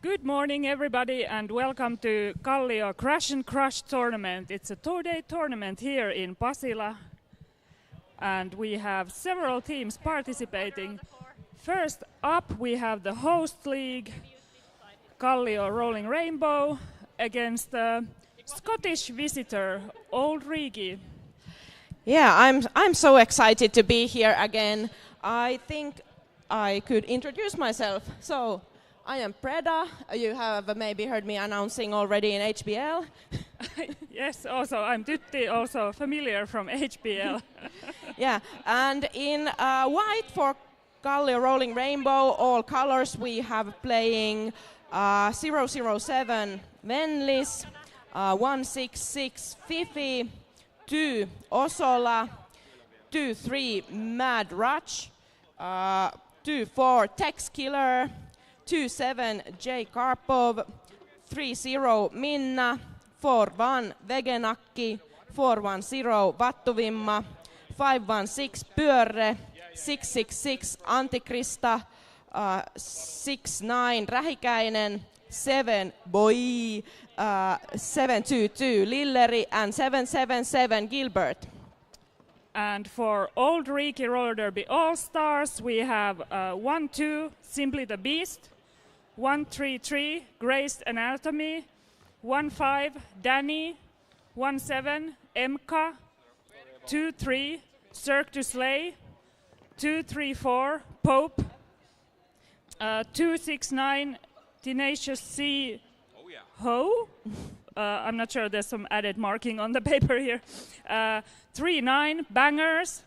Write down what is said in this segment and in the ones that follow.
Good morning everybody and welcome to Kallio KRRash tournament. It's a 2-day tournament here in Pasila and we have several teams participating. First up we have the host league, Kallio Rolling Rainbow, against the Scottish visitor, Auld Reekie. Yeah, I'm so excited to be here again. I think I could introduce myself. So, I am Preda. You have maybe heard me announcing already in HBL. Yes, also I'm Tytti, also familiar from HBL. Yeah, and in white for Kallio Rolling Rainbow, all colors we have playing 007 Venlis, 166 Fifi, 2 Osola, 2-3 Mad Rush, 2-4 Tex Killer, 2-7 J Karpov, 3-0 Minna, 4-1 Vegenakki, 4-1-0 Vattuvimma, 5-1-6 Pyörre, 6-6-6 Antikrista, 6-9 Rähikäinen, 7 Boy, 7-2-2 Lilleri, and 7-7-7 Gilbert. And for Auld Reekie Roller Derby All-Stars, we have 1-2 Simply the Beast, 1-3-3 Grey's Anatomy, 1-5 Danny, 1-7 Emka, 2-3 Cirque du Slay, 2-3-4 Pope, 2-6-9 Tenacious C Ho. I'm not sure, there's some added marking on the paper here. 3-9 Bangers,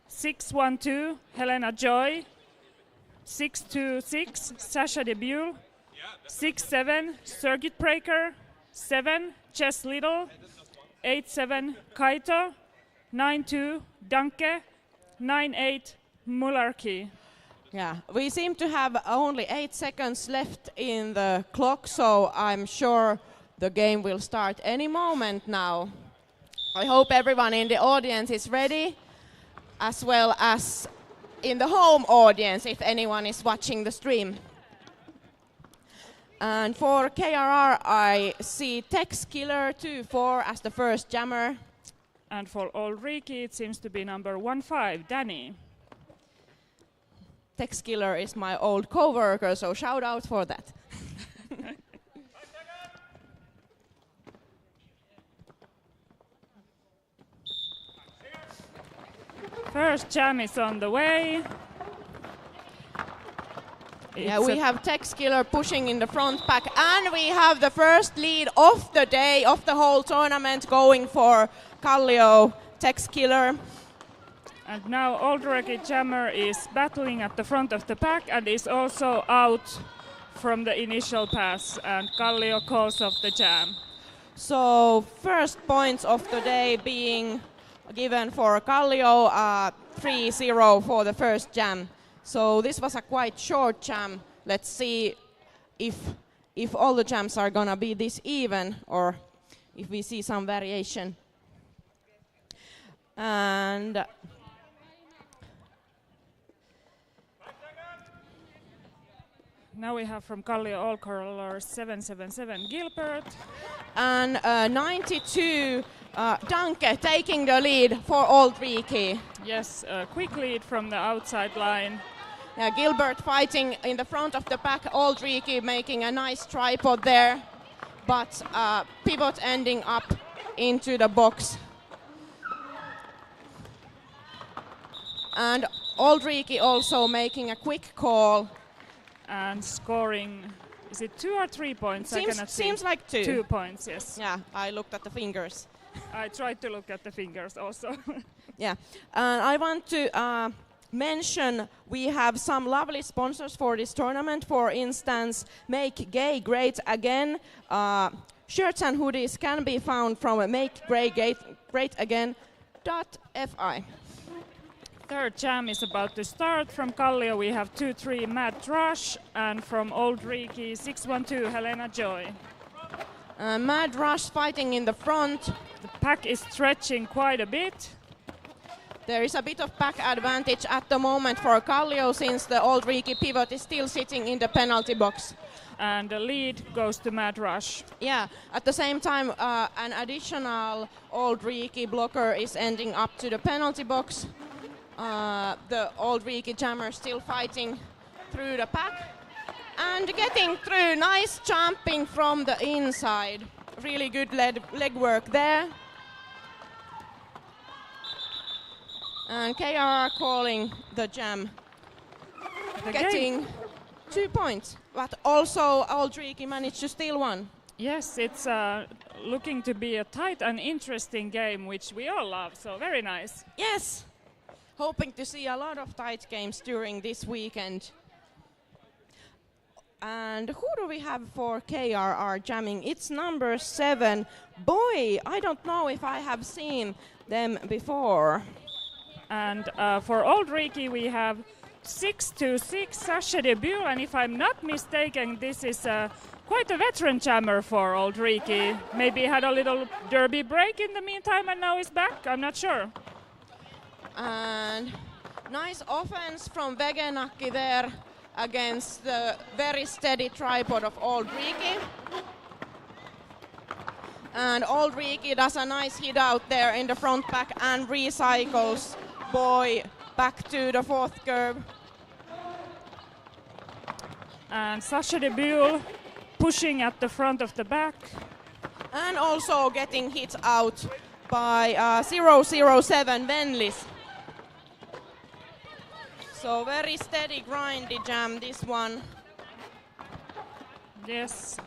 6-1-2 Helena Joy, 6-2-6 Sasha Debule, 6-7 Circuit Breaker, 7 Chess Little, 8-7 Kaito, 9-2 Danke, 9-8 Mularkey. Yeah, we seem to have only 8 seconds left in the clock, so I'm sure the game will start any moment now. I hope everyone in the audience is ready, as well as in the home audience, if anyone is watching the stream. And for KRR, I see Tex Killer 2-4 as the first jammer. And for Auld Reekie, it seems to be number 1-5, Danny. Tex Killer is my old co-worker, so shout out for that. First jam is on the way. Yeah, we have Tex Killer pushing in the front pack, and we have the first lead of the day, of the whole tournament, going for Kallio Tex Killer. And now Auld Reekie jammer is battling at the front of the pack and is also out from the initial pass, and Kallio calls off the jam. So first points of the day being given for Kallio, 3-0 for the first jam. So this was a quite short jam. Let's see if all the jams are gonna be this even or if we see some variation. And now we have from Kallio all colors 777 Gilbert. And 92 Danke taking the lead for Auld Reekie. Yes, a quick lead from the outside line. Yeah, Gilbert fighting in the front of the pack, Auld Reekie making a nice tripod there, but pivot ending up into the box. And Auld Reekie also making a quick call. And scoring, is it 2 or 3 points? I cannot see. Seems like 2. 2 points, yes. Yeah, I looked at the fingers. I tried to look at the fingers also. Yeah, and I want to mention we have some lovely sponsors for this tournament. For instance, Make Gay Great Again. Shirts and hoodies can be found from makeGreatAgain.fi. Third jam is about to start. From Kallio we have 2-3 Mad Rush, and from Auld Reekie 6-1-2 Helena Joy. Mad Rush fighting in the front. The pack is stretching quite a bit. There is a bit of pack advantage at the moment for Kallio, since the Auld Reekie pivot is still sitting in the penalty box. And the lead goes to Mad Rush. Yeah, at the same time an additional Auld Reekie blocker is ending up to the penalty box. The Auld Reekie jammer still fighting through the pack and getting through. Nice jumping from the inside. Really good leg work there. And KRR calling the jam. Getting 2 points, but also Auld Reekie managed to steal one. Yes, it's looking to be a tight and interesting game, which we all love, so very nice. Yes, hoping to see a lot of tight games during this weekend. And who do we have for KRR jamming? It's number 7. Boy, I don't know if I have seen them before. And for Auld Reekie we have 6-6 Sasha Debut, and if I'm not mistaken, this is quite a veteran jammer for Auld Reekie. Maybe had a little derby break in the meantime and now is back, I'm not sure. And nice offense from Vegenakki there against the very steady tripod of Auld Reekie. And Auld Reekie does a nice hit out there in the front pack and recycles Boy back to the fourth curve. And Sasha Debut pushing at the front of the back. And also getting hit out by 007 Venlis. So very steady, grindy jam, this one. Yes,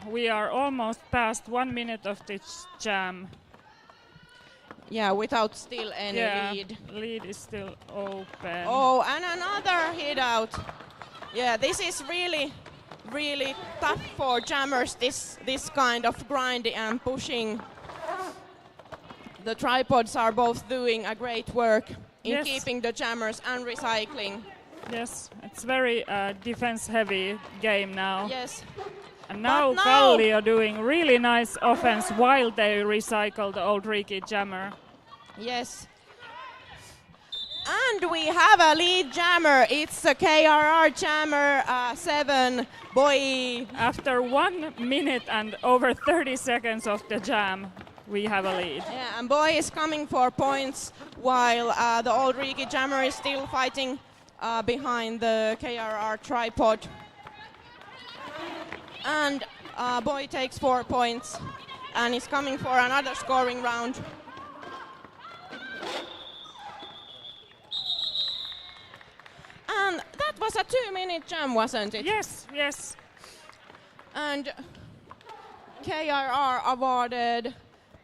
we are almost past 1 minute of this jam. Yeah, without still any lead. Lead is still open. Oh, and another hit out. Yeah, this is really, really tough for jammers, this kind of grindy and pushing. The tripods are both doing a great work in keeping the jammers and recycling. Yes, it's very defense-heavy game now. Yes. And now Kallio doing really nice offense while they recycle the Auld Reekie jammer. Yes. And we have a lead jammer. It's a KRR jammer 7, Boy. After 1 minute and over 30 seconds of the jam, we have a lead. Yeah, and Boy is coming for points while the Auld Reekie jammer is still fighting behind the KRR tripod. And Boy takes 4 points and is coming for another scoring round. And that was a 2-minute jam, wasn't it? Yes, yes. And KRR awarded,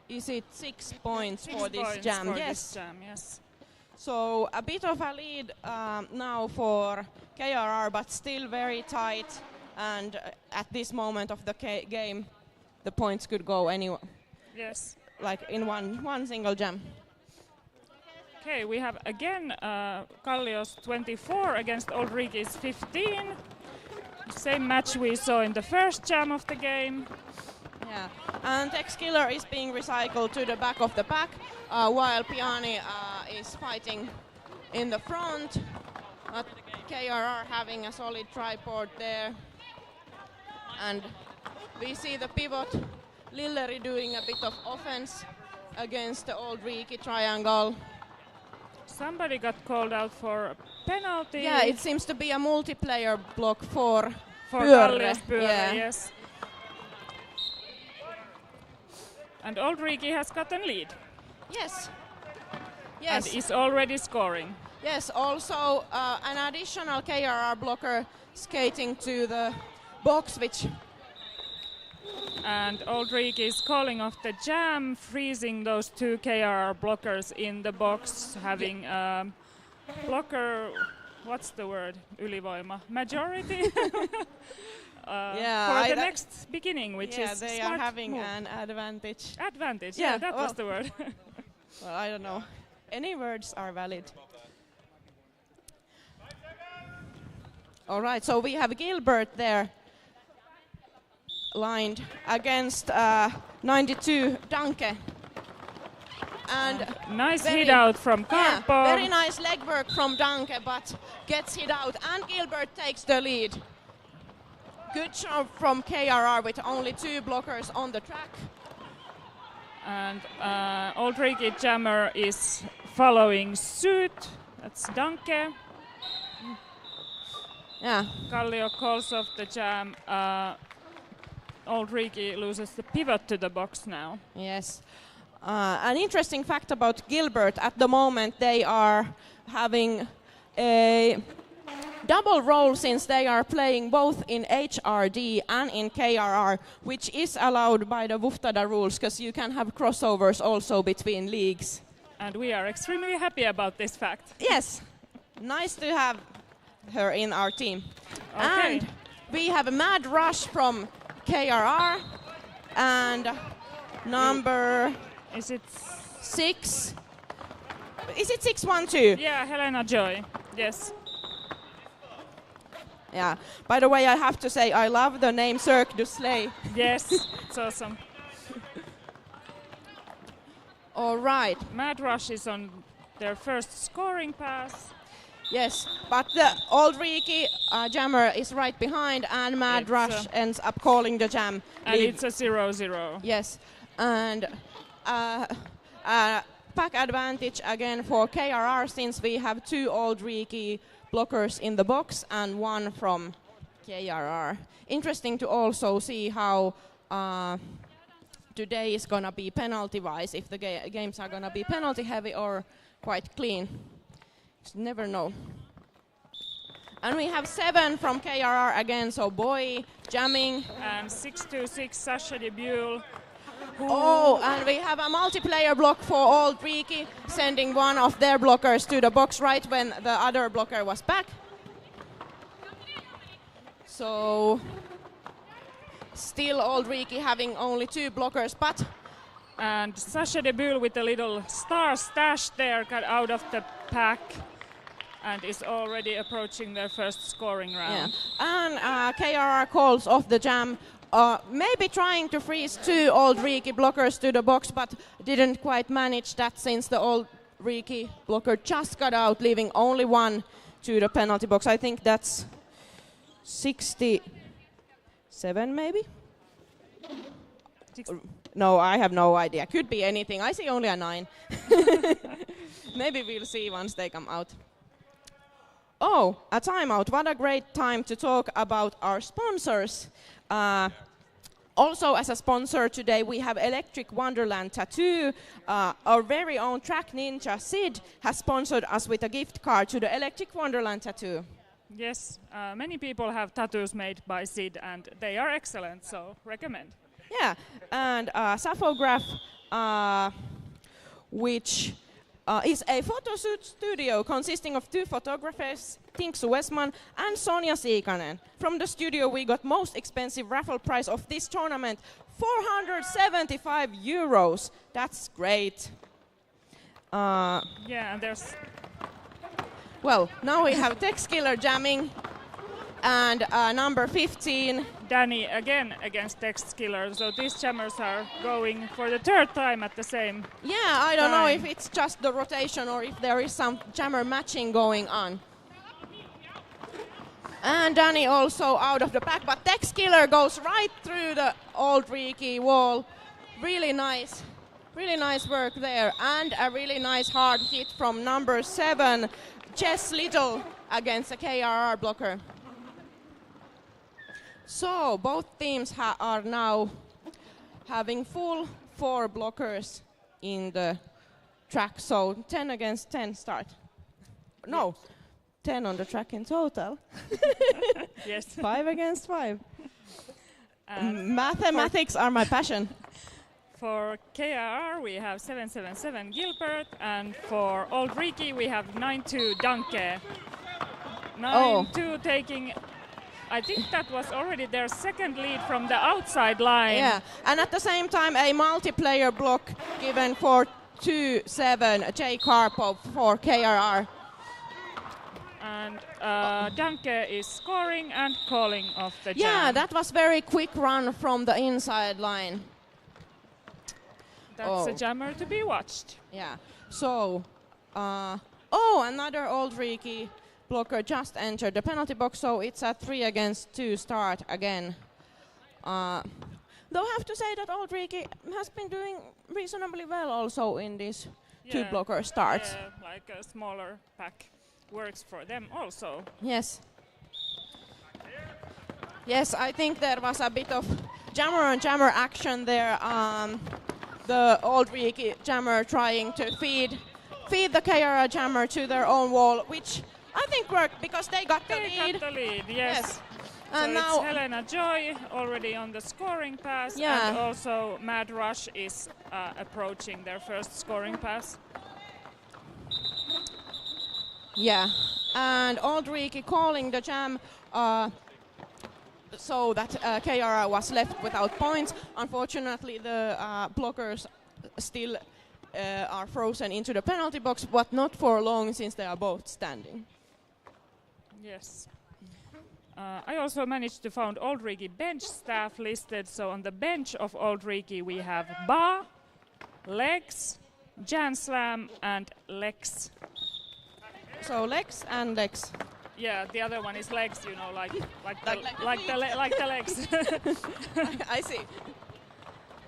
is it 6 points for this jam? For yes. This jam, yes. So a bit of a lead now for KRR, but still very tight. And at this moment of the game, the points could go anywhere. Yes. Like in one single jam. Okay, we have again Kallio's 24 against Auld Reekie's 15. Same match we saw in the first jam of the game. Yeah, and Tex Killer is being recycled to the back of the pack, while Piani is fighting in the front. But KRR having a solid tripod there. And we see the pivot, Lilleri doing a bit of offense against the Auld Reekie triangle. Somebody got called out for a penalty. Yeah, it seems to be a multiplayer block for Kallio's Pyörre, yes. And Auld Reekie has gotten lead. Yes. Yes. And is already scoring. Yes, also an additional KRR blocker skating to the box, which... And Auld Reekie is calling off the jam, freezing those 2 KRR blockers in the box, having blocker, what's the word? Ylivoima. Majority? Yeah, for the next beginning, which is they smart are having move. an advantage. Advantage, Yeah, yeah, that well, was the word. Well, I don't know. Any words are valid. All right, so we have Gilbert there lined against 92 Danke. And nice hit out from Karpo. very nice legwork from Danke, but gets hit out, and Gilbert takes the lead. Good job from KRR with only 2 blockers on the track. And Auld Reekie jammer is following suit. That's Danke. Yeah. Kallio calls off the jam. Auld Reekie loses the pivot to the box now. Yes. An interesting fact about Gilbert, at the moment they are having a double role since they are playing both in HRD and in KRR, which is allowed by the Wuftada rules, because you can have crossovers also between leagues. And we are extremely happy about this fact. Yes, nice to have her in our team. Okay. And we have a Mad Rush from KRR and number... Is it 6? Is it 612? Yeah, Helena Joy. Yes. Yeah. By the way, I have to say I love the name Cirque du Soleil. Yes, it's awesome. All right. Mad Rush is on their first scoring pass. Yes, but the Auld Reekie jammer is right behind, and Mad Rush ends up calling the jam. And it's a 0-0. Yes, and pack advantage again for KRR, since we have 2 Auld Reekie blockers in the box and 1 from KRR. Interesting to also see how today is gonna be penalty-wise, if the games are gonna be penalty-heavy or quite clean. Just never know. And we have 7 from KRR again, so Boy jamming. And 626 Sasha Debule. Oh, and we have a multiplayer block for Auld Reekie, sending one of their blockers to the box right when the other blocker was back. So still Auld Reekie having only 2 blockers, but... And Sasha Debule with a little star stash there, got out of the pack and is already approaching their first scoring round. Yeah. And KRR calls off the jam, maybe trying to freeze 2 Auld Reekie blockers to the box, but didn't quite manage that, since the Auld Reekie blocker just got out, leaving only 1 to the penalty box. I think that's 67 maybe? No, I have no idea. Could be anything. I see only a 9. Maybe we'll see once they come out. Oh, a timeout. What a great time to talk about our sponsors. Also, as a sponsor today, we have Electric Wonderland Tattoo. Our very own track ninja, Sid, has sponsored us with a gift card to the Electric Wonderland Tattoo. Yes, many people have tattoos made by Sid, and they are excellent, so recommend. Yeah, and Saphograph, which is a photo studio consisting of 2 photographers, Tinksu Westman and Sonja Siikanen. From the studio we got most expensive raffle prize of this tournament, 475 euros. That's great. Yeah, and there's... Well, now we have Tex Killer jamming, and number 15. Danny again against Text Killer, so these jammers are going for the 3rd time at the same Yeah, I don't know time. if it's just the rotation or if there is some jammer matching going on. And Danny also out of the pack, but Tex Killer goes right through the Auld Reekie wall. Really nice work there, and a really nice hard hit from number 7, Jess Little, against a KRR blocker. So both teams are now having full 4 blockers in the track, so 10 against 10 start. No, 10 on the track in total. Yes. 5 against 5. Mathematics are my passion. for KRR we have 777 Gilbert, and for Auld Reekie we have 9-2 Danke. 9-2 taking, I think that was already their second lead from the outside line. Yeah, and at the same time a multiplayer block given for 2-7 J. Karpov for KRR. And Danke is scoring and calling off the jam. Yeah, that was very quick run from the inside line. That's a jammer to be watched. Yeah, so, another Auld Reekie blocker just entered the penalty box, so it's a 3-against-2 start again. Though I have to say that Auld Reekie has been doing reasonably well also in these two blocker starts. Yeah, like a smaller pack works for them also. Yes. Yes, I think there was a bit of jammer on jammer action there. The Auld Reekie jammer trying to feed the KRR jammer to their own wall, which I think worked because they got the lead. They got the lead, yes. And so now it's Helena Joy already on the scoring pass, and also Mad Rush is approaching their first scoring pass. Yeah, and Auld Reekie calling the jam so that KRR was left without points. Unfortunately, the blockers still are frozen into the penalty box, but not for long since they are both standing. Yes. I also managed to find Auld Reekie bench staff listed. So on the bench of Auld Reekie we have Ba, Legs, Jan Slam and Lex. So Lex and Lex. Yeah, the other one is Legs, you know, like the legs. I see.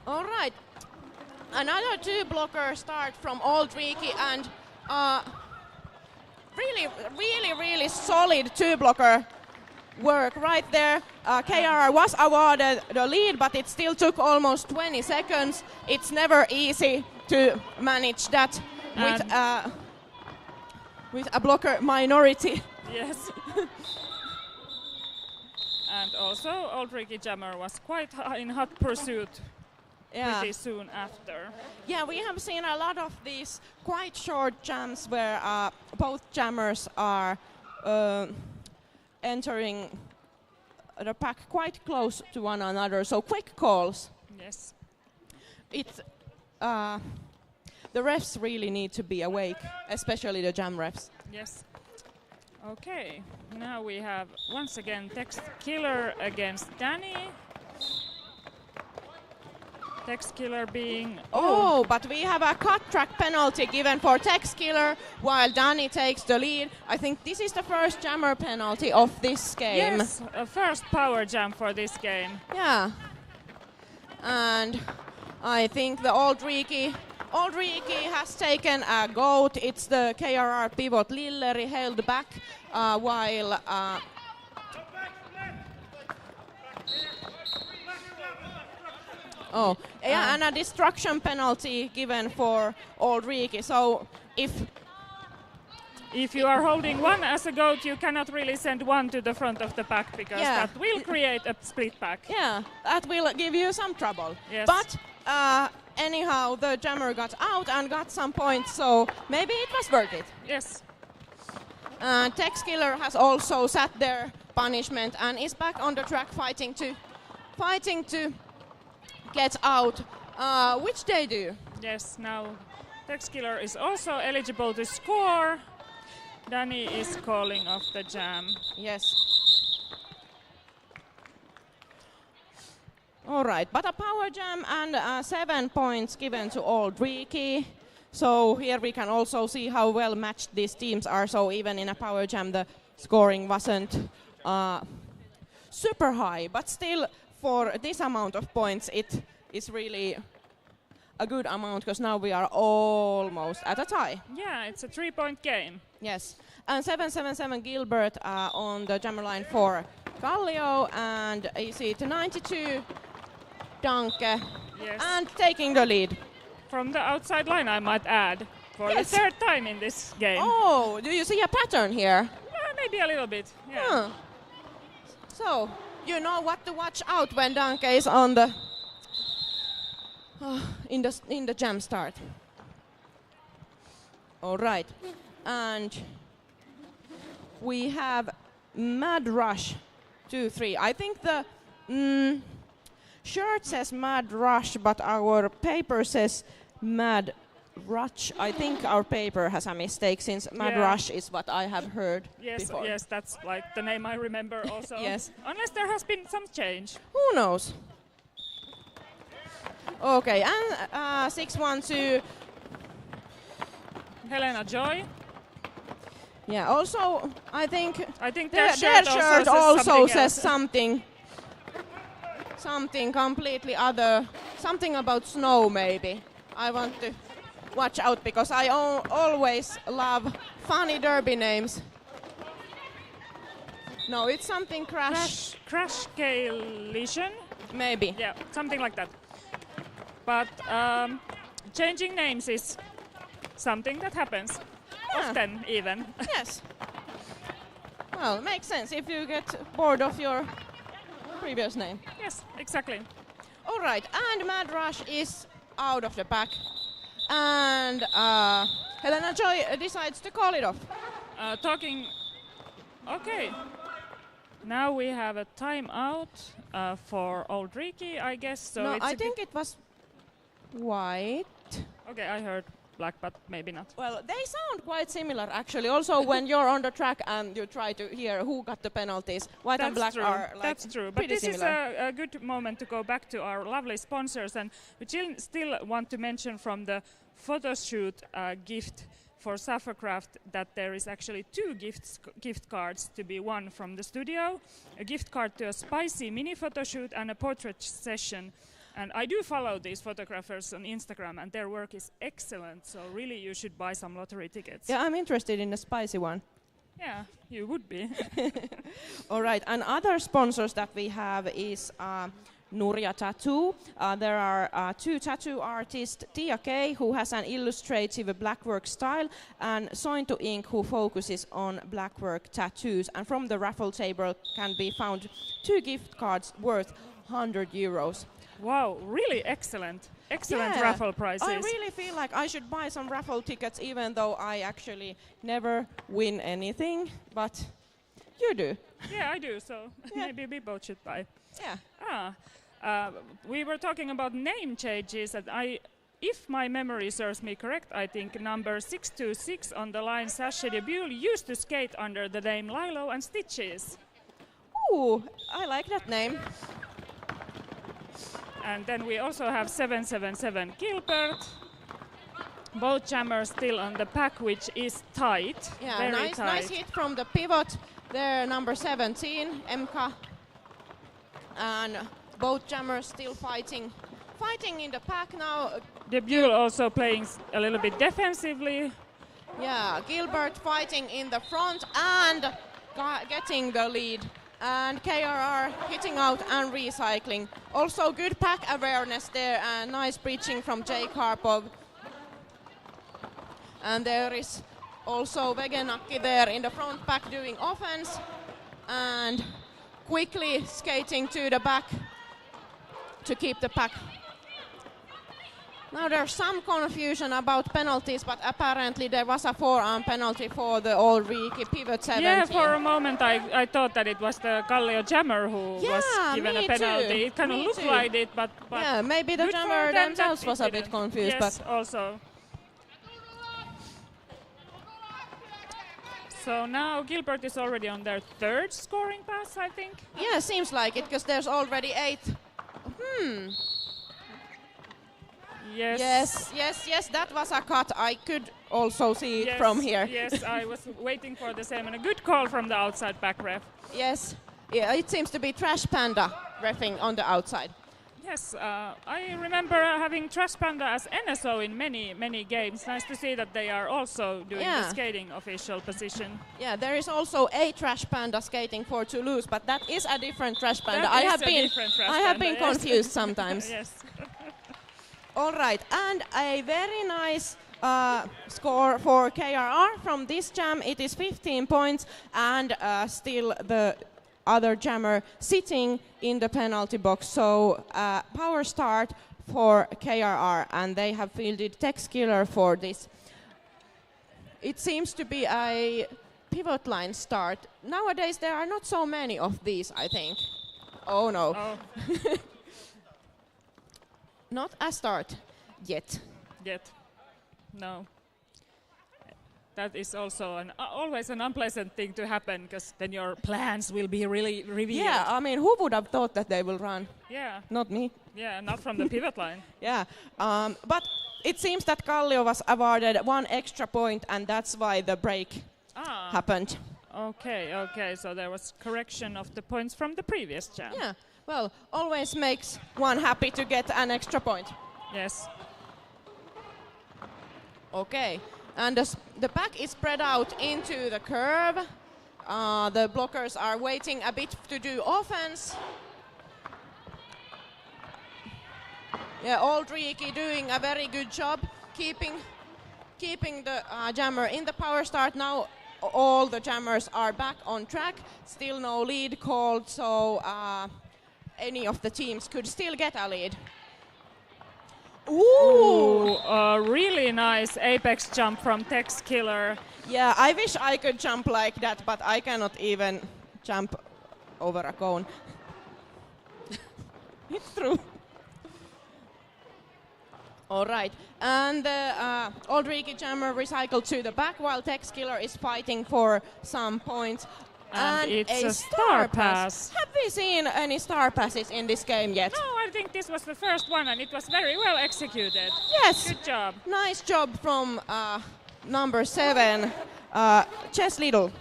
All right. Another two blocker start from Auld Reekie, and really solid two blocker work right there. KRR was awarded the lead, but it still took almost 20 seconds. It's never easy to manage that with a blocker minority. Yes. And also Auld Reekie jammer was quite in hot pursuit pretty soon after. Yeah, we have seen a lot of these quite short jams where both jammers are entering the pack quite close to one another, so quick calls. Yes. It's the refs really need to be awake, especially the jam refs. Yes. Okay, now we have once again Text Killer against Danny. Text Killer being... but we have a cut track penalty given for Text Killer while Danny takes the lead. I think this is the first jammer penalty of this game. Yes, a first power jam for this game. Yeah. And I think the Auld Reekie has taken a goat. It's the KRR pivot Lilleri held back while... and a destruction penalty given for Auld Reekie. So if you are holding one as a goat, you cannot really send one to the front of the pack because that will create a split pack. Yeah, that will give you some trouble. Yes. But anyhow, the jammer got out and got some points, so maybe it was worth it. Yes. Text Killer has also sat their punishment and is back on the track fighting to get out, which they do. Yes, now Text Killer is also eligible to score. Danny is calling off the jam. Yes. All right, but a power jam and 7 points given to Auld Reekie. So here we can also see how well matched these teams are. So even in a power jam, the scoring wasn't super high, but still for this amount of points, it is really a good amount because now we are almost at a tie. Yeah, it's a 3-point game. Yes, and 777 Gilbert on the jammer line for Kallio, and is it 92 Danke, and taking the lead. From the outside line, I might add, for the third time in this game. Oh, do you see a pattern here? Maybe a little bit, yeah. Huh. So, you know what to watch out when Danke is on the in the jam start. All right, and we have Mad Rush 2-3. I think the shirt says Mad Rush, but our paper says Mad Rush. I think our paper has a mistake, since Mad Rush is what I have heard before. Yes, that's like the name I remember also. Yes. Unless there has been some change. Who knows? Okay, and 6-1-2. Helena Joy. Yeah, also I think their shirt also says something completely other, something about snow maybe. I want to watch out because I always love funny derby names. No, it's something Crash. Crash Collision? Maybe. Yeah, something like that. But changing names is something that happens. Often even. Yes. Well, makes sense if you get bored of your previous name. Yes, exactly. All right, and Mad Rush is out of the pack. And Helena Joy decides to call it off. Okay. Now we have a timeout for Auld Reekie, I guess. So no, it's I think it was white. Okay, I heard black, but maybe not. Well, they sound quite similar actually. Also, when you're on the track and you try to hear who got the penalties, white and black are like That's true. But this is a good moment to go back to our lovely sponsors, and we still want to mention from the photo shoot gift for Suffercraft that there is actually 2 gift cards to be won from the studio. A gift card to a spicy mini photo shoot and a portrait session. And I do follow these photographers on Instagram, and their work is excellent. So really, you should buy some lottery tickets. Yeah, I'm interested in a spicy one. Yeah, you would be. All right, and other sponsors that we have is Nurja Tattoo. There are 2 tattoo artists, Tia K, who has an illustrative blackwork style, and Sointu Ink, who focuses on blackwork tattoos. And from the raffle table can be found 2 gift cards worth €100. Wow, really excellent raffle prizes. I really feel like I should buy some raffle tickets, even though I actually never win anything, but you do. Yeah, I do, so maybe we both should buy. Yeah. We were talking about name changes, and if my memory serves me correct, I think number 626 on the line, Sasha Debule, used to skate under the name Lilo and Stitches. Ooh, I like that name. And then we also have 777 Gilbert. Both jammers still on the pack, which is tight. Yeah, very tight. Nice hit from the pivot. There, number 17, Emka. And both jammers still fighting in the pack now. Debule also playing a little bit defensively. Yeah, Gilbert fighting in the front and getting the lead. And KRR hitting out and recycling. Also good pack awareness there and nice breaching from Jay Karpov. And there is also Vegenakki there in the front pack doing offense and quickly skating to the back to keep the pack. Now there's some confusion about penalties, but apparently there was a forearm penalty for the Auld Reekie pivot 17. Yeah, for a moment I thought that it was the Kallio jammer who was given a penalty. Too. It kind of looked like it, but yeah, maybe the jammer themselves was a bit confused. Yes, but also. So now Gilbert is already on their 3rd scoring pass, I think. Yeah, seems like it, because there's already 8. Yes, that was a cut. I could also see it from here. Yes, I was waiting for the same, and a good call from the outside back ref. Yes, yeah, it seems to be Trash Panda reffing on the outside. Yes, I remember having Trash Panda as NSO in many games. Nice to see that they are also doing the skating official position. Yeah, there is also a Trash Panda skating for Toulouse, but that is a different Trash Panda. I have been confused sometimes. Yes. All right, and a very nice score for KRR from this jam. It is 15 points, and still the other jammer sitting in the penalty box. So power start for KRR, and they have fielded Tex Killer for this. It seems to be a pivot line start. Nowadays there are not so many of these, I think. Oh no. Oh. Not a start yet. Yet. No. That is also always an unpleasant thing to happen, because then your plans will be really revealed. Yeah, I mean, who would have thought that they will run? Yeah. Not me. Yeah, not from the pivot line. Yeah, but it seems that Kallio was awarded 1 extra point, and that's why the break happened. Okay, so there was correction of the points from the previous jam. Yeah, well, always makes one happy to get an extra point. Yes. Okay, and the pack is spread out into the curve. The blockers are waiting a bit to do offense. Yeah, Auld Reekie doing a very good job keeping the jammer in the power start. Now all the jammers are back on track. Still no lead called, so any of the teams could still get a lead. Ooh! A really nice apex jump from Tex Killer. Yeah, I wish I could jump like that, but I cannot even jump over a cone. It's true. All right, and the Auld Reekie jammer recycled to the back while Tex Killer is fighting for some points. And it's a star pass. Have we seen any star passes in this game yet? No, I think this was the first one, and it was very well executed. Yes. Good job. Nice job from number 7, Chess Little.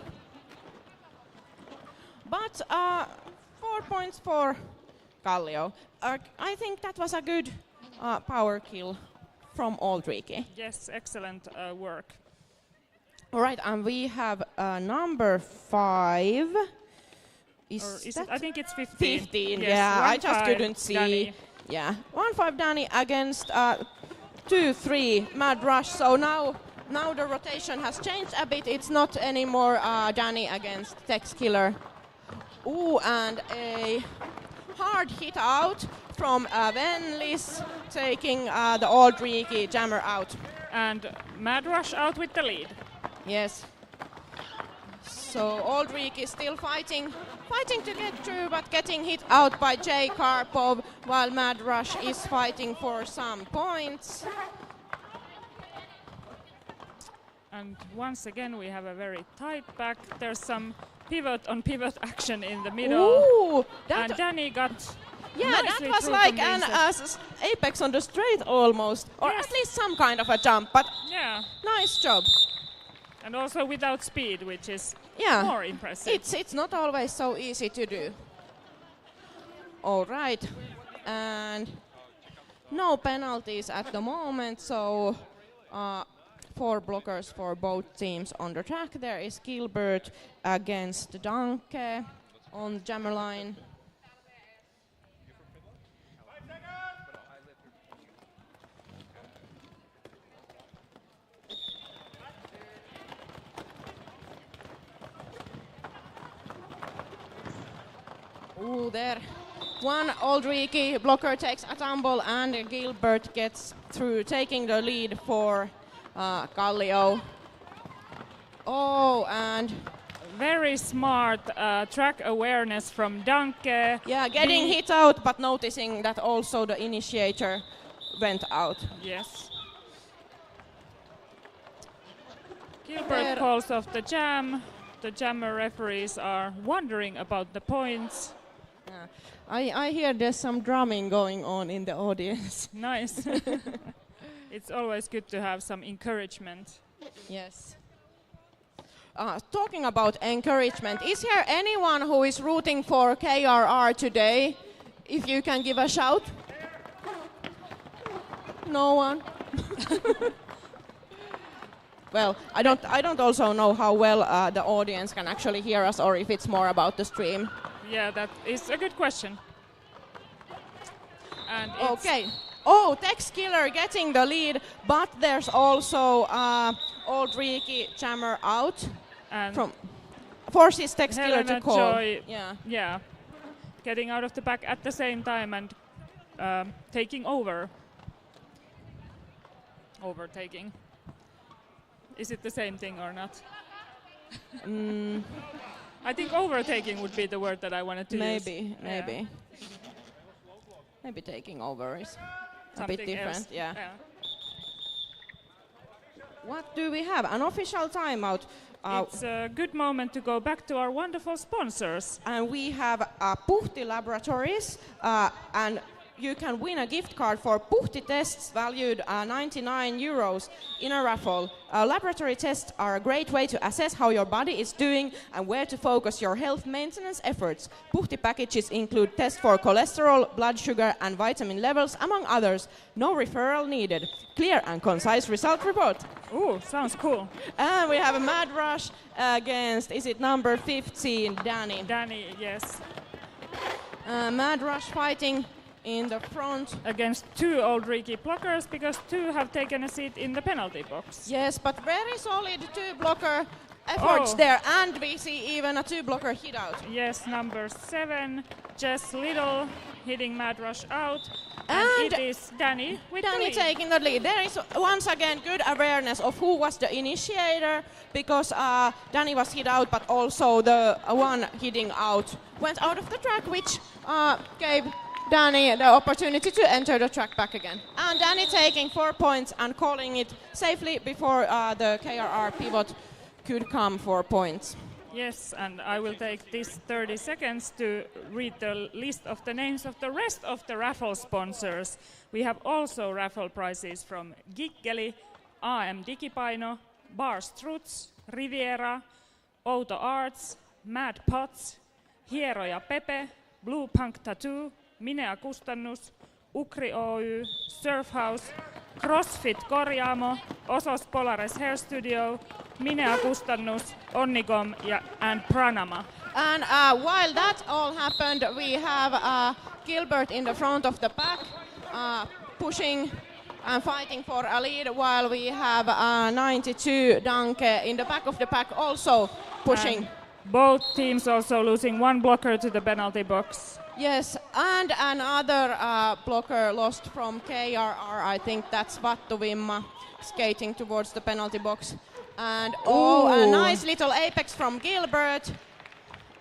But 4 points for Kallio. I think that was a good power kill from Auld Reekie. Yes, excellent work. All right, and we have number 5. Is it? I think it's 15. 15, yes, yeah, I 1-5 just couldn't see. Danny. Yeah, 1-5 Danny against 2-3 Mad Rush. So now the rotation has changed a bit. It's not anymore Danny against Tex Killer. Ooh, and a hard hit out from Venlis, taking the Auld Reekie jammer out. And Mad Rush out with the lead. Yes. So Auld Reekie is still fighting to get through, but getting hit out by Jay Karpov, while Mad Rush is fighting for some points. And once again, we have a very tight back. There's some pivot on pivot action in the middle. Ooh, and Danny got that was like an apex on the straight almost, or yes. at least some kind of a jump, but yeah, nice job. And also without speed, which is yeah, more impressive. It's not always so easy to do. All right, and no penalties at the moment, so 4 blockers for both teams on the track. There is Gilbert against Danke on the jammer line. Ooh, there. One Auld Reekie blocker takes a tumble, and Gilbert gets through, taking the lead for Kallio. Oh, and very smart track awareness from Danke. Yeah, getting hit out, but noticing that also the initiator went out. Yes. Gilbert calls off the jam. The jammer referees are wondering about the points. I hear there's some drumming going on in the audience. Nice. It's always good to have some encouragement. Yes. Talking about encouragement, is here anyone who is rooting for KRR today? If you can give a shout. No one? Well, I don't also know how well the audience can actually hear us, or if it's more about the stream. Yeah, that is a good question. And okay. Oh, Tex Killer getting the lead, but there's also Auld Reekie jammer out. And from forces Tex Killer Helena to call. Joy, yeah, getting out of the back at the same time, and taking over. Overtaking. Is it the same thing or not? I think overtaking would be the word that I wanted to use. Maybe. Maybe taking over is Something a bit different. else. Yeah. What do we have? An official timeout. It's a good moment to go back to our wonderful sponsors. And we have Puhti Laboratories, and you can win a gift card for Puhti tests valued 99 euros in a raffle. Laboratory tests are a great way to assess how your body is doing and where to focus your health maintenance efforts. Puhti packages include tests for cholesterol, blood sugar and vitamin levels, among others. No referral needed. Clear and concise result report. Ooh, sounds cool. And we have a mad rush against, is it number 15, Danny? Danny, yes. Mad rush fighting in the front. Against two old Reekie blockers, because two have taken a seat in the penalty box. Yes, but very solid two blocker efforts there, and we see even a two blocker hit out. Yes, number 7, Jess Little hitting Mad Rush out. And it is Danny with the lead. Taking the lead. There is once again good awareness of who was the initiator, because Danny was hit out, but also the one hitting out went out of the track, which gave Danny the opportunity to enter the track back again. And Danny taking 4 points and calling it safely before the KRR pivot could come 4 points. Yes, and I will take this 30 seconds to read the list of the names of the rest of the raffle sponsors. We have also raffle prizes from Giggeli, AM Digipaino, Bar Struts, Riviera, Outo Arts, Mad Pots, Hieroja Pepe, Blue Punk Tattoo, Minea Kustannus, Ukri Oy, Surf House, CrossFit Korjaamo, Osos Polaris Hair Studio, Minea Kustannus, Onnicom and Pranama. And while that all happened, we have Gilbert in the front of the pack, pushing and fighting for a lead, while we have 92 Danke in the back of the pack also pushing. And both teams also losing one blocker to the penalty box. Yes, and another blocker lost from KRR. I think that's Vattovimma skating towards the penalty box. And a nice little apex from Gilbert.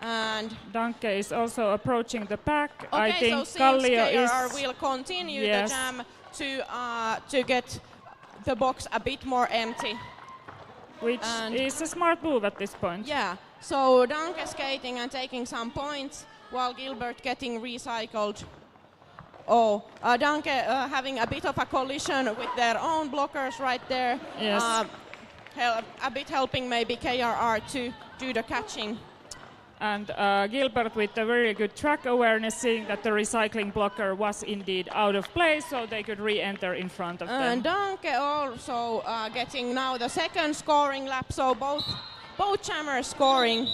And Danke is also approaching the pack. Okay, I think so Kallio KRR will continue the jam to get the box a bit more empty. Which is a smart move at this point. Yeah, so Danke skating and taking some points, while Gilbert getting recycled. Danke having a bit of a collision with their own blockers right there. Yes. A bit helping maybe KRR to do the catching. And Gilbert with a very good track awareness, seeing that the recycling blocker was indeed out of place, so they could re-enter in front of them. And Danke also getting now the second scoring lap, so both jammers scoring.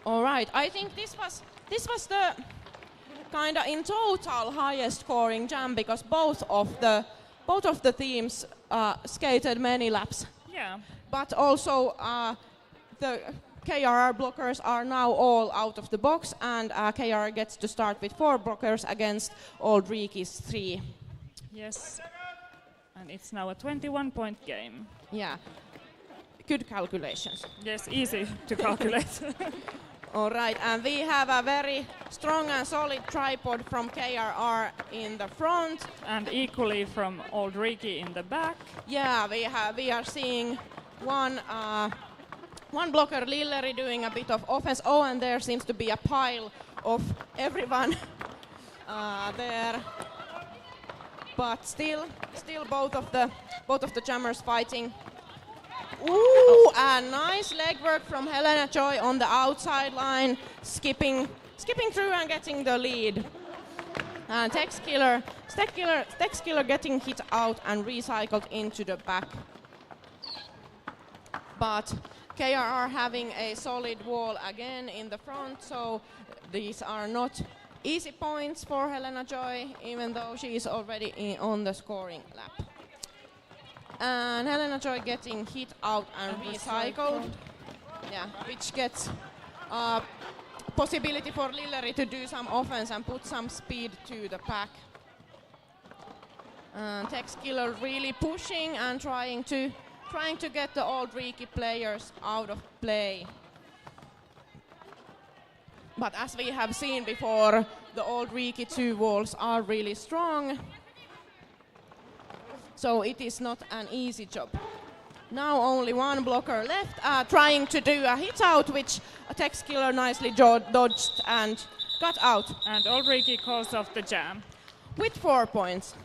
All right, I think this was the kind of in total highest scoring jam, because both of the teams skated many laps. Yeah. But also the KRR blockers are now all out of the box, and KRR gets to start with 4 blockers against Ould Reekie's 3. Yes, and it's now a 21-point game. Yeah, good calculations. Yes, easy to calculate. All right, and we have a very strong and solid tripod from KRR in the front. And equally from Ould Reekie in the back. Yeah, we are seeing one blocker, Lilleri, doing a bit of offense. And there seems to be a pile of everyone there. But still both of the jammers fighting. Ooh, a nice legwork from Helena Joy on the outside line, skipping through and getting the lead. And Tex Killer getting hit out and recycled into the back. But KRR having a solid wall again in the front, so these are not easy points for Helena Joy, even though she is already on the scoring lap. And Helena Joy getting hit out and recycled. Yeah, which gets possibility for Lilleri to do some offense and put some speed to the pack. Texkiller really pushing and trying to get the old Reekie players out of play. But as we have seen before, the old Reekie 2 walls are really strong. So it is not an easy job. Now only one blocker left, trying to do a hit out, which Texkiller nicely dodged and got out. And old Reekie calls off the jam. With 4 points.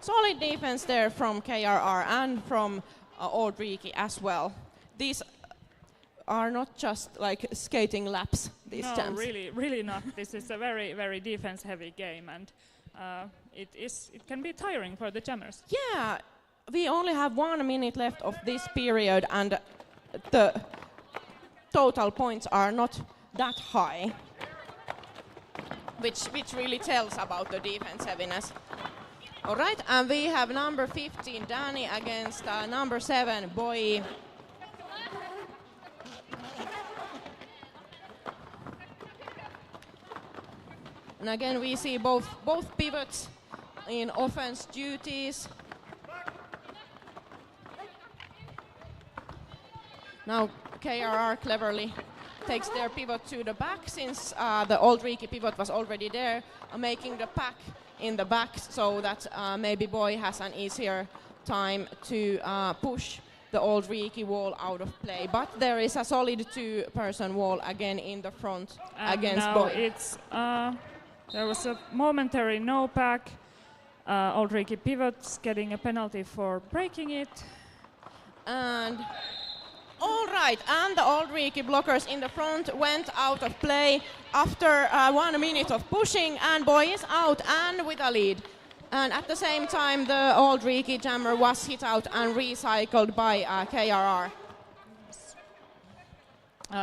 Solid defense there from KRR and from old Reekie as well. These are not just like skating laps, these jams. No, really not. This is a very, very defense-heavy game, and it can be tiring for the jammers. Yeah, we only have 1 minute left of this period, and the total points are not that high, which really tells about the defense heaviness. All right, and we have number 15, Danny, against number 7, Boy. And again, we see both pivots in offense duties. Now KRR cleverly takes their pivot to the back, since the old Reekie pivot was already there, making the pack in the back so that maybe Boy has an easier time to push the old Reekie wall out of play. But there is a solid 2-person wall again in the front against now Boy. It's there was a momentary no pack. Old Reekie pivots getting a penalty for breaking it. And all right, and the old Reekie blockers in the front went out of play after 1 minute of pushing, and Boy is out and with a lead. And at the same time, the old Reekie jammer was hit out and recycled by KRR.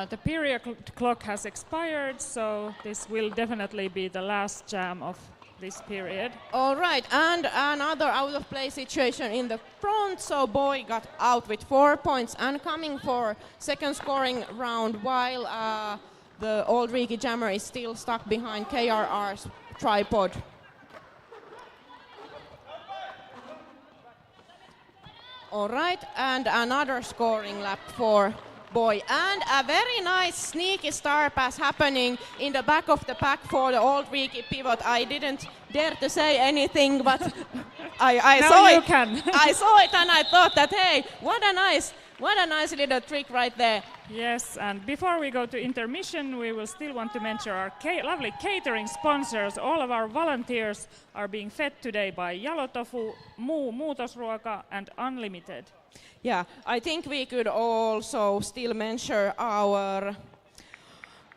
The period clock has expired, so this will definitely be the last jam of this period. All right, and another out of play situation in the front, so Boy got out with 4 points and coming for second scoring round, while the old Reekie jammer is still stuck behind KRR's tripod. All right, and another scoring lap for Boy, and a very nice sneaky star pass happening in the back of the pack for the old Reekie pivot. I didn't dare to say anything, but I saw it. I saw it and I thought that, hey, what a nice little trick right there. Yes, and before we go to intermission, we will still want to mention our lovely catering sponsors. All of our volunteers are being fed today by Jalotofu, Muutosruoka, and Unlimited. Yeah, I think we could also still mention our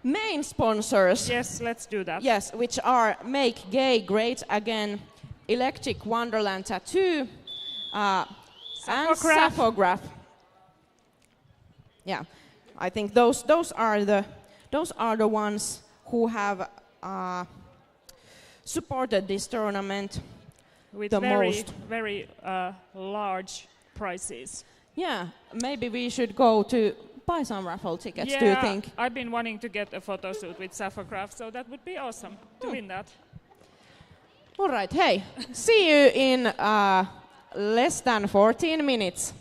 main sponsors. Yes, let's do that. Yes, which are Make Gay Great Again, Electric Wonderland Tattoo, and Saphograph. Yeah, I think those are the ones who have supported this tournament with the most. Very large prizes. Yeah, maybe we should go to buy some raffle tickets, yeah, do you think? I've been wanting to get a photo shoot with Saphograph, so that would be awesome to win that. All right, hey, see you in less than 14 minutes.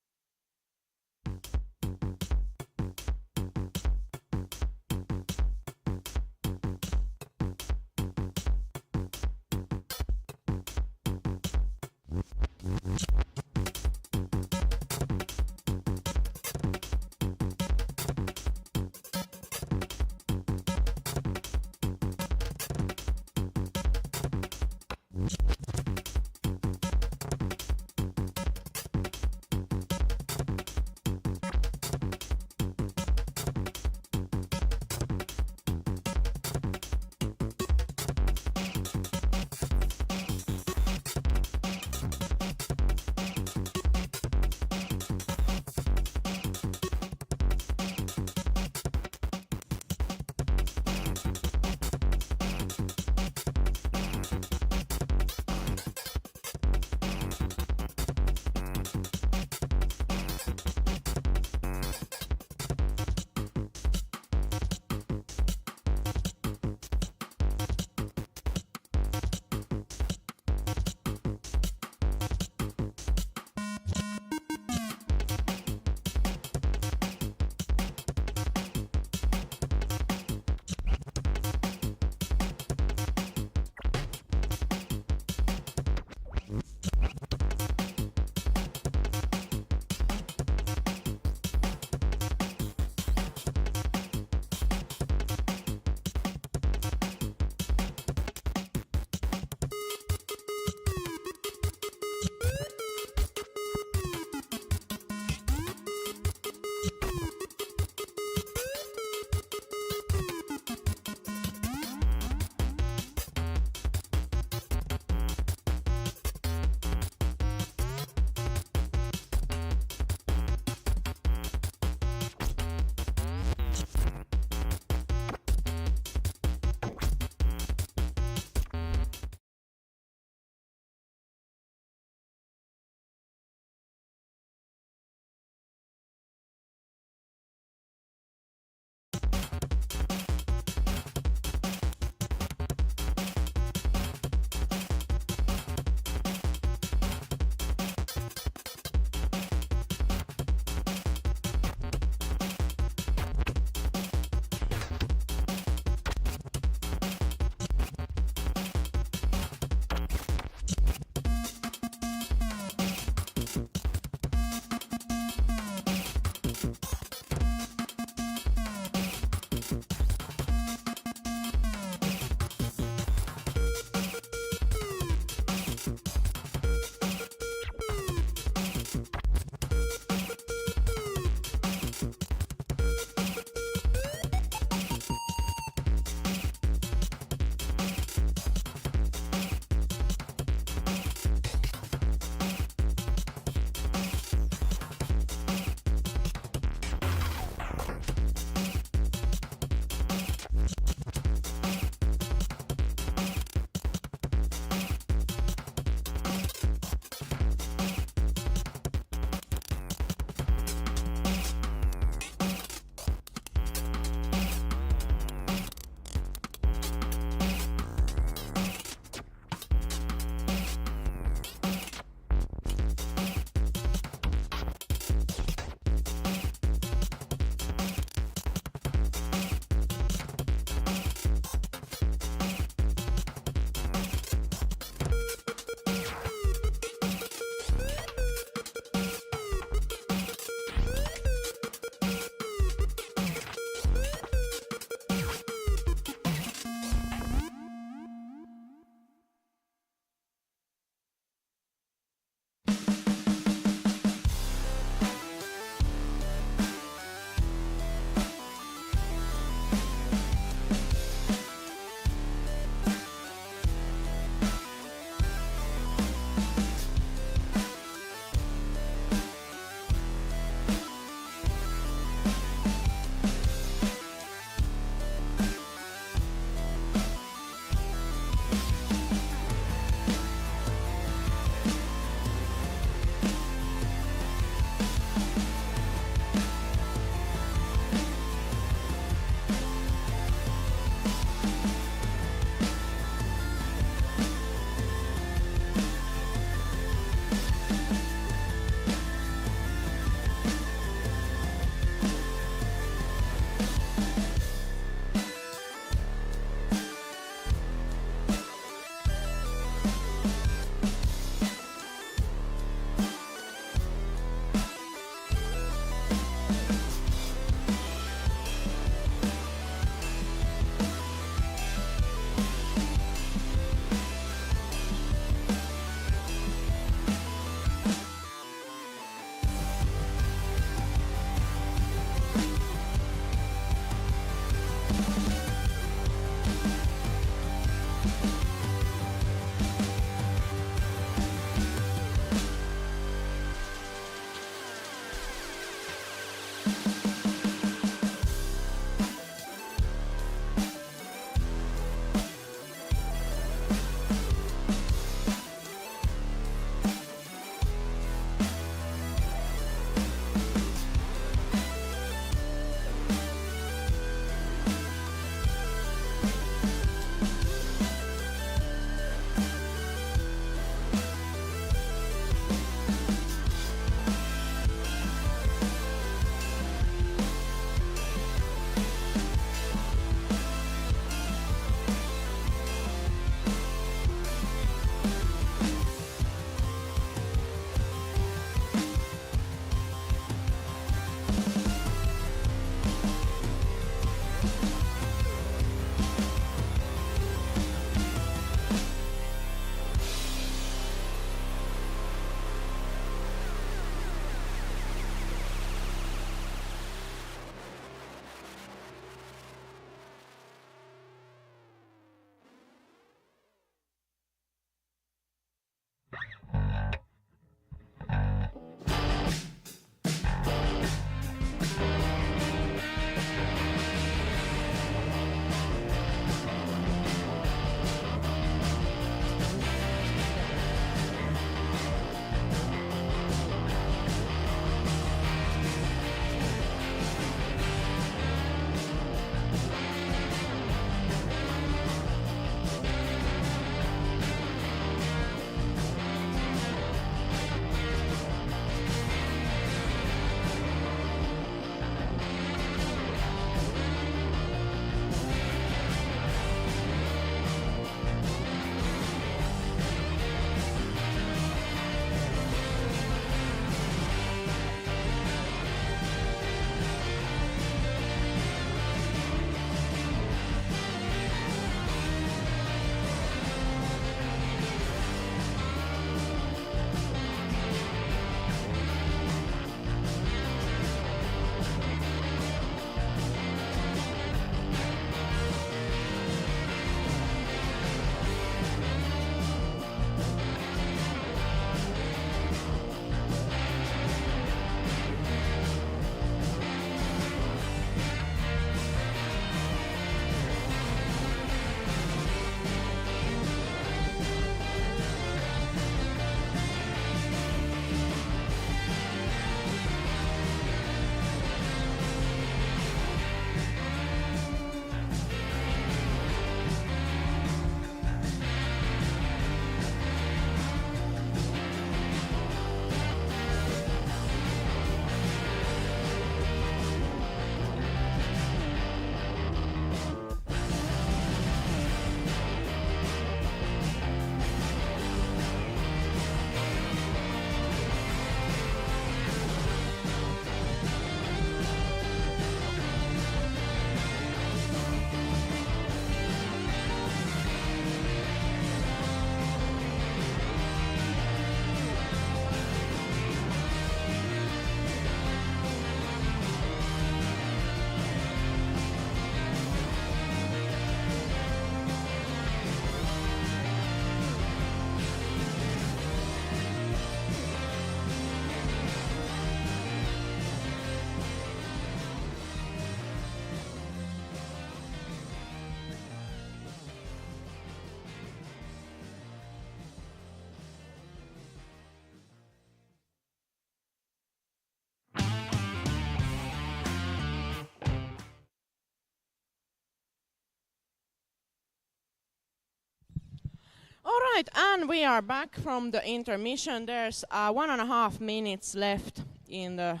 All right, and we are back from the intermission. There's 1.5 minutes left in the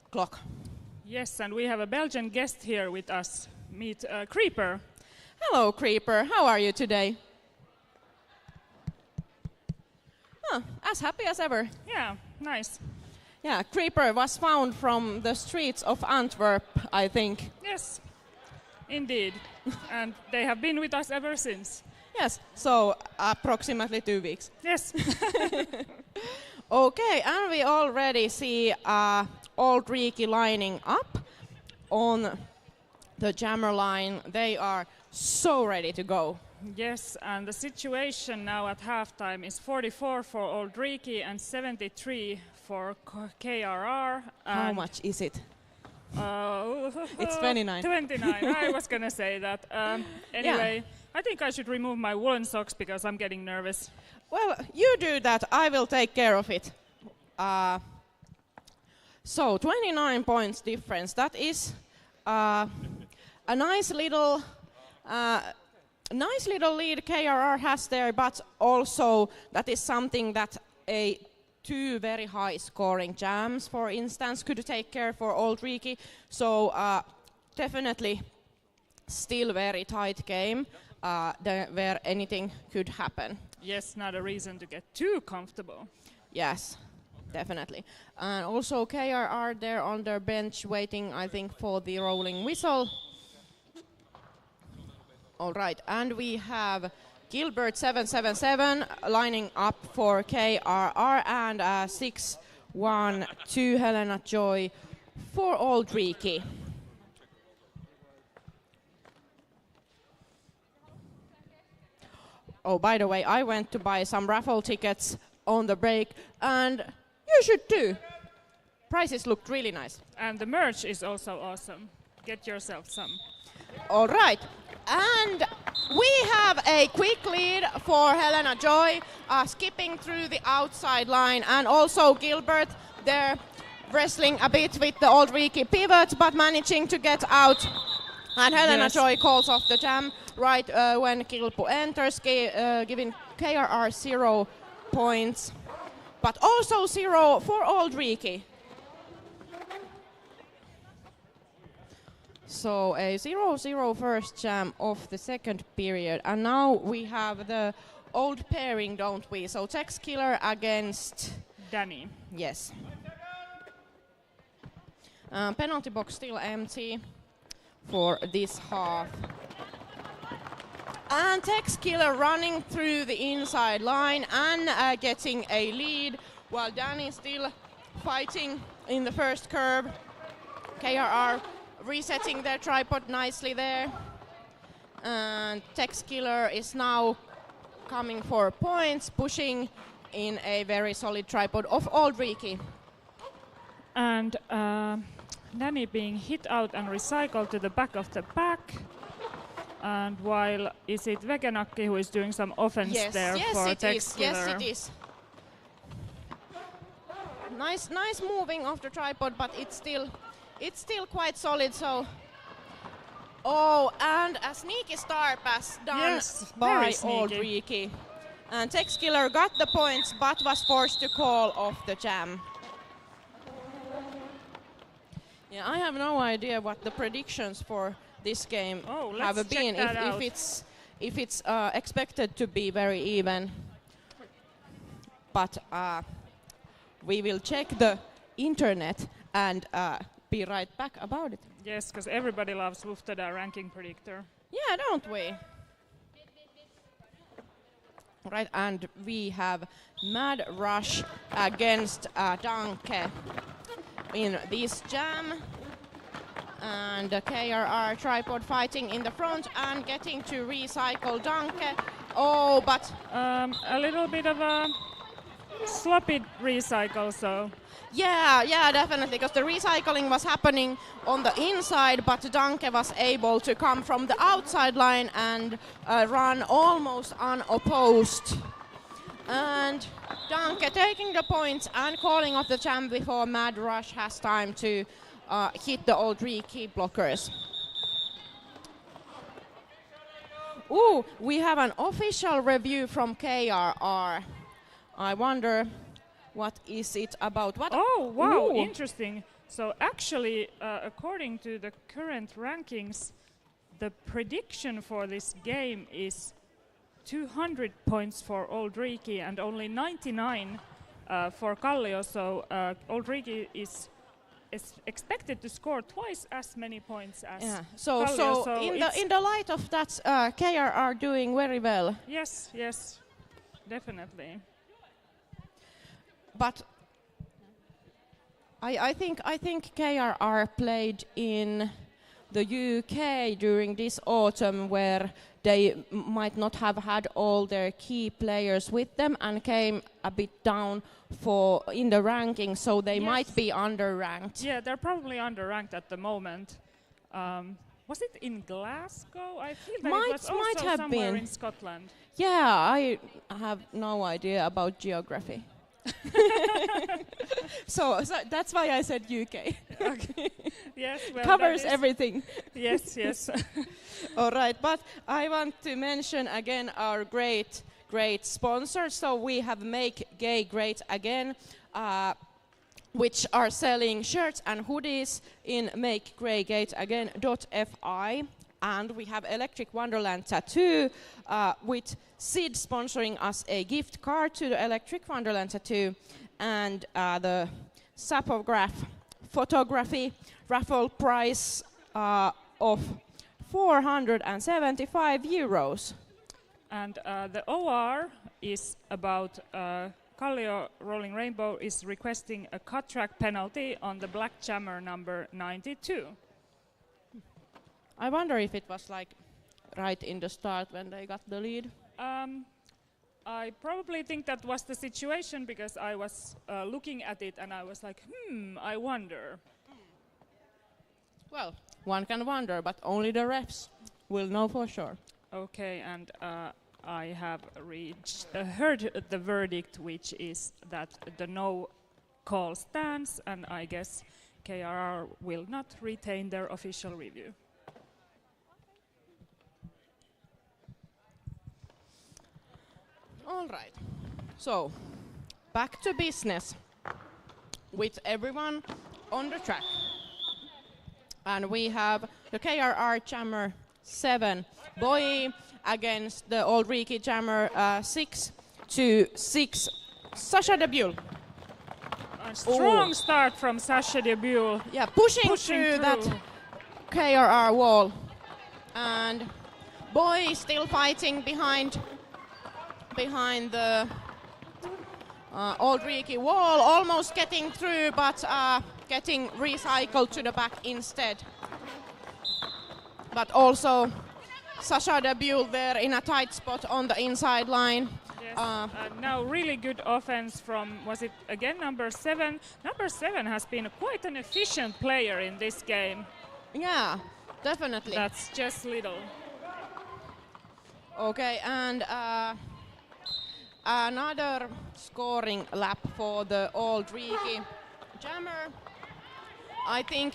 clock. Yes, and we have a Belgian guest here with us. Meet Creeper. Hello, Creeper. How are you today? As happy as ever. Yeah, nice. Yeah, Creeper was found from the streets of Antwerp, I think. Yes, indeed. And they have been with us ever since. Yes, so approximately 2 weeks. Yes. Okay, and we already see Auld Reekie lining up on the jammer line. They are so ready to go. Yes, and the situation now at halftime is 44 for Auld Reekie and 73 for KRR. How much is it? It's 29. 29, I was going to say that. Anyway, yeah. I think I should remove my woolen socks because I'm getting nervous. Well, you do that. I will take care of it. So, 29 points difference. That is a nice little lead KRR has there, but also that is something that two very high scoring jams, for instance, could take care for Auld Reekie. So definitely still very tight game where anything could happen. Yes, not a reason to get too comfortable. Yes, definitely. And also KRR there on their bench waiting, I think, for the rolling whistle. All right, and we have Gilbert 777 lining up for KRR and 6-1 Helena Joy for Auld Reekie. Oh, by the way, I went to buy some raffle tickets on the break, and you should too. Prices looked really nice. And the merch is also awesome. Get yourself some. All right. And we have a quick lead for Helena Joy, skipping through the outside line, and also Gilbert there wrestling a bit with the Auld Reekie pivot, but managing to get out. And Helena Joy calls off the jam right when Kilpu enters, giving KRR 0 points, but also 0 for Auld Reekie. So a 0-0 first jam of the second period. And now we have the old pairing, don't we? So Tex Killer against Danny. Yes. Penalty box still empty for this half. And Tex Killer running through the inside line and getting a lead, while Danny still fighting in the first curve. KRR resetting their tripod nicely there. And Tex Killer is now coming for points, pushing in a very solid tripod of Auld Reekie. And Danny being hit out and recycled to the back of the pack. And while is it Vegenakki who is doing some offense there for Tex Killer? Yes, it is. Nice moving off the tripod, but it's still quite solid. So, and a sneaky star pass done by Auld Reekie. And Tex Killer got the points, but was forced to call off the jam. Yeah, I have no idea what the predictions for this game have been. If it's expected to be very even, but we will check the internet and be right back about it. Yes, because everybody loves Luftada ranking predictor. Yeah, don't we? Right, and we have Mad Rush against Danke in this jam. And the KRR tripod fighting in the front and getting to recycle Danke. Oh, but a little bit of a sloppy recycle, so. Yeah, definitely, because the recycling was happening on the inside, but Danke was able to come from the outside line and run almost unopposed. And Danke taking the points and calling off the jam before Mad Rush has time to hit the Auld Reekie blockers. Ooh, we have an official review from KRR. I wonder what is it about. What? Oh, wow, Ooh. interesting. So actually, according to the current rankings, the prediction for this game is 200 points for Auld Reekie and only 99 for Kallio. So Auld Reekie is expected to score twice as many points as Kallio. So in the light of that, KRR doing very well. Yes, yes, definitely. But I think KRR played in the UK during this autumn, where they might not have had all their key players with them and came a bit down in the ranking, so they might be underranked. Yeah, they're probably underranked at the moment. Was it in Glasgow? I feel that it was also somewhere in Scotland. Yeah, I have no idea about geography. so that's why I said UK. Okay. Yes, well, covers everything. Yes, yes. All right, but I want to mention again our great sponsors. So we have Make Gay Great Again, which are selling shirts and hoodies in makegaygreatagain.fi. And we have Electric Wonderland Tattoo, with Sid sponsoring us a gift card to the Electric Wonderland Tattoo, and the Sapograph photography raffle price of €475. And the OR is about Kallio Rolling Rainbow is requesting a cut track penalty on the black jammer number 92. I wonder if it was like right in the start when they got the lead. I probably think that was the situation, because I was looking at it and I was like, I wonder. Well, one can wonder, but only the refs will know for sure. Okay, and I have heard the verdict, which is that the no call stands, and I guess KRR will not retain their official review. All right, so back to business with everyone on the track. And we have the KRR Jammer 7 boy against the Auld Reekie Jammer 6-6. Sasha Debule. A strong start from Sasha Debule. Yeah, pushing through that KRR wall. And boy is still fighting behind the Auld Reekie wall, almost getting through, but getting recycled to the back instead. But also Sasha Debule there in a tight spot on the inside line. Yes, now really good offense from, was it again number 7? Number 7 has been quite an efficient player in this game. Yeah, definitely. That's just little. Okay, and another scoring lap for the Auld Reekie Jammer. I think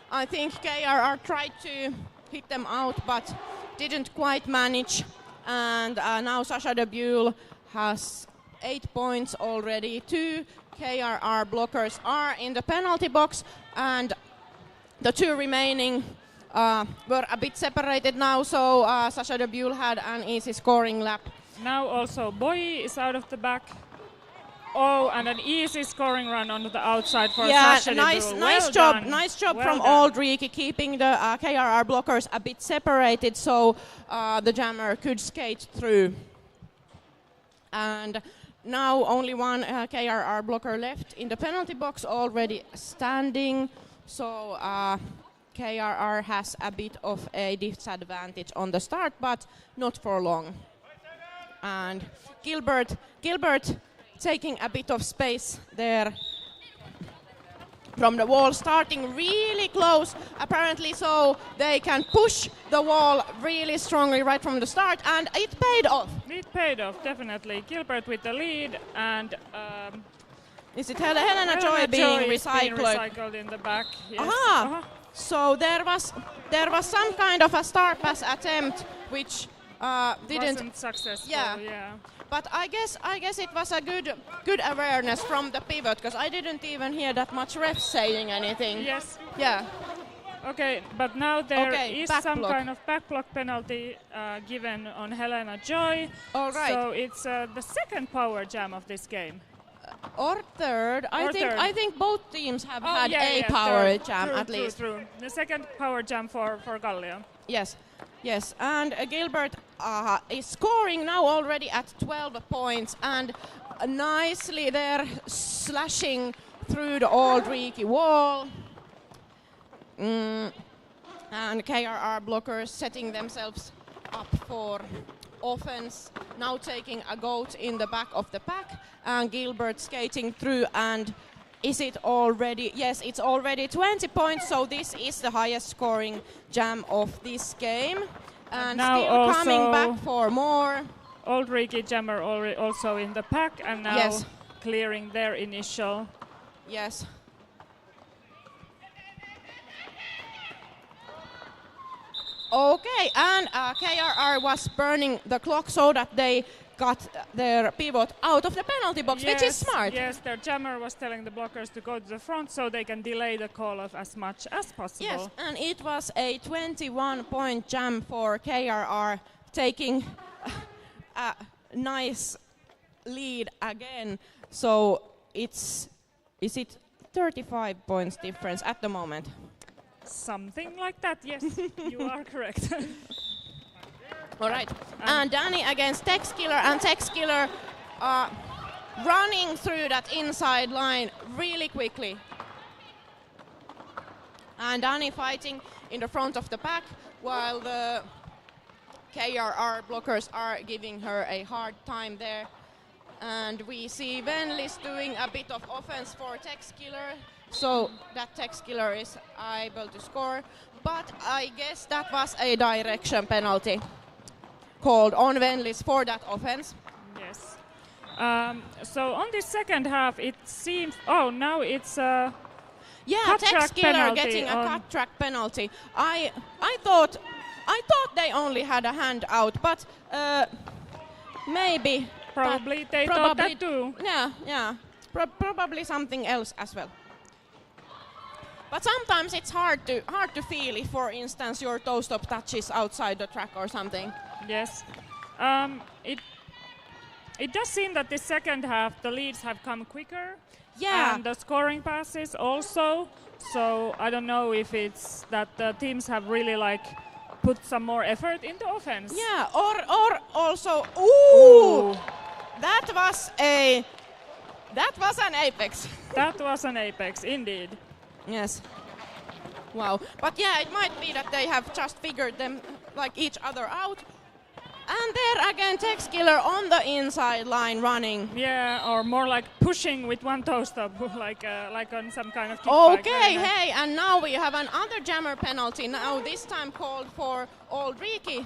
KRR tried to hit them out, but didn't quite manage. And now Sasha Debule has 8 points already. 2 KRR blockers are in the penalty box, and the 2 remaining were a bit separated now, so Sasha Debule had an easy scoring lap. Now also Boy is out of the back. Oh, and an easy scoring run on the outside for Sasha Debule. Nice job well from done. Auld Reekie, keeping the KRR blockers a bit separated, so the jammer could skate through. And now only one KRR blocker left in the penalty box, already standing, so KRR has a bit of a disadvantage on the start, but not for long. And Gilbert taking a bit of space there from the wall, starting really close, apparently, so they can push the wall really strongly right from the start, and it paid off. It paid off, definitely. Gilbert with the lead, and is it Helena Joy being recycled in the back? Yes. Aha! So there was some kind of a star pass attempt which wasn't successful. Yeah. But I guess it was a good awareness from the pivot, because I didn't even hear that much refs saying anything. Yes. Yeah. Okay, but now there is some block. kind of back block penalty given on Helena Joy. All right. So it's the second power jam of this game. Or third. I think both teams have had a power jam true, at least. True. The second power jam for Kallio. Yes. And Gilbert is scoring now already at 12 points, and nicely there slashing through the Auld Reekie wall. And KRR blockers setting themselves up for offense, now taking a goat in the back of the pack, and Gilbert skating through, and is it already? Yes, it's already 20 points, so this is the highest scoring jam of this game. And now still coming back for more. Auld Reekie jammer also in the pack, and now clearing their initial. Yes. Okay, and KRR was burning the clock so that they got their pivot out of the penalty box, which is smart. Yes, their jammer was telling the blockers to go to the front so they can delay the call-off as much as possible. Yes, and it was a 21-point jam for KRR, taking a nice lead again. So is it 35 points difference at the moment? Something like that, yes, you are correct. All right, and Danny against Texkiller, and Texkiller running through that inside line really quickly. And Danny fighting in the front of the pack, while the KRR blockers are giving her a hard time there. And we see Venlis doing a bit of offense for Texkiller, so that Texkiller is able to score. But I guess that was a direction penalty called on Venlis for that offense. Yes. So on the second half, it seems. Oh, now it's a Texkiller getting a cut track penalty. I thought they only had a hand out, but maybe. Probably they thought that too. Yeah. Probably something else as well. But sometimes it's hard to feel if, for instance, your toe stop touches outside the track or something. Yes. It does seem that the second half the leads have come quicker. Yeah. And the scoring passes also. So I don't know if it's that the teams have really put some more effort into offense. Yeah. Or also. Ooh. That was an apex. That was an apex, indeed. Yes. Wow. But yeah, it might be that they have just figured them each other out. And there again, Texkiller on the inside line running. Yeah, or more like pushing with one toe stop, like on some kind of kickback. Okay, hey, and now we have another jammer penalty. Now this time called for Auld Reekie.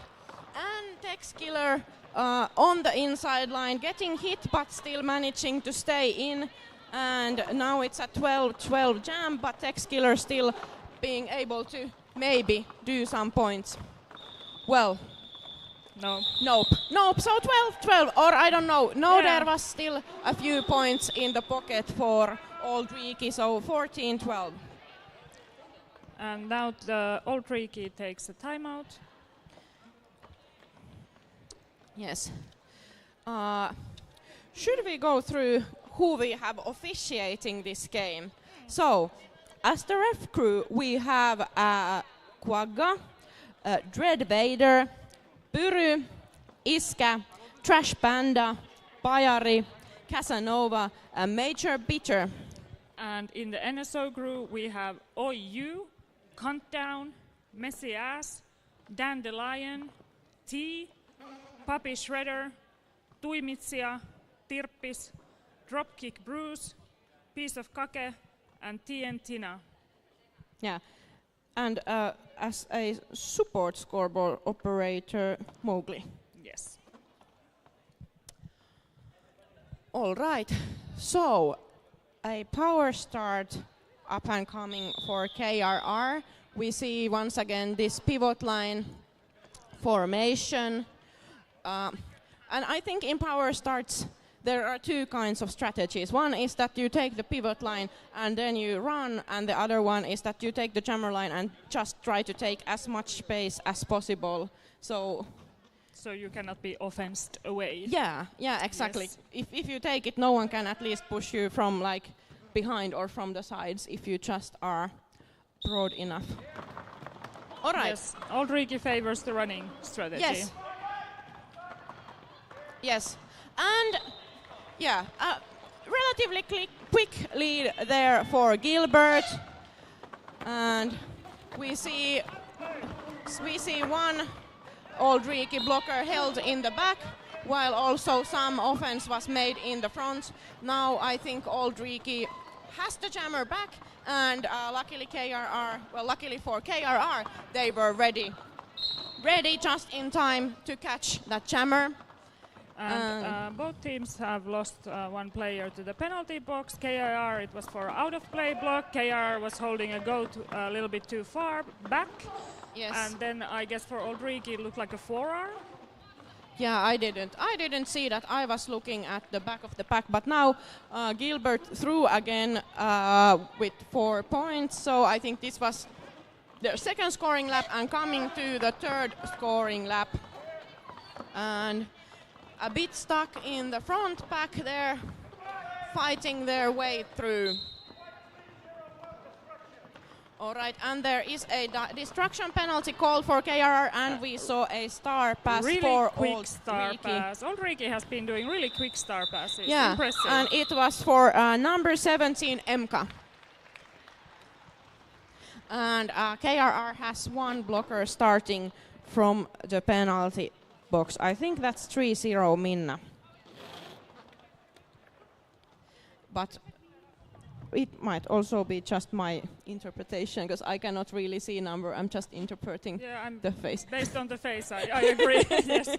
And Texkiller on the inside line, getting hit but still managing to stay in. And now it's a 12-12 jam, but Texkiller still being able to maybe do some points. Well, Nope. So 12-12, or I don't know. No, yeah. There was still a few points in the pocket for Auld Reekie, so 14-12. And now the Auld Reekie takes a timeout. Yes. Should we go through who we have officiating this game? So, as the ref crew, we have Quagga, Dread Vader, Pyry, Iskä, Trash Panda, Pajari, Casanova, and Major Bitter. And in the NSO group we have OU, Countdown, Messy Ass, Dandelion, T, Puppy Shredder, Tuimitsia, Tirppis, Dropkick Bruce, Piece of Kake, and TN Tina. Yeah. And as a support scoreboard operator, Mowgli. Yes. All right. So, a power start up and coming for KRR. We see once again this pivot line formation. and I think in power starts there are two kinds of strategies. One is that you take the pivot line and then you run, and the other one is that you take the jammer line and just try to take as much space as possible. So you cannot be offensed away. Yeah, exactly. Yes. If you take it, no one can at least push you from like behind or from the sides if you just are broad enough. All right. Yes, Auld Reekie favors the running strategy. Yes. Yes. And yeah, relatively quick lead there for Gilbert. And we see one Auld Reekie blocker held in the back, while also some offense was made in the front. Now I think Auld Reekie has the jammer back, and luckily for KRR, they were ready just in time to catch that jammer. And both teams have lost one player to the penalty box. KRR, it was for out of play block. KRR was holding a goal a little bit too far back. Yes. And then I guess for Auld Reekie it looked like a forearm. Yeah, I didn't see that. I was looking at the back of the pack, but now Gilbert threw again with 4 points. So I think this was their second scoring lap and coming to the third scoring lap. And a bit stuck in the front pack there, fighting their way through. All right, and there is a destruction penalty called for KRR, and we saw a star pass really for quick Auld star Reekie. pass. Auld Reekie has been doing really quick star passes. Yeah, impressive. and it was for number 17, Emka. And KRR has one blocker starting from the penalty box. I think that's 3-0 Minna. But it might also be just my interpretation, because I cannot really see number. I'm just interpreting the face. Based on the face, I agree. Yes.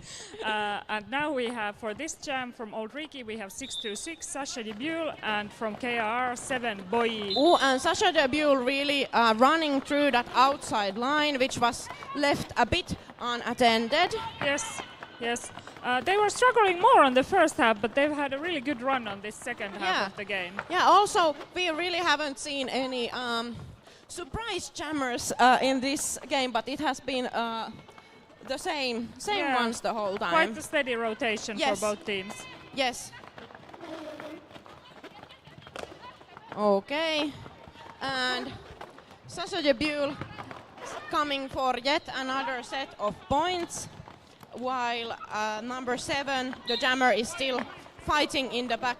And now we have for this jam from Auld Reekie, we have 626 Sasha Debule, and from KRR 7 Boyi. Oh, and Sasha Debule really running through that outside line, which was left a bit unattended. Yes. Yes, they were struggling more on the first half, but they've had a really good run on this second half of the game. Yeah, also, we really haven't seen any surprise jammers in this game, but it has been the same ones the whole time. Quite a steady rotation for both teams. Yes. Okay, and Sasha Debule coming for yet another set of points, while number 7, the jammer, is still fighting in the back.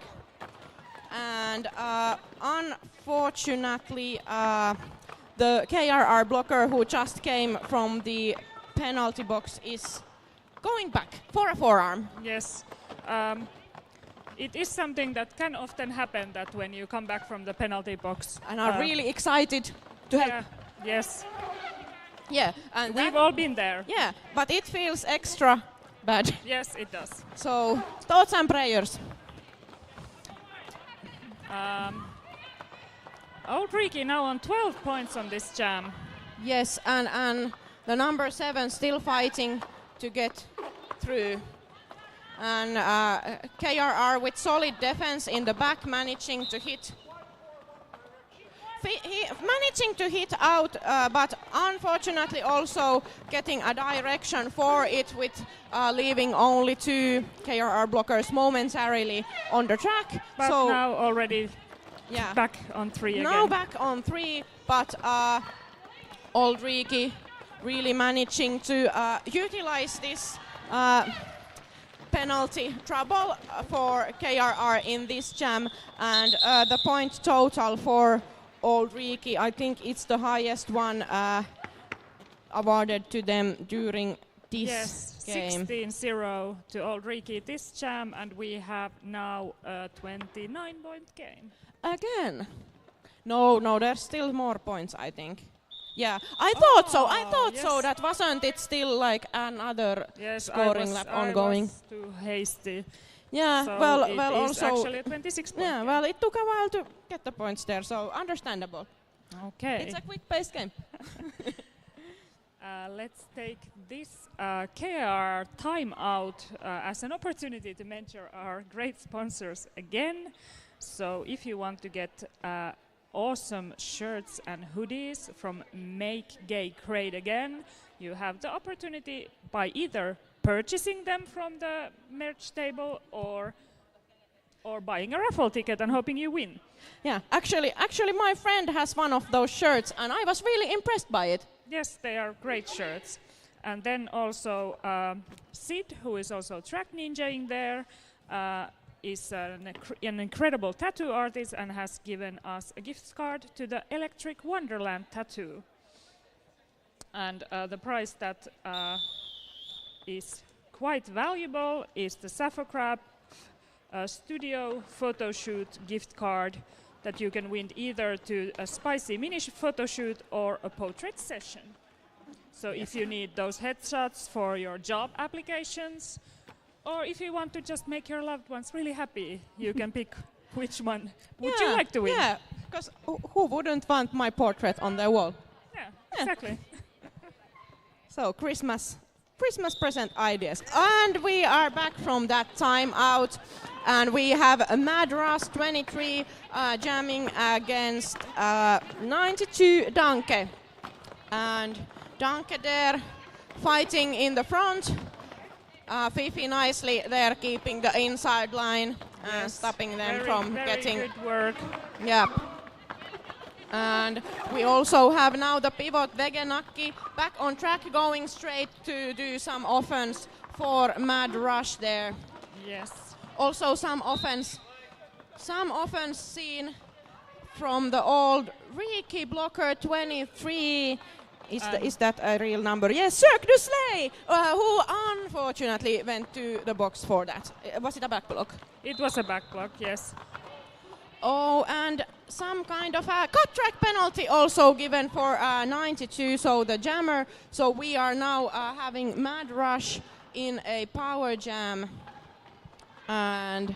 And unfortunately, the KRR blocker who just came from the penalty box is going back for a forearm. Yes. It is something that can often happen, that when you come back from the penalty box. And are really excited to help. Yes. Yeah, and we've all been there. Yeah, but it feels extra bad. Yes, it does. So, thoughts and prayers. Auld Reekie now on 12 points on this jam. Yes, and the number 7 still fighting to get through. And KRR with solid defense in the back, managing to hit out, but unfortunately also getting a direction for it, with leaving only 2 KRR blockers momentarily on the track. But so now already back on 3 again. Now back on 3, but Auld Reekie really managing to utilize this penalty trouble for KRR in this jam, and the point total for Auld Reekie, I think it's the highest one awarded to them during this game. 16-0 to Auld Reekie this jam, and we have now a 29-point game. Again? No, there's still more points, I think. Yeah, I thought so. So. That wasn't it still like another scoring lap ongoing? I was too hasty. Yeah, so well, it is also actually a 26-point game. well, it took a while to get the points there, so understandable. Okay. It's a quick-paced game. Let's take this KR Timeout as an opportunity to mention our great sponsors again. So if you want to get awesome shirts and hoodies from Make Gay Great Again, you have the opportunity by either purchasing them from the merch table or buying a raffle ticket and hoping you win. Yeah, actually my friend has one of those shirts and I was really impressed by it. Yes, they are great shirts. And then also Sid, who is also track ninjaing there, is an incredible tattoo artist and has given us a gift card to the Electric Wonderland tattoo. And the prize that is quite valuable is the Sappho studio photo shoot gift card that you can win either to a spicy mini photo shoot or a portrait session. So if you need those headshots for your job applications, or if you want to just make your loved ones really happy, you can pick which one would you like to win. Yeah, because who wouldn't want my portrait on their wall? Yeah, exactly. So Christmas present ideas. And we are back from that time out. And we have a Mad Rush 23 jamming against 92 Danke. And Danke there fighting in the front. Fifi nicely there keeping the inside line and stopping them from getting... Very good work. Yep. And we also have now the pivot Vegenakki back on track, going straight to do some offense for Mad Rush there. Yes. Also some offense seen from the old Reekie blocker 23. Is that a real number? Yes, Cirque du Soleil, who unfortunately went to the box for that. Was it a back block? It was a back block, yes. Oh, and some kind of a cut track penalty also given for 92, so the jammer. So we are now having Mad Rush in a power jam. And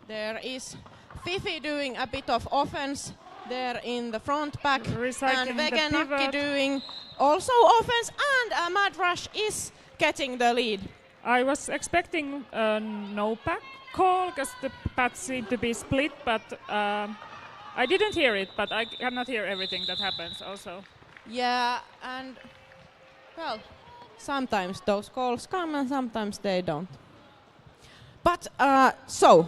there is Fifi doing a bit of offense there in the front pack. Recycling and Vegenakki doing also offense, and Mad Rush is getting the lead. I was expecting no pack call because the paths seem to be split, but I didn't hear it, but I cannot hear everything that happens also. Yeah, and well, sometimes those calls come and sometimes they don't. But so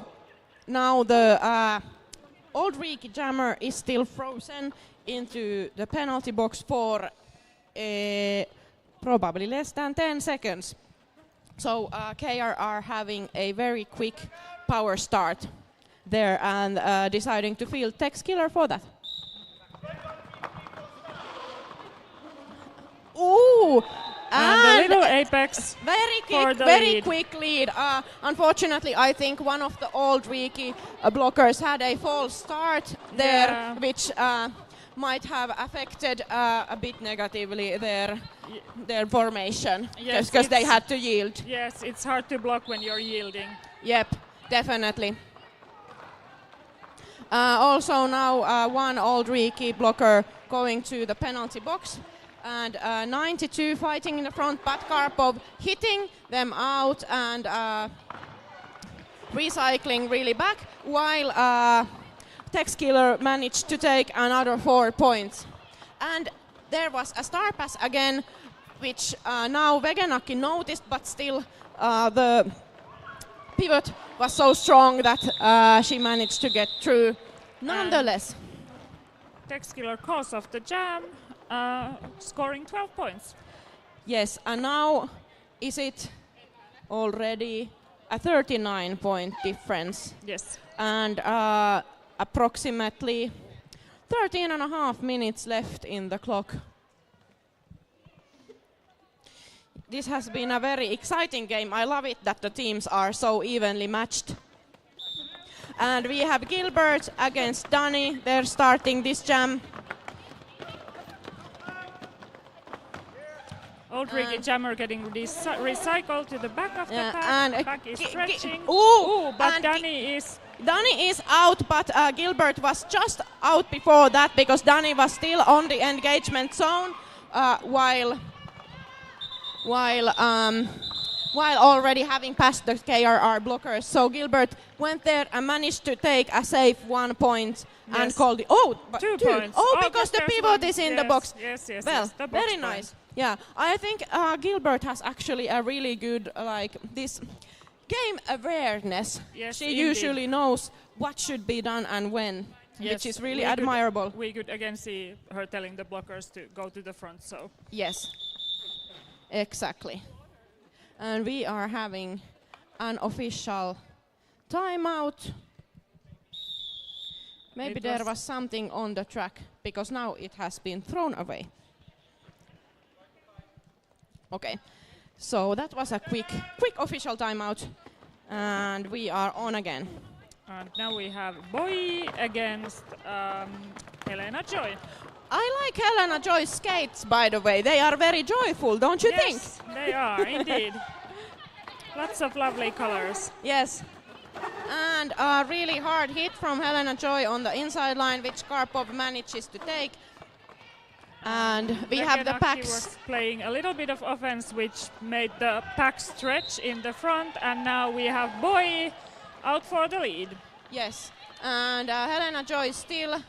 now the old Reekie jammer is still frozen into the penalty box for probably less than 10 seconds. So KR are having a very quick power start there and deciding to field Tex Killer for that. Ooh! And the little apex very quick lead. Unfortunately, I think one of the old Reekie blockers had a false start there, which might have affected a bit negatively their formation, because they had to yield. Yes, it's hard to block when you're yielding. Yep, definitely. Also now one old Reekie blocker going to the penalty box. And 92 fighting in the front, but Karpov hitting them out and recycling really back, while Tex Killer managed to take another 4 points. And there was a star pass again, which now Vegenakki noticed, but still the pivot was so strong that she managed to get through nonetheless. Tex Killer calls off the jam. Scoring 12 points. Yes, and now is it already a 39-point difference? Yes. And approximately 13 and a half minutes left in the clock. This has been a very exciting game. I love it that the teams are so evenly matched. And we have Gilbert against Danny. They're starting this jam. Old Reekie jammer getting recycled to the back of the pack. And back is stretching. But Danny is out, but Gilbert was just out before that because Danny was still on the engagement zone. while already having passed the KRR blockers. So Gilbert went there and managed to take a safe 1 point and called it. Oh, but 2 points. Oh, because the pivot is in the box. Yes, Well, the box very point. nice. Yeah, I think Gilbert has actually a really good this game awareness. Yes, she indeed. usually knows what should be done and when, which is really admirable. We could again see her telling the blockers to go to the front. So Yes, exactly. And we are having an official timeout. Maybe there was something on the track because now it has been thrown away. Okay, so that was a quick official timeout, and we are on again. and now we have Boy against Helena Joy. I like Helena Joy's skates, by the way. They are very joyful, don't you think? Yes, they are indeed. Lots of lovely colors. Yes. And a really hard hit from Helena Joy on the inside line, which Karpov manages to take. And we have the Regenaki packs. was playing a little bit of offense, which made the pack stretch in the front, and now we have Boy out for the lead. Yes. And Helena Joy still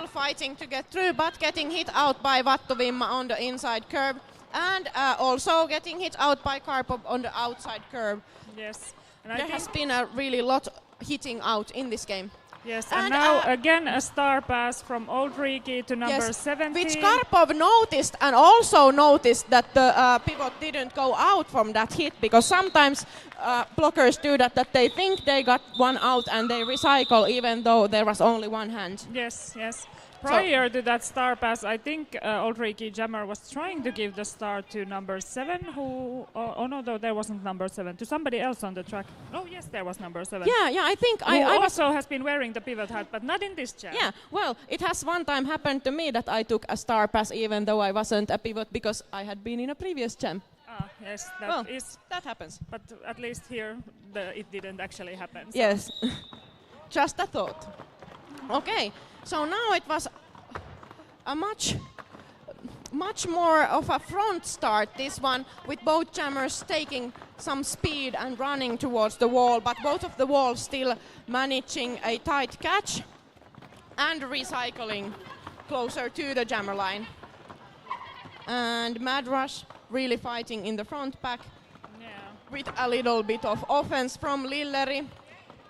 fighting to get through, but getting hit out by Vattovimma on the inside curve, and also getting hit out by Karpov on the outside curve. Yes. And There has been a really lot hitting out in this game. Yes, and now again a star pass from Auld Reekie to number 17. Which Karpov noticed, and also noticed that the pivot didn't go out from that hit, because sometimes blockers do that they think they got one out and they recycle even though there was only one hand. Yes, yes. Prior to that star pass, I think Auld Reekie jammer was trying to give the star to number 7, who... Oh no, there wasn't number 7. To somebody else on the track. Oh yes, there was number 7. Yeah, I think I also has been wearing the pivot hat, but not in this jam. Yeah, well, it has one time happened to me that I took a star pass even though I wasn't a pivot because I had been in a previous jam. Ah, yes, that happens. But at least here it didn't actually happen. So. Yes, just a thought. Okay, so now it was a much more of a front start, this one, with both jammers taking some speed and running towards the wall, but both of the walls still managing a tight catch and recycling closer to the jammer line. And Mad Rush really fighting in the front pack with a little bit of offense from Lilleri.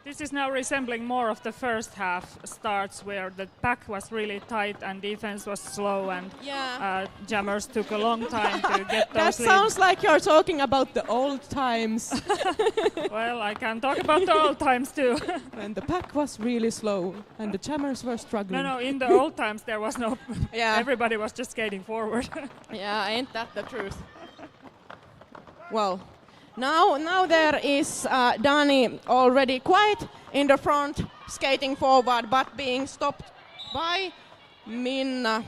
This is now resembling more of the first half starts where the pack was really tight and defense was slow and jammers took a long time to get those That sounds like you're talking about the old times. Well, I can talk about the old times too. When the pack was really slow and the jammers were struggling. No, in the old times there was no... Everybody was just skating forward. Yeah, ain't that the truth? Well, now there is Dani already quite in the front, skating forward, but being stopped by Minna,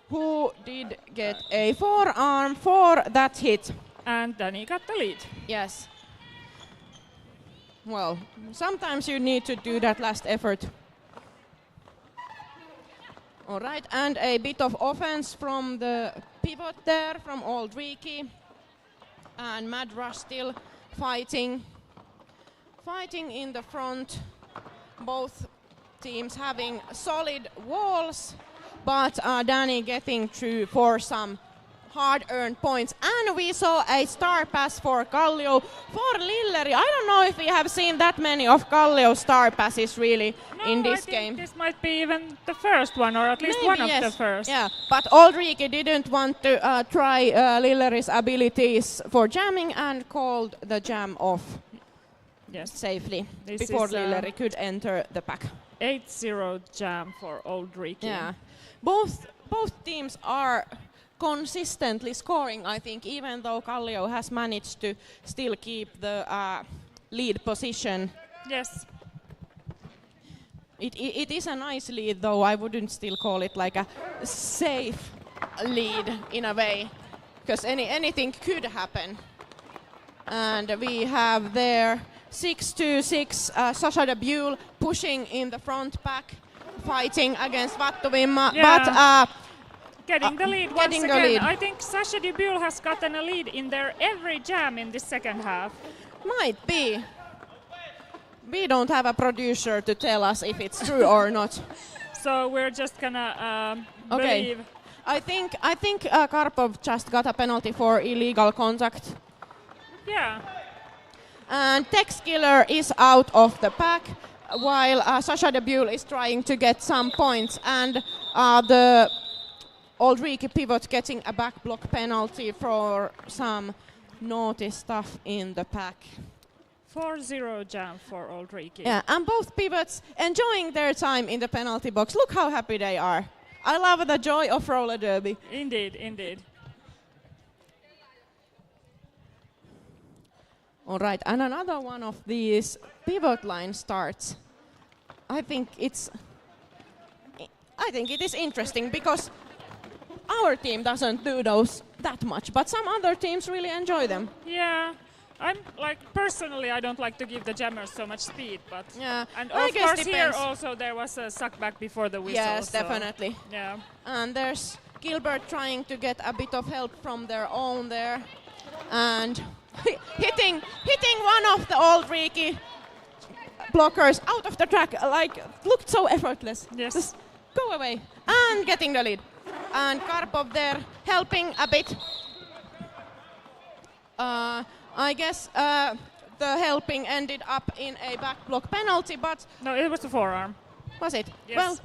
who did get a forearm for that hit. And Dani got the lead. Yes. Well, sometimes you need to do that last effort. All right, and a bit of offense from the pivot there from Auld Reekie. And Mad Rush still fighting in the front. Both teams having solid walls, but Dani getting through for some hard-earned points. And we saw a star pass for Kallio for Lilleri. I don't know if we have seen that many of Kallio star passes really in this game. This might be even the first one, or at least Maybe, one of yes. the first. Yeah, but Auld Reekie didn't want to try Lilleri's abilities for jamming and called the jam off safely before Lilleri could enter the pack. 8-0 jam for Auld Reekie. Yeah, both teams are consistently scoring, I think, even though Kallio has managed to still keep the lead position. Yes. It is a nice lead, though I wouldn't still call it like a safe lead in a way, because anything could happen. And we have there 6-6 Sasha de Buell pushing in the front pack, fighting against Vattovimma, but Getting the lead once getting the again. lead. I think Sasha Dubul has gotten a lead in their every jam in the second half. Might be. We don't have a producer to tell us if it's true or not. So we're just gonna Okay. believe. I think Karpov just got a penalty for illegal contact. Yeah. And Tex Killer is out of the pack, while Sasha Debule is trying to get some points, and the Auld Reekie pivot getting a back block penalty for some naughty stuff in the pack. 4-0 jam for Auld Reekie. Yeah, and both pivots enjoying their time in the penalty box. Look how happy they are. I love the joy of roller derby. Indeed, indeed. All right, and another one of these pivot line starts. I think it is interesting because our team doesn't do those that much, but some other teams really enjoy them. Yeah. I'm like personally I don't like to give the jammers so much speed, but Yeah, and I of guess course here depends. also there was a suck back before the whistle. Yes, so, definitely. Yeah. And there's Gilbert trying to get a bit of help from their own there, and hitting one of the Auld Reekie blockers out of the track, like looked so effortless. Yes. Just go away and getting the lead. And Karpov there helping a bit. I guess the helping ended up in a back block penalty, but No, it was a forearm. was it? Yes. Well,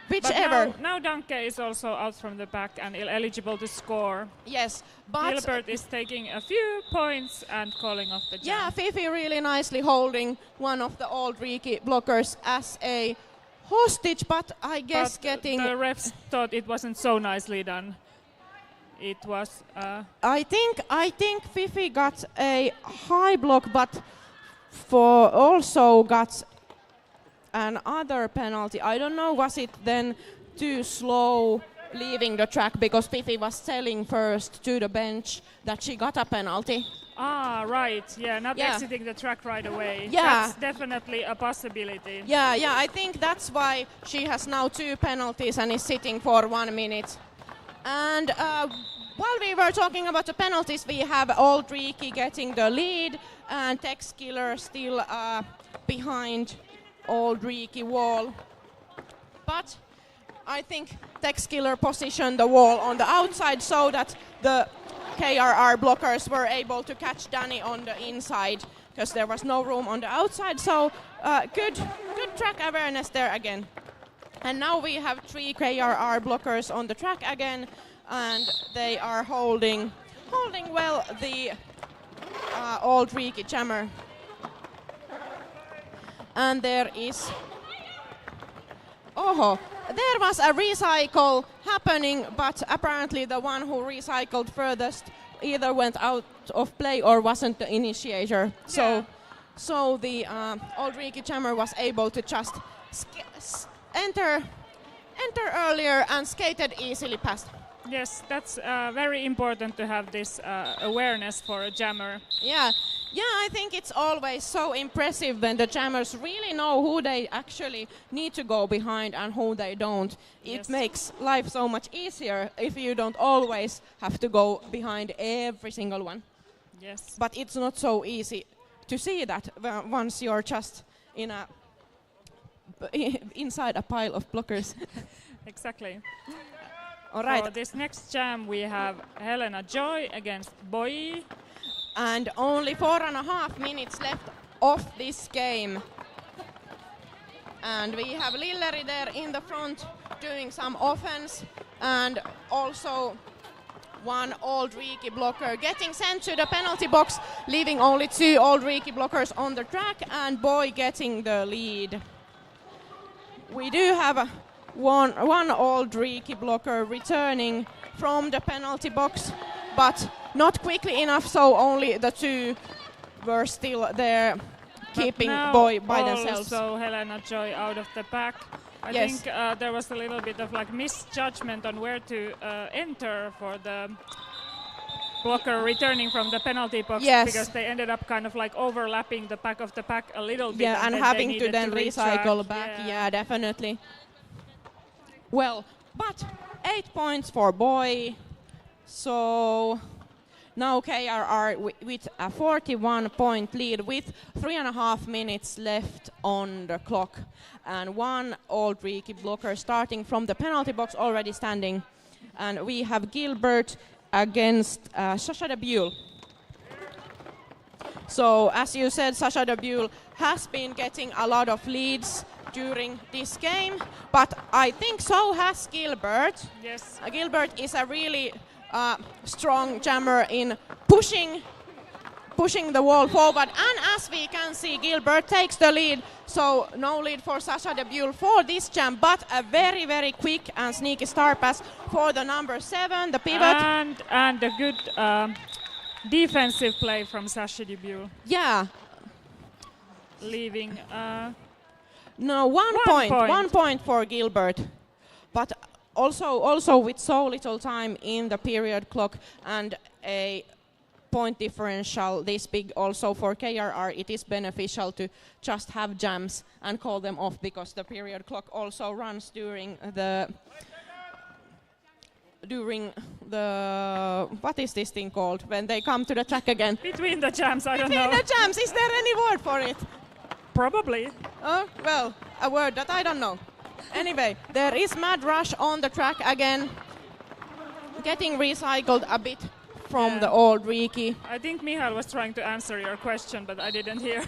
But whichever. now Danke is also out from the back and eligible to score. Yes, but Gilbert is taking a few points and calling off the jam. yeah, Fifi really nicely holding one of the Auld Reekie blockers as a hostage, but I guess But getting. the refs thought it wasn't so nicely done. It was I think Fifi got a high block, but also got another penalty. I don't know, was it then too slow leaving the track because Fifi was telling first to the bench that she got a penalty. right. Yeah, not Yeah. exiting the track right away. Yeah. That's definitely a possibility. Yeah, I think that's why she has now 2 penalties and is sitting for 1 minute. And while we were talking about the penalties, we have Auld Reekie getting the lead and Tex Killer still behind Auld Reekie wall. But I think Tex Killer positioned the wall on the outside so that the KRR blockers were able to catch Danny on the inside because there was no room on the outside. So good track awareness there again. And now we have 3 KRR blockers on the track again, and they are holding well the Auld Reekie jammer. And there was a recycle happening, but apparently the one who recycled furthest either went out of play or wasn't the initiator. Yeah. So the Auld Reekie jammer was able to just enter earlier and skated easily past. Yes, that's very important to have this awareness for a jammer. Yeah, I think it's always so impressive when the jammers really know who they actually need to go behind and who they don't. It Yes. makes life so much easier if you don't always have to go behind every single one. Yes. But it's not so easy to see that once you're just inside a pile of blockers. Exactly. All right. For this next jam we have Helena Joy against Boy. And only 4.5 minutes left of this game. And we have Lilleri there in the front doing some offense, and also one Auld Reekie blocker getting sent to the penalty box, leaving only 2 Auld Reekie blockers on the track, and Boy getting the lead. We do have one Auld Reekie blocker returning from the penalty box, but not quickly enough, so only the 2 were still there, keeping Boy by themselves. So Helena Joy out of the pack. I Yes. think there was a little bit of like misjudgment on where to enter for the blocker returning from the penalty box, Yes. because they ended up kind of like overlapping the back of the pack a little bit. Yeah, and then having they to needed then recycle retract. back. Yeah, definitely. Well, But 8 points for boy. So now KRR with a 41-point lead with 3.5 minutes left on the clock. And one Auld Reekie blocker starting from the penalty box already standing. And we have Gilbert against Sasha Debuel. So as you said, Sasha Debuel has been getting a lot of leads during this game, but I think so has Gilbert. Yes. Gilbert is a really strong jammer in pushing the wall forward, and as we can see, Gilbert takes the lead, so no lead for Sasha Debuel for this jam, but a very, very quick and sneaky star pass for the number 7, the pivot. And a good defensive play from Sasha Debuel. Yeah. Leaving... no, one point for Gilbert, but also with so little time in the period clock and a point differential this big also for KRR, it is beneficial to just have jams and call them off, because the period clock also runs during the what is this thing called when they come to the track again? Between the jams, I don't know. Between the jams, is there any word for it? Probably. Oh, well, a word that I don't know. Anyway, there is Mad Rush on the track again, getting recycled a bit from the Auld Reekie. I think Mihail was trying to answer your question, but I didn't hear.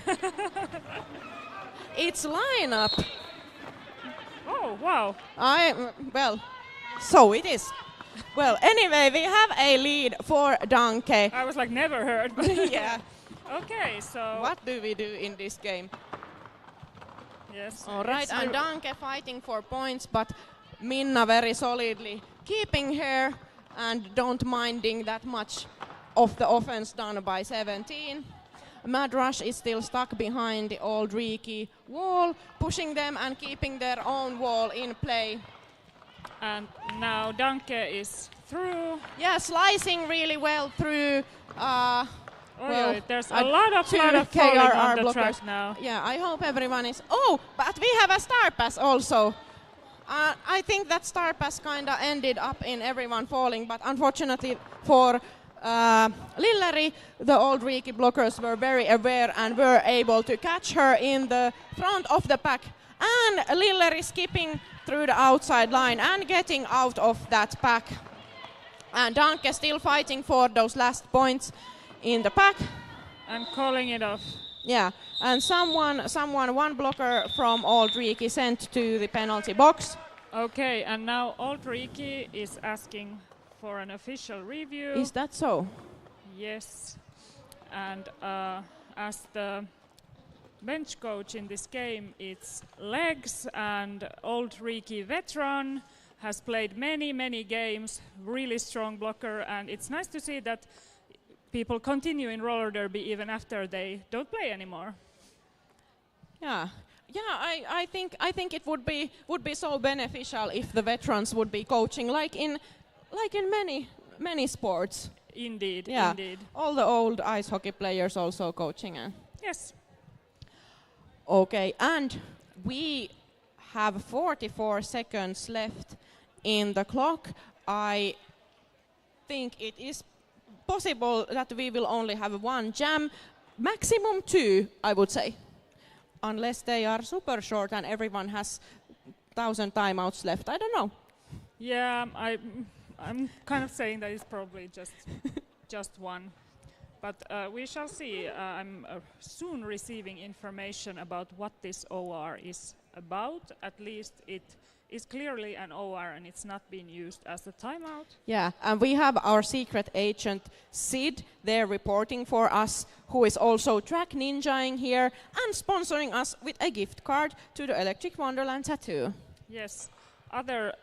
It's lineup. Oh, wow. Well, so it is. Well, anyway, we have a lead for Danke. I was like, never heard. Yeah. Okay, so... What do we do in this game? Yes. All right, and Danke fighting for points, but Minna very solidly keeping her and don't minding that much of the offense done by 17. Mad Rush is still stuck behind the Auld Reekie wall, pushing them and keeping their own wall in play. And now Danke is through. Yeah, slicing really well through. Well, there's a lot of falling on the track now. Yeah, I hope everyone is... Oh, but we have a star pass also. I think that star pass kind of ended up in everyone falling, but unfortunately for Lilleri, the Auld Reekie blockers were very aware and were able to catch her in the front of the pack. And Lilleri skipping through the outside line and getting out of that pack. And Danke still fighting for those last points in the pack. And calling it off. Yeah, and one blocker from Auld Reekie sent to the penalty box. Okay, and now Auld Reekie is asking for an official review. Is that so? Yes. And as the bench coach in this game, it's Legs, and Auld Reekie veteran, has played many games, really strong blocker, and it's nice to see that people continue in roller derby even after they don't play anymore. Yeah, I think it would be so beneficial if the veterans would be coaching like in many sports. Indeed, yeah. Indeed. All the old ice hockey players also coaching. Yes. Okay, and we have 44 seconds left in the clock. I think it is possible that we will only have one jam, maximum 2, I would say, unless they are super short and everyone has 1,000 timeouts left. I don't know. Yeah, I'm kind of saying that it's probably just one, but we shall see. I'm soon receiving information about what this OR is about. At least it is clearly an OR and it's not being used as a timeout. Yeah, and we have our secret agent Sid there reporting for us, who is also track ninjaing here and sponsoring us with a gift card to the Electric Wonderland tattoo. Yes, other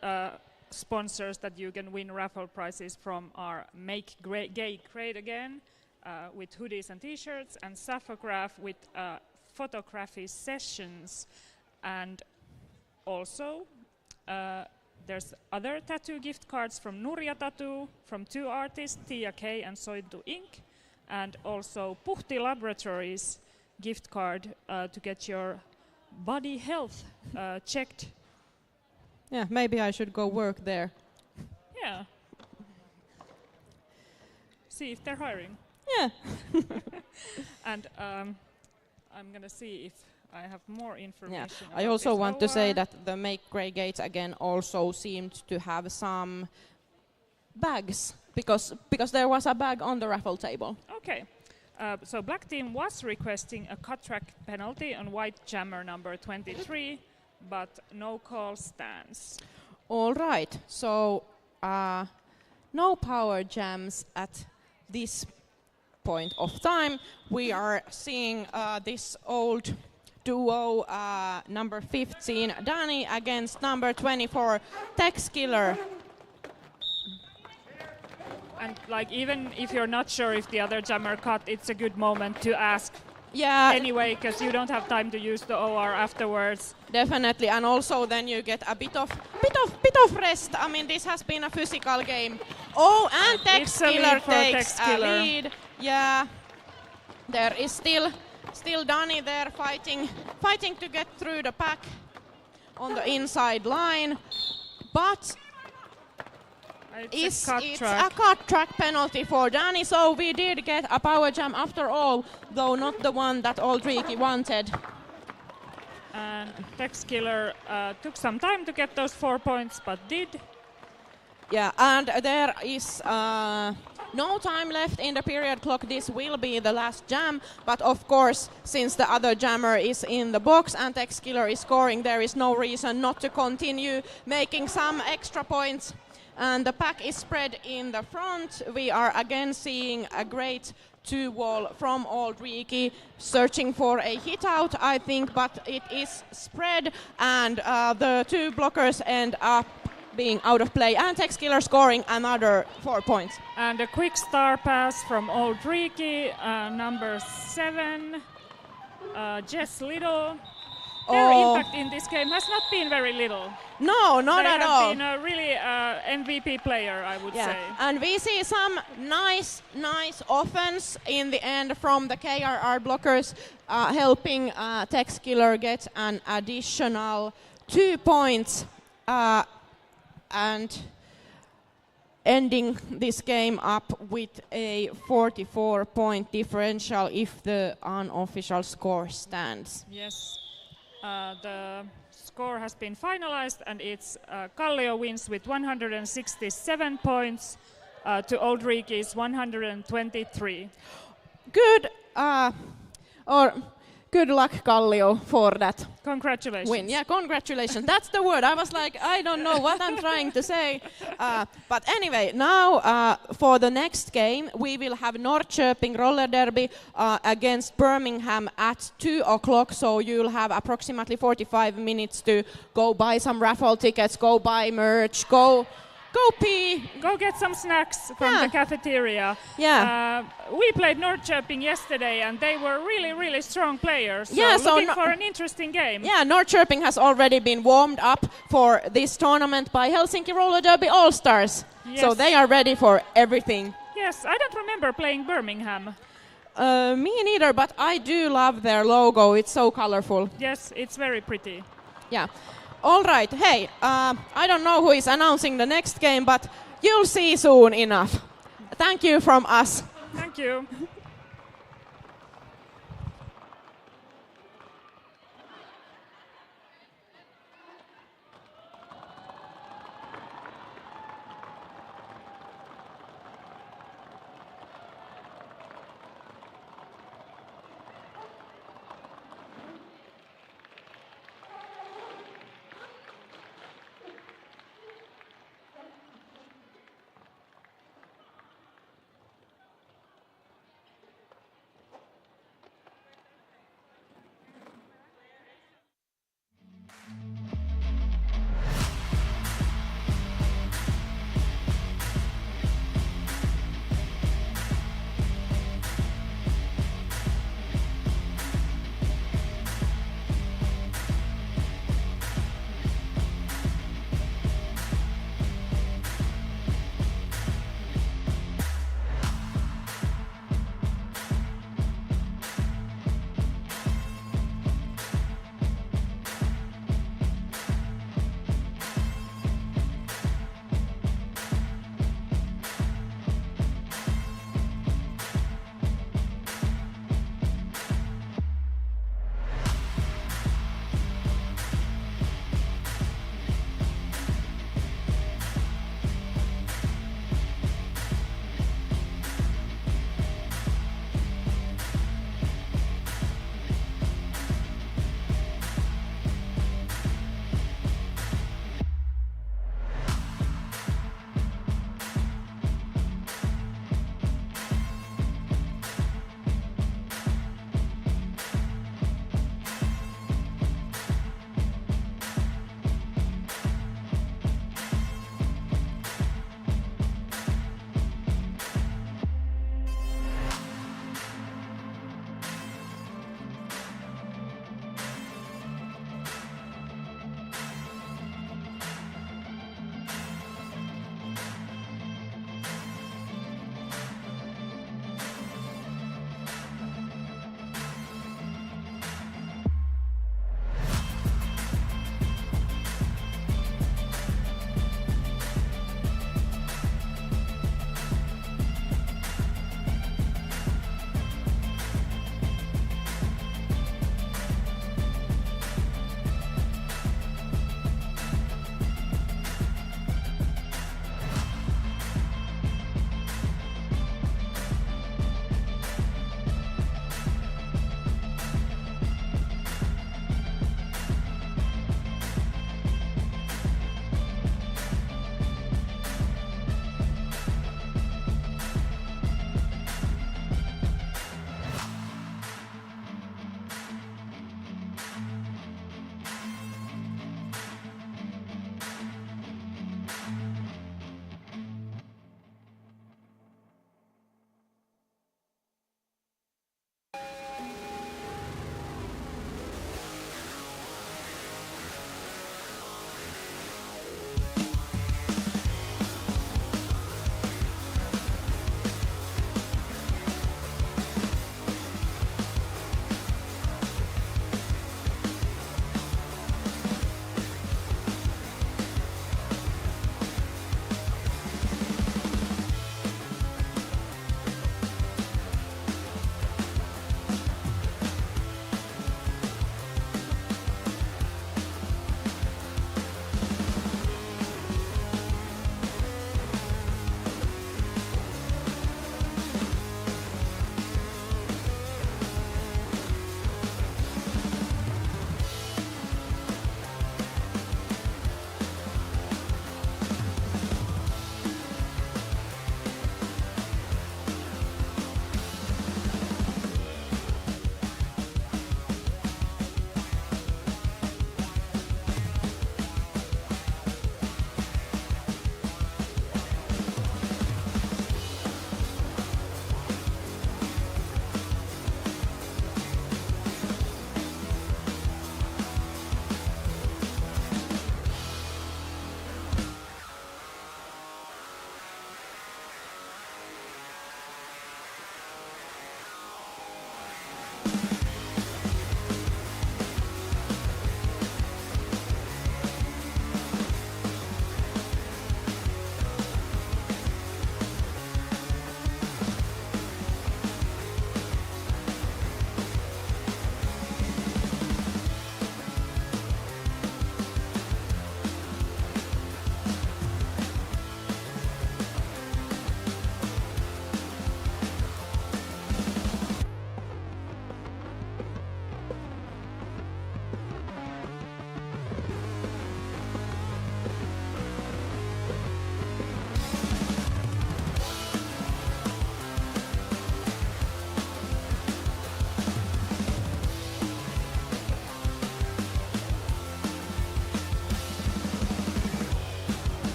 sponsors that you can win raffle prizes from are Make Gay Great Again with hoodies and t-shirts, and Saphograph with photography sessions, and also there's other tattoo gift cards from Nurja Tattoo, from 2 artists, Tia K and Sointu Inc., and also Puhti Laboratories gift card to get your body health checked. Yeah, maybe I should go work there. Yeah. See if they're hiring. Yeah. And I'm gonna see if I have more information. I also want to say that the Make Grey Gates again also seemed to have some bags because there was a bag on the raffle table. Okay. So black team was requesting a cut track penalty on white jammer number 23, but no call stands. All right. So no power jams at this point of time. We are seeing this old duo, number 15 Danny against number 24 Tex Killer. And like even if you're not sure if the other jammer cut, it's a good moment to ask. Yeah. Anyway, because you don't have time to use the OR afterwards. Definitely, and also then you get a bit of rest. I mean, this has been a physical game. Oh, and Tex Killer takes a lead. Yeah, there is still Danny there fighting to get through the pack on the inside line, but it's a cut track penalty for Danny, so we did get a power jam after all, though not the one that Auld Reekie wanted. And Tex Killer took some time to get those 4 points, but did. Yeah, and there is no time left in the period clock. This will be the last jam, but of course, since the other jammer is in the box and Tex Killer is scoring, there is no reason not to continue making some extra points. And the pack is spread in the front. We are again seeing a great two-wall from Auld Reekie, searching for a hit out, I think, but it is spread, and the two blockers end up being out of play, and Tex Killer scoring another 4 points. And a quick star pass from Auld Reekie, number 7, Jess Little. Their impact in this game has not been very little. No, not at all. They have been a really MVP player, I would say. And we see some nice offense in the end from the KRR blockers, helping Tex Killer get an additional 2 points and ending this game up with a 44-point differential if the unofficial score stands. Yes. The score has been finalized, and it's Kallio wins with 167 points to Auld Reekie's 123. Good luck, Kallio, for that. Congratulations. Win. Yeah, congratulations. That's the word. I was like, I don't know what I'm trying to say. But anyway, now for the next game, we will have Norrköping roller derby against Birmingham at 2 o'clock. So you'll have approximately 45 minutes to go buy some raffle tickets, go buy merch, go pee. Go get some snacks from the cafeteria. Yeah. We played Norrköping yesterday, and they were really, really strong players. So looking for an interesting game. Yeah, Norrköping has already been warmed up for this tournament by Helsinki Roller Derby All-Stars. Yes. So they are ready for everything. Yes, I don't remember playing Birmingham. Me neither, but I do love their logo. It's so colorful. Yes, it's very pretty. Yeah. All right. Hey, I don't know who is announcing the next game, but you'll see soon enough. Thank you from us. Thank you.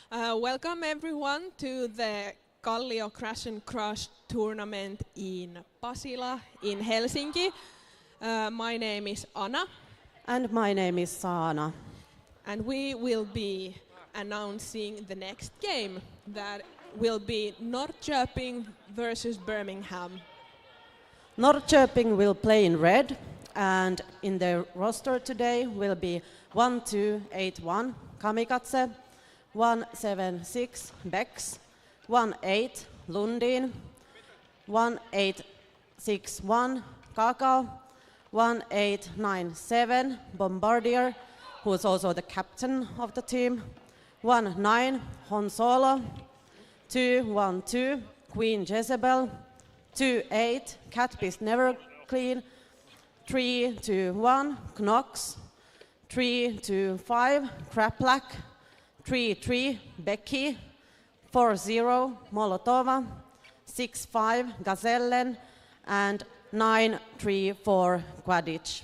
Welcome everyone to the Kallio KRRash tournament in Pasila in Helsinki. My name is Anna. And my name is Saana. And we will be announcing the next game that will be Norrköping versus Birmingham. Norrköping will play in red, and in their roster today will be 1281 Kamikaze, 176 Bex, 18 Lundin, 1861 Kakao, 1897 Bombardier, who is also the captain of the team, 19 Honsolo, 212 Queen Jezebel, 28 Catbeast Never Clean, 321 Knox, 325 Craplack, 33 Becky, 40 Molotova, 65 Gazellen, and 934 Quadich.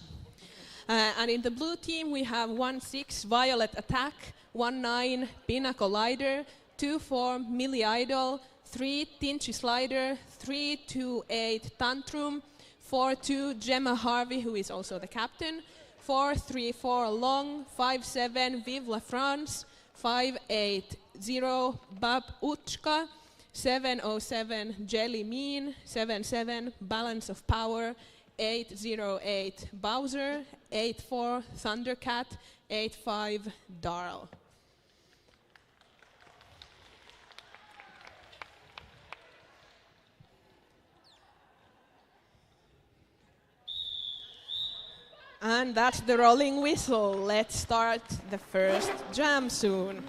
And in the blue team we have 16 Violet Attack, 19 Pina Collider, 24 Millie Idol, 3 Tinchy Slider, 328 Tantrum, 42 Gemma Harvey, who is also the captain, 434 Long, 57 Vive La France, 580 Bab Uchka, 707 Jelly Mean, 77 Balance of Power, 808 Bowser, 84 Thundercat, 85 Darl. And that's the rolling whistle. Let's start the first jam soon.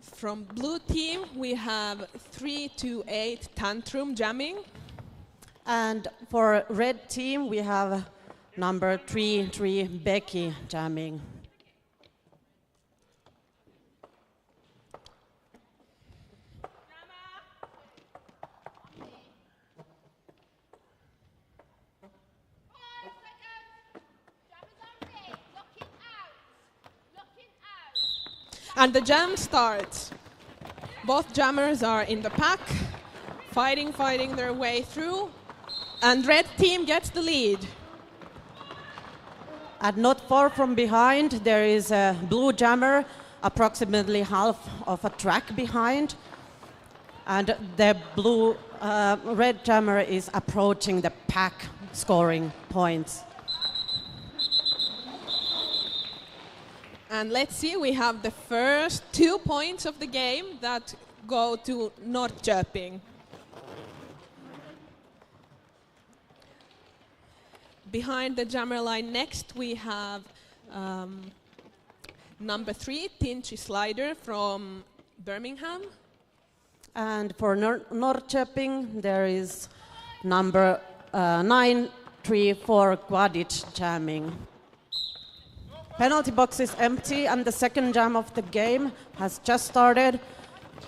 From blue team, we have 328 Tantrum jamming. And for red team, we have number 33 Becky jamming. And the jam starts. Both jammers are in the pack, fighting their way through, and red team gets the lead. And not far from behind, there is a blue jammer, approximately half of a track behind. And the red jammer is approaching the pack, scoring points. And let's see, we have the first 2 points of the game that go to Norrköping. Behind the jammer line next, we have number 3, Tinchy Slider from Birmingham. And for Norrköping, there is number 934 Quadich jamming. Penalty box is empty, and the second jam of the game has just started.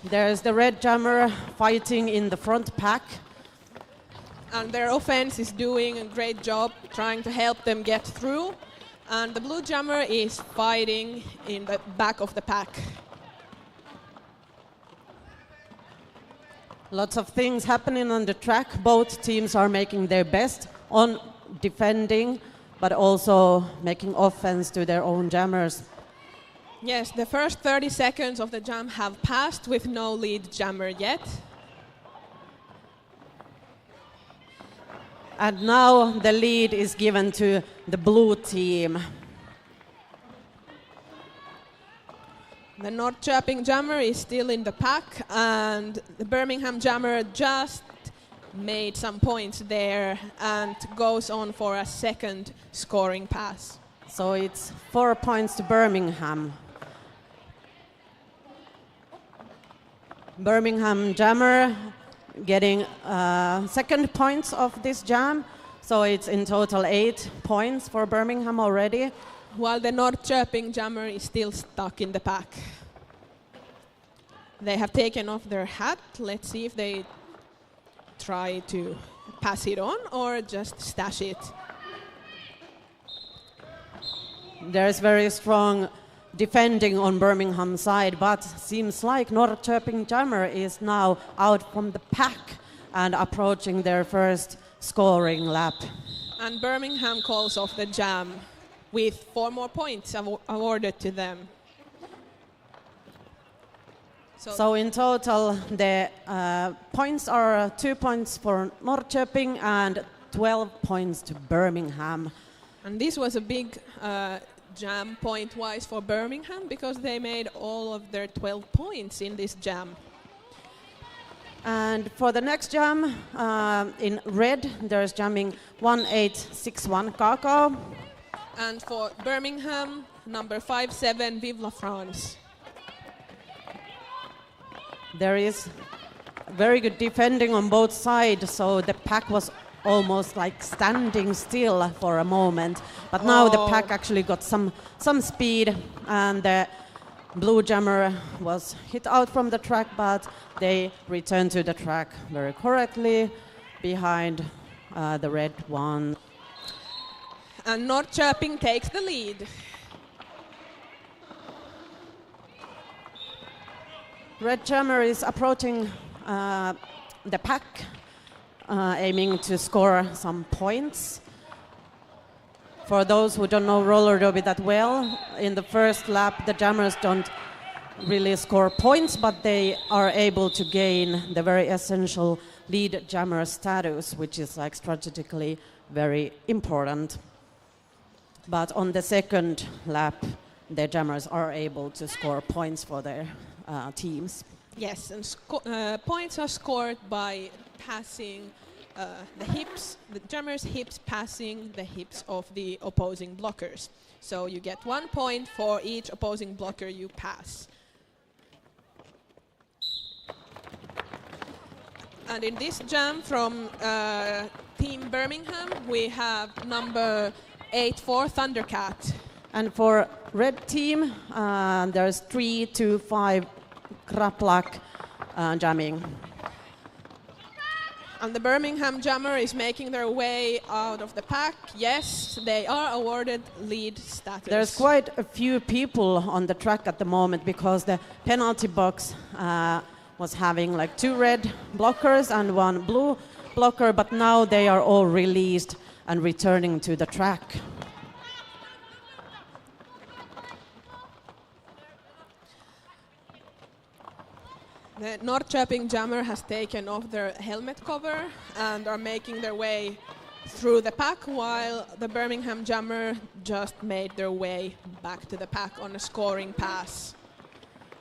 There's the red jammer fighting in the front pack. And their offense is doing a great job trying to help them get through. And the blue jammer is fighting in the back of the pack. Lots of things happening on the track. Both teams are making their best on defending, but also making offense to their own jammers. Yes, the first 30 seconds of the jam have passed with no lead jammer yet. And now the lead is given to the blue team. The Norrköping jammer is still in the pack, and the Birmingham jammer just made some points there and goes on for a second scoring pass. So it's 4 points to Birmingham. Birmingham jammer getting second points of this jam, so it's in total 8 points for Birmingham already. While the Norrköping jammer is still stuck in the pack. They have taken off their hat. Let's see if they try to pass it on or just stash it. There's very strong defending on Birmingham side, but seems like Norrköping Jammer is now out from the pack and approaching their first scoring lap. And Birmingham calls off the jam with 4 more points awarded to them. So in total, the points are 2 points for Norrköping and 12 points to Birmingham. And this was a big jam point-wise for Birmingham because they made all of their 12 points in this jam. And for the next jam, in red, there's jamming 1861 Kakao. And for Birmingham, number 57, Vive la France. There is very good defending on both sides, so the pack was almost like standing still for a moment. But now the pack actually got some speed, and the blue jammer was hit out from the track, but they returned to the track very correctly behind the red one. And Norrköping takes the lead. Red jammer is approaching the pack, aiming to score some points. For those who don't know roller derby that well, in the first lap the jammers don't really score points, but they are able to gain the very essential lead jammer status, which is like strategically very important. But on the second lap, the jammers are able to score points for their teams. Yes, and points are scored by passing the hips, the jammers' hips passing the hips of the opposing blockers. So you get 1 point for each opposing blocker you pass. And in this jam from Team Birmingham, we have number 84 Thundercat. And for red team, there's 3-2-5 KRRush jamming. And the Birmingham jammer is making their way out of the pack. Yes, they are awarded lead status. There's quite a few people on the track at the moment because the penalty box was having like 2 red blockers and 1 blue blocker, but now they are all released and returning to the track. The Norrköping jammer has taken off their helmet cover and are making their way through the pack, while the Birmingham jammer just made their way back to the pack on a scoring pass.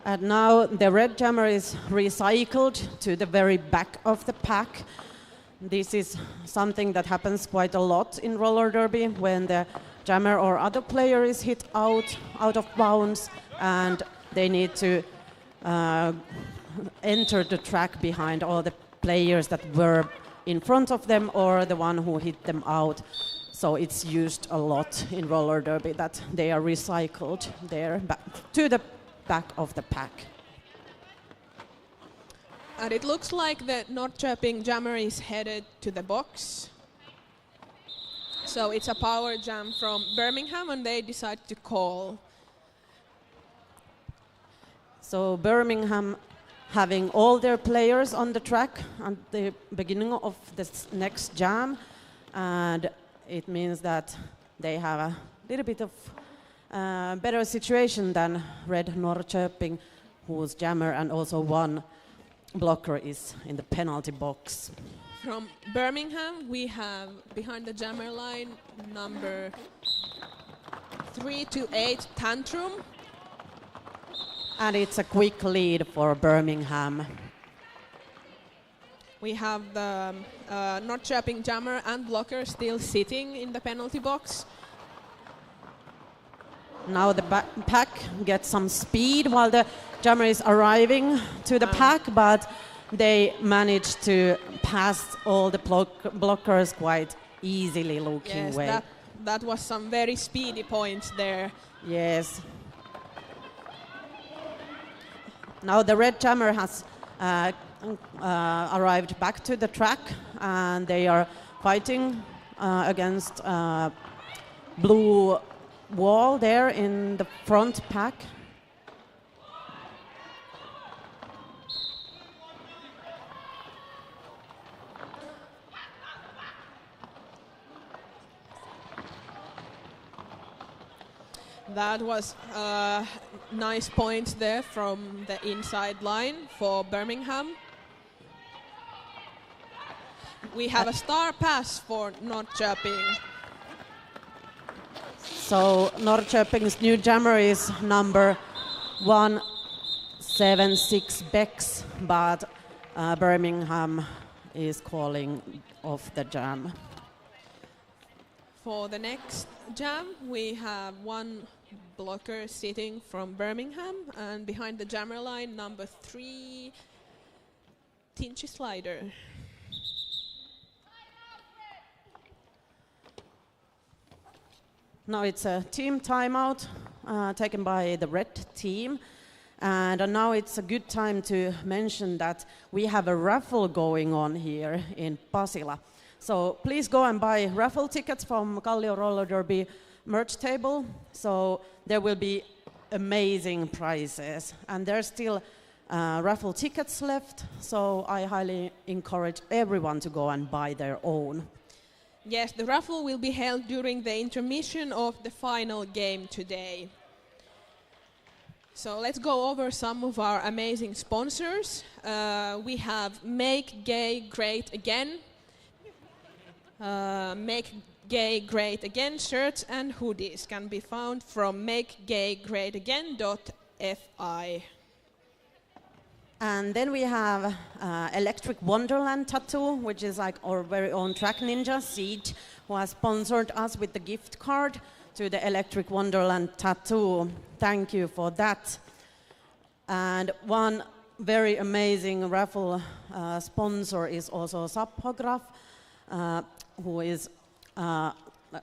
And now the red jammer is recycled to the very back of the pack. This is something that happens quite a lot in roller derby when the jammer or other player is hit out of bounds and they need to enter the track behind all the players that were in front of them or the one who hit them out. So it's used a lot in roller derby that they are recycled there back to the back of the pack. And it looks like the Norrköping jammer is headed to the box. So it's a power jam from Birmingham and they decide to call. So Birmingham having all their players on the track at the beginning of this next jam, and it means that they have a little bit of better situation than red Norrköping, whose jammer and also 1 blocker is in the penalty box. From Birmingham, we have behind the jammer line number 3-8 Tantrum. And it's a quick lead for Birmingham. We have the Norrköping jammer and blocker still sitting in the penalty box. Now the pack gets some speed while the jammer is arriving to the pack, but they managed to pass all the blockers quite easily looking yes, way. That was some very speedy points there. Yes. Now the red jammer has arrived back to the track and they are fighting against blue wall there in the front pack. That was a nice point there from the inside line for Birmingham. We have a star pass for Norrköping. So Norrköping's new jammer is number 176 Bex, but Birmingham is calling off the jam. For the next jam, we have one blocker sitting from Birmingham, and behind the jammer line, number 3, Tinchy Slider. Now it's a team timeout taken by the red team. And now it's a good time to mention that we have a raffle going on here in Pasila. So please go and buy raffle tickets from Kallio Roller Derby merch table. So there will be amazing prizes. And there's still raffle tickets left. So I highly encourage everyone to go and buy their own. Yes, the raffle will be held during the intermission of the final game today. So let's go over some of our amazing sponsors. We have Make Gay Great Again. Make Gay Great Again shirts and hoodies can be found from makegaygreatagain.fi. And then we have Electric Wonderland Tattoo, which is like our very own track ninja, Siege, who has sponsored us with the gift card to the Electric Wonderland Tattoo. Thank you for that. And one very amazing raffle sponsor is also Sapograph,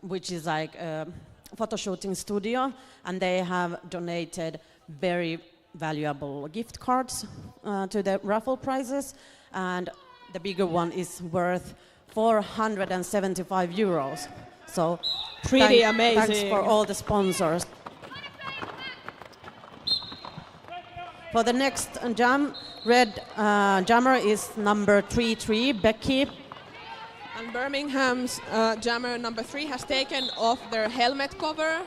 which is like a photo shooting studio, and they have donated very valuable gift cards to the raffle prizes, and the bigger one is worth 475 euros. So pretty amazing. Thanks for all the sponsors. For the next jam, red jammer is number 33, Becky. And Birmingham's jammer number 3 has taken off their helmet cover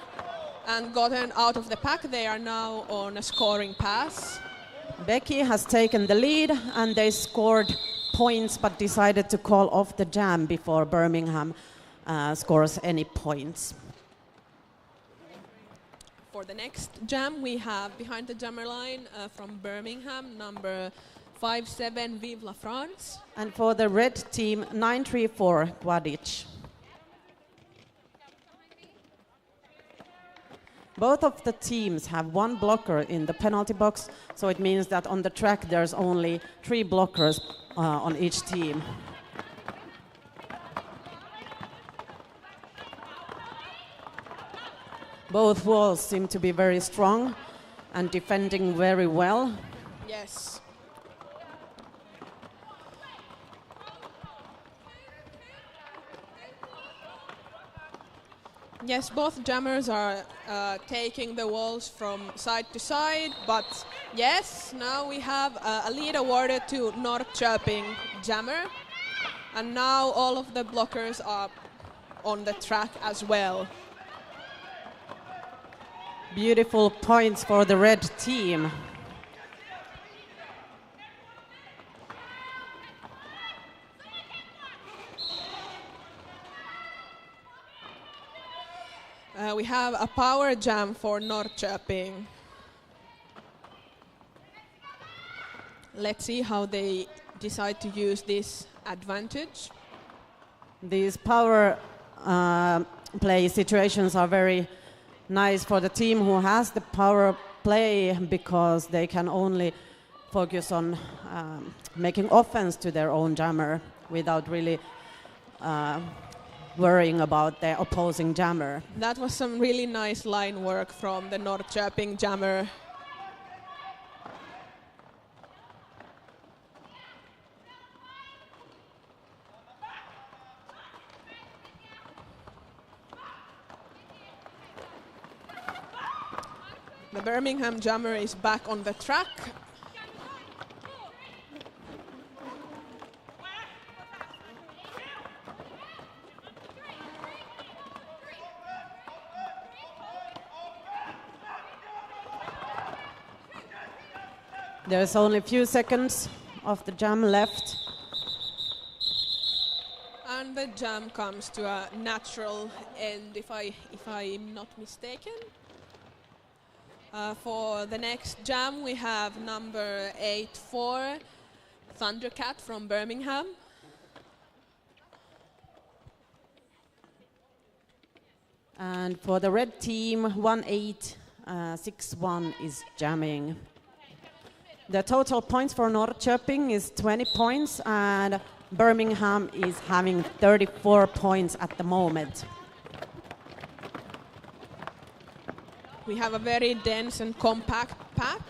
and gotten out of the pack. They are now on a scoring pass. Becky has taken the lead, and they scored points but decided to call off the jam before Birmingham scores any points. For the next jam, we have behind the jammer line from Birmingham, number 57, Vive la France. And for the red team, 934, Guadic. Both of the teams have one blocker in the penalty box, so it means that on the track there's only 3 blockers on each team. Both walls seem to be very strong and defending very well. Yes. Yes, both jammers are taking the walls from side to side, but yes, now we have a lead awarded to Norrköping jammer, and now all of the blockers are on the track as well. Beautiful points for the red team. We have a power jam for Norrköping. Let's see how they decide to use this advantage. These power play situations are very nice for the team who has the power play, because they can only focus on making offense to their own jammer without really worrying about the opposing jammer. That was some really nice line work from the Norrköping jammer. The Birmingham jammer is back on the track. There's only a few seconds of the jam left. And the jam comes to a natural end, if I'm not mistaken. For the next jam, we have number 8-4, Thundercat from Birmingham. And for the red team, 1-8-6-1 is jamming. The total points for Norrköping is 20 points, and Birmingham is having 34 points at the moment. We have a very dense and compact pack.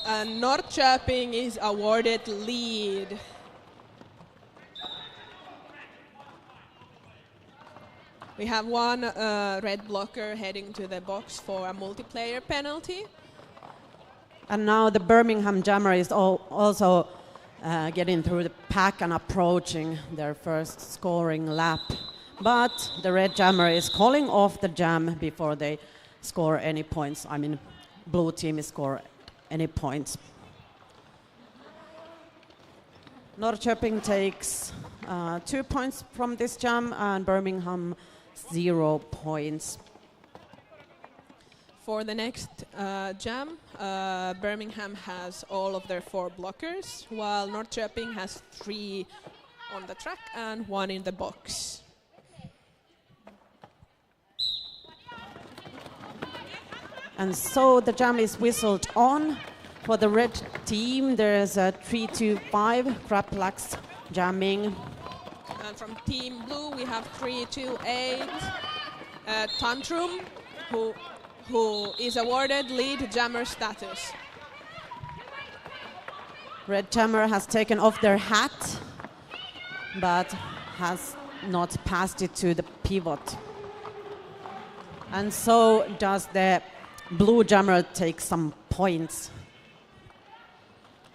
And Norrköping is awarded lead. We have one red blocker heading to the box for a multiplayer penalty. And now the Birmingham jammer is also getting through the pack and approaching their first scoring lap. But the red jammer is calling off the jam before they score any points. I mean, blue team is score any points. Norrköping takes 2 points from this jam and Birmingham 0 points. For the next jam, Birmingham has all of their 4 blockers, while Norrköping has 3 on the track and 1 in the box. And so the jam is whistled on. For the red team, there's a 3-2-5, KRRash jamming. And from Team Blue, we have 3-2-8, Tantrum, who is awarded lead jammer status. Red jammer has taken off their hat, but has not passed it to the pivot. And so does the blue jammer take some points.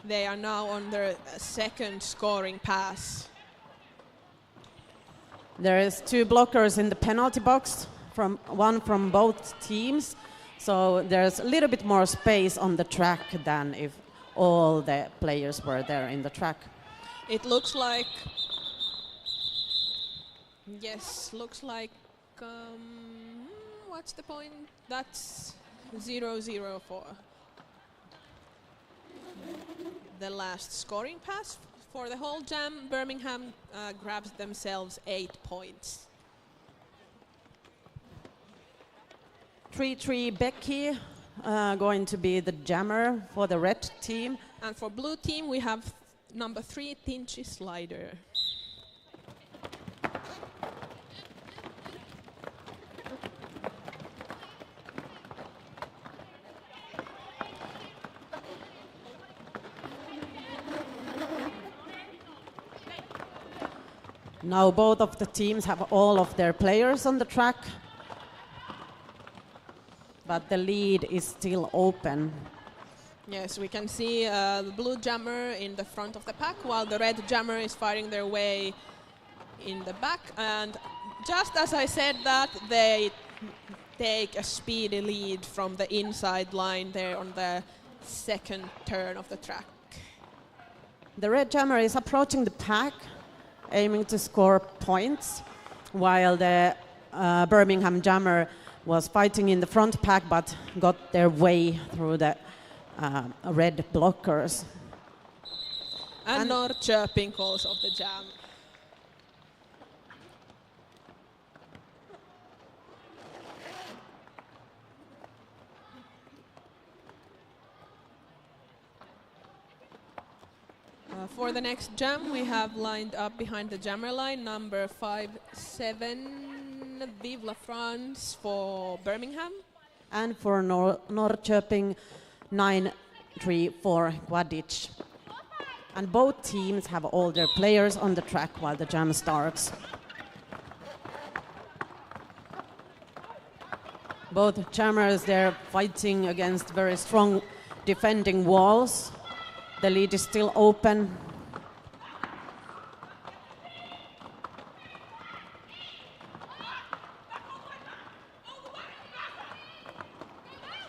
They are now on their second scoring pass. There is 2 blockers in the penalty box, one from both teams. So there's a little bit more space on the track than if all the players were there in the track. It looks like, yes, looks like, what's the point? That's 0-0 for the last scoring pass. For the whole jam, Birmingham grabs themselves 8 points. 3-3 Becky going to be the jammer for the red team. And for blue team, we have number 3, Tinchy Slider. Now both of the teams have all of their players on the track, but the lead is still open. Yes, we can see the blue jammer in the front of the pack, while the red jammer is fighting their way in the back. And just as I said that, they take a speedy lead from the inside line there on the second turn of the track. The red jammer is approaching the pack, aiming to score points, while the Birmingham jammer was fighting in the front pack but got their way through the red blockers. And Norrköping calls off the jam. For the next jam, we have lined up behind the jammer line number 5-7, Vive la France for Birmingham. And for Norrköping, 9-3 for Kwadich. And both teams have all their players on the track while the jam starts. Both jammers, they're fighting against very strong defending walls. The lead is still open.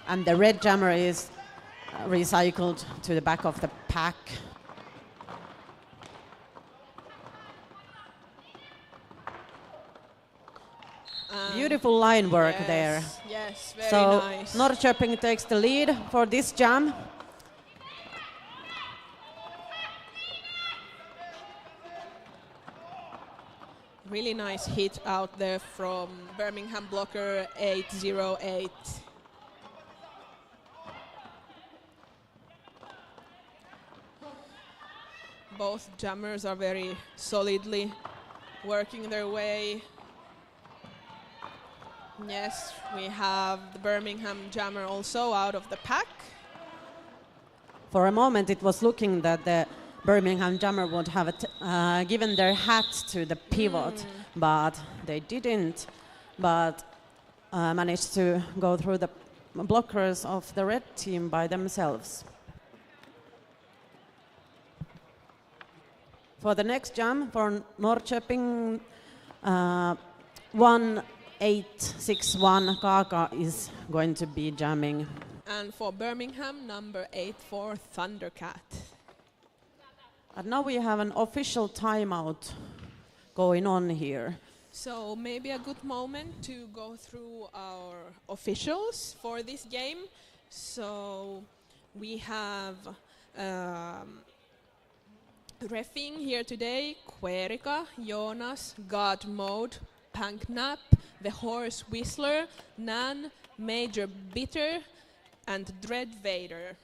And the red jammer is recycled to the back of the pack. Beautiful line work there. Yes, very so nice. Norrköping takes the lead for this jam. Really nice hit out there from Birmingham blocker 808. Both jammers are very solidly working their way. Yes, we have the Birmingham jammer also out of the pack. For a moment it was looking that the Birmingham jammer would have given their hat to the pivot, but they didn't. But managed to go through the blockers of the red team by themselves. For the next jam, for Norrköping, 1861 Kaka is going to be jamming. And for Birmingham, number 84 Thundercat. And now we have an official timeout going on here. So maybe a good moment to go through our officials for this game. So we have reffing here today, Querica, Jonas, God Mode, Panknap, The Horse Whistler, Nan, Major Bitter, and Dread Vader.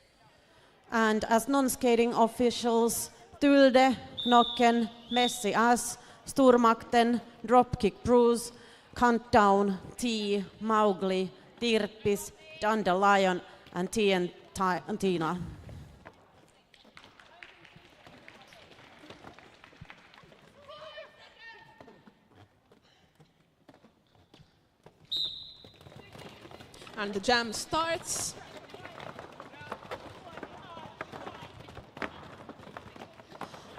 And as non-skating officials, Tulde, Knocken, Messi As, Sturmakten, Dropkick Bruce, Countdown, T, Mowgli, Tirpis, Dandelion, and T and Tina. And the jam starts.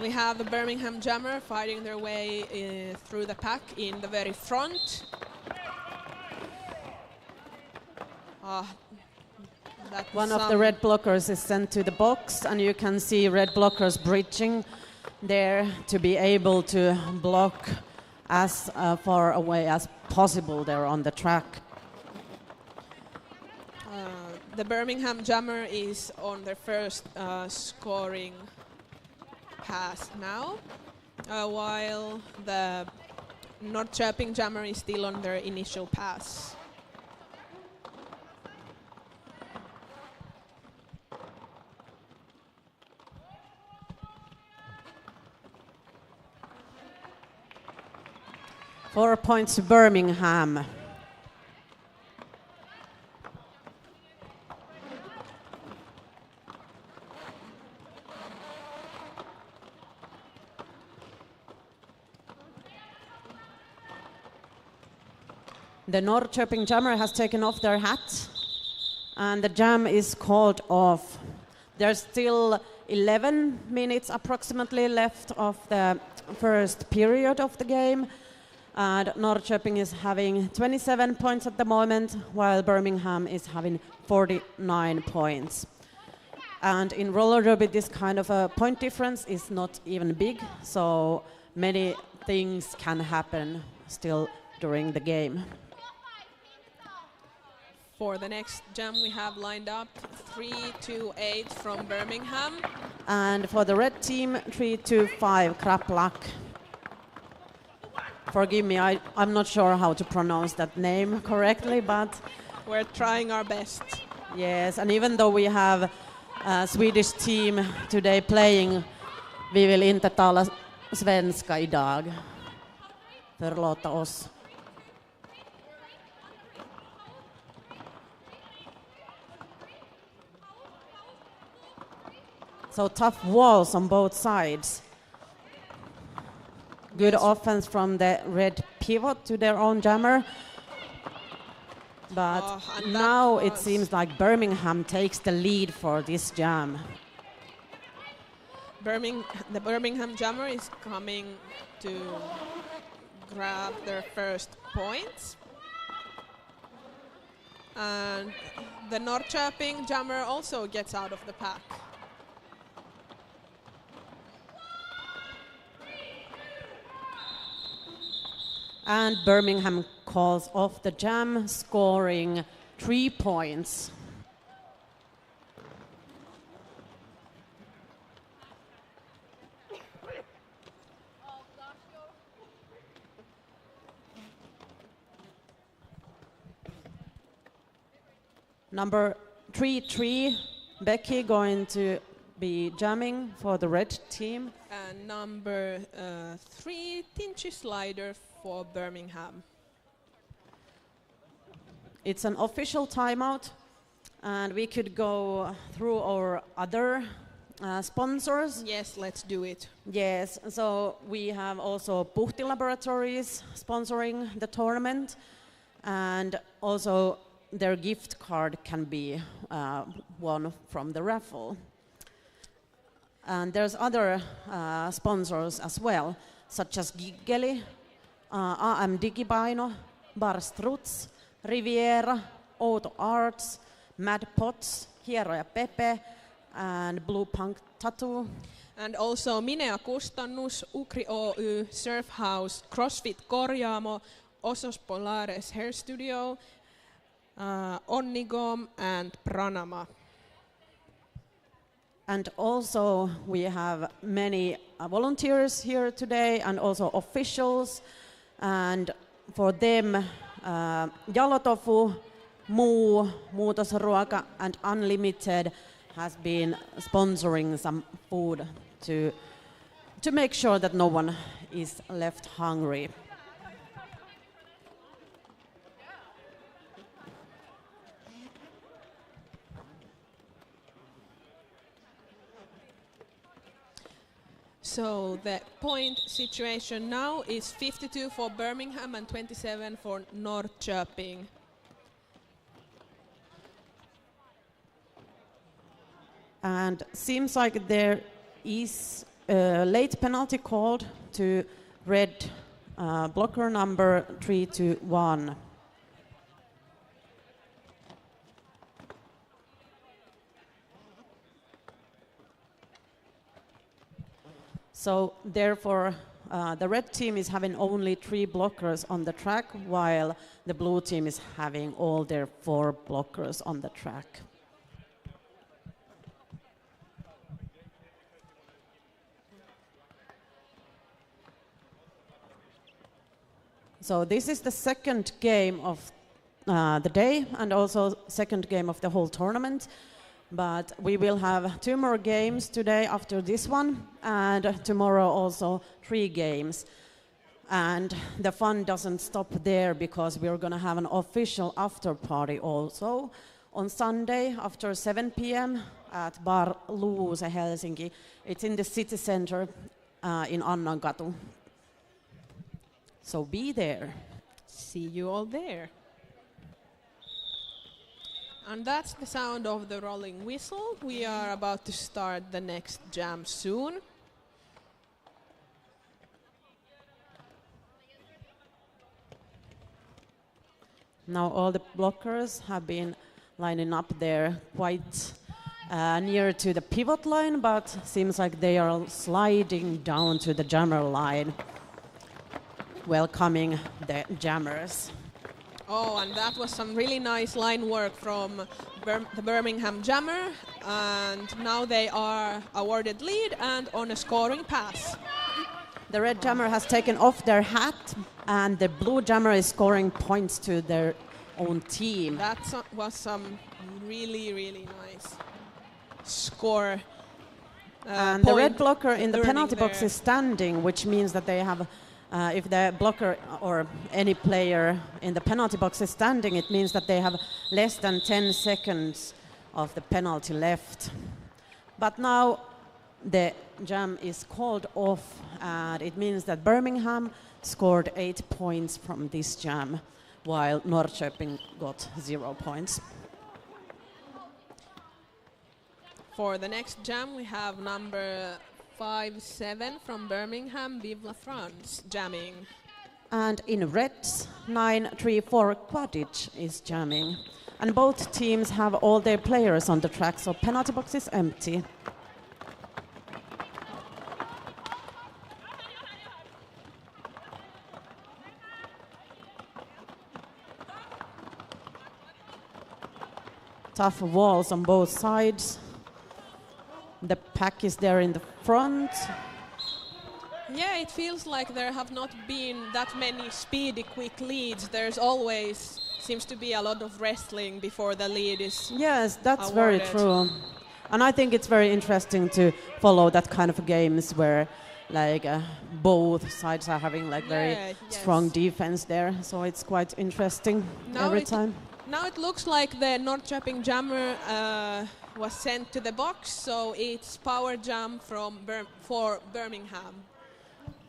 We have the Birmingham jammer fighting their way through the pack in the very front. One of the red blockers is sent to the box, and you can see red blockers bridging there to be able to block as far away as possible there on the track. The Birmingham jammer is on their first scoring pass now, while the Norrköping jammer is still on their initial pass. Four points to Birmingham. The Norrköping jammer has taken off their hat and the jam is called off. There's still 11 minutes approximately left of the first period of the game, and Norrköping is having 27 points at the moment, while Birmingham is having 49 points. And in roller derby, this kind of a point difference is not even big, so many things can happen still during the game. For the next jam we have lined up 3-2-8 from Birmingham. And for the red team, 3-2-5 KRRush. Forgive me, I'm not sure how to pronounce that name correctly, but we're trying our best. Yes, and even though we have a Swedish team today playing, vi vill inte tala svenska idag. Förlåta oss. So tough walls on both sides. Good offense from the red pivot to their own jammer. But and now it was- seems like Birmingham takes the lead for this jam. The Birmingham Jammer is coming to grab their first points. And the Norrköping Jammer also gets out of the pack. And Birmingham calls off the jam, scoring 3 points. Number 3, Becky going to be jamming for the red team. And number 3, Tinchy Slider for Birmingham. It's an official timeout, and we could go through our other sponsors. Yes, let's do it. Yes, so we have also Puhti Laboratories sponsoring the tournament, and also their gift card can be won from the raffle. And there's other sponsors as well, such as Giggeli, AM Digipaino, Bar Struts, Riviera, Outo Arts, Mad Pots, Hieroja Pepe, and Blue Punk Tattoo. And also Minea Kustannus, Ukri Oy, Surf House, CrossFit Korjaamo, Osos Polares Hair Studio, Onnigom and Pranama. And also we have many volunteers here today and also officials. And for them, Jalotofu, Muu, Muutosruoka and Unlimited has been sponsoring some food to make sure that no one is left hungry. So the point situation now is 52 for Birmingham and 27 for Norrköping. And seems like there is a late penalty called to red blocker number 321. So therefore, the red team is having only 3 blockers on the track, while the blue team is having all their 4 blockers on the track. So this is the second game of the day and also second game of the whole tournament. But we will have 2 more games today after this one, and tomorrow also 3 games. And the fun doesn't stop there, because we're going to have an official after party also on Sunday after 7 p.m. at Bar Luuse, Helsinki. It's in the city center in Annankatu. So be there. See you all there. And that's the sound of the rolling whistle. We are about to start the next jam soon. Now all the blockers have been lining up there quite near to the pivot line, but seems like they are sliding down to the jammer line, welcoming the jammers. Oh, and that was some really nice line work from the Birmingham Jammer. And now they are awarded lead and on a scoring pass. The red jammer has taken off their hat, and the blue jammer is scoring points to their own team. That was some really, really nice score. And the red point blocker in the earning penalty box there. is standing, which means that they have, if the blocker or any player in the penalty box is standing, it means that they have less than 10 seconds of the penalty left. But now the jam is called off, and it means that Birmingham scored 8 points from this jam, while Norrköping got 0 points. For the next jam, we have number 5-7 from Birmingham, Vive la France, jamming. And in reds, 9-3-4 Quidditch is jamming. And both teams have all their players on the track, so penalty box is empty. Tough walls on both sides. The pack is there in the front. Yeah, it feels like there have not been that many speedy, quick leads. There's always seems to be a lot of wrestling before the lead is Yes, that's awarded. very true. And I think it's very interesting to follow that kind of games where like both sides are having like very strong defense there. So it's quite interesting every time. Now it looks like the Norrköping jammer was sent to the box, so it's power jam from for Birmingham.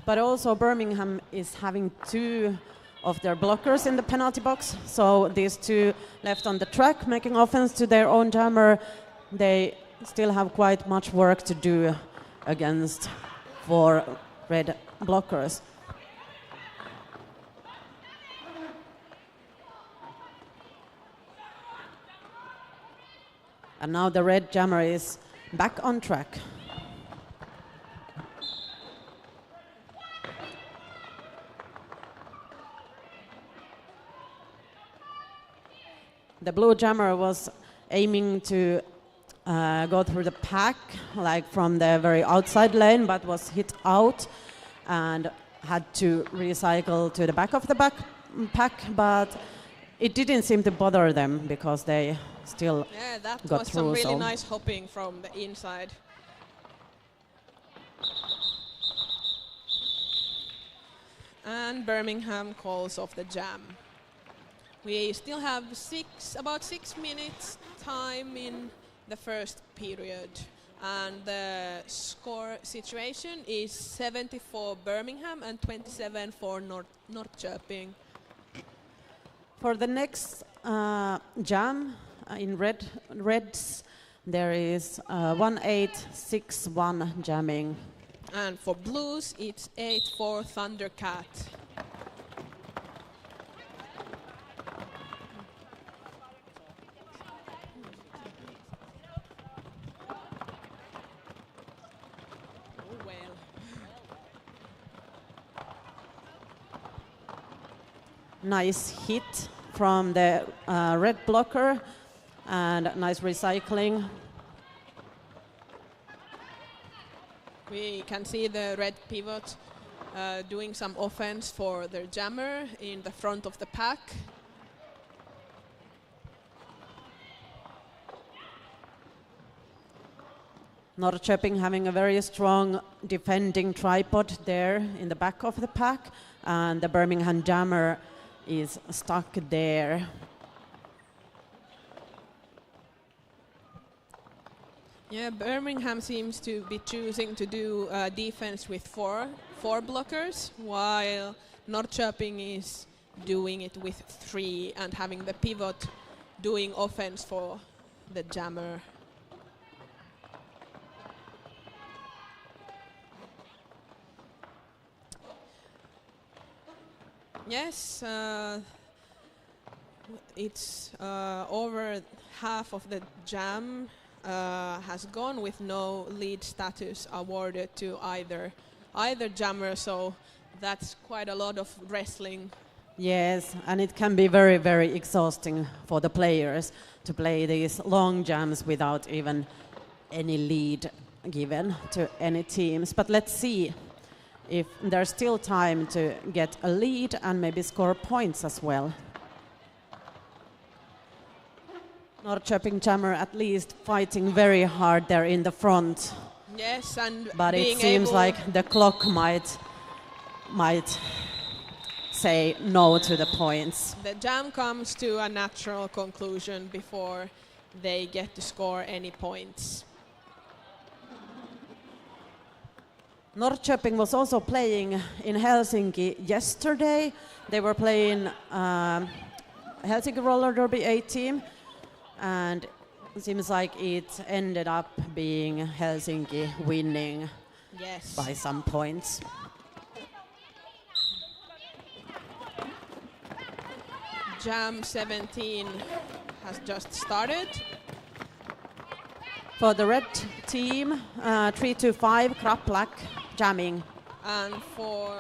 But also Birmingham is having 2 of their blockers in the penalty box. So these 2 left on the track making offense to their own jammer. They still have quite much work to do against 4 red blockers. And now the red jammer is back on track. The blue jammer was aiming to go through the pack, like from the very outside lane, but was hit out and had to recycle to the back of the pack, but it didn't seem to bother them because they still that got was through, some really so. nice hopping from the inside. And Birmingham calls off the jam. We still have about 6 minutes time in the first period, and the score situation is 70 for Birmingham and 27 for Norrköping. For the next jam in reds, there is 1-8-6-1 jamming. And for blues, it's 8-4 Thundercat. Nice hit from the red blocker and nice recycling. We can see the red pivot doing some offense for their jammer in the front of the pack. Norrköping having a very strong defending tripod there in the back of the pack, and the Birmingham jammer is stuck there. Yeah, Birmingham seems to be choosing to do defense with four blockers, while Norrköping is doing it with 3 and having the pivot doing offense for the jammer. Yes, it's over half of the jam has gone with no lead status awarded to either jammer, so that's quite a lot of wrestling. Yes, and it can be very, very exhausting for the players to play these long jams without even any lead given to any teams. But let's see if there's still time to get a lead and maybe score points as well. Norrköping jammer at least fighting very hard there in the front. Yes, and but it seems like the clock might say no to the points. The jam comes to a natural conclusion before they get to score any points. Norrköping was also playing in Helsinki yesterday. They were playing Helsinki Roller Derby A team, and it seems like it ended up being Helsinki winning by some points. Jam 17 has just started. For the red team, 3-5, KRRash jamming. And for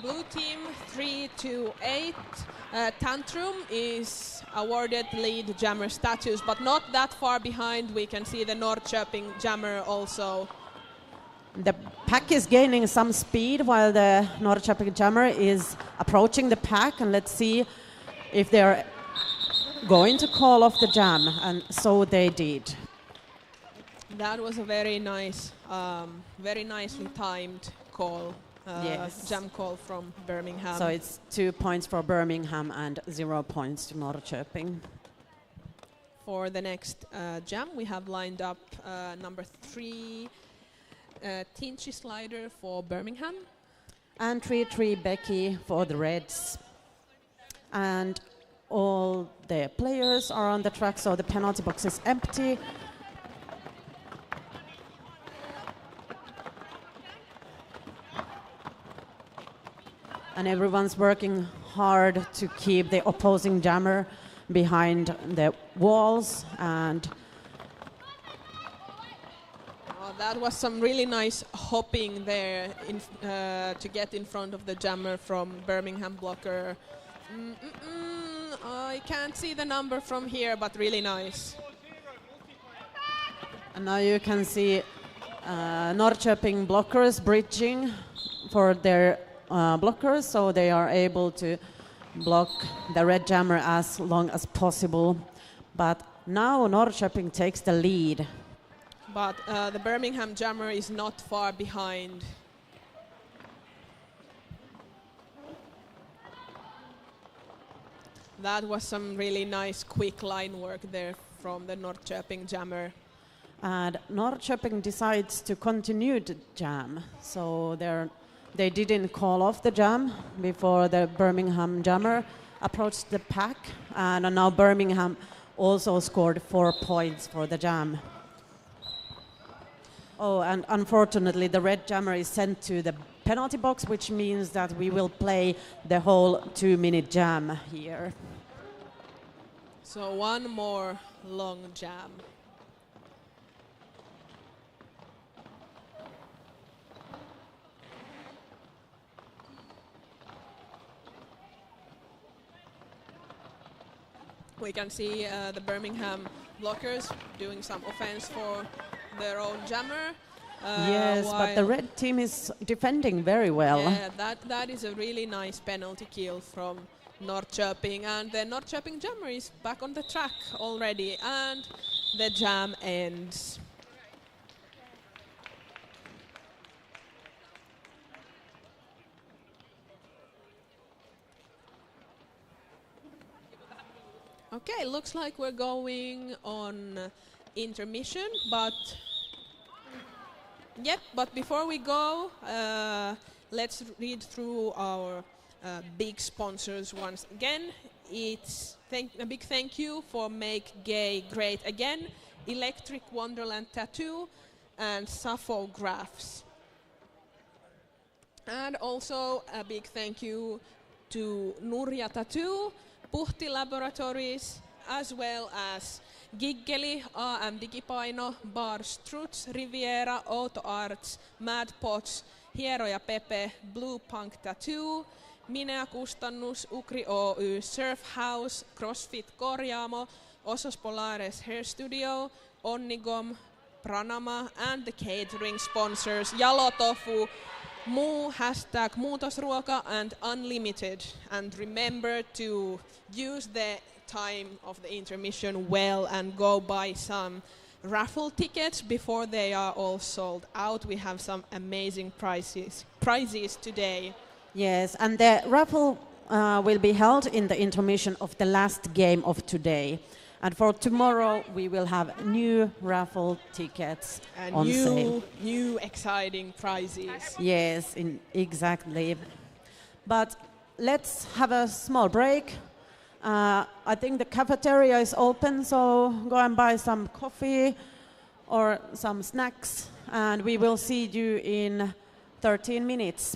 blue team, 3-8, Tantrum is awarded lead jammer status, but not that far behind. We can see the Norrköping jammer also. The pack is gaining some speed while the Norrköping jammer is approaching the pack, and let's see if they're going to call off the jam, and so they did. That was a very nice, very nicely timed call, jam call from Birmingham. So it's 2 points for Birmingham and 0 points to Norrköping. For the next jam, we have lined up number 3, Tinchy Slider for Birmingham. And 3-3 Becky for the Reds. And all the players are on the track, so the penalty box is empty. And everyone's working hard to keep the opposing jammer behind the walls. And that was some really nice hopping there to get in front of the jammer from Birmingham blocker. I can't see the number from here, but really nice. And now you can see Norrköping blockers bridging for their blockers, so they are able to block the red jammer as long as possible. But now Norrköping takes the lead. But the Birmingham jammer is not far behind. That was some really nice quick line work there from the Norrköping jammer. And Norrköping decides to continue the jam, so they didn't call off the jam before the Birmingham jammer approached the pack, and now Birmingham also scored 4 points for the jam. Oh, and unfortunately the red jammer is sent to the penalty box, which means that we will play the whole 2-minute jam here. So one more long jam. We can see the Birmingham blockers doing some offense for their own jammer. Yes, but the red team is defending very well. Yeah, that is a really nice penalty kill from Norrköping, and the Norrköping jammer is back on the track already, and the jam ends. Okay, looks like we're going on intermission, but before we go, let's read through our big sponsors once again. It's a big thank you for Make Gay Great Again, Electric Wonderland Tattoo, and Sappho Graphs. And also a big thank you to Nurja Tattoo, Puhti Laboratories, as well as Giggeli, AM Digipaino, Bar Struts, Riviera, Auto Arts, Mad Pots, Hieroja Pepe, Blue Punk Tattoo, Minea Kustannus, Ukri Oy, Surf House, CrossFit Korjaamo, Osos Polares Hair Studio, Onnigom, Pranama, and the catering sponsors Jalo Tofu, Moo, hashtag Muutosruoka, and Unlimited. And remember to use the time of the intermission well and go buy some raffle tickets before they are all sold out. We have some amazing prizes today. Yes, and the raffle will be held in the intermission of the last game of today. And for tomorrow, we will have new raffle tickets And on sale. new exciting prizes. Yes, exactly. But let's have a small break. I think the cafeteria is open, so go and buy some coffee or some snacks, and we will see you in 13 minutes.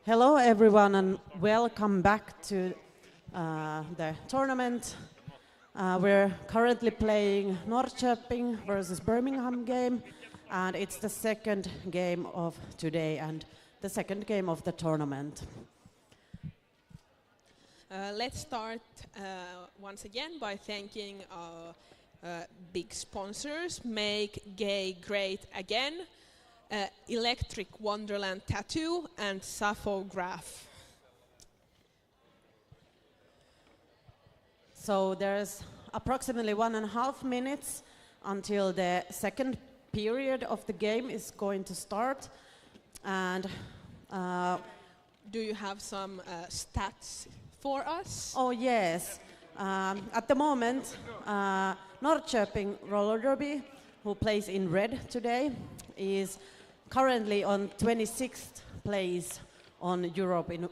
Hello everyone and welcome back to the tournament. We're currently playing Norrköping versus Birmingham game, and it's the second game of today and the second game of the tournament. Let's start once again by thanking our big sponsors. Make gay great again. Electric Wonderland Tattoo and Sappho Graph. So there's approximately 1.5 minutes until the second period of the game is going to start. And do you have some stats for us? oh yes, at the moment, Norrköping roller derby, who plays in red today, is currently on 26th place on Europe in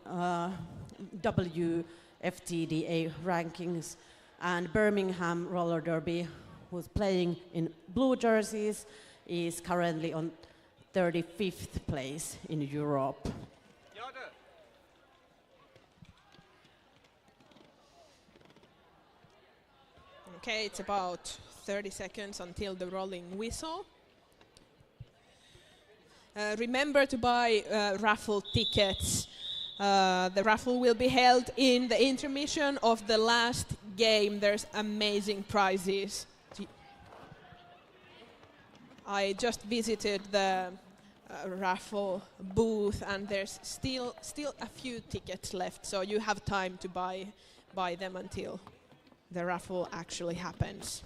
WFTDA rankings, and Birmingham roller derby, who's playing in blue jerseys, is currently on 35th place in Europe. Okay, it's about 30 seconds until the rolling whistle. Remember to buy raffle tickets. The raffle will be held in the intermission of the last game. There's amazing prizes. I just visited the raffle booth, and there's still a few tickets left, so you have time to buy them until the raffle actually happens.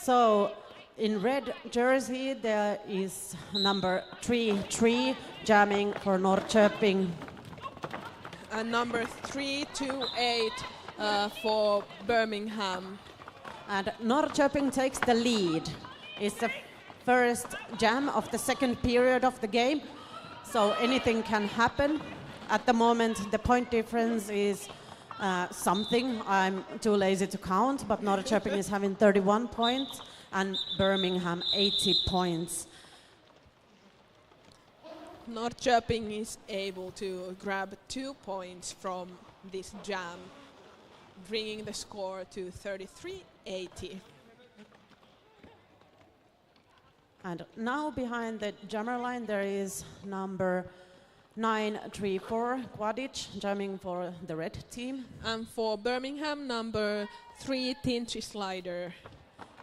So in red jersey there is number 3 jamming for Norrköping. Number 328 for Birmingham. And Norrköping takes the lead. It's the first jam of the second period of the game, so anything can happen. At the moment, the point difference is something. I'm too lazy to count, but Norrköping is having 31 points and Birmingham 80 points. Norrköping is able to grab 2 points from this jam, bringing the score to 33-80. And now behind the jammer line there is number 934 Quadic jamming for the red team. And for Birmingham, number 3 Tinchy Slider.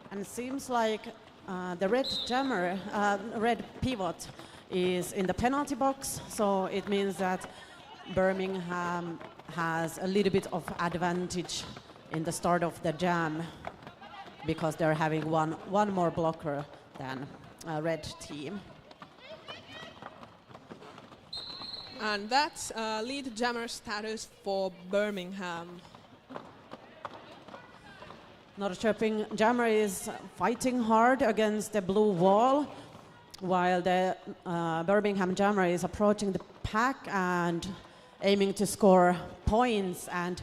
And it seems like the red jammer, red pivot is in the penalty box, so it means that Birmingham has a little bit of advantage in the start of the jam because they're having one more blocker than a red team. And that's lead jammer status for Birmingham. Norrköping jammer is fighting hard against the blue wall, while the Birmingham jammer is approaching the pack and aiming to score points, and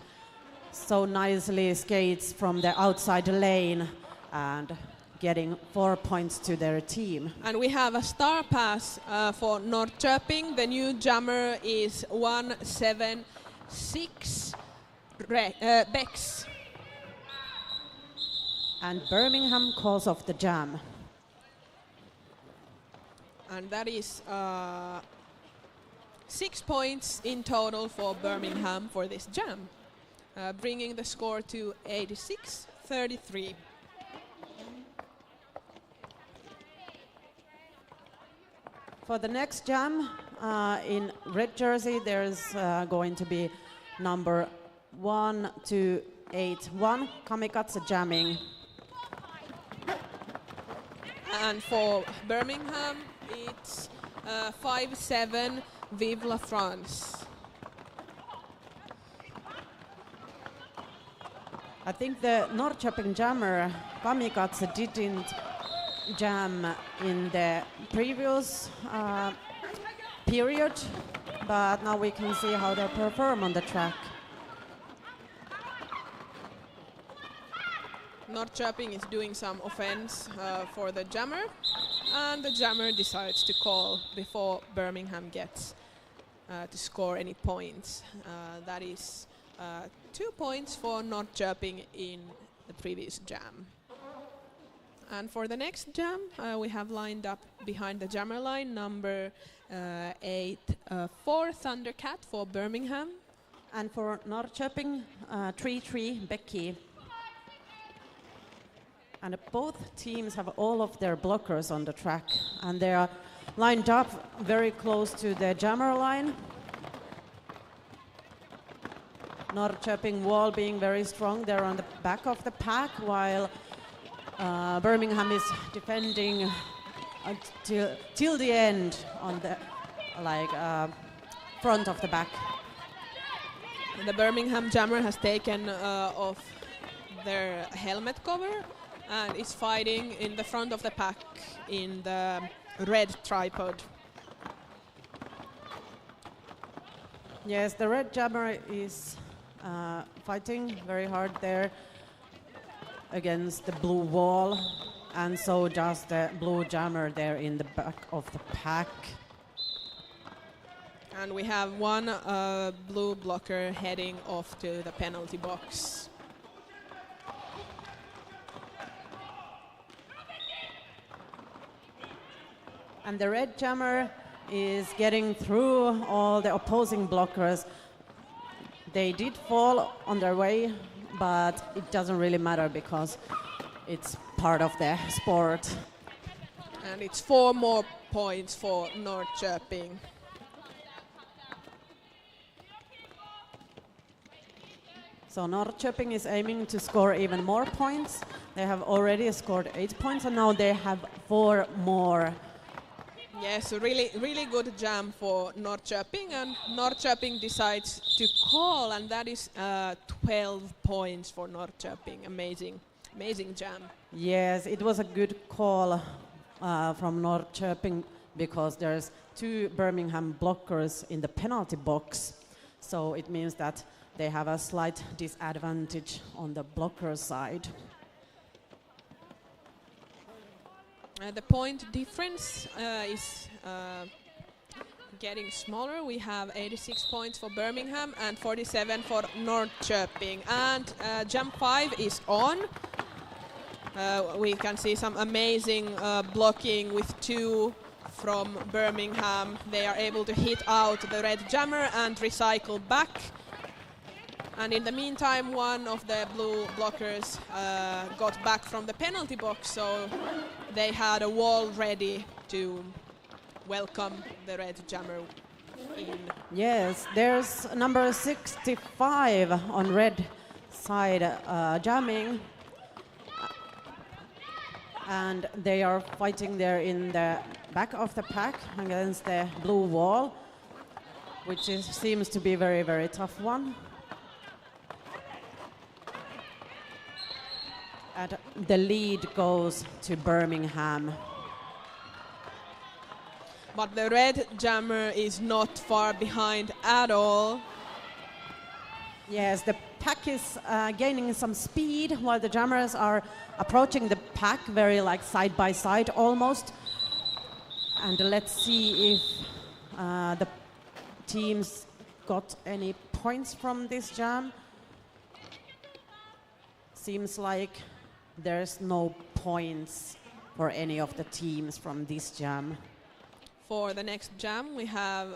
so nicely skates from the outside lane and getting 4 points to their team. And we have a star pass for Norrköping. The new jammer is 176 Bex. And Birmingham calls off the jam. And that is 6 points in total for Birmingham for this jam, bringing the score to 86-33. For the next jam, in red jersey, there's going to be number 1281 Kamikatse jamming. And for Birmingham, it's 5-7 Vive la France. I think the Norrköping jammer Kamikatse didn't jam in the previous period, but now we can see how they perform on the track. Norrköping is doing some offense for the jammer, and the jammer decides to call before Birmingham gets to score any points. That is 2 points for Norrköping in the previous jam. And for the next jam, we have lined up behind the jammer line number 84 Thundercat for Birmingham. And for Norrköping, 3-3 Becky. And both teams have all of their blockers on the track, and they are lined up very close to the jammer line. Norrköping wall being very strong. They're on the back of the pack, while Birmingham is defending till the end on the front of the back. The Birmingham Jammer has taken off their helmet cover and is fighting in the front of the pack in the red tripod. Yes, the red jammer is fighting very hard there against the blue wall, and so does the blue jammer there in the back of the pack. And we have one blue blocker heading off to the penalty box. And the red jammer is getting through all the opposing blockers. They did fall on their way, but it doesn't really matter because it's part of the sport. And it's 4 more points for Norrköping. So Norrköping is aiming to score even more points. They have already scored 8 points, and now they have 4 more. Yes, a really good jam for Norrköping, and Norrköping decides to call, and that is 12 points for Norrköping. Amazing jam. Yes, it was a good call from Norrköping because there's 2 Birmingham blockers in the penalty box. So it means that they have a slight disadvantage on the blocker side. The point difference is getting smaller. We have 86 points for Birmingham and 47 for Norrköping. And jam 5 is on. We can see some amazing blocking with 2 from Birmingham. They are able to hit out the red jammer and recycle back. And in the meantime, one of the blue blockers got back from the penalty box, so they had a wall ready to welcome the red jammer in. Yes, there's number 65 on red side jamming. And they are fighting there in the back of the pack against the blue wall, which seems to be a very, very tough one. And the lead goes to Birmingham. But the red jammer is not far behind at all. Yes, the pack is gaining some speed while the jammers are approaching the pack very side by side almost. And let's see if the teams got any points from this jam. Seems like there's no points for any of the teams from this jam. For the next jam, we have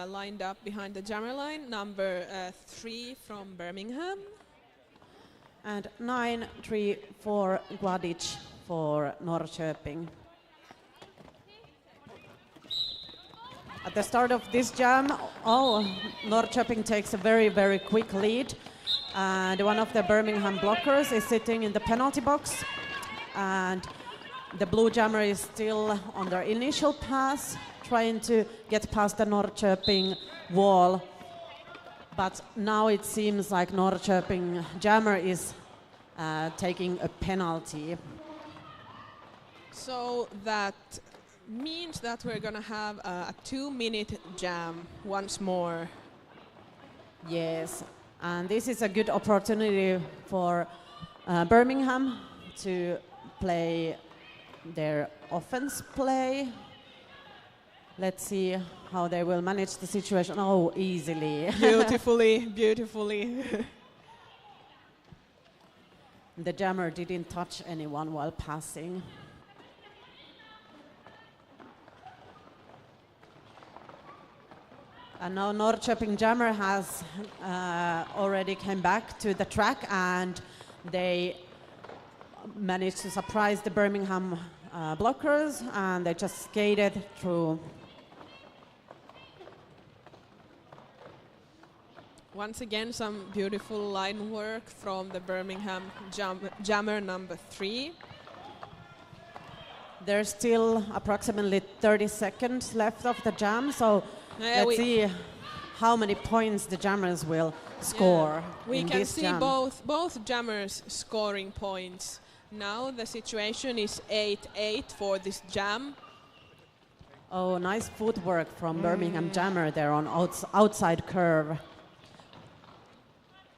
lined up behind the jammer line, number 3 from Birmingham. And 9-3-4 Grindy for Norrköping. At the start of this jam, Norrköping takes a very, very quick lead. And one of the Birmingham blockers is sitting in the penalty box. And the blue jammer is still on their initial pass, trying to get past the Norrköping wall. But now it seems like Norrköping jammer is taking a penalty. So that means that we're going to have a 2-minute jam once more. Yes, and this is a good opportunity for Birmingham to play their offense play. Let's see how they will manage the situation. Oh, easily. Beautifully. The jammer didn't touch anyone while passing. And now Norrköping jammer has already came back to the track, and they managed to surprise the Birmingham blockers, and they just skated through. Once again, some beautiful line work from the Birmingham jammer number 3. There's still approximately 30 seconds left of the jam, so let's see how many points the jammers will score. We in can this see jam. both jammers scoring points. Now the situation is 8-8 for this jam. Oh, nice footwork from Birmingham jammer there on outside curve.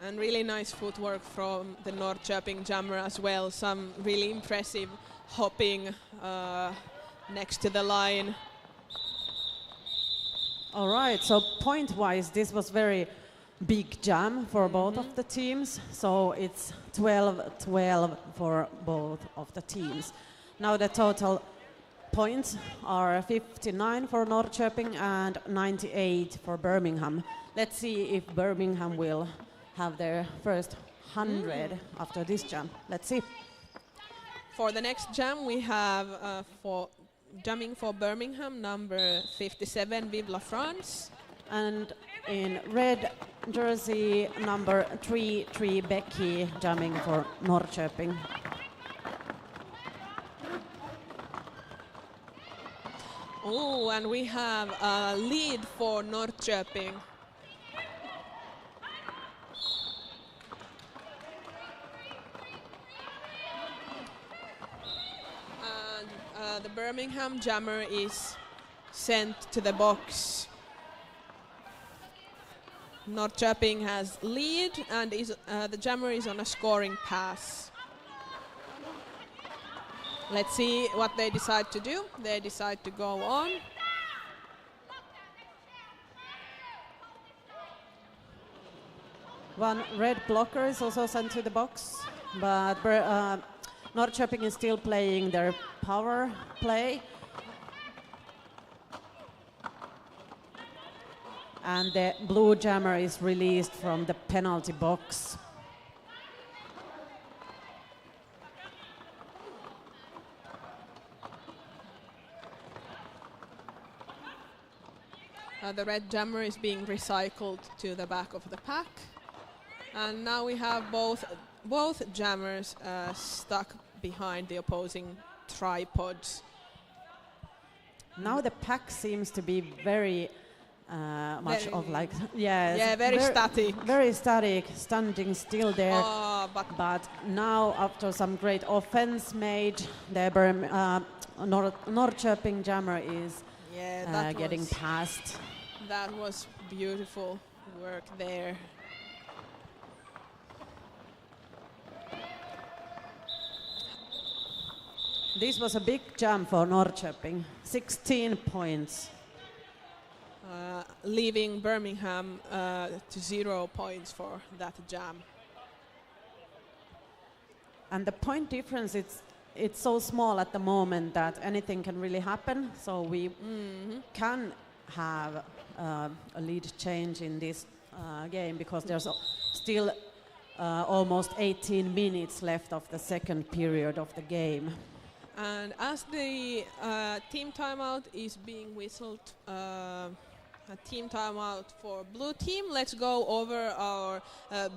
And really nice footwork from the Norrköping jammer as well. Some really impressive hopping next to the line. All right, so point-wise, this was very big jam for both of the teams. So it's 12-12 for both of the teams. Now the total points are 59 for Norrköping and 98 for Birmingham. Let's see if Birmingham will have their first 100 after this jam. Let's see. For the next jam, we have for jamming for Birmingham, number 57, Vive la France. And in red jersey, number 3, Becky, jamming for Norrköping. Oh, and we have a lead for Norrköping. And the Birmingham jammer is sent to the box. Norrköping has lead and the jammer is on a scoring pass. Let's see what they decide to do. They decide to go on. One red blocker is also sent to the box, but Norrköping is still playing their power play. And the blue jammer is released from the penalty box. The red jammer is being recycled to the back of the pack. And now we have both jammers stuck behind the opposing tripods. Now the pack seems to be very much of like, very static. Very static, standing still there. But now after some great offense made, the Norrköping jammer is getting past. That was beautiful work there. This was a big jam for Norrköping, 16 points. Leaving Birmingham to 0 points for that jam. And the point difference, it's so small at the moment that anything can really happen. So we can have a lead change in this game because there's still almost 18 minutes left of the second period of the game. And as the team timeout is being whistled, a team timeout for blue team, let's go over our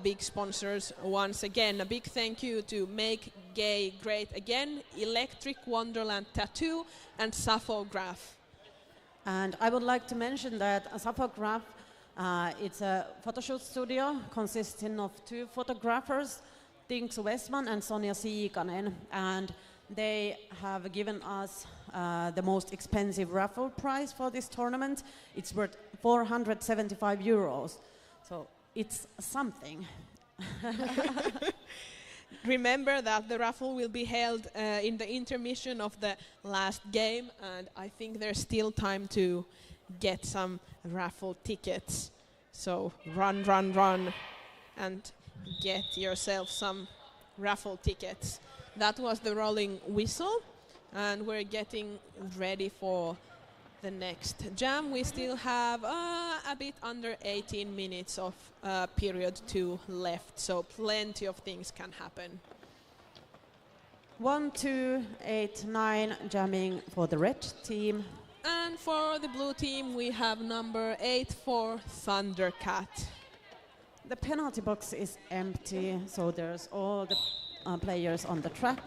big sponsors once again. A big thank you to Make Gay Great Again, Electric Wonderland Tattoo and Saphograph. And I would like to mention that Saphograph, it's a photoshoot studio consisting of 2 photographers, Tinksu Westman and Sonja Siikanen, and they have given us the most expensive raffle prize for this tournament. It's worth 475 euros, so it's something. Remember that the raffle will be held in the intermission of the last game, and I think there's still time to get some raffle tickets. So run and get yourself some raffle tickets. That was the rolling whistle, and we're getting ready for the next jam. We still have a bit under 18 minutes of period 2 left, so plenty of things can happen. 1, 2, 8, 9 jamming for the red team. And for the blue team, we have number 8 for Thundercat. the penalty box is empty, so there's all the players on the track,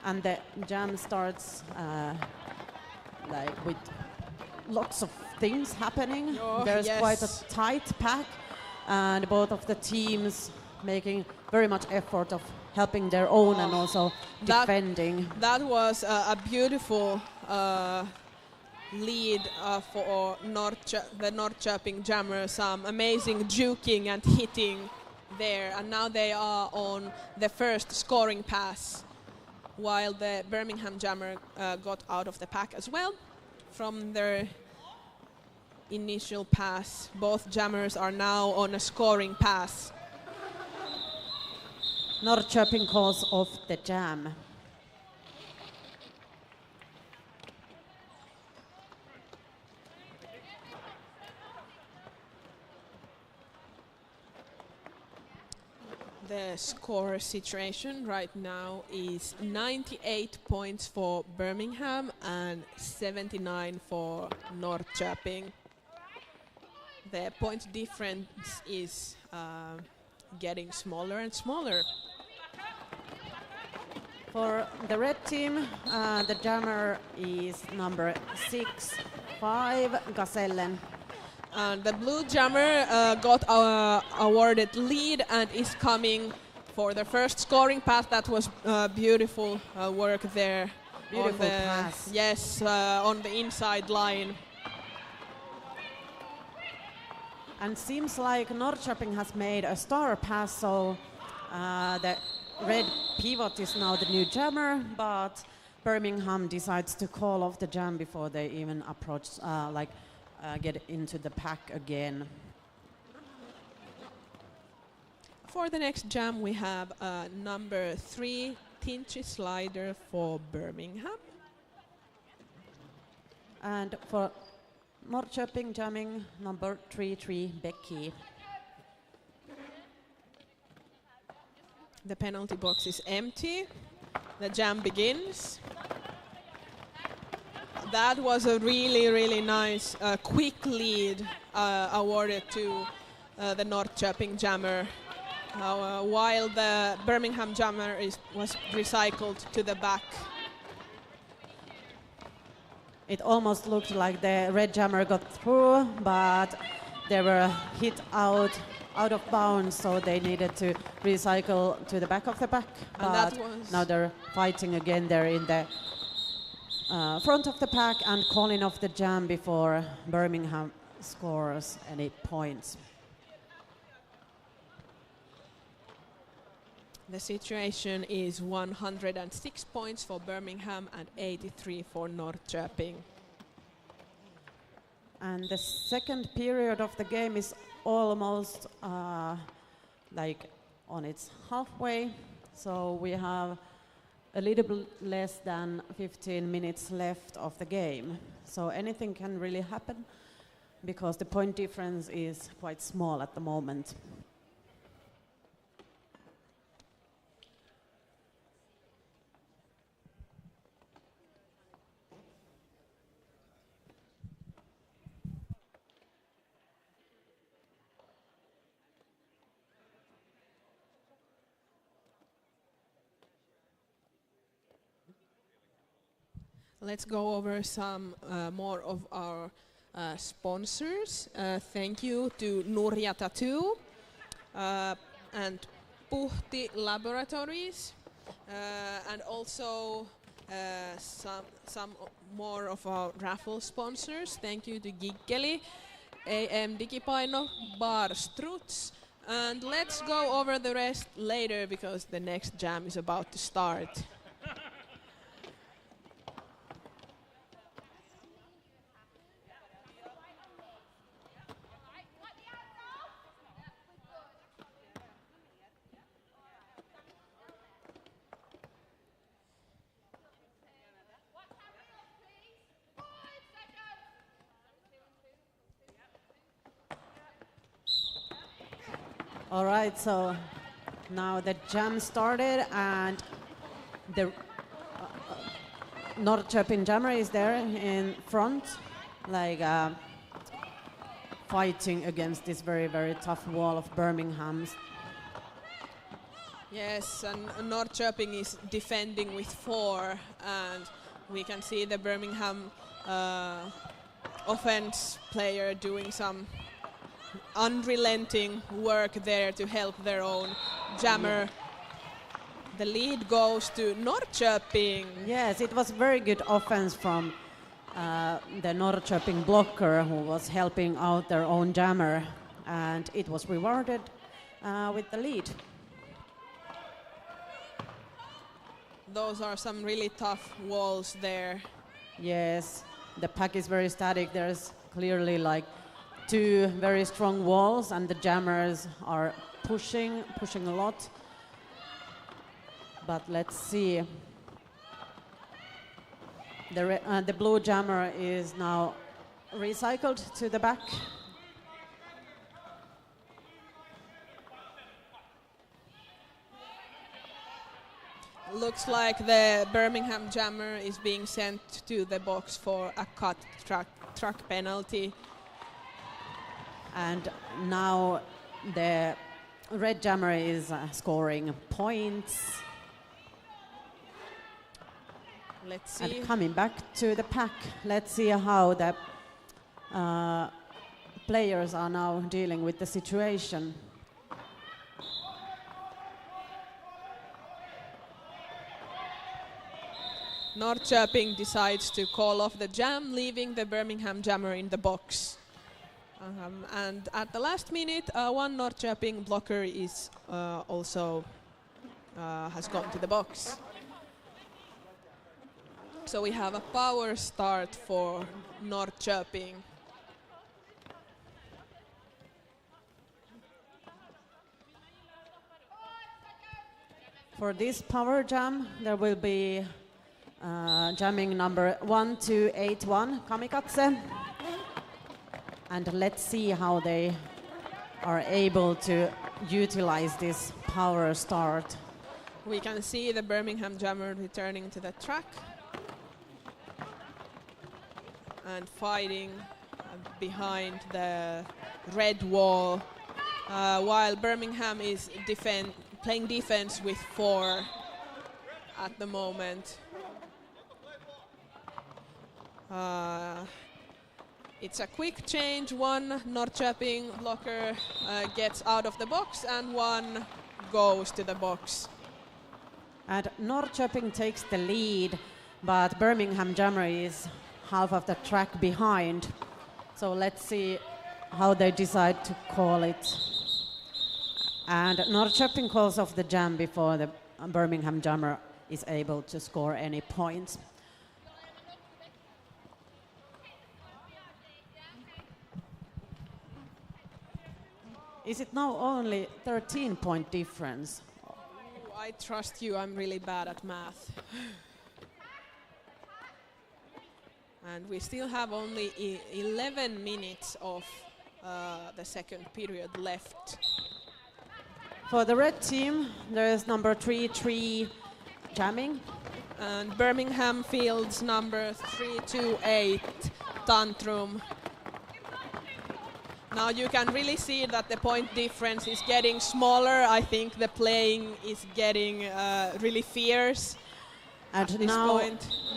and the jam starts like with lots of things happening. Oh, there's yes. quite a tight pack, and both of the teams making very much effort of helping their own and also defending. That was a beautiful lead for the Norrköping Jammer. Some amazing juking and hitting there, and now they are on the first scoring pass, while the Birmingham Jammer got out of the pack as well from their initial pass. Both Jammers are now on a scoring pass. Norrköping calls off the jam. The score situation right now is 98 points for Birmingham and 79 for Norrköping. The point difference is getting smaller and smaller. For the red team, the jammer is number 6-5, Gasellen. And the blue jammer got awarded lead and is coming for the first scoring pass. That was beautiful work there. Beautiful pass. Yes, on the inside line. And seems like Norrköping has made a star pass, so the red pivot is now the new jammer, but Birmingham decides to call off the jam before they even approach, get into the pack again. For the next jam, we have number 3 Tinchy slider for Birmingham. And for Norrköping jamming, number 3-3 Becky. The penalty box is empty. The jam begins. That was a really, really nice, quick lead awarded to the Norrköping jammer, while the Birmingham jammer was recycled to the back. It almost looked like the red jammer got through, but they were hit out of bounds, so they needed to recycle to the back of the pack. And but now they're fighting again. They're in the front of the pack and calling off the jam before Birmingham scores any points. The situation is 106 points for Birmingham and 83 for Norrköping. And the second period of the game is almost like on its halfway. So we have a little bit less than 15 minutes left of the game. So anything can really happen because the point difference is quite small at the moment. Let's go over some more of our sponsors. Thank you to Nurja Tattoo and Puhti Laboratories, and also some more of our raffle sponsors. Thank you to Giggeli, AM Digipaino, Bar Struts, and let's go over the rest later because the next jam is about to start. All right, so now the jam started and the Norrköping jammer is there in front, like fighting against this very, very tough wall of Birmingham's. Yes, and Norrköping is defending with 4, and we can see the Birmingham offense player doing some unrelenting work there to help their own jammer. Yeah. The lead goes to Norrköping. Yes, it was very good offense from the Norrköping blocker who was helping out their own jammer, and it was rewarded with the lead. Those are some really tough walls there. Yes, the pack is very static. There's clearly like 2 very strong walls, and the jammers are pushing a lot. But let's see. The blue jammer is now recycled to the back. Looks like the Birmingham jammer is being sent to the box for a cut track penalty. And now the red jammer is scoring points. Let's see. And coming back to the pack, let's see how the players are now dealing with the situation. Norrköping decides to call off the jam, leaving the Birmingham jammer in the box. And at the last minute, one Norrköping blocker is also has gone to the box. So we have a power start for Norrköping. For this power jam, there will be jamming number 1281, Kamikaze. And let's see how they are able to utilize this power start. We can see the Birmingham jammer returning to the track and fighting behind the red wall, while Birmingham is playing defense with 4 at the moment. It's a quick change. One Norrköping blocker gets out of the box and one goes to the box. And Norrköping takes the lead, but Birmingham jammer is half of the track behind. So let's see how they decide to call it. And Norrköping calls off the jam before the Birmingham jammer is able to score any points. Is it now only 13-point difference? I trust you, I'm really bad at math. And we still have only 11 minutes of the second period left. For the red team, there is number 3 jamming. And Birmingham fields number 328, Tantrum. Now you can really see that the point difference is getting smaller. I think the playing is getting really fierce. And now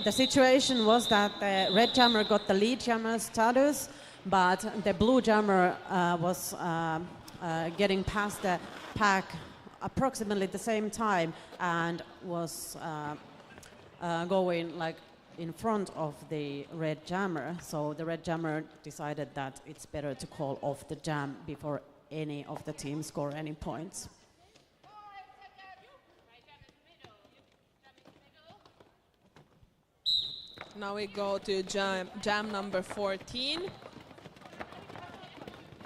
the situation was that the red jammer got the lead jammer status, but the blue jammer was getting past the pack approximately the same time and was going like in front of the red jammer. So the red jammer decided that it's better to call off the jam before any of the teams score any points. Now we go to jam number 14.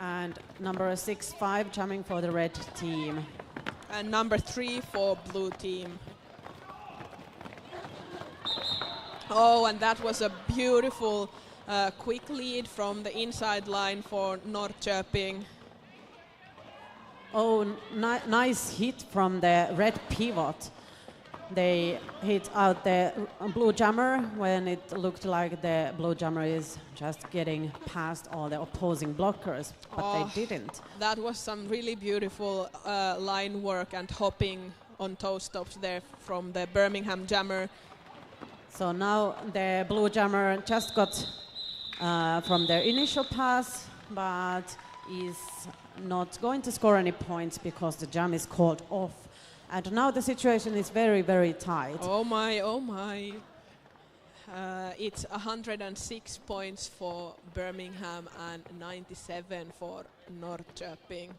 And number 6-5 jamming for the red team. And number 3 for blue team. Oh, and that was a beautiful quick lead from the inside line for Norrköping. Oh, nice hit from the red pivot. they hit out the blue jammer when it looked like the blue jammer is just getting past all the opposing blockers, but they didn't. That was some really beautiful line work and hopping on toe stops there from the Birmingham jammer. So now the blue jammer just got from their initial pass, but is not going to score any points because the jam is called off. And now the situation is very, very tight. Oh my, oh my. It's 106 points for Birmingham and 97 for Norrköping.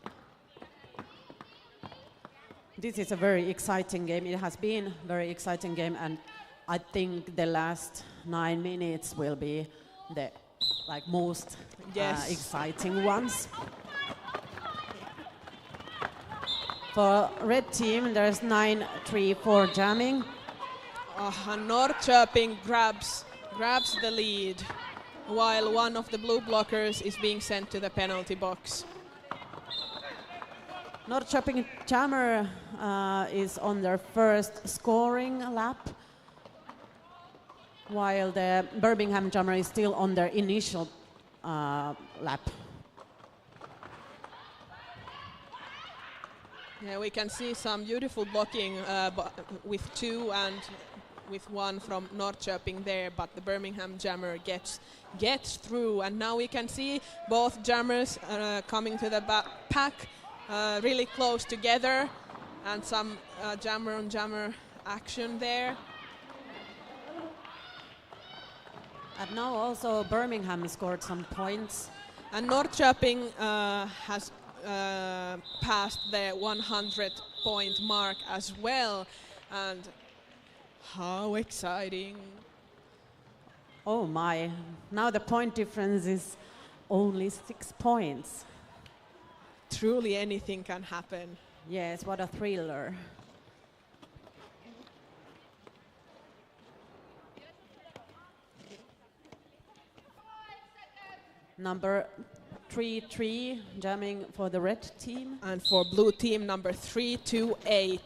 This is a very exciting game. It has been a very exciting game, and I think the last 9 minutes will be the most exciting ones. For red team, there's 9-3-4 jamming. Norrköping grabs the lead, while one of the blue blockers is being sent to the penalty box. Norrköping jammer is on their first scoring lap, while the Birmingham jammer is still on their initial lap. Yeah, we can see some beautiful blocking with 2 and with 1 from Norrköping there, but the Birmingham jammer gets through, and now we can see both jammers coming to the pack really close together, and some jammer on jammer action there. And now also Birmingham scored some points. And Norrköping has passed the 100-point mark as well. And how exciting. Oh my, now the point difference is only 6 points. Truly anything can happen. Yes, what a thriller. Number 3-3 jamming for the red team. And for blue team, number 3-2-8.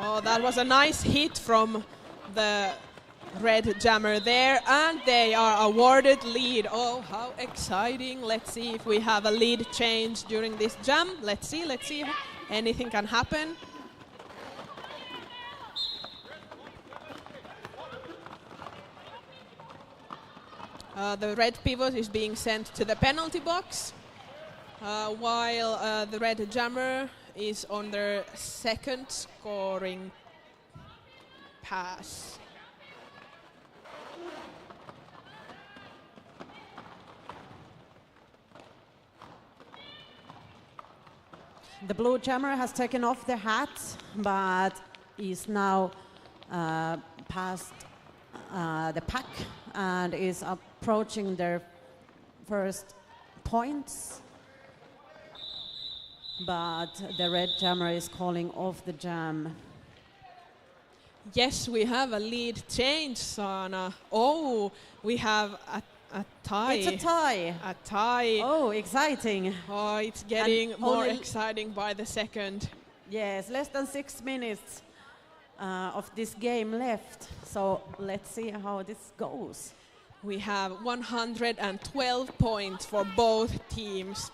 Oh, that was a nice hit from the red jammer there, and they are awarded lead. Oh, how exciting. Let's see if we have a lead change during this jam. Let's see. Anything can happen. The red pivot is being sent to the penalty box, while the red jammer is on their second scoring pass. The blue jammer has taken off the hat, but is now past the pack and is approaching their first points. But the red jammer is calling off the jam. Yes, we have a lead change, Sana. Oh, we have a tie. It's a tie. A tie. Oh, exciting. Oh, it's getting more exciting by the second. Yes, less than 6 minutes of this game left. So let's see how this goes. We have 112 points for both teams.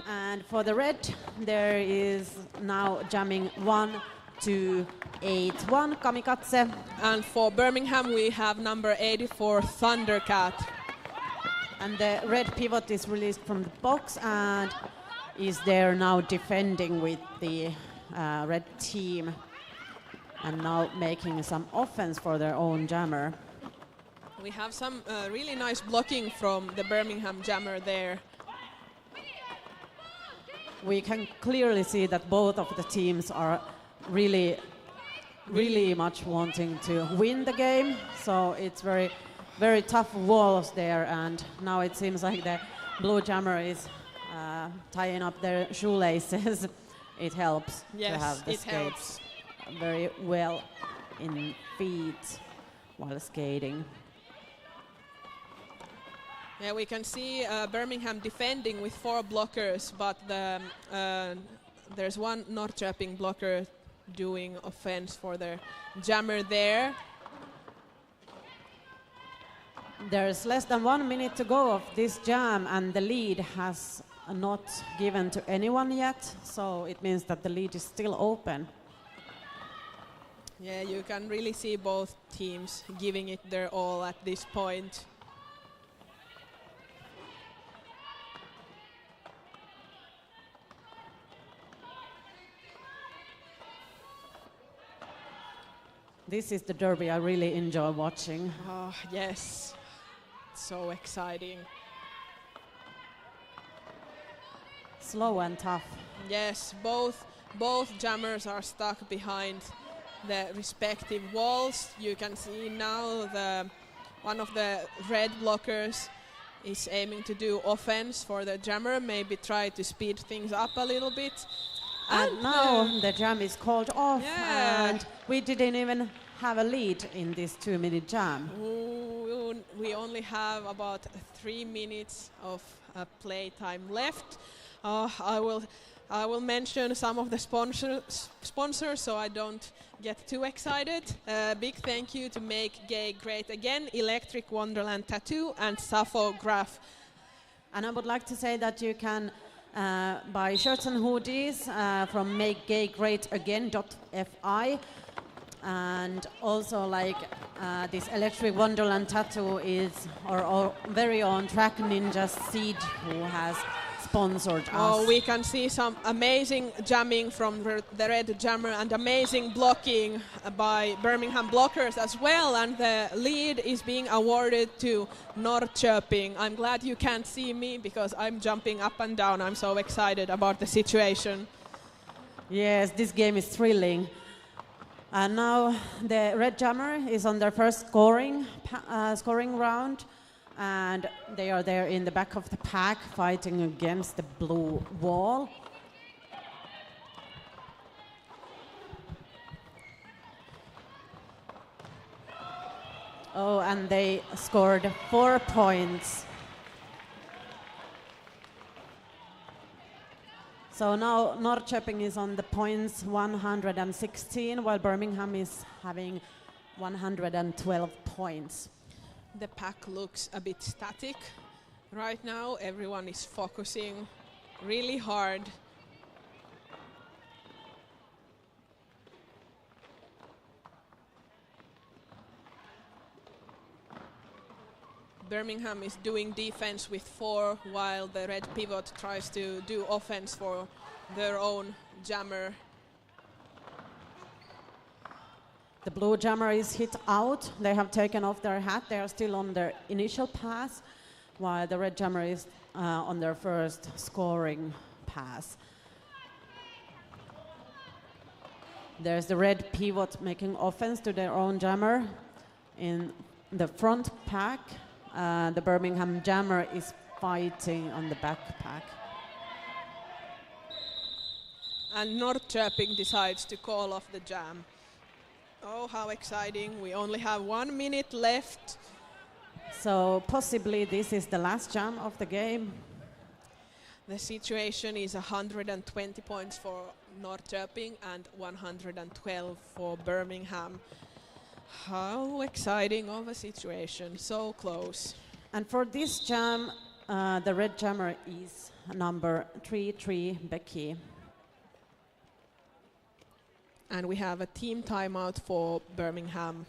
And for the red, there is now jamming 1-2-8-1 Kamikaze. And for Birmingham, we have number 84 Thundercat. And the red pivot is released from the box and is there now defending with the red team and now making some offense for their own jammer. We have some really nice blocking from the Birmingham jammer there. We can clearly see that both of the teams are really much wanting to win the game. So it's very tough walls there, and now it seems like the blue jammer is tying up their shoelaces. It helps to have the skates very well in feet while skating. Yeah, we can see Birmingham defending with 4 blockers, but there's one Norrköping blocker doing offense for their jammer there. There's less than 1 minute to go of this jam, and the lead has not given to anyone yet, so it means that the lead is still open. Yeah, you can really see both teams giving it their all at this point. This is the derby I really enjoy watching. Oh, yes. So exciting. Slow and tough. Yes, both jammers are stuck behind the respective walls. You can see now one of the red blockers is aiming to do offense for the jammer, maybe try to speed things up a little bit. And now the jam is called off, yeah. And we didn't even have a lead in this 2-minute jam. Ooh, we only have about 3 minutes of play time left. I will mention some of the sponsors so I don't get too excited. Big thank you to Make Gay Great Again, Electric Wonderland Tattoo and Sappho-Graph. And I would like to say that you can buy shirts and hoodies from makegaygreatagain.fi, and also like this Electric Wonderland Tattoo is our very own Track Ninja Seed, who has sponsored us. Oh, we can see some amazing jamming from the red jammer and amazing blocking by Birmingham blockers as well, and the lead is being awarded to Norrköping. I'm glad you can't see me because I'm jumping up and down. I'm so excited about the situation. Yes, this game is thrilling. And now the red jammer is on their first scoring round, and they are there in the back of the pack fighting against the blue wall. Oh, and they scored 4 points. So now Norrköping is on the points 116, while Birmingham is having 112 points. The pack looks a bit static right now. Everyone is focusing really hard. Birmingham is doing defense with 4, while the red pivot tries to do offense for their own jammer. The blue jammer is hit out. They have taken off their hat. They are still on their initial pass, while the red jammer is on their first scoring pass. There's the red pivot making offense to their own jammer in the front pack. The Birmingham jammer is fighting on the back pack. And Norrköping decides to call off the jam. Oh, how exciting. We only have 1 minute left. So possibly this is the last jam of the game. The situation is 120 points for Norrköping and 112 for Birmingham. How exciting of a situation, so close. And for this jam, the red jammer is number 33, Becky. And we have a team timeout for Birmingham.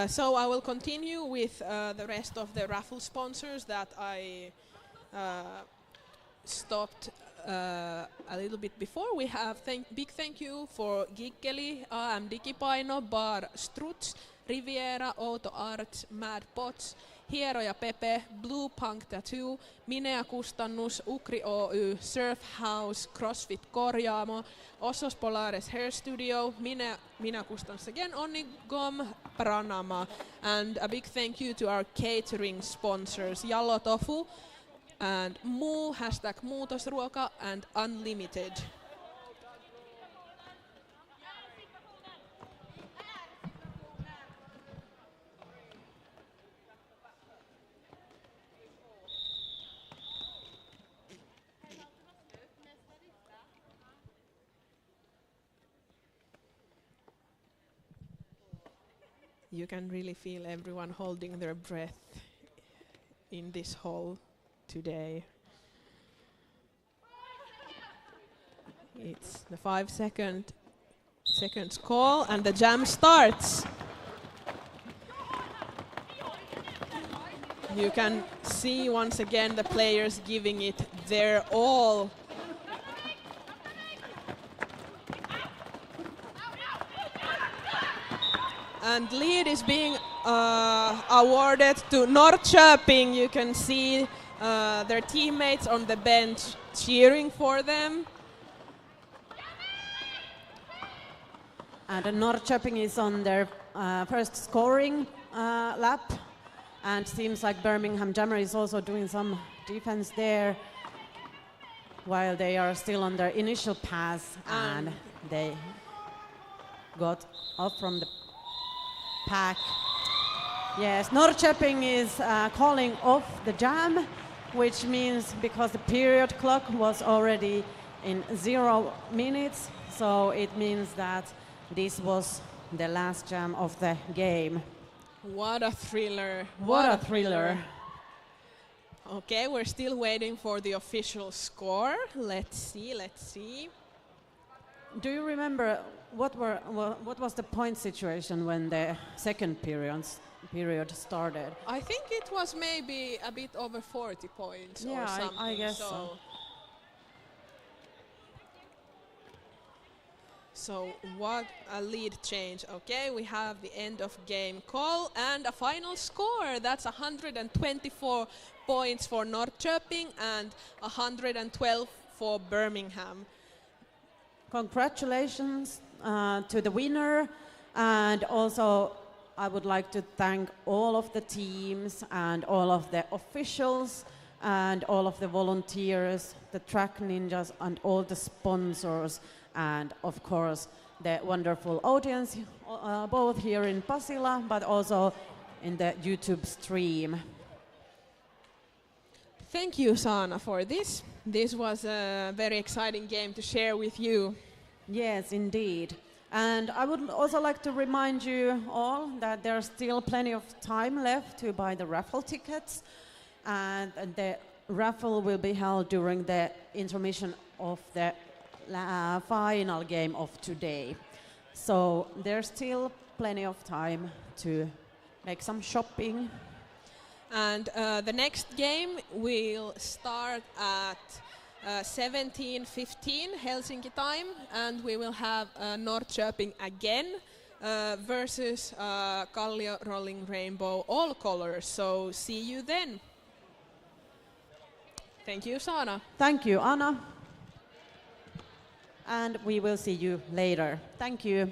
So I will continue with the rest of the raffle sponsors that I stopped a little bit before. We have big thank you for Giggeli, AM Digipaino, Bar Struts, Riviera, Outo Art, Mad Pots, Hieroja Pepe, Blue Punk Tattoo, Minea Kustannus, Ukri Oy, Surf House, CrossFit Korjaamo, Ossos Polaris Hair Studio, Minea Kustannus again, Onigom, Pranama, and a big thank you to our catering sponsors, Jallo Tofu, and Moo, #Muutosruoka, and Unlimited. You can really feel everyone holding their breath in this hall today. It's the 5 seconds call and the jam starts. You can see once again the players giving it their all. And lead is being awarded to Norrköping. You can see their teammates on the bench cheering for them. And Norrköping is on their first scoring lap. And seems like Birmingham Jammer is also doing some defense there while they are still on their initial pass and they got off from the pack. Yes, Norrköping is calling off the jam, which means because the period clock was already in 0 minutes, so it means that this was the last jam of the game. What a thriller. What a thriller. Okay, we're still waiting for the official score. Let's see. Do you remember what was the point situation when the second period started? I think it was maybe a bit over 40 points or something. I guess so. So what a lead change. Okay, we have the end of game call and a final score. That's 124 points for Norrköping and 112 for Birmingham. Congratulations to the winner, and also I would like to thank all of the teams and all of the officials and all of the volunteers, the track ninjas and all the sponsors, and of course the wonderful audience both here in Pasila but also in the YouTube stream. Thank you, Sana, for this. This was a very exciting game to share with you. Yes, indeed. And I would also like to remind you all that there's still plenty of time left to buy the raffle tickets, and the raffle will be held during the intermission of the final game of today. So there's still plenty of time to make some shopping. And the next game will start at 17:15 Helsinki time, and we will have Norrköping again versus Kallio Rolling Rainbow all colors. So see you then. Thank you, Sana. Thank you, Anna. And we will see you later. Thank you.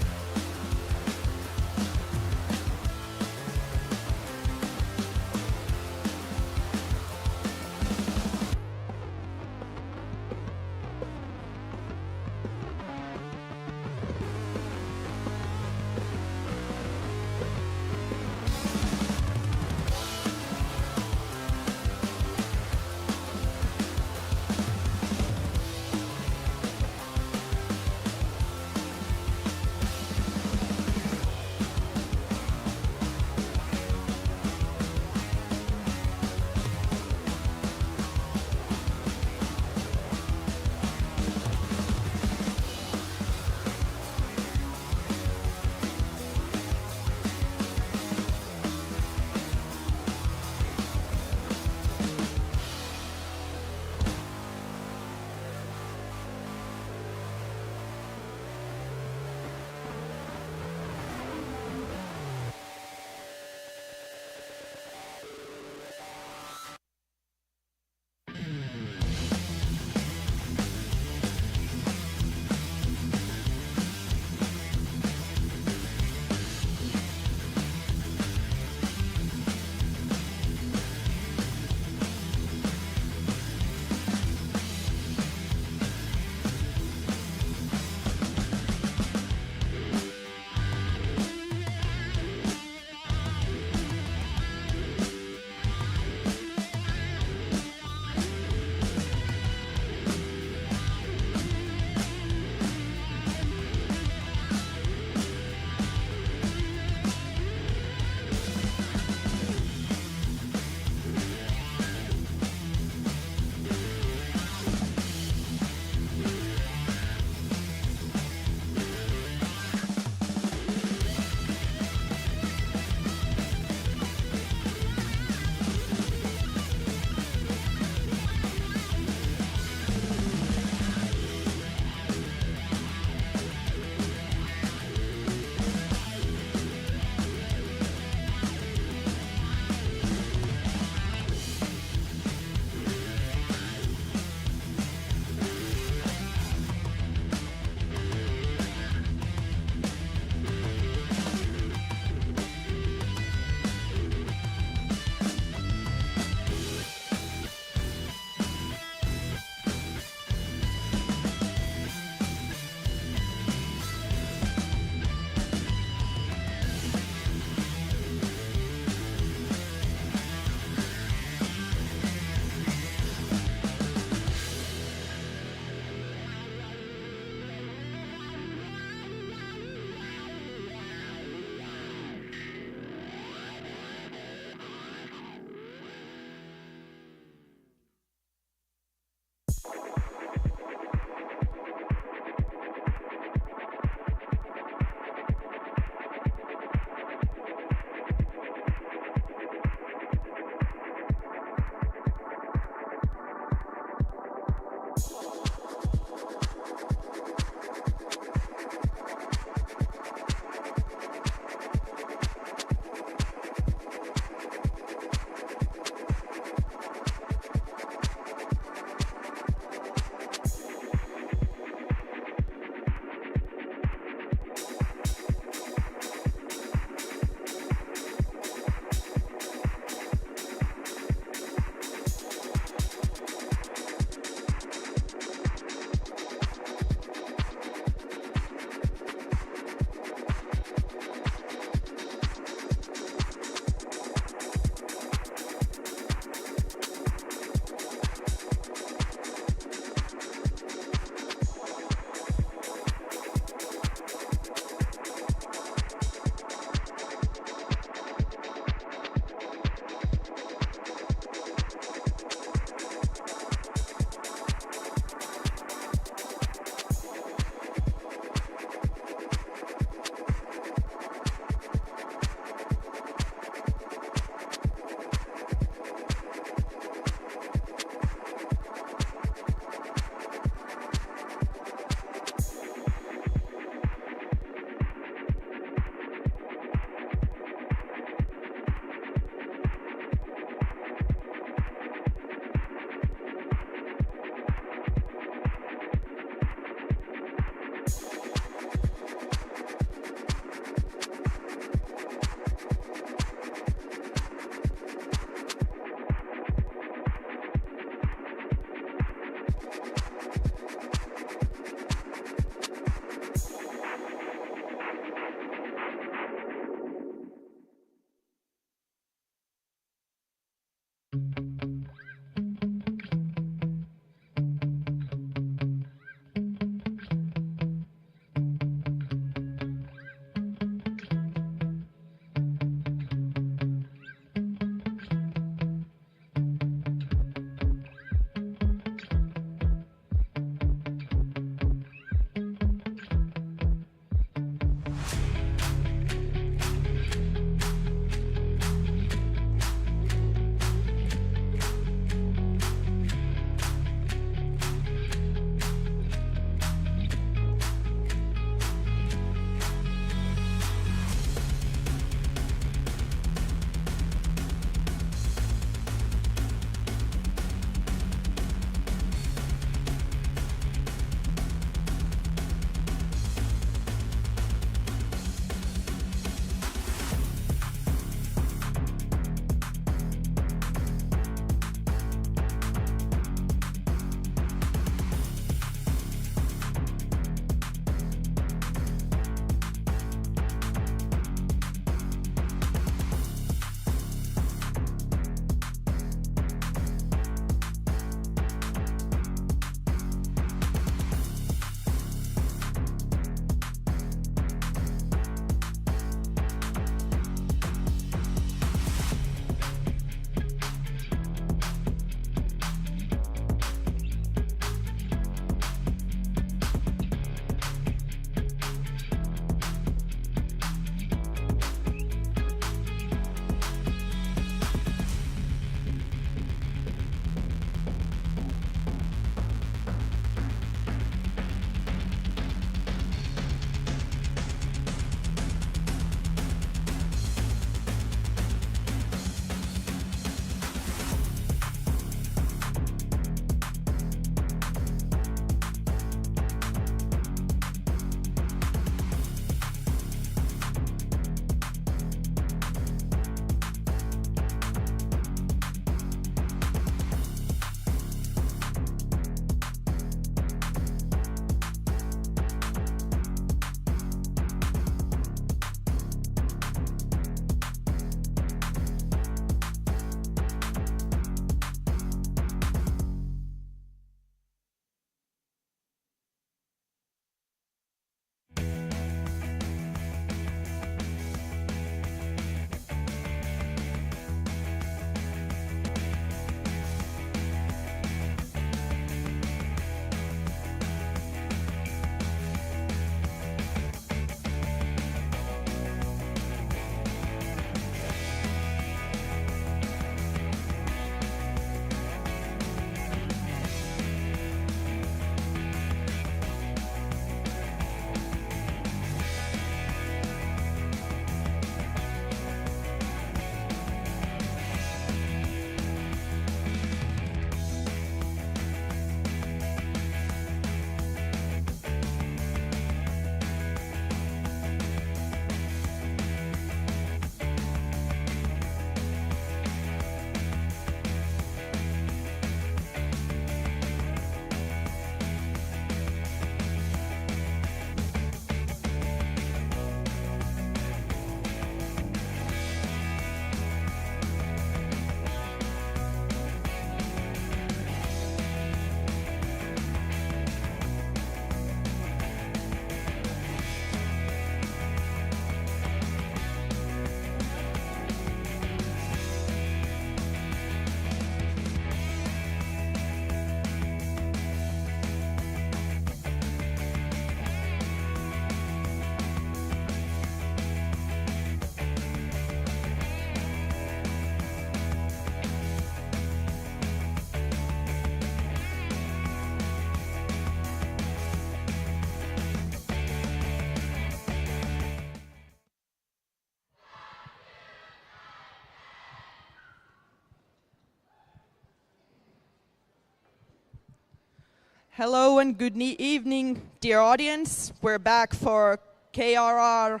Hello and good evening, dear audience. We're back for KRR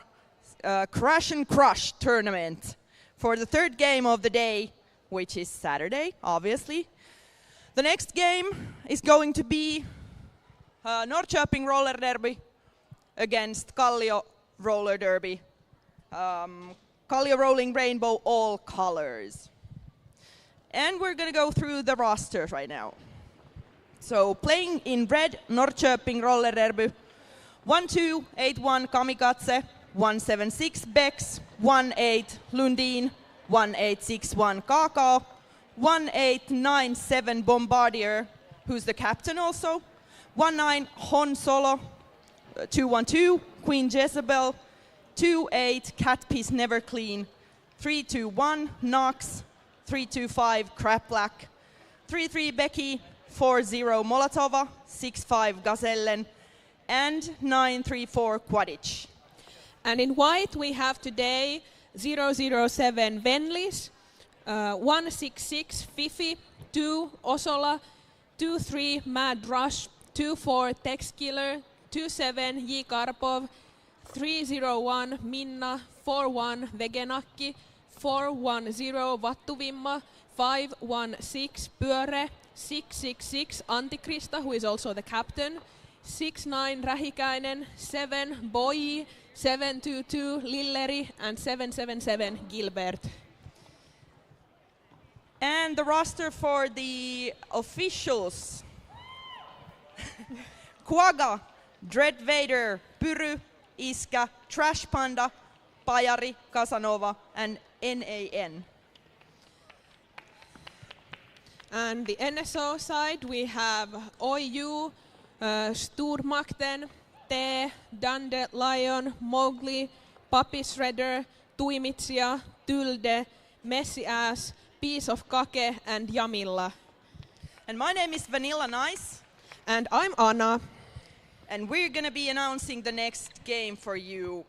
Crash and Crush tournament for the third game of the day, which is Saturday, obviously. The next game is going to be Norrköping Roller Derby against Kallio Roller Derby. Kallio Rolling Rainbow, all colors. And we're going to go through the rosters right now. So playing in red, Norrköping Roller Derby, 1281 Kamikaze, 176 Bex, 18 Lundin, 1861 Kakao, 1897 Bombardier, who's the captain also, 19 Hon Solo, 212 Queen Jezebel, 28 Catpiece Never Clean, 321 Nox, 325 Crap Black, 33 Becky, 40 Molotova, 65 Gazellen, and 934 Quadich. And in white we have today 007 Venlis, 166 Fifi, 2 Osola, 23 Mad Rush, 24 Tex Killer, 27 J Karpov, 301 Minna, 41 Vegenakki, 410 Vattuvimma, 516 Pyöre, 666 Antikrista, who is also the captain, 69 Rähikäinen, 7 Boyi, 722 Lilleri, and 777 Gilbert. And the roster for the officials. Quagga, Dread Vader, Pyry, Iska, Trash Panda, Pajari, Casanova, and NAN. And the NSO side we have OU, Sturmakten, T, Dande, Lion, Mowgli, Puppy Shredder, Tuimitsia, Tulde, Messy Ass, Piece of Kake, and Jamilla. And my name is Vanilla Nice. And I'm Anna. And we're going to be announcing the next game for you.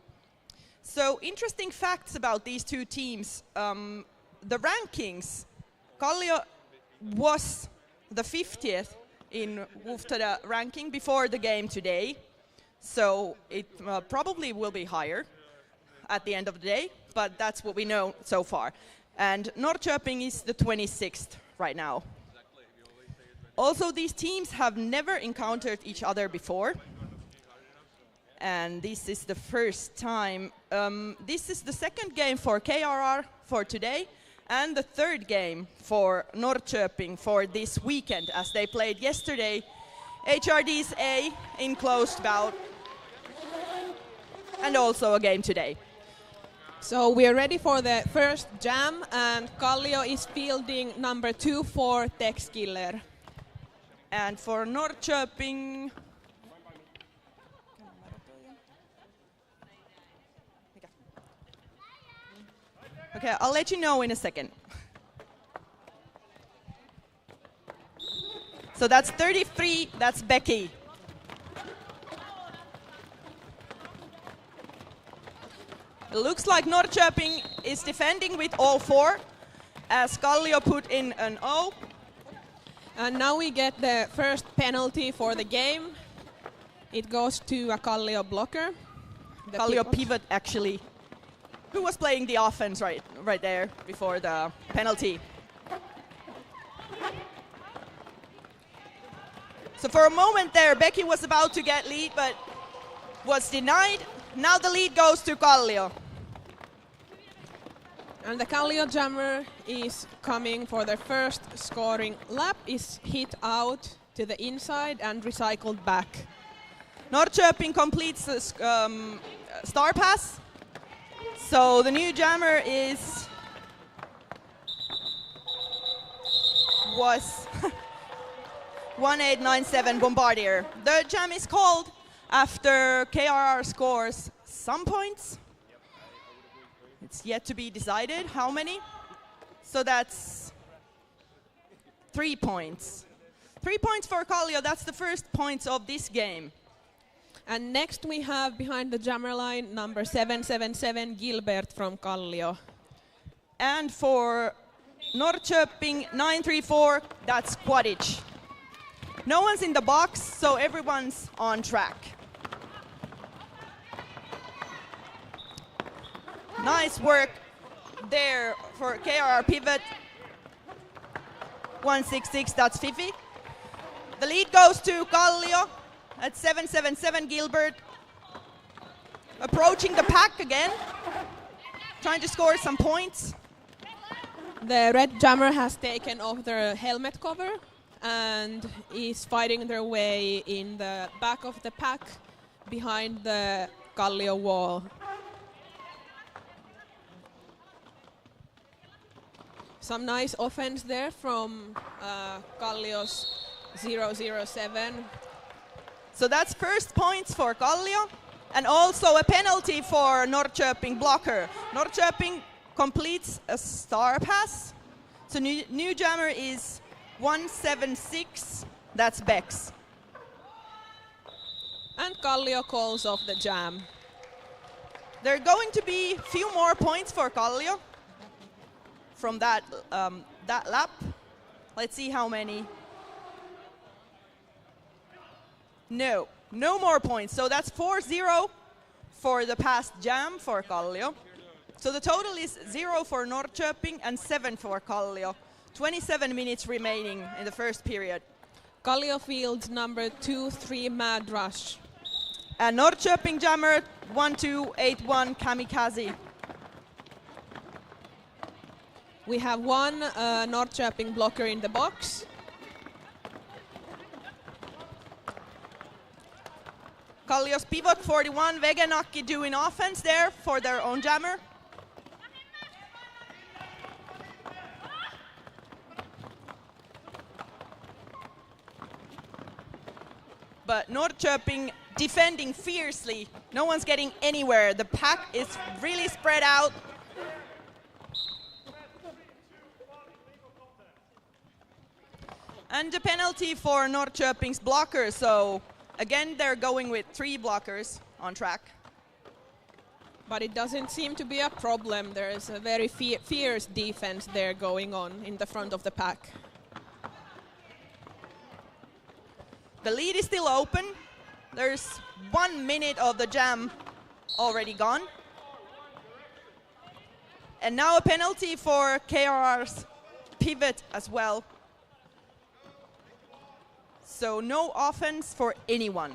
So, interesting facts about these two teams. The rankings. Kallio was the 50th in Wuftada ranking before the game today. So, it probably will be higher at the end of the day, but that's what we know so far. And Norrköping is the 26th right now. Also, these teams have never encountered each other before. And this is the first time. This is the second game for KRR for today, and the third game for Norrköping for this weekend, as they played yesterday HRD's A in closed bout, and also a game today. So we're ready for the first jam, and Kallio is fielding number 2 for Tex Killer. And for Norrköping, okay, I'll let you know in a second. So that's 33, that's Becky. It looks like Norrköping is defending with all 4, as Kallio put in an O. And now we get the first penalty for the game. It goes to a Kallio blocker. Kallio pivot, actually, who was playing the offense right there before the penalty. So for a moment there, Becky was about to get lead, but was denied. Now the lead goes to Kallio. And the Kallio jammer is coming for their first scoring lap, is hit out to the inside and recycled back. Norrköping completes the star pass. So the new jammer was 1897 Bombardier. The jam is called after KRR scores some points. It's yet to be decided how many. So that's 3 points. 3 points for Kallio. That's the first points of this game. And next we have behind the jammer line number 777 Gilbert from Kallio. And for Norrköping 934, that's Quadich. No one's in the box, so everyone's on track. Nice work there for KRR pivot. 166, that's Fifi. The lead goes to Kallio at 777 Gilbert. Approaching the pack again, trying to score some points. The red jammer has taken off their helmet cover and is fighting their way in the back of the pack behind the Kallio wall. Some nice offense there from Kallio's 007. So that's first points for Kallio, and also a penalty for Norrköping blocker. Norrköping completes a star pass. So new jammer is 176, that's Bex. And Kallio calls off the jam. There are going to be a few more points for Kallio from that lap. Let's see how many. No more points. So that's 4-0 for the past jam for Kallio. So the total is 0 for Norrköping and 7 for Kallio. 27 minutes remaining in the first period. Kallio fields number 2-3 Mad Rush. And Norrköping jammer 1281 Kamikaze. We have one Norrköping blocker in the box. Kallio's pivot 41, Vegenaki doing offense there for their own jammer. But Norrköping defending fiercely. No one's getting anywhere. The pack is really spread out. And the penalty for Norrköping's blocker, so again they're going with 3 blockers on track. But it doesn't seem to be a problem. There is a very fierce defense there going on in the front of the pack. The lead is still open. There's 1 minute of the jam already gone. And now a penalty for KRR's pivot as well. So no offense for anyone.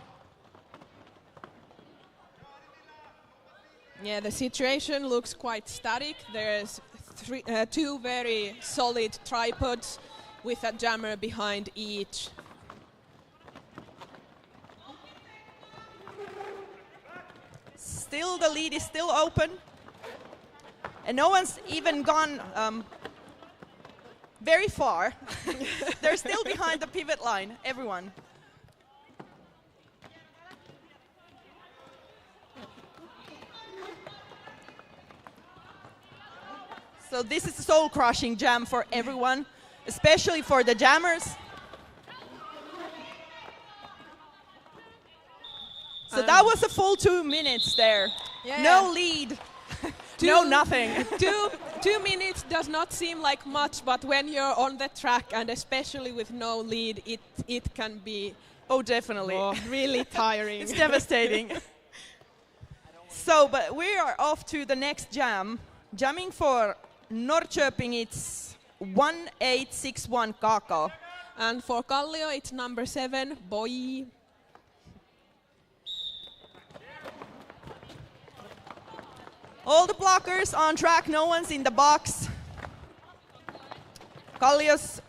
Yeah, the situation looks quite static. There's 2 very solid tripods with a jammer behind each. Still, the lead is still open. And no one's even gone very far. They're still behind the pivot line, everyone. So this is a soul-crushing jam for everyone, especially for the jammers. So that was a full 2 minutes there. Yeah. No lead, no nothing. 2 minutes does not seem like much, but when you're on the track and especially with no lead, it can be Definitely. really tiring. It's devastating. So, but we are off to the next jam. Jamming for Norrköping, it's 1861 Kakao. And for Kallio, it's number 7, Boy. All the blockers on track, no one's in the box. Kallio's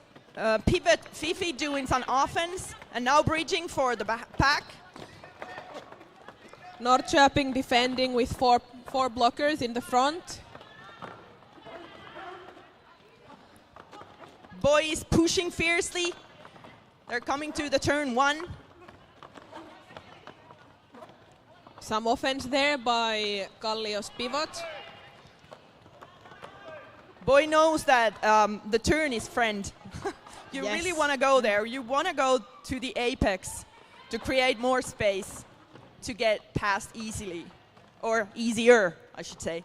pivot, Fifi doing some offense, and now bridging for the pack. Norrköping defending with four blockers in the front. Boy is pushing fiercely. They're coming to the turn 1. Some offense there by Kallio's pivot. Boy knows that the turn is friend. You Yes. really want to go there. You want to go to the apex to create more space to get past easily. Or easier, I should say.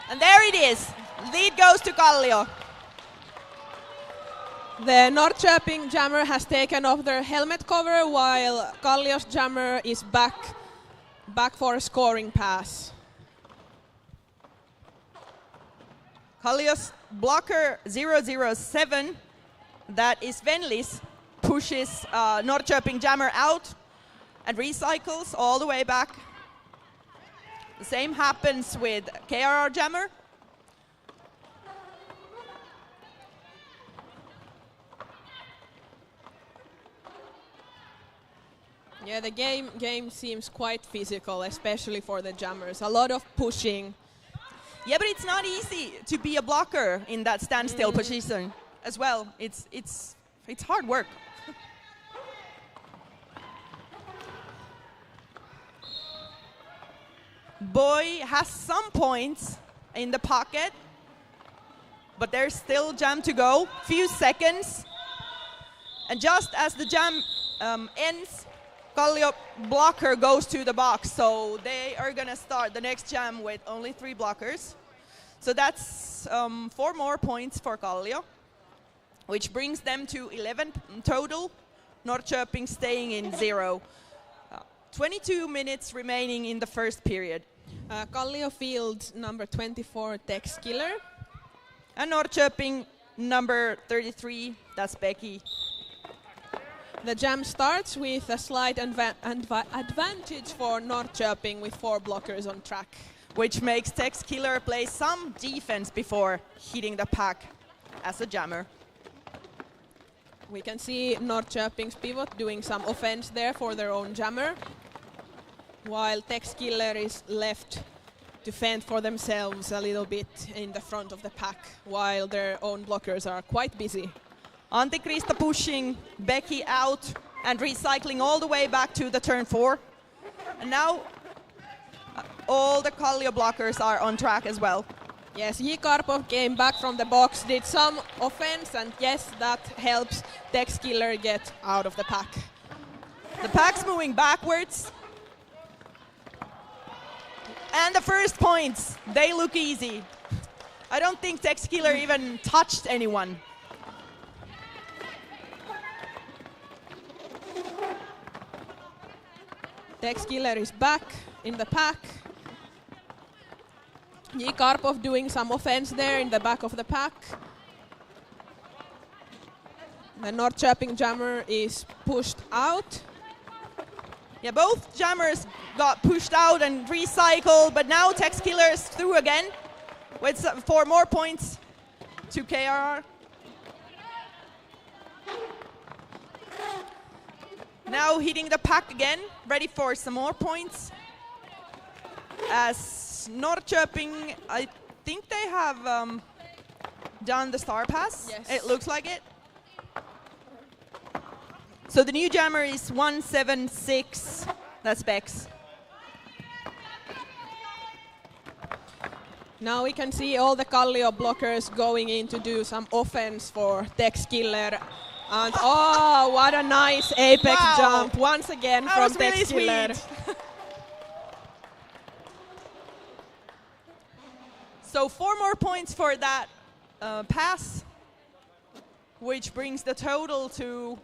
And there it is. Lead goes to Kallio. The Norrköping jammer has taken off their helmet cover while Kallio's jammer is back for a scoring pass. Kallio's blocker 007, that is Venlis, pushes Norrköping jammer out and recycles all the way back. The same happens with KRR jammer. Yeah, the game seems quite physical, especially for the jammers. A lot of pushing. Yeah, but it's not easy to be a blocker in that standstill position as well. It's hard work. Boy has some points in the pocket, but there's still jam to go. Few seconds. And just as the jam ends, Kallio blocker goes to the box, so they are going to start the next jam with only 3 blockers. So that's 4 more points for Kallio, which brings them to 11 total. Norrköping staying in 0. 22 minutes remaining in the first period. Kallio field number 24, Tex Killer. And Norrköping number 33, that's Becky. The jam starts with a slight advantage for Norrköping with 4 blockers on track. Which makes Tex Killer play some defense before hitting the pack as a jammer. We can see Norrköping's pivot doing some offense there for their own jammer, while Tex Killer is left to fend for themselves a little bit in the front of the pack, while their own blockers are quite busy. Antti-Krista pushing Becky out and recycling all the way back to the turn 4. And now all the Kallio blockers are on track as well. Yes, J. Karpov came back from the box, did some offense, and yes, that helps Tex Killer get out of the pack. The pack's moving backwards. And the first points, they look easy. I don't think Tex Killer even touched anyone. Tex Killer is back in the pack. J. Karpov doing some offense there in the back of the pack. The Norrköping jammer is pushed out. Yeah, both jammers got pushed out and recycled, but now Tex Killer is through again with 4 more points to KRR. Now hitting the pack again, ready for some more points. As Norrköping, I think they have done the star pass. Yes. It looks like it. So the new jammer is 176, that's Bex. Now we can see all the Kallio blockers going in to do some offense for Tex Killer. And oh, what a nice apex jump once again That from was Tex really Killer. sweet. So 4 more points for that pass, which brings the total to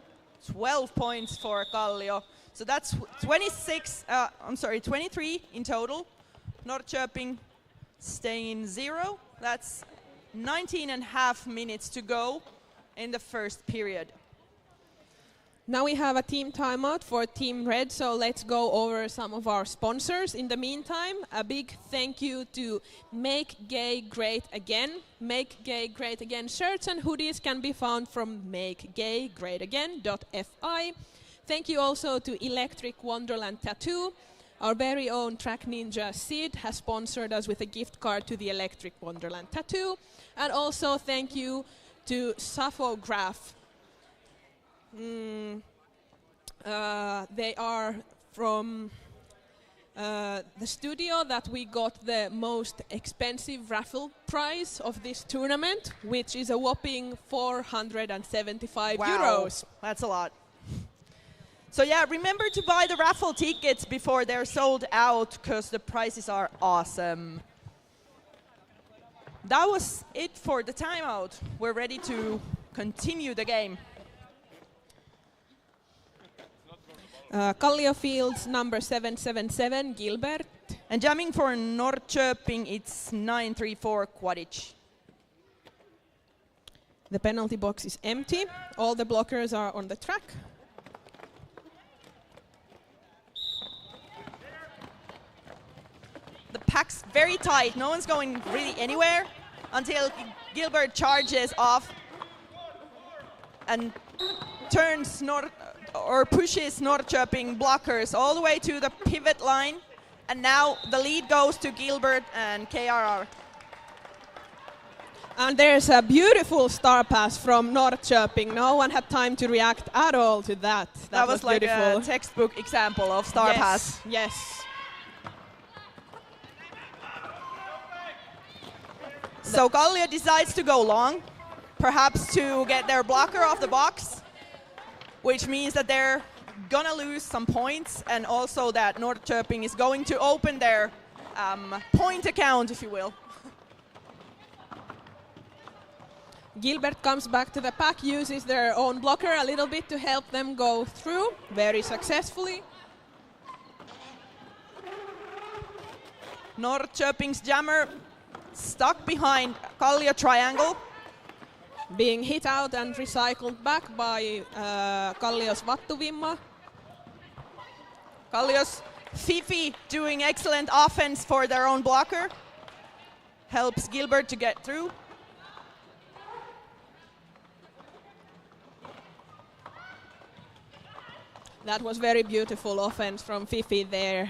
12 points for Kallio. So that's 23 in total. Norrköping staying in 0. That's 19.5 minutes to go in the first period. Now we have a team timeout for Team Red, so let's go over some of our sponsors. In the meantime, a big thank you to Make Gay Great Again. Make Gay Great Again shirts and hoodies can be found from makegaygreatagain.fi. Thank you also to Electric Wonderland Tattoo. Our very own track ninja Sid has sponsored us with a gift card to the Electric Wonderland Tattoo. And also thank you to Saphograph. They are from the studio that we got the most expensive raffle prize of this tournament, which is a whopping 475 euros. That's a lot. So yeah, remember to buy the raffle tickets before they're sold out, because the prices are awesome. that was it for the timeout. We're ready to continue the game. Kallio Fields number 777, Gilbert. And jamming for Norrköping, it's 934, Quadic. The penalty box is empty. All the blockers are on the track. The pack's very tight. No one's going really anywhere until Gilbert charges off and turns pushes Norrköping blockers all the way to the pivot line. And now the lead goes to Gilbert and KRR. And there's a beautiful star pass from Norrköping. No one had time to react at all to that. That was like beautiful. a textbook example of star pass. Yes. So Kallio decides to go long, perhaps to get their blocker off the box, which means that they're gonna lose some points, and also that Norrköping is going to open their point account, if you will. Gilbert comes back to the pack, uses their own blocker a little bit to help them go through very successfully. Norrköping's jammer stuck behind Kallio triangle. Being hit out and recycled back by Kallio's Vattuvimma. Kallio's Fifi doing excellent offense for their own blocker. Helps Gilbert to get through. That was very beautiful offense from Fifi there.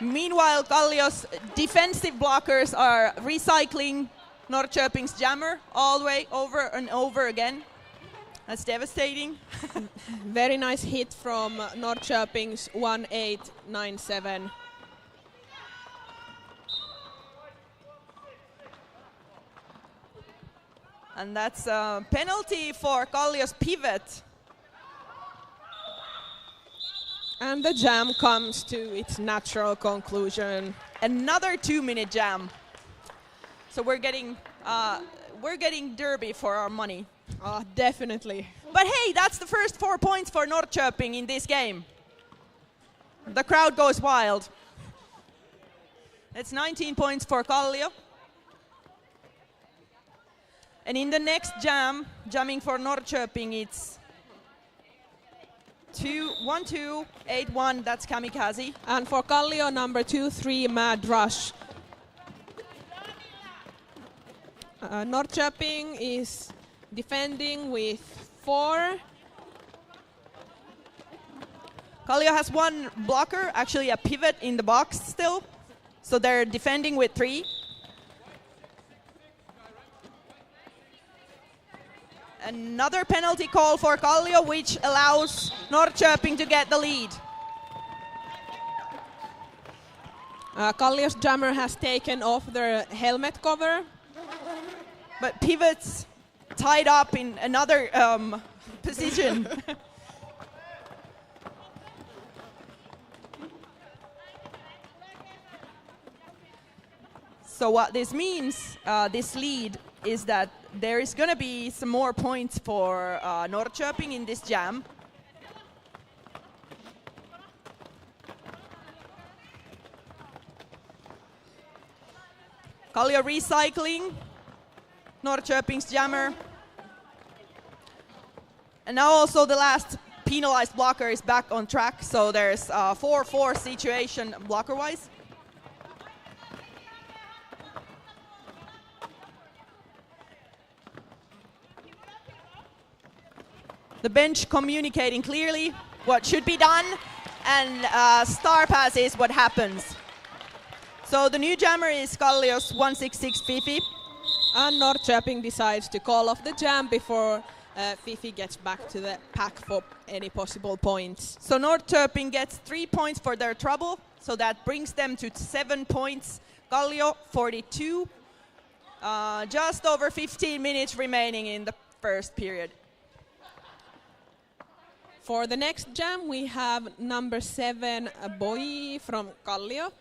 Meanwhile, Kallio's defensive blockers are recycling Norrköping's jammer all the way over and over again. That's devastating. Very nice hit from Norrköping's 1897. And that's a penalty for Kallio's pivot. And the jam comes to its natural conclusion. Another 2-minute jam. So we're getting derby for our money. Definitely. But hey, that's the first 4 points for Norrköping in this game. The crowd goes wild. It's 19 points for Kallio. And in the next jam, jamming for Norrköping, it's 1-2, 8-1, that's Kamikaze. And for Kallio, number 2-3, Mad Rush. Norrköping is defending with 4. Kallio has one blocker, actually a pivot in the box still. So they're defending with 3. Another penalty call for Kallio, which allows Norrköping to get the lead. Kallio's jammer has taken off their helmet cover. But pivots tied up in another position. So what this means, this lead, is that there is going to be some more points for Norrköping in this jam. Kallio recycling Norrköping's jammer. And now also the last penalized blocker is back on track, so there's a 4-4 situation blocker-wise. The bench communicating clearly what should be done, and star pass is what happens. So the new jammer is Kallio's 166 Fifi. And Norrköping decides to call off the jam before Fifi gets back to the pack for any possible points. So Norrköping gets 3 points for their trouble, so that brings them to 7 points. Kallio 42. Just over 15 minutes remaining in the first period. For the next jam, we have number 7, Boy from Kallio.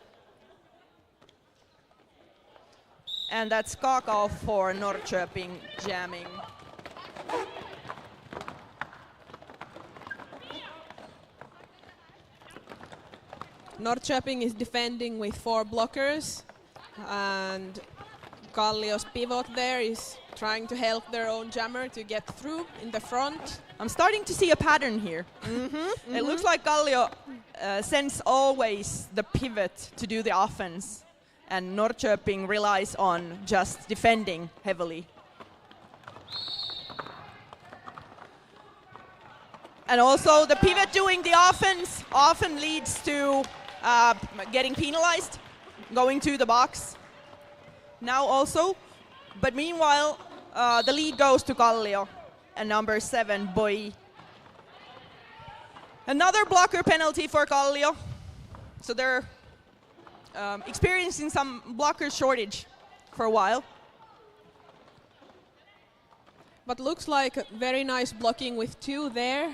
And that's Kakao for Norrköping jamming. Norrköping is defending with 4 blockers, and Kallio's pivot there is trying to help their own jammer to get through in the front. I'm starting to see a pattern here. It looks like Kallio sends always the pivot to do the offense, and Norrköping relies on just defending heavily. And also the pivot doing the offense often leads to getting penalized, going to the box. Now also, but meanwhile, the lead goes to Kallio and number 7, Boy. Another blocker penalty for Kallio. So they're experiencing some blocker shortage for a while. But looks like very nice blocking with 2 there.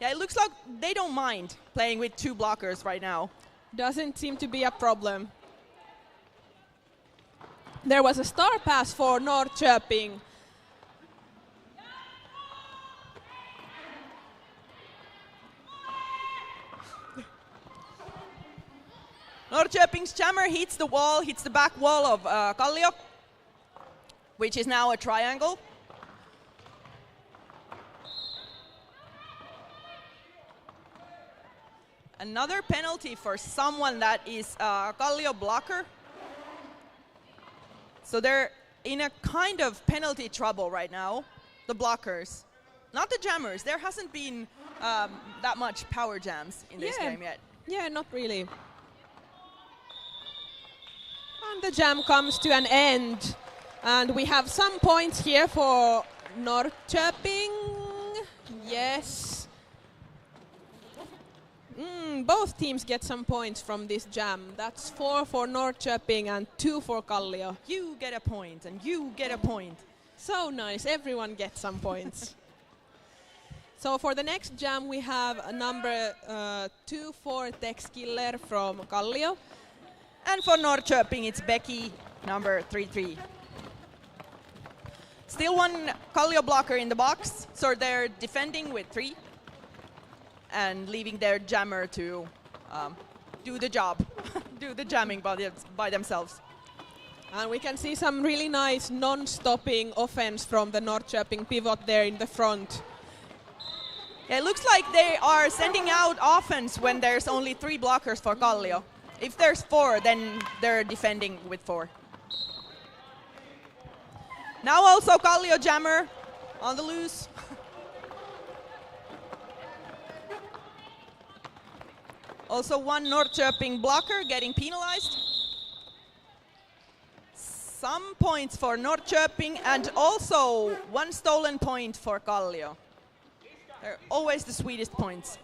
Yeah, it looks like they don't mind playing with 2 blockers right now. Doesn't seem to be a problem. There was a star pass for Norrköping. Norrköping's jammer hits the wall, hits the back wall of Kallio, which is now a triangle. Another penalty for someone that is Kallio blocker. So they're in a kind of penalty trouble right now, the blockers. Not the jammers. There hasn't been that much power jams in this game yet. Yeah, not really. And the jam comes to an end. And we have some points here for Norrköping. Yes. Both teams get some points from this jam. That's 4 for Norrköping and 2 for Kallio. You get a point and you get a point. So nice, everyone gets some points. So for the next jam we have a number 2 for Tex Killer from Kallio. And for Norrköping it's Becky, number 3-3. Still one Kallio blocker in the box, so they're defending with 3. And leaving their jammer to do the job, do the jamming by themselves. And we can see some really nice non-stopping offense from the Norrköping pivot there in the front. Yeah, it looks like they are sending out offense when there's only 3 blockers for Kallio. If there's 4, then they're defending with 4. Now also Kallio jammer on the loose. Also one Norrköping blocker getting penalized. Some points for Norrköping and also 1 stolen point for Kallio. They're always the sweetest points.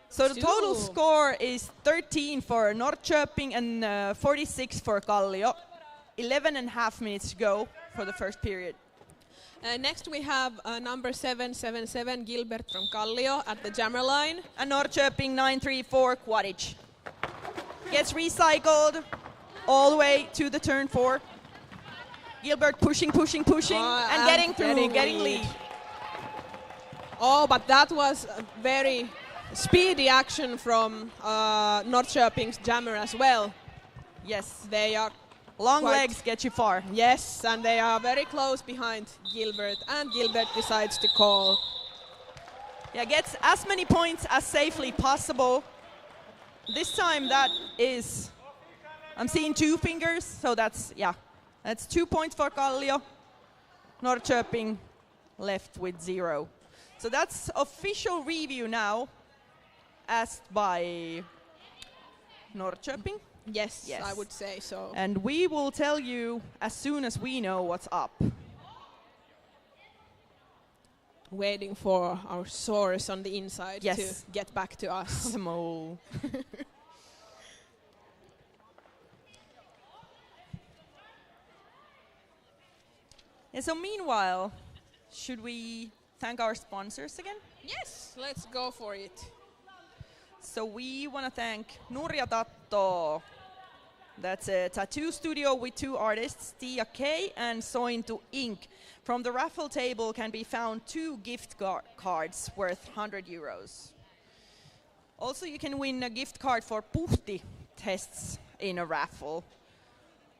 So the total score is 13 for Norrköping and 46 for Kallio. 11.5 minutes to go for the first period. Next we have number 777 Gilbert from Kallio at the jammer line. And Norrköping 934 Quadic. Gets recycled all the way to the turn 4. Gilbert pushing, and getting through, getting lead. Oh, but that was a very speedy action from Norrköping's jammer as well. Yes. They are long legs get you far. Yes, and they are very close behind Gilbert, and Gilbert decides to call. Yeah, gets as many points as safely possible. This time that is, I'm seeing 2 fingers, so that's 2 points for Kallio. Norrköping left with 0. So that's official review now, asked by Norrköping. Yes, I would say so. And we will tell you as soon as we know what's up. Waiting for our source on the inside to Yes. get back to us. The mole. And so meanwhile, should we thank our sponsors again? Yes, let's go for it. So we want to thank Nurja Tatto. That's a tattoo studio with 2 artists, Tia K and Sointu Inc. From the raffle table can be found 2 gift cards worth 100 euros. Also, you can win a gift card for Puhti tests in a raffle.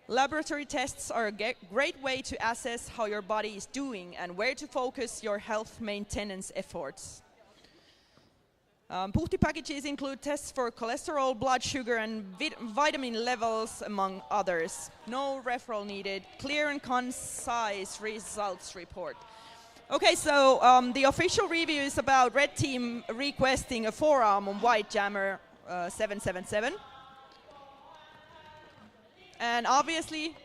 Laboratory tests are a great way to assess how your body is doing and where to focus your health maintenance efforts. Puhti packages include tests for cholesterol, blood sugar and vitamin levels, among others. No referral needed. Clear and concise results report. Okay, so the official review is about red team requesting a forearm on white jammer 777. And obviously,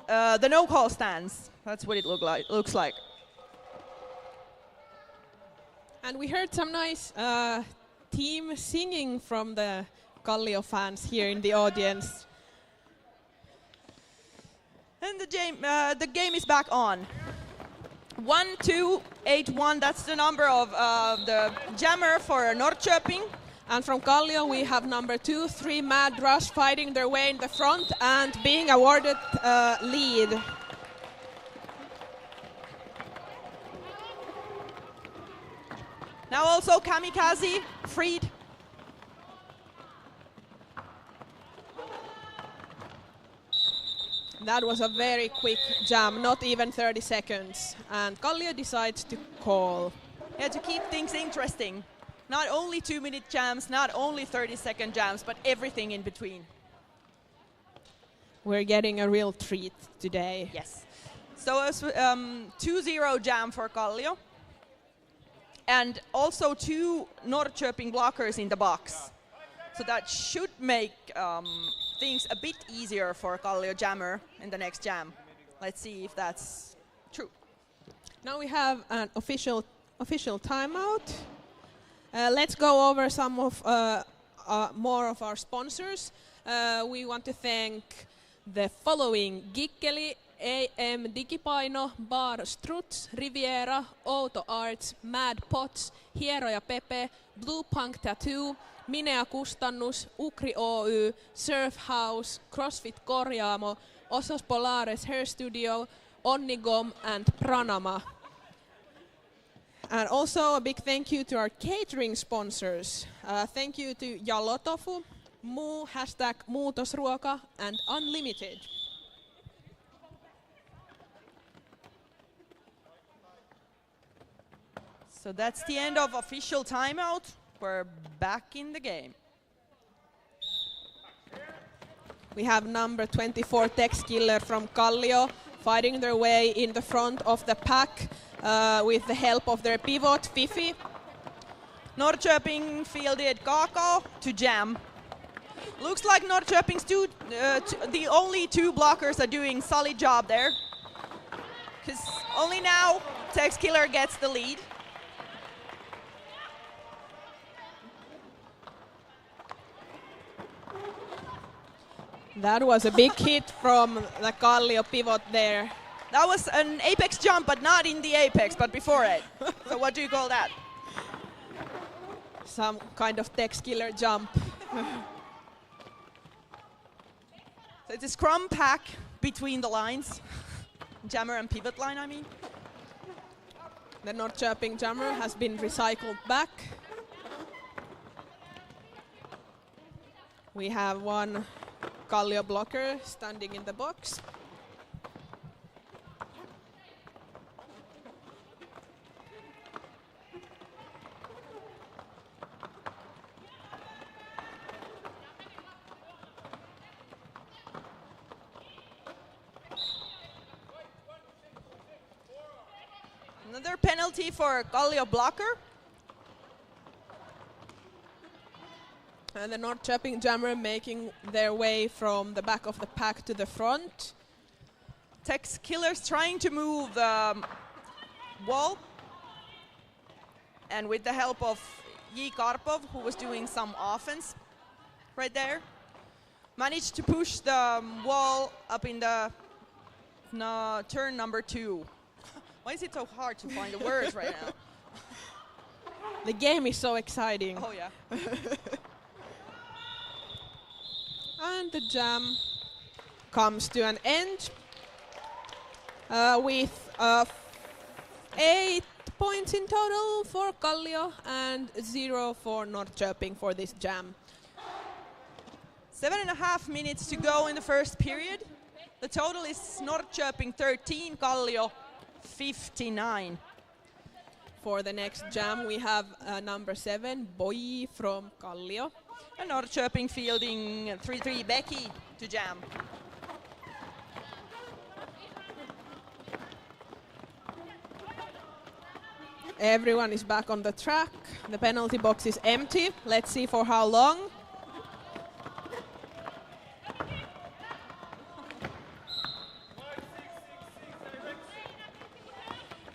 the no-call stands. That's what it looks like. And we heard some nice team singing from the Kallio fans here in the audience. And the game is back on. 1281, that's the number of the jammer for Norrköping. And from Kallio we have number 2-3 Mad Rush fighting their way in the front and being awarded lead. Now also Kamikaze, freed. That was a very quick jam, not even 30 seconds. And Kallio decides to call. Yeah, to keep things interesting. Not only 2-minute jams, not only 30-second jams, but everything in between. We're getting a real treat today. Yes. So it's 2-0 jam for Kallio. And also 2 Norrköping blockers in the box. So that should make things a bit easier for Kallio jammer in the next jam. Let's see if that's true. Now we have an official timeout. Let's go over some of more of our sponsors. We want to thank the following: Gikkeli, AM Digipaino, Bar Struts, Riviera, Outo Arts, Mad Pots, Hieroja Pepe, Blue Punk Tattoo, Minea Kustannus, Ukri Oy, Surf House, CrossFit Korjaamo, Osos Polares Hair Studio, Onnigom and Pranama. And also a big thank you to our catering sponsors. Thank you to Jalotofu, Moo, #Muutosruoka and Unlimited. So that's the end of official timeout. We're back in the game. We have number 24 Tex Killer from Kallio fighting their way in the front of the pack with the help of their pivot, Fifi. Norrköping fielded Kako to jam. Looks like Norrköping's the only 2 blockers are doing solid job there. Because only now Tex Killer gets the lead. That was a big hit from the Kallio pivot there. That was an apex jump, but not in the apex, but before it. So what do you call that? Some kind of Tex Killer jump. So it's a scrum pack between the lines. Jammer and pivot line, I mean. The Norrköping jammer has been recycled back. We have one Kallio blocker standing in the box. Another penalty for Kallio blocker. And the Norrköping jammer making their way from the back of the pack to the front. Tex Killer's trying to move the wall. And with the help of Yi Karpov, who was doing some offense right there, managed to push the wall up in the turn number 2. Why is it so hard to find the words right now? The game is so exciting. Oh yeah. And the jam comes to an end with 8 points in total for Kallio and 0 for Norrköping for this jam. 7.5 minutes to go in the first period. The total is Norrköping 13, Kallio 59. For the next jam, we have number 7, Boy from Kallio. And Norrköping fielding 3-3 Becky to jam. Everyone is back on the track. The penalty box is empty. Let's see for how long.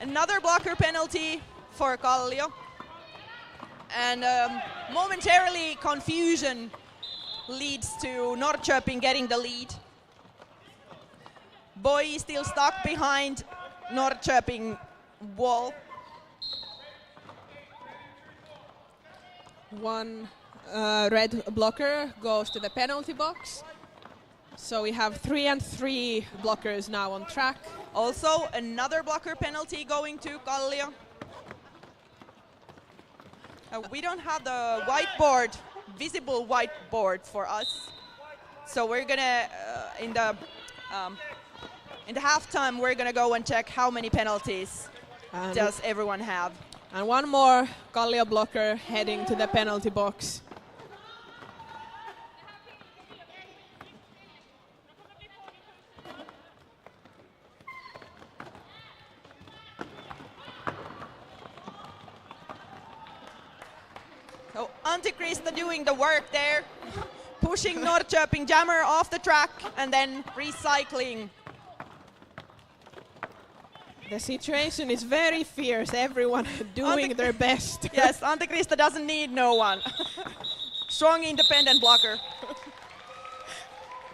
Another blocker penalty for Kallio. And momentarily confusion leads to Norrköping getting the lead. Boy is still stuck behind Norrköping wall. One red blocker goes to the penalty box. So we have 3 and 3 blockers now on track. Also another blocker penalty going to Kallio. We don't have the whiteboard, visible whiteboard for us. So we're gonna, in the halftime, we're gonna go and check how many penalties does everyone have. And one more Kallio blocker heading to the penalty box. So Antti-Krista doing the work there, pushing Norrköping jammer off the track and then recycling. The situation is very fierce, everyone doing their best. Yes, Antti-Krista doesn't need no one. Strong independent blocker.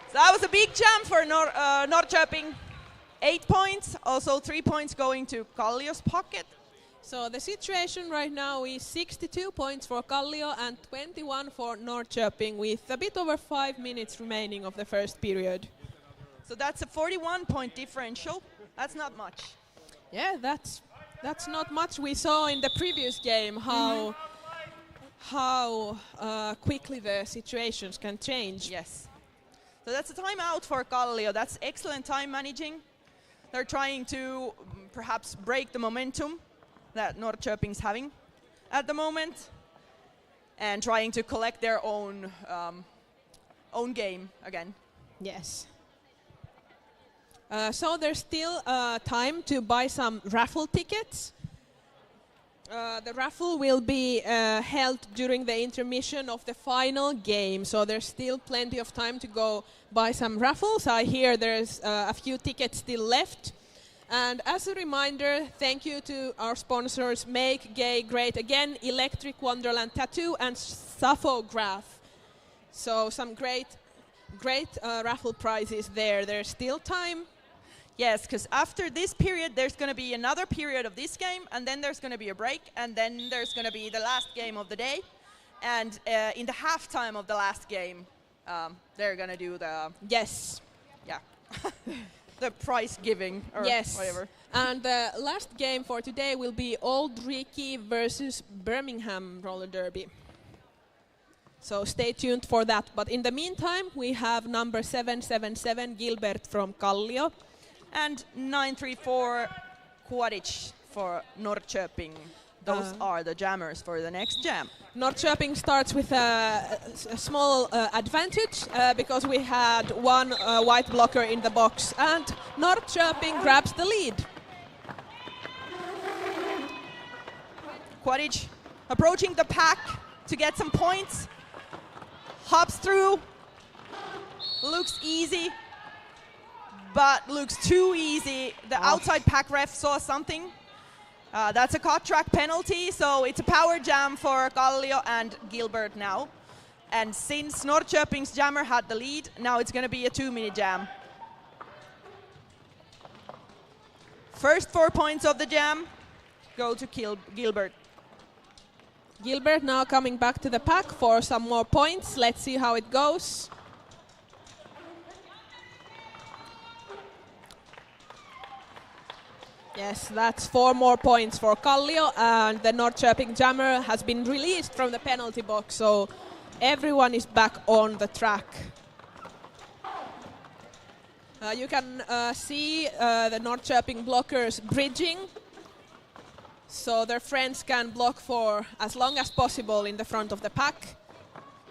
So that was a big jam for Norrköping. 8 points, also 3 points going to Kallio's pocket. So the situation right now is 62 points for Kallio and 21 for Norrköping with a bit over 5 minutes remaining of the first period. So that's a 41-point differential. That's not much. Yeah, that's not much. We saw in the previous game how quickly the situations can change. Yes. So that's a timeout for Kallio. That's excellent time managing. They're trying to perhaps break the momentum that Norrköping's having at the moment and trying to collect their own game again. Yes. So there's still time to buy some raffle tickets. The raffle will be held during the intermission of the final game, so there's still plenty of time to go buy some raffles. I hear there's a few tickets still left. And as a reminder, thank you to our sponsors, Make Gay Great Again, Electric Wonderland Tattoo and Saphograph. So some great raffle prizes there. There's still time. Yes, because after this period, there's going to be another period of this game, and then there's going to be a break, and then there's going to be the last game of the day. And in the halftime of the last game, they're going to do the... Yes. Yeah. The prize giving or whatever. And the last game for today will be Auld Reekie versus Birmingham roller derby. So stay tuned for that. But in the meantime, we have number 777 Gilbert from Kallio. And 934 Quadic for Norrköping. Those are the jammers for the next jam. Norrköping starts with a small advantage because we had one white blocker in the box, and Norrköping grabs the lead. Quadic approaching the pack to get some points. Hops through. Looks easy, but looks too easy. The outside pack ref saw something. That's a cut track penalty, so it's a power jam for Kallio and Gilbert now. And since Norrköping's jammer had the lead, now it's going to be a 2-minute jam. First 4 points of the jam go to Gilbert. Gilbert now coming back to the pack for some more points. Let's see how it goes. Yes, that's 4 more points for Kallio, and the Norrköping jammer has been released from the penalty box, so everyone is back on the track. You can see the Norrköping blockers bridging, so their friends can block for as long as possible in the front of the pack,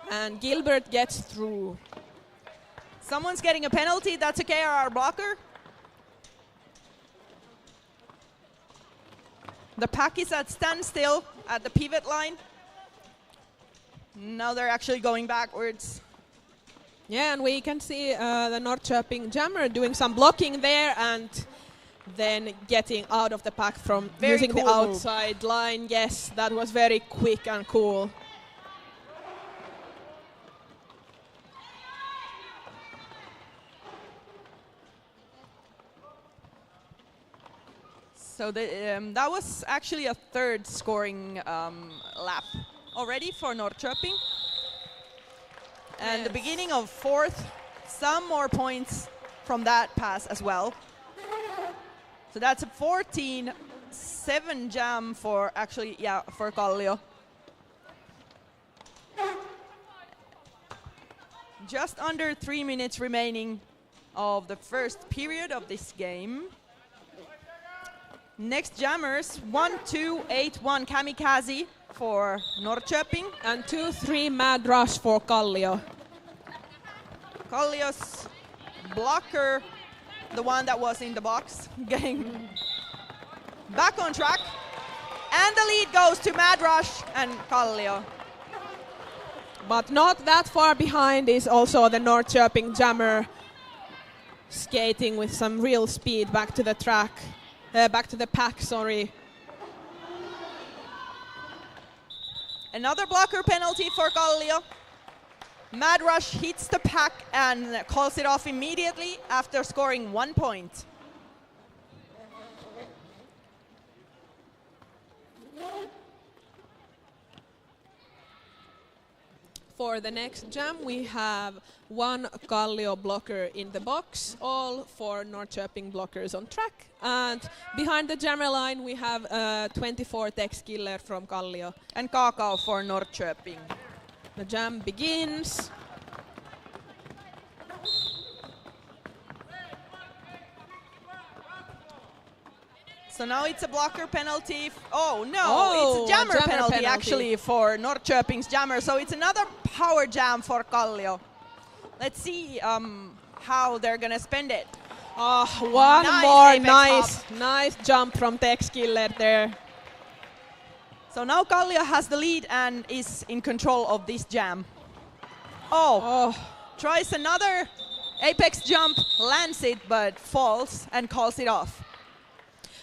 and Gilbert gets through. Someone's getting a penalty, that's a KRR blocker. The pack is at standstill at the pivot line. Now they're actually going backwards. Yeah, and we can see the Norrköping jammer doing some blocking there and then getting out of the pack from using the outside line. Yes, that was very quick and cool. So that was actually a 3rd scoring lap already for Norrköping. And the beginning of 4th, some more points from that pass as well. So that's a 14-7 jam for for Kallio. Just under 3 minutes remaining of the first period of this game. Next jammers, 1-2-8-1 Kamikaze for Norrköping. And 2-3 Mad Rush for Kallio. Kallio's blocker, the one that was in the box, getting back on track. And the lead goes to Mad Rush and Kallio. But not that far behind is also the Norrköping jammer, skating with some real speed back to the track. Back to the pack, sorry. Another blocker penalty for Kallio. Mad Rush hits the pack and calls it off immediately after scoring 1 point. For the next jam, we have 1 Kallio blocker in the box, all 4 Norrköping blockers on track. And behind the jammer line, we have 24 Tex Killer from Kallio. And Kakao for Norrköping. The jam begins. So now it's a blocker penalty. Oh no, it's a jammer penalty actually for Norrköping's jammer. So it's another power jam for Kallio. Let's see how they're gonna spend it. One more nice jump from Tex Killer there. So now Kallio has the lead and is in control of this jam. Tries another apex jump, lands it, but falls and calls it off.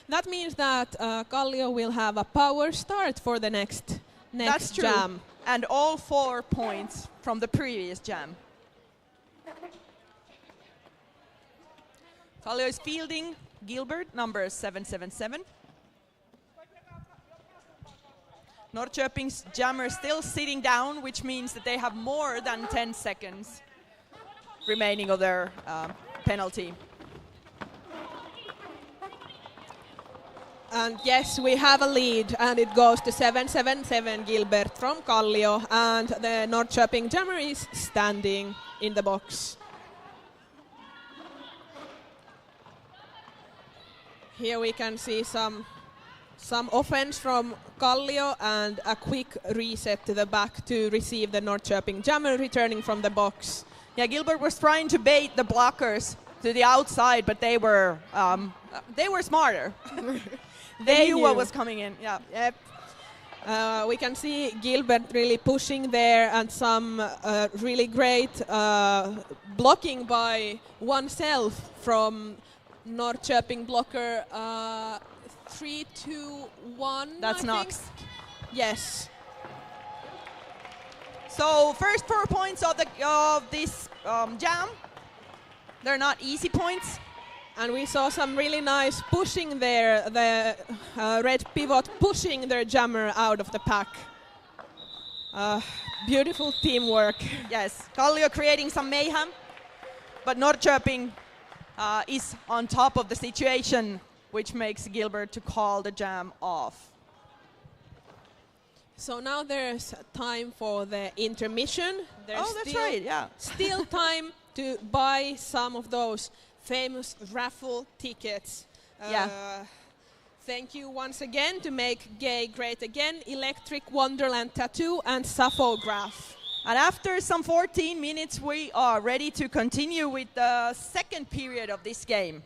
That means that Kallio will have a power start for the next That's true. jam. And all 4 points from the previous jam. Kallio is fielding Gilbert, number 777. Norrköping's jammer still sitting down, which means that they have more than 10 seconds remaining of their penalty. And yes, we have a lead, and it goes to 777 Gilbert from Kallio, and the Norrköping jammer is standing in the box. Here we can see some offense from Kallio and a quick reset to the back to receive the Norrköping jammer returning from the box. Yeah, Gilbert was trying to bait the blockers to the outside, but they were smarter. They knew what was coming in. Yeah. Yep. We can see Gilbert really pushing there, and some really great blocking by oneself from Norrköping blocker 3-2-1. That's Knox. Yes. So first 4 points of this jam. They're not easy points. And we saw some really nice pushing there, the red pivot pushing their jammer out of the pack. Beautiful teamwork. Yes, Kallio creating some mayhem, but Norrköping is on top of the situation which makes Gilbert to call the jam off. So now there's time for the intermission. There's That's right, yeah. still time to buy some of those famous raffle tickets. Thank you once again to Make Gay Great Again, Electric Wonderland Tattoo and Saphograph. And after some 14 minutes, we are ready to continue with the second period of this game.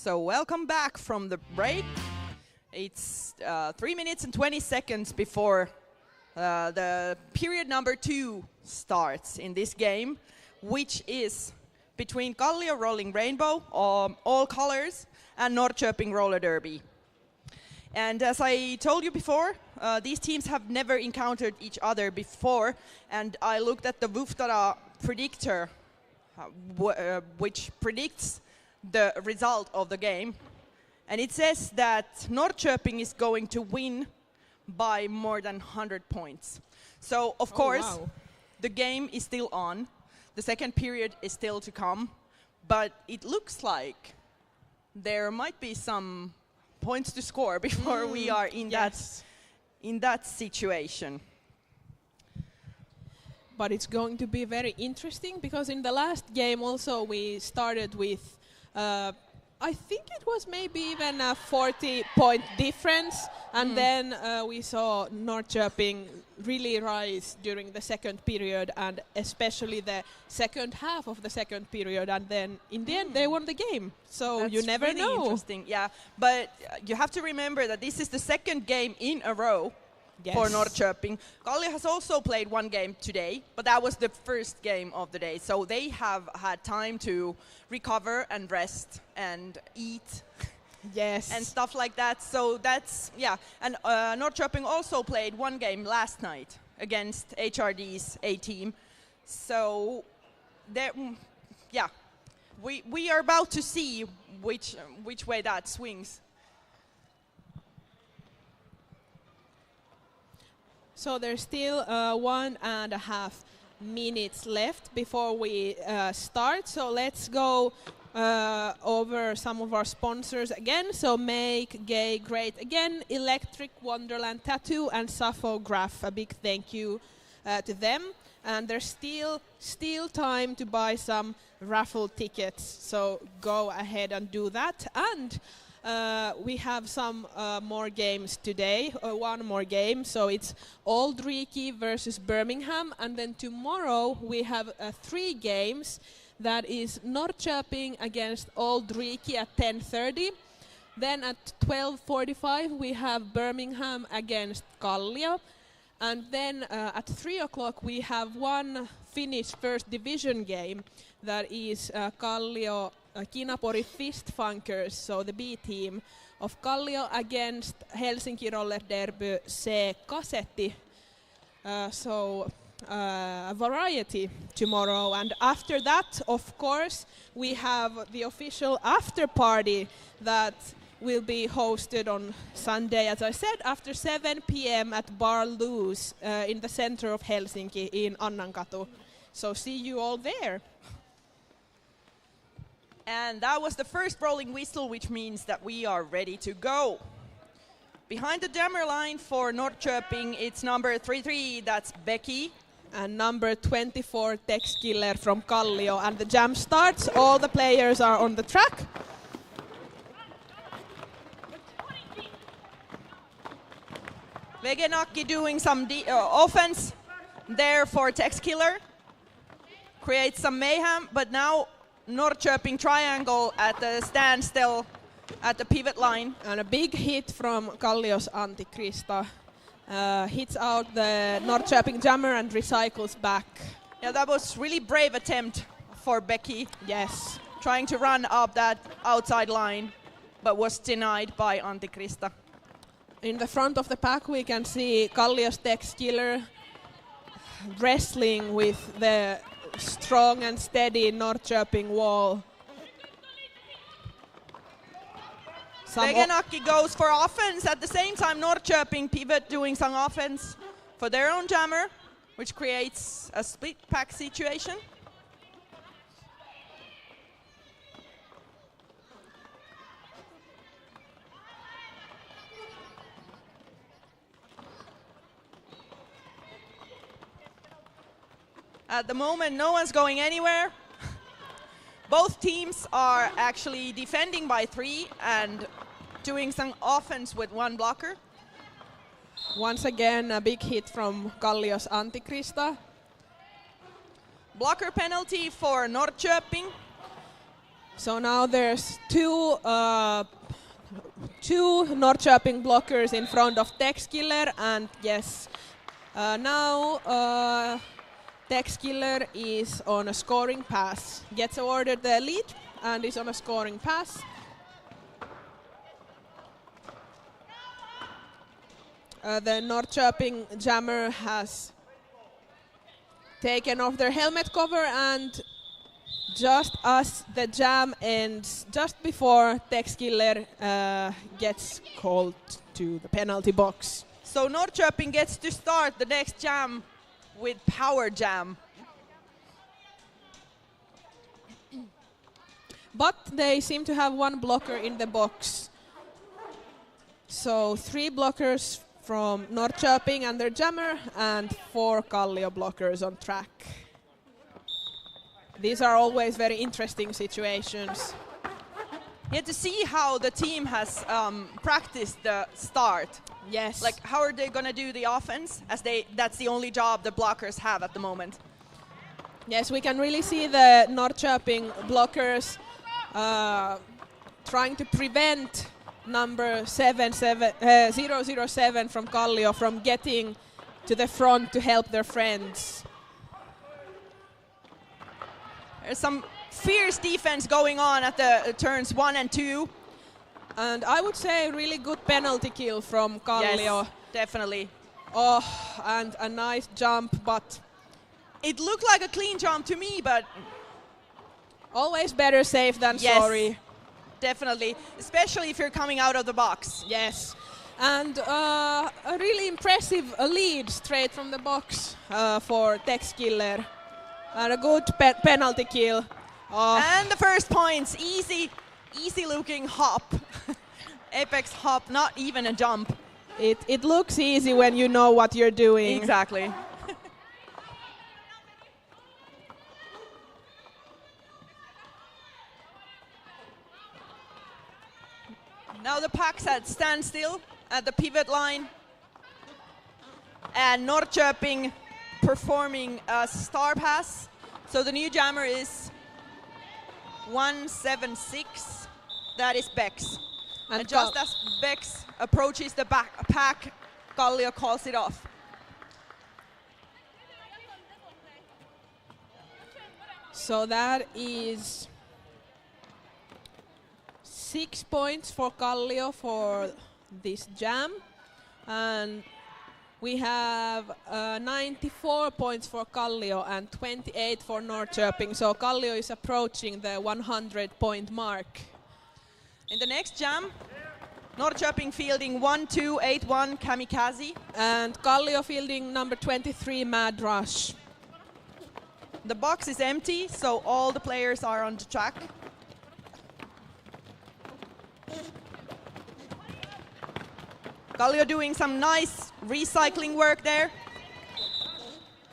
So welcome back from the break. It's 3 minutes and 20 seconds before the period number 2 starts in this game, which is between Kallio Rolling Rainbow, all colors, and Norrköping Roller Derby. And as I told you before, these teams have never encountered each other before, and I looked at the Vuftara predictor, which predicts the result of the game, and it says that Norrköping is going to win by more than 100 points. So, of course, wow. The game is still on. The second period is still to come, but it looks like there might be some points to score before we are in that situation. But it's going to be very interesting because in the last game also we started with I think it was maybe even a 40-point difference, and then we saw Norrköping really rise during the second period, and especially the second half of the second period, and then in the end they won the game. So That's you never really know. Interesting, yeah. But you have to remember that this is the second game in a row for Norrköping. Kallio has also played one game today, but that was the first game of the day. So they have had time to recover and rest and eat and stuff like that. So that's, yeah. And Norrköping also played one game last night against HRD's A team. So there, yeah, we are about to see which way that swings. So there's still 1.5 minutes left before we start. So let's go over some of our sponsors again. So Make Gay Great Again, Electric Wonderland Tattoo, and Saphograph. A big thank you to them. And there's still time to buy some raffle tickets. So go ahead and do that. And we have some more games today, one more game, so it's Auld Reekie versus Birmingham, and then tomorrow we have 3 games. That is Norrköping against Auld Reekie at 10:30. Then at 12:45 we have Birmingham against Kallio, and then at 3 o'clock we have one Finnish first division game, that is Kallio Kinapori Fistfunkers, so the B team of Kallio against Helsinki Roller Derby C-kasetti. So a variety tomorrow. And after that, of course, we have the official after party that will be hosted on Sunday, as I said, after 7 p.m. at Bar Loose in the center of Helsinki in Annankatu. So see you all there. And that was the first rolling whistle, which means that we are ready to go. Behind the jammer line for Norrköping, it's number 33, that's Becky. And number 24, Tex Killer from Kallio. And the jam starts, all the players are on the track. Vegenaki doing some offense there for Tex Killer. Creates some mayhem, but now Norrköping triangle at the standstill at the pivot line. And a big hit from Kallio's Antikrista. Hits out the Norrköping jammer and recycles back. Yeah, that was really brave attempt for Becky. Yes. Trying to run up that outside line, but was denied by Antikrista. In the front of the pack we can see Kallio's Tex Killer wrestling with the strong and steady Norrköping wall. Vegenaki goes for offense. At the same time, Norrköping pivot doing some offense for their own jammer, which creates a split pack situation. At the moment, no one's going anywhere. Both teams are actually defending by 3 and doing some offense with 1 blocker. Once again, a big hit from Kallio's Antikrista. Blocker penalty for Norrköping. So now there's two Norrköping blockers in front of Texkiller, and yes, now Texkiller is on a scoring pass. Gets awarded the lead and is on a scoring pass. The Norrköping jammer has taken off their helmet cover, and just as the jam ends, just before Texkiller gets called to the penalty box. So Norrköping gets to start the next jam with power jam. But they seem to have one blocker in the box. So 3 blockers from Norrköping and their jammer, and 4 Kallio blockers on track. These are always very interesting situations. You have to see how the team has practiced the start. Yes. Like, how are they going to do the offense, as that's the only job the blockers have at the moment. Yes, we can really see the Norrköping blockers trying to prevent number 007 from Kallio from getting to the front to help their friends. There's some fierce defense going on at the turns 1 and 2. And I would say really good penalty kill from Kallio. Yes, definitely. Oh, and a nice jump, but it looked like a clean jump to me, but always better safe than yes, sorry. Definitely, especially if you're coming out of the box. Yes, and a really impressive lead straight from the box for Texkiller. And a good penalty kill. And the first points, easy looking hop. Apex hop, not even a jump. It looks easy when you know what you're doing. Exactly. Now the pack's at standstill at the pivot line. And Norrköping performing a star pass. So the new jammer is 176. That is Bex. And just as Bex approaches the pack, Kallio calls it off. So that is 6 points for Kallio for this jam. And we have 94 points for Kallio and 28 for Norrköping. So Kallio is approaching the 100-point mark. In the next jam, Norrköping fielding 1281 Kamikaze. And Kallio fielding number 23 Mad Rush. The box is empty, so all the players are on the track. Kallio doing some nice recycling work there,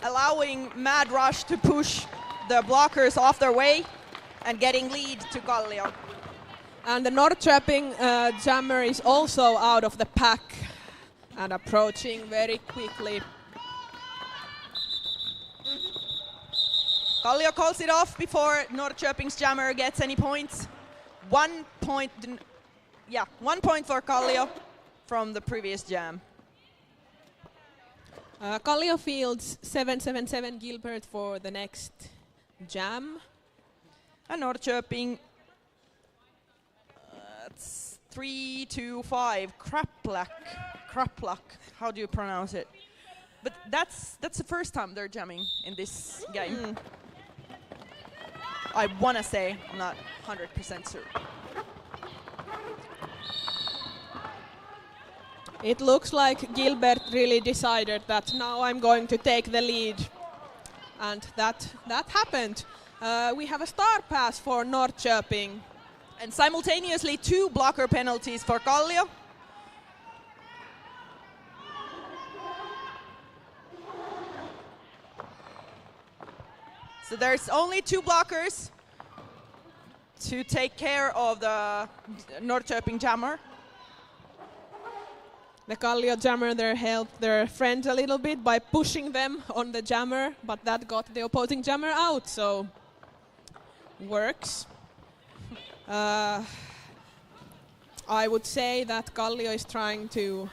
allowing Mad Rush to push the blockers off their way and getting lead to Kallio. And the Norrköping jammer is also out of the pack and approaching very quickly. Kallio calls it off before Norrköping's jammer gets any points. 1 point, 1 point for Kallio from the previous jam. Kallio fields 777 Gilbert for the next jam. And Norrköping, it's 325 Kraplak. How do you pronounce it? But that's the first time they're jamming in this game. I wanna say, I'm not 100% sure. It looks like Gilbert really decided that now I'm going to take the lead. And that happened. We have a star pass for Norrköping. And simultaneously 2 blocker penalties for Kallio. So there's only 2 blockers to take care of the Norrköping jammer. The Kallio jammer there helped their friends a little bit by pushing them on the jammer, but that got the opposing jammer out, so works. I would say that Kallio is trying to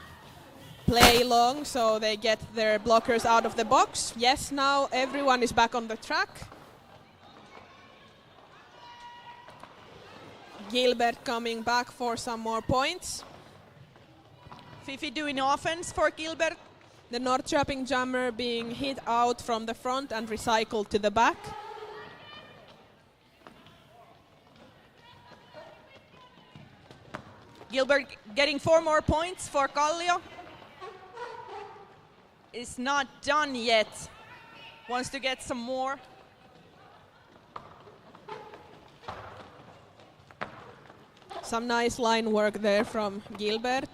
play long, so they get their blockers out of the box. Yes, now everyone is back on the track. Gilbert coming back for some more points. Fifi doing offense for Gilbert. The Norrköping jammer being hit out from the front and recycled to the back. Gilbert getting 4 more points for Kallio. Is not done yet. Wants to get some more. Some nice line work there from Gilbert.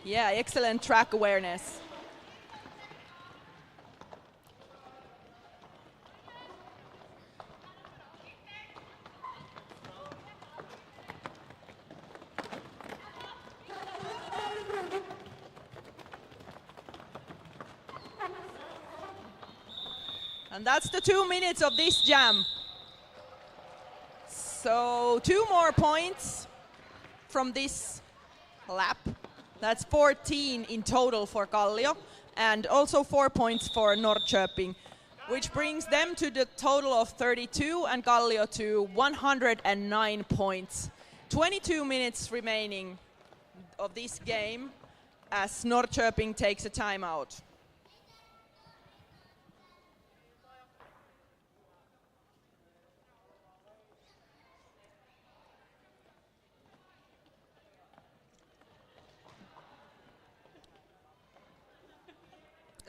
Yeah, excellent track awareness. And that's the 2 minutes of this jam. So 2 more points from this lap. That's 14 in total for Kallio, and also 4 points for Norrköping, which brings them to the total of 32 and Kallio to 109 points. 22 minutes remaining of this game as Norrköping takes a timeout.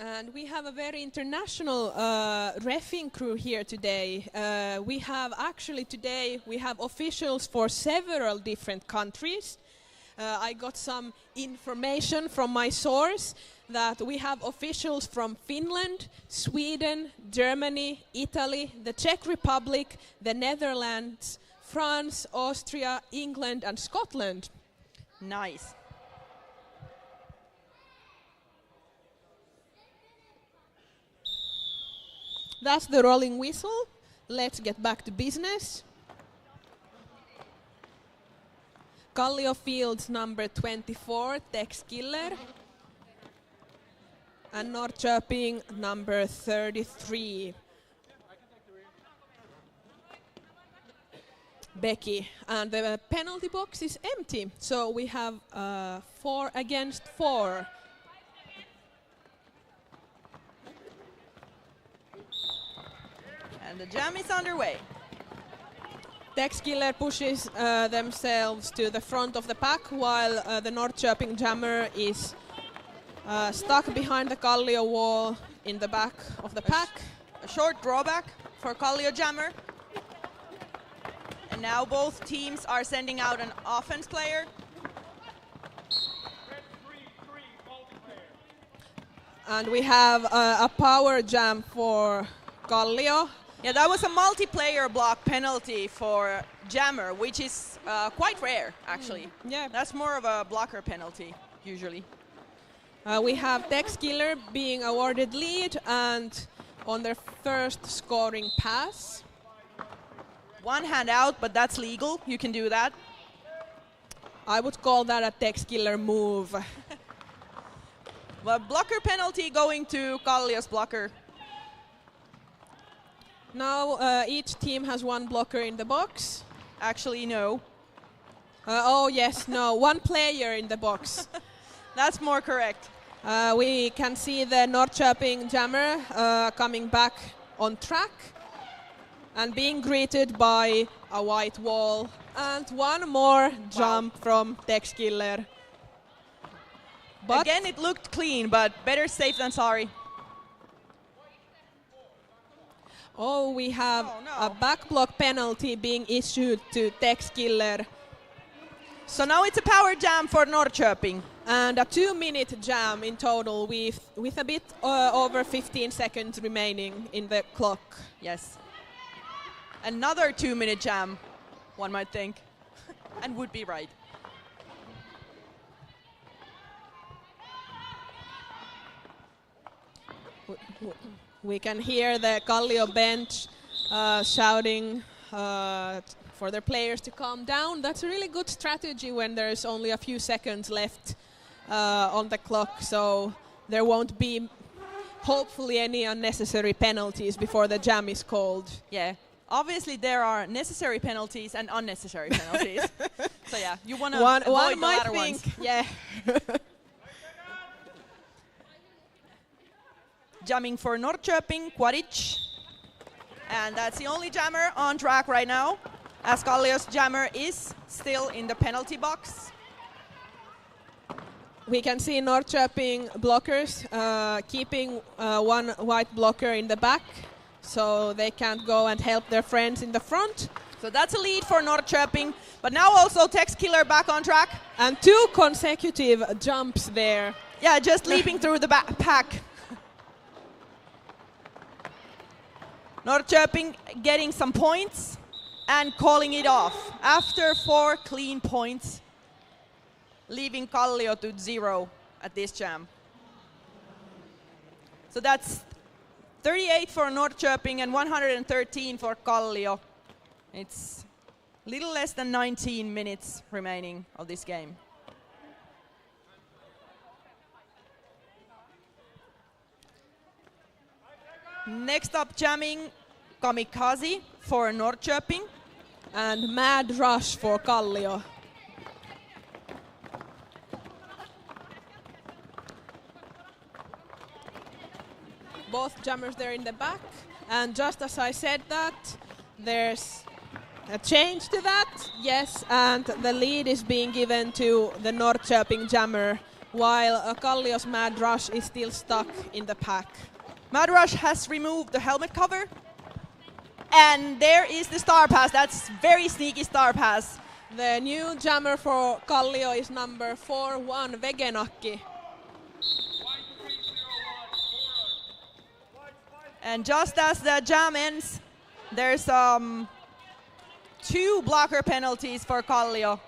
And we have a very international reffing crew here today. We have officials for several different countries. I got some information from my source that we have officials from Finland, Sweden, Germany, Italy, the Czech Republic, the Netherlands, France, Austria, England and Scotland. Nice. That's the rolling whistle. Let's get back to business. Kallio Fields number 24, Tex Killer. And Norrköping number 33, Becky. And the penalty box is empty, so we have 4 against 4. And the jam is underway. Tex Killer pushes themselves to the front of the pack, while the Norrköping jammer is stuck behind the Kallio wall in the back of the pack. A short drawback for Kallio jammer. And now both teams are sending out an offense player. And we have a power jam for Kallio. Yeah, that was a multiplayer block penalty for jammer, which is quite rare, actually. Yeah. That's more of a blocker penalty, usually. We have Tex Killer being awarded lead and on their first scoring pass. One hand out, but that's legal. You can do that. I would call that a Tex Killer move. Well, blocker penalty going to Kallio's blocker. Now each team has 1 blocker in the box. Actually, no. Oh yes, no, 1 player in the box. That's more correct. We can see the Norrköping jammer coming back on track and being greeted by a white wall. And 1 more jump from Tex Killer. But again, it looked clean, but better safe than sorry. Oh, we have a back block penalty being issued to Tex Killer. So now it's a power jam for Norrköping. And a 2-minute jam in total with a bit over 15 seconds remaining in the clock. Yes. Another 2-minute jam, one might think, and would be right. We can hear the Kallio bench shouting for their players to calm down. That's a really good strategy when there's only a few seconds left on the clock, so there won't be hopefully any unnecessary penalties before the jam is called. Yeah, obviously there are necessary penalties and unnecessary penalties. So yeah, you want to avoid one the might latter think, ones. yeah. Jamming for Norrköping, KRRush. And that's the only jammer on track right now, as Kallio's jammer is still in the penalty box. We can see Norrköping blockers keeping one white blocker in the back, so they can't go and help their friends in the front. So that's a lead for Norrköping, but now also Tex Killer back on track. And 2 consecutive jumps there. Yeah, just leaping through the pack. Norrköping getting some points and calling it off after 4 clean points, leaving Kallio to 0 at this jam. So that's 38 for Norrköping and 113 for Kallio. It's little less than 19 minutes remaining of this game. Next up jamming, Kamikaze for Norrköping. And Mad Rush for Kallio. Both jammers there in the back. And just as I said that, there's a change to that. Yes, and the lead is being given to the Norrköping jammer, while Kallio's Mad Rush is still stuck in the pack. Mad Rush has removed the helmet cover. And there is the star pass. That's very sneaky star pass. The new jammer for Kallio is number 4-1, Vegenakki. And just as the jam ends, there's 2 blocker penalties for Kallio.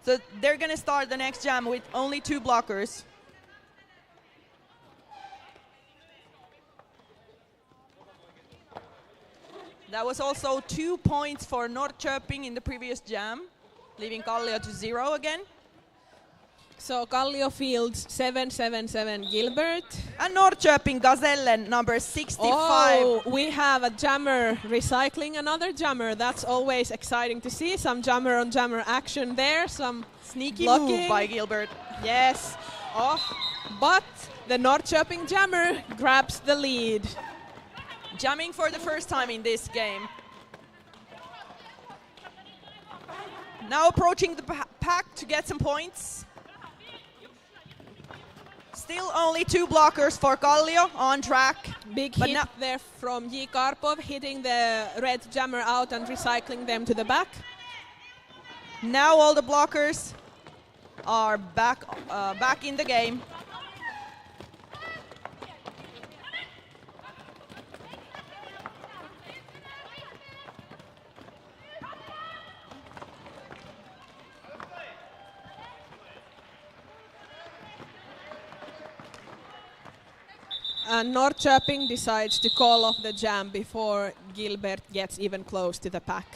So they're going to start the next jam with only 2 blockers. That was also 2 points for Norrköping in the previous jam, leaving Kallio to 0 again. So Kallio fields 777 Gilbert. And Norrköping Gazellen number 65. Oh, we have a jammer recycling another jammer. That's always exciting to see. Some jammer on jammer action there. Some sneaky blocking move by Gilbert. Yes. Oh, but the Norrköping jammer grabs the lead. Jamming for the first time in this game. Now approaching the pack to get some points. Still only 2 blockers for Kallio on track. Big hit there from J. Karpov, hitting the red jammer out and recycling them to the back. Now all the blockers are back in the game. And Norrköping decides to call off the jam before Gilbert gets even close to the pack.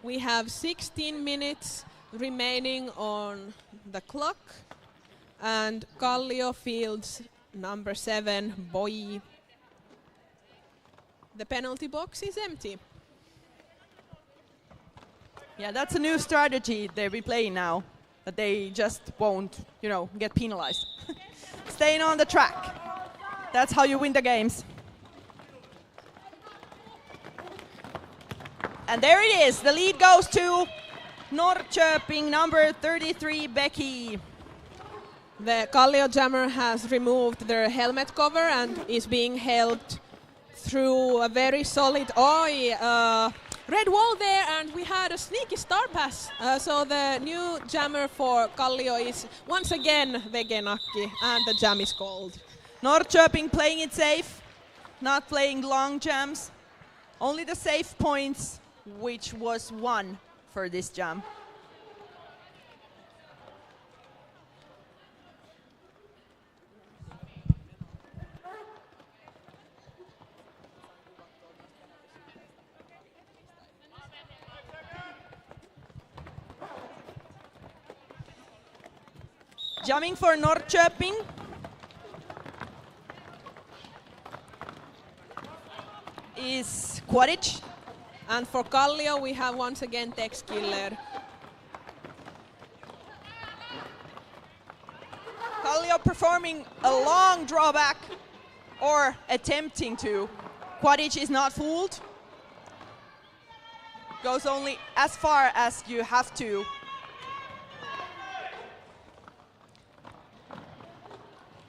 We have 16 minutes remaining on the clock, and Kallio fields number 7, Boy. The penalty box is empty. Yeah, that's a new strategy they'll be playing now, that they just won't, get penalized. Staying on the track. That's how you win the games. And there it is. The lead goes to Norrköping, number 33, Becky. The Kallio jammer has removed their helmet cover and is being helped through a very solid red wall there, and we had a sneaky star pass. So the new jammer for Kallio is once again Vegenakki, and the jam is called. Norrköping playing it safe, not playing long jams. Only the safe points, which was 1 for this jam. Jamming for Norrköping. Is Quaritch. And for Kallio, we have once again Tex Killer. Kallio performing a long drawback, or attempting to. Quaritch is not fooled. Goes only as far as you have to.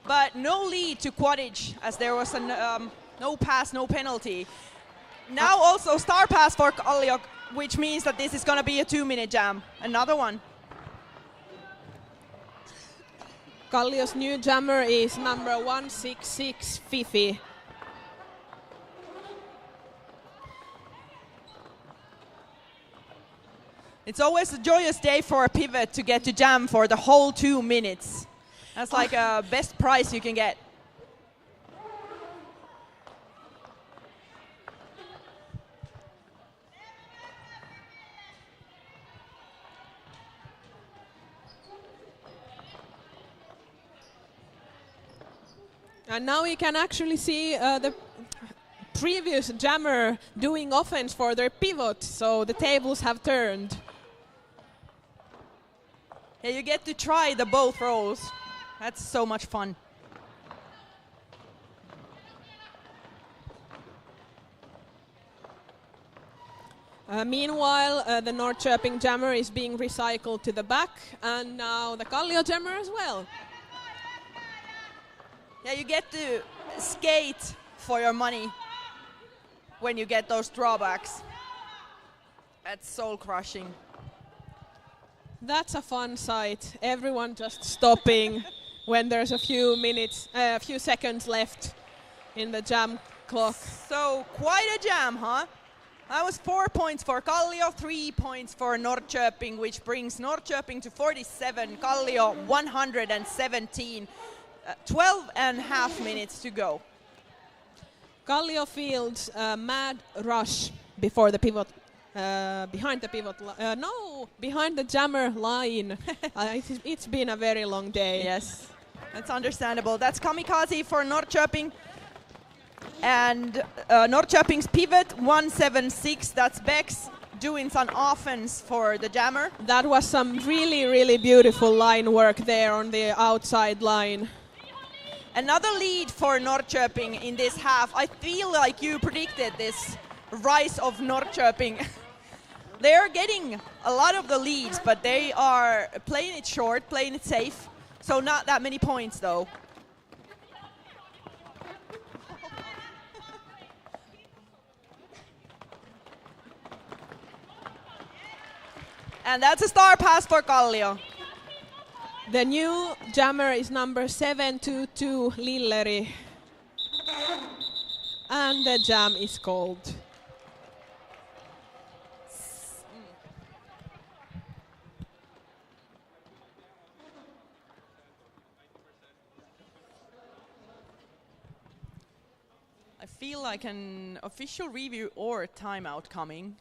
But no lead to Quaritch, as there was a no pass, no penalty. Now also star pass for Kallio, which means that this is going to be a 2-minute jam. Another one. Kallio's new jammer is number 166, Fifi. It's always a joyous day for a pivot to get to jam for the whole 2 minutes. That's like a best prize you can get. And now we can actually see the previous jammer doing offense for their pivot, so the tables have turned. Yeah, you get to try the both roles. That's so much fun. Meanwhile, the Norrköping jammer is being recycled to the back, and now the Kallio jammer as well. Yeah, you get to skate for your money when you get those drawbacks. That's soul crushing. That's a fun sight. Everyone just stopping when there's a few seconds left in the jam clock. So quite a jam, huh? That was 4 points for Kallio, 3 points for Norrköping, which brings Norrköping to 47, Kallio 117. 12 and a half minutes to go. Kallio fields mad rush before the pivot, behind the pivot, behind the jammer line. It's been a very long day. Yes, that's understandable. That's kamikaze for Norrköping. And Norrköping's pivot 176, that's Bex doing some offense for the jammer. That was some really, really beautiful line work there on the outside line. Another lead for Norrköping in this half. I feel like you predicted this rise of Norrköping. They're getting a lot of the leads, but they are playing it short, playing it safe. So not that many points though. And that's a star pass for Kallio. The new jammer is number 722, Lilleri. And the jam is called. I feel like an official review or timeout coming.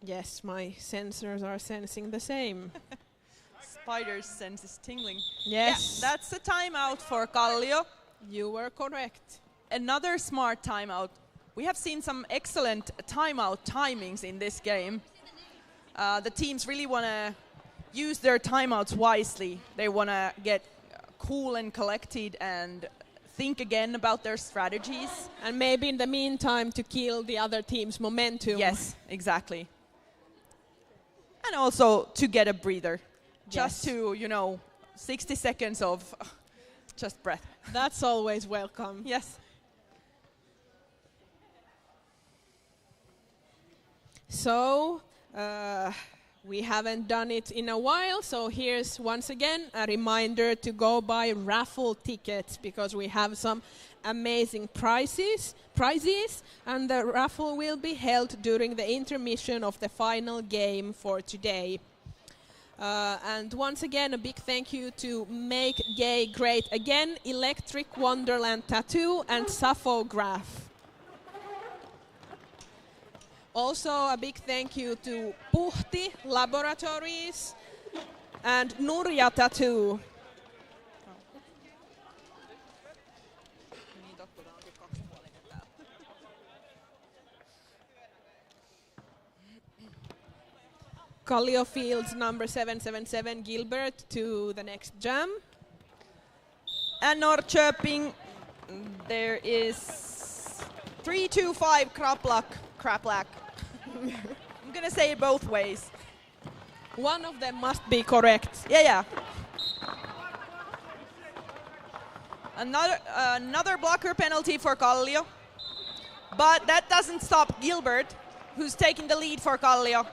Yes, my sensors are sensing the same. Spider's sense is tingling. Yes. Yeah, that's a timeout for Kallio. You were correct. Another smart timeout. We have seen some excellent timeout timings in this game. The teams really want to use their timeouts wisely. They want to get cool and collected and think again about their strategies. And maybe in the meantime to kill the other team's momentum. Yes, exactly. And also to get a breather. Just to, 60 seconds of just breath. That's always welcome. Yes. So, we haven't done it in a while, so here's once again a reminder to go buy raffle tickets because we have some amazing prizes, and the raffle will be held during the intermission of the final game for today. And once again, a big thank you to Make Gay Great Again, Electric Wonderland Tattoo, and Saphograph. Also, a big thank you to Puhti Laboratories and Nurja Tattoo. Kallio Fields number 777 Gilbert to the next jam. And Norrköping, there is 325 Kraplak. I'm gonna say it both ways. One of them must be correct. Yeah. Another blocker penalty for Kallio. But that doesn't stop Gilbert, who's taking the lead for Kallio.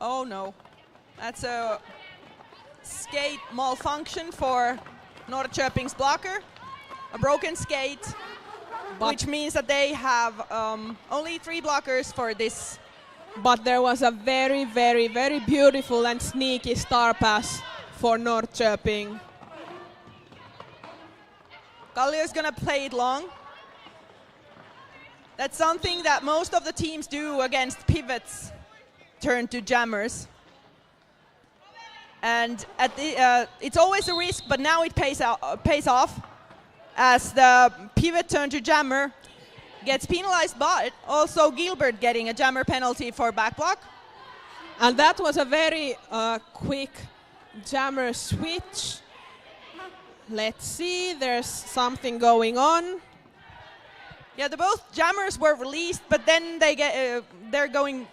Oh no, that's a skate malfunction for Norrköping's blocker. A broken skate, which means that they have only 3 blockers for this. But there was a very, very, very beautiful and sneaky star pass for Norrköping. Kallio is gonna play it long. That's something that most of the teams do against pivots. Turn to jammers, and at the, it's always a risk, but now it pays off, as the pivot turn to jammer gets penalized, but also Gilbert getting a jammer penalty for back block. And that was a very quick jammer switch. Let's see, there's something going on. Yeah, both jammers were released, but then they're going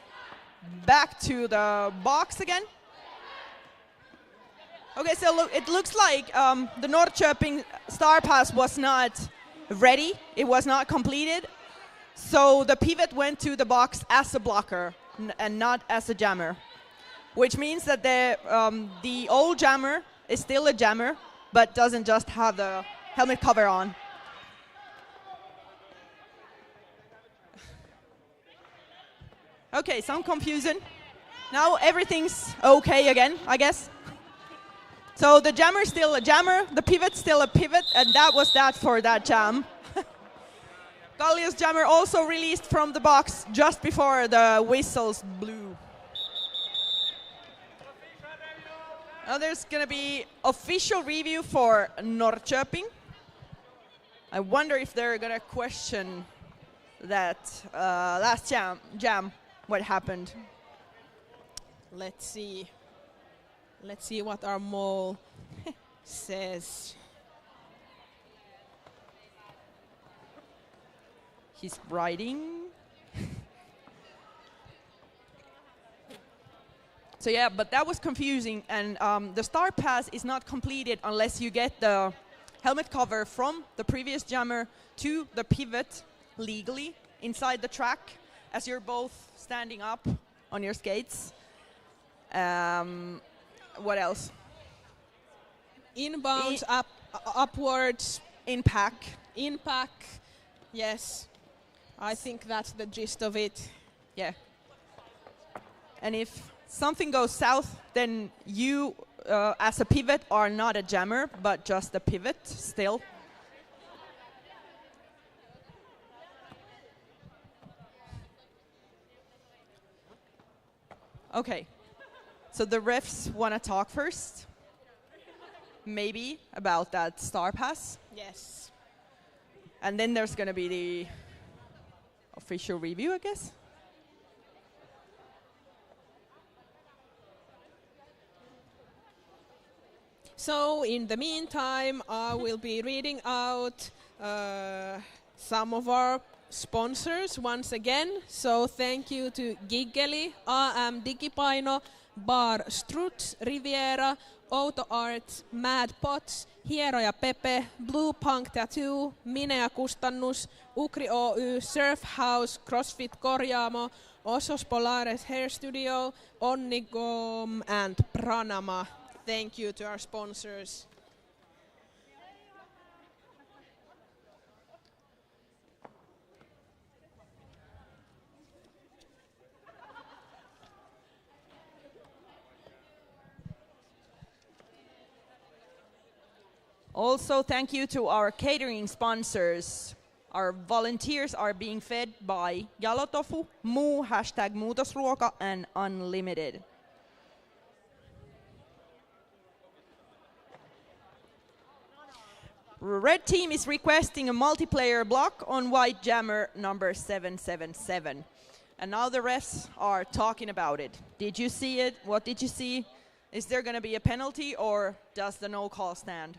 back to the box again. Okay, so it looks like the Norrköping star pass was not ready. It was not completed. So the pivot went to the box as a blocker and not as a jammer, which means that the old jammer is still a jammer, but doesn't just have the helmet cover on. Okay, some confusion. Now everything's okay again, I guess. So the jammer's still a jammer, the pivot's still a pivot, and that was that for that jam. Kallio's jammer also released from the box just before the whistles blew. Now there's gonna be official review for Norrköping. I wonder if they're gonna question that last jam. What happened? Let's see. Let's see what our mole says. He's writing. So yeah, but that was confusing, and the star pass is not completed unless you get the helmet cover from the previous jammer to the pivot legally inside the track, as you're both standing up on your skates. What else? Inbounds, upwards. In pack. In pack, yes. I think that's the gist of it. Yeah. And if something goes south, then you, as a pivot, are not a jammer, but just a pivot still. Okay, so the refs want to talk first, maybe about that star pass. Yes. And then there's going to be the official review, I guess. So in the meantime, I will be reading out some of our sponsors once again. So thank you to Giggeli, AM Digipaino, Bar Struts, Riviera, Outo Arts, Mad Pots, Hieroja Pepe, Blue Punk Tattoo, Minea Kustannus, Ukri Oy, Surf House, CrossFit Korjaamo, Osos Polares Hair Studio, Onnigom and Pranama. Thank you to our sponsors. Also, thank you to our catering sponsors. Our volunteers are being fed by Jalotofu, Moo, #Muutosruoka, and Unlimited. Red team is requesting a multiplayer block on white jammer number 777. And now the refs are talking about it. Did you see it? What did you see? Is there going to be a penalty or does the no call stand?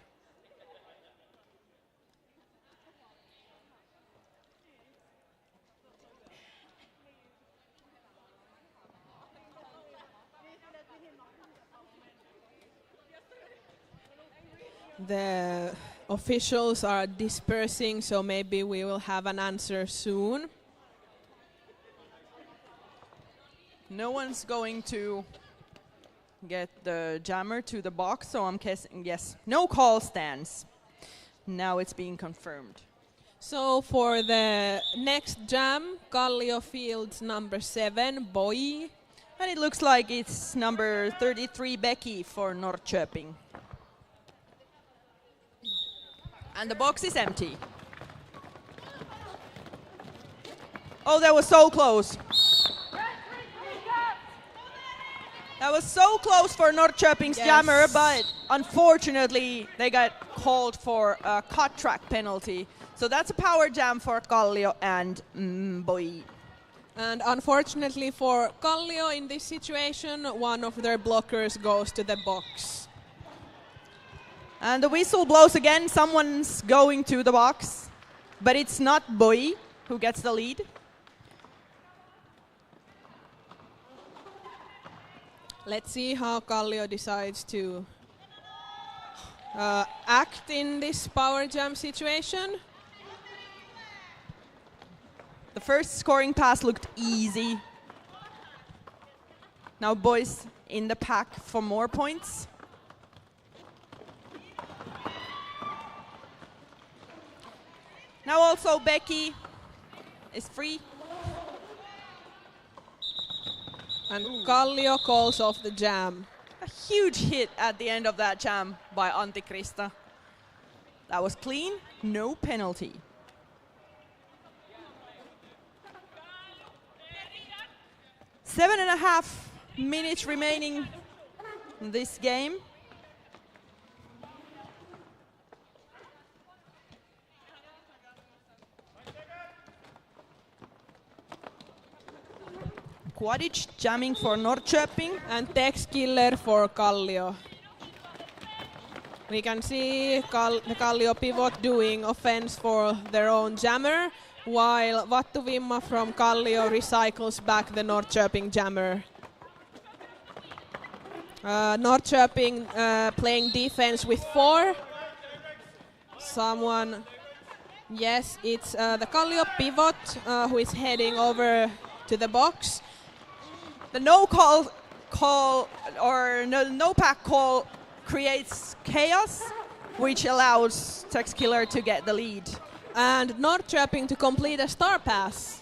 The officials are dispersing, so maybe we will have an answer soon. No one's going to get the jammer to the box, so I'm guessing yes. No call stands. Now it's being confirmed. So for the next jam, Kallio fields number 7, Boy. And it looks like it's number 33, Becky, for Norrköping. And the box is empty. Oh, that was so close. That was so close for Norrköping's jammer, but unfortunately they got called for a cut track penalty. So that's a power jam for Kallio and Boy. And unfortunately for Kallio in this situation, one of their blockers goes to the box. And the whistle blows again, someone's going to the box, but it's not Boy who gets the lead. Let's see how Kallio decides to act in this power jam situation. The first scoring pass looked easy. Now Boy's in the pack for more points. Now also Becky is free. And Kallio calls off the jam. A huge hit at the end of that jam by Antti-Krista. That was clean, no penalty. Seven and a half minutes remaining in this game. Quadic jamming for Norrköping. And Tex Killer for Kallio. We can see the Kallio pivot doing offense for their own jammer, while Vattu Vimma from Kallio recycles back the Norrköping jammer. Norrköping playing defense with 4. Someone, yes, it's the Kallio pivot who is heading over to the box. The no pack call creates chaos, which allows Tex Killer to get the lead. And Norrköping to complete a star pass.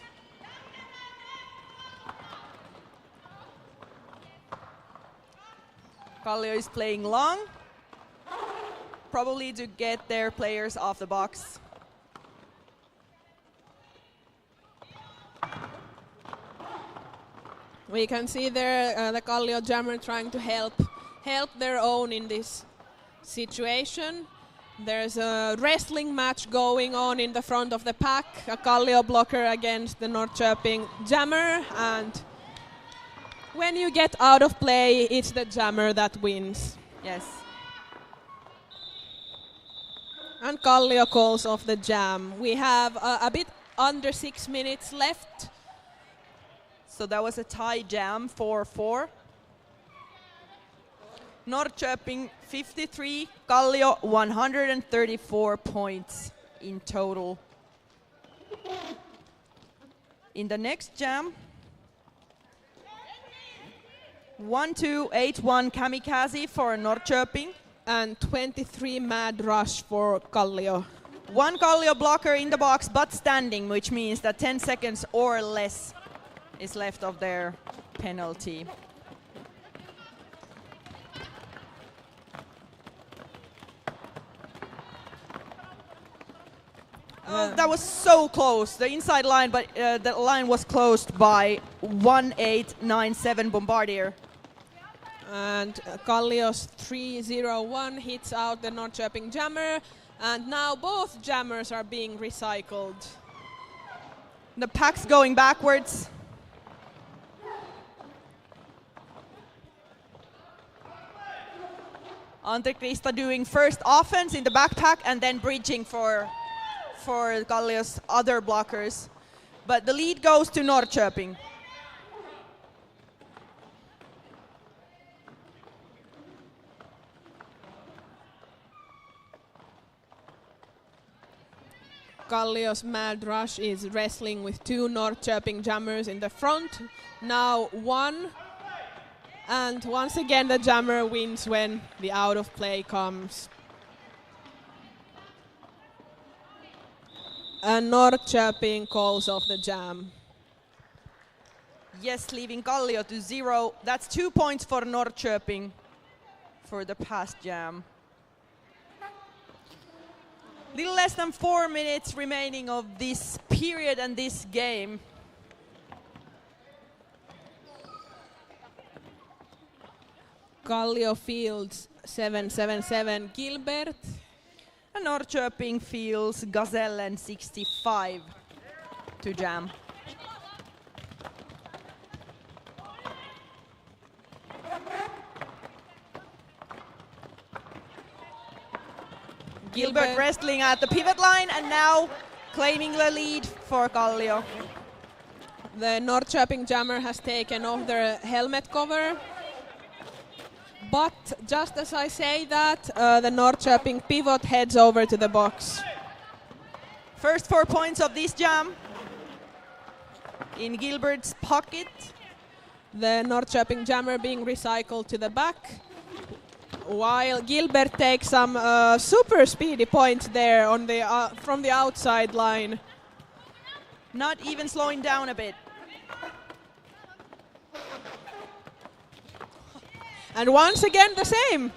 Kallio is playing long, probably to get their players off the box. We can see there the Kallio jammer trying to help their own in this situation. There's a wrestling match going on in the front of the pack. A Kallio blocker against the Norrköping jammer, and when you get out of play, it's the jammer that wins. Yes. And Kallio calls off the jam. We have a bit under 6 minutes left. So that was a tie jam, 4-4. Norrköping 53, Kallio 134 points in total. In the next jam, 1-2-8-1 Kamikaze for Norrköping. And 23 Mad Rush for Kallio. One Kallio blocker in the box but standing, which means that 10 seconds or less is left of their penalty. That was so close, the inside line, but the line was closed by 1897 Bombardier. And Kallio's 301 hits out the Norrköping jammer. And now both jammers are being recycled. The pack's going backwards. Antti-Krista doing first offense in the backpack and then bridging for Kallio's other blockers. But the lead goes to Norrköping. Kallio's Mad Rush is wrestling with two Norrköping jammers in the front. Now one. And once again the jammer wins when the out of play comes. And Norrköping calls off the jam. Yes, leaving Kallio to 0. That's 2 points for Norrköping for the past jam. Little less than 4 minutes remaining of this period and this game. Kallio fields 777 Gilbert. And Norrköping fields Gazellen 65 to jam. Gilbert wrestling at the pivot line and now claiming the lead for Kallio. The Norrköping jammer has taken off their helmet cover. But just as I say that, the Norrköping pivot heads over to the box. First 4 points of this jam in Gilbert's pocket. The Norrköping jammer being recycled to the back, while Gilbert takes some super speedy points there on the from the outside line. Not even slowing down a bit. And once again the same.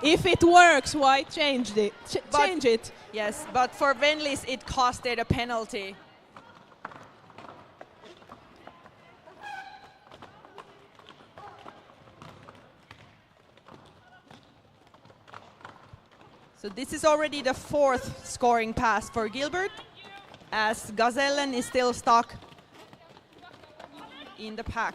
If it works, why change it? Change it. Yes, but for Venlis it costed a penalty. So this is already the 4th scoring pass for Gilbert, as Gazellen is still stuck in the pack.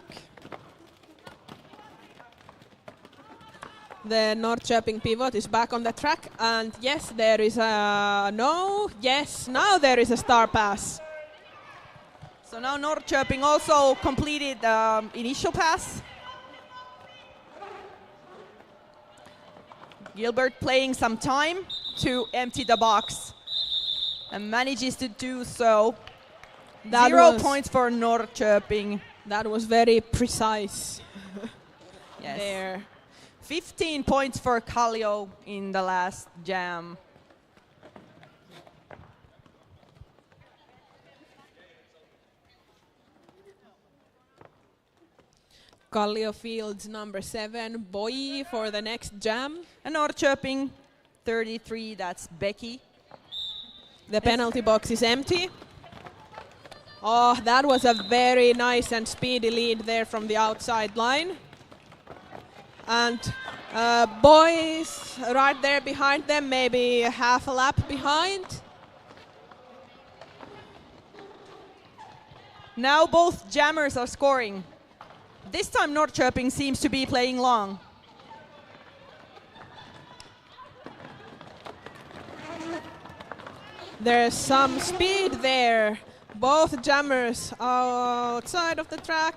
The Norrköping pivot is back on the track, and yes, there is a now there is a star pass. So now Norrköping also completed the initial pass. Gilbert playing some time to empty the box and manages to do so. 0 points for Norrköping. That was very precise. Yes. There. 15 points for Kallio in the last jam. Kallio fields number 7, Boy, for the next jam. And Norrköping 33, that's Becky. The penalty box is empty. Oh, that was a very nice and speedy lead there from the outside line. And Boys right there behind them, maybe half a lap behind. Now both jammers are scoring. This time Norrköping seems to be playing long. There's some speed there. Both jammers outside of the track,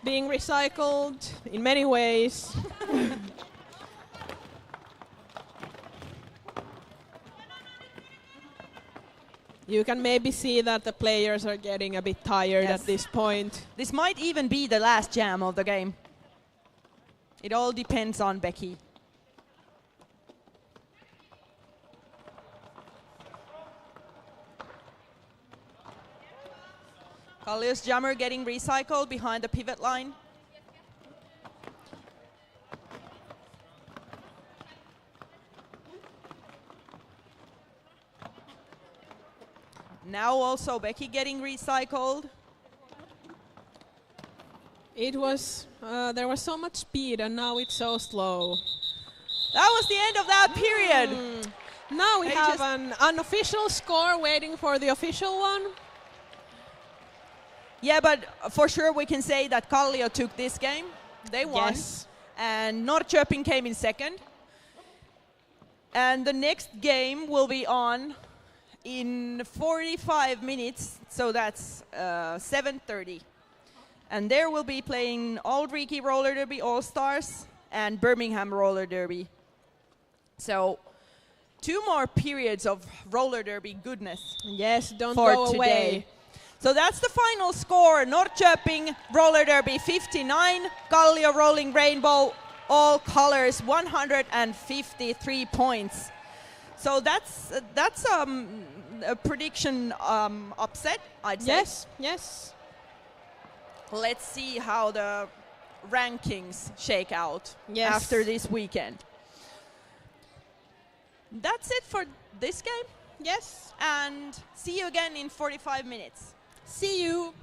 being recycled in many ways. You can maybe see that the players are getting a bit tired at this point. This might even be the last jam of the game. It all depends on Becky. Kallio's jammer getting recycled behind the pivot line. Now also Becky getting recycled. It was, there was so much speed and now it's so slow. That was the end of that period. Now we They have just- an unofficial score waiting for the official one. Yeah, but for sure we can say that Kallio took this game. They won. Yes. And Norrköping came in second. And the next game will be on in 45 minutes, so that's 7:30. And there we'll be playing Auld Reekie Roller Derby All-Stars and Birmingham Roller Derby. So 2 more periods of roller derby goodness Yes, don't for go today. away. So that's the final score. Norrköping Roller Derby 59, Kallio Rolling Rainbow all colors 153 points. So that's a prediction upset, I'd say. Yes, yes. Let's see how the rankings shake out Yes. after this weekend. That's it for this game, Yes. and see you again in 45 minutes. See you.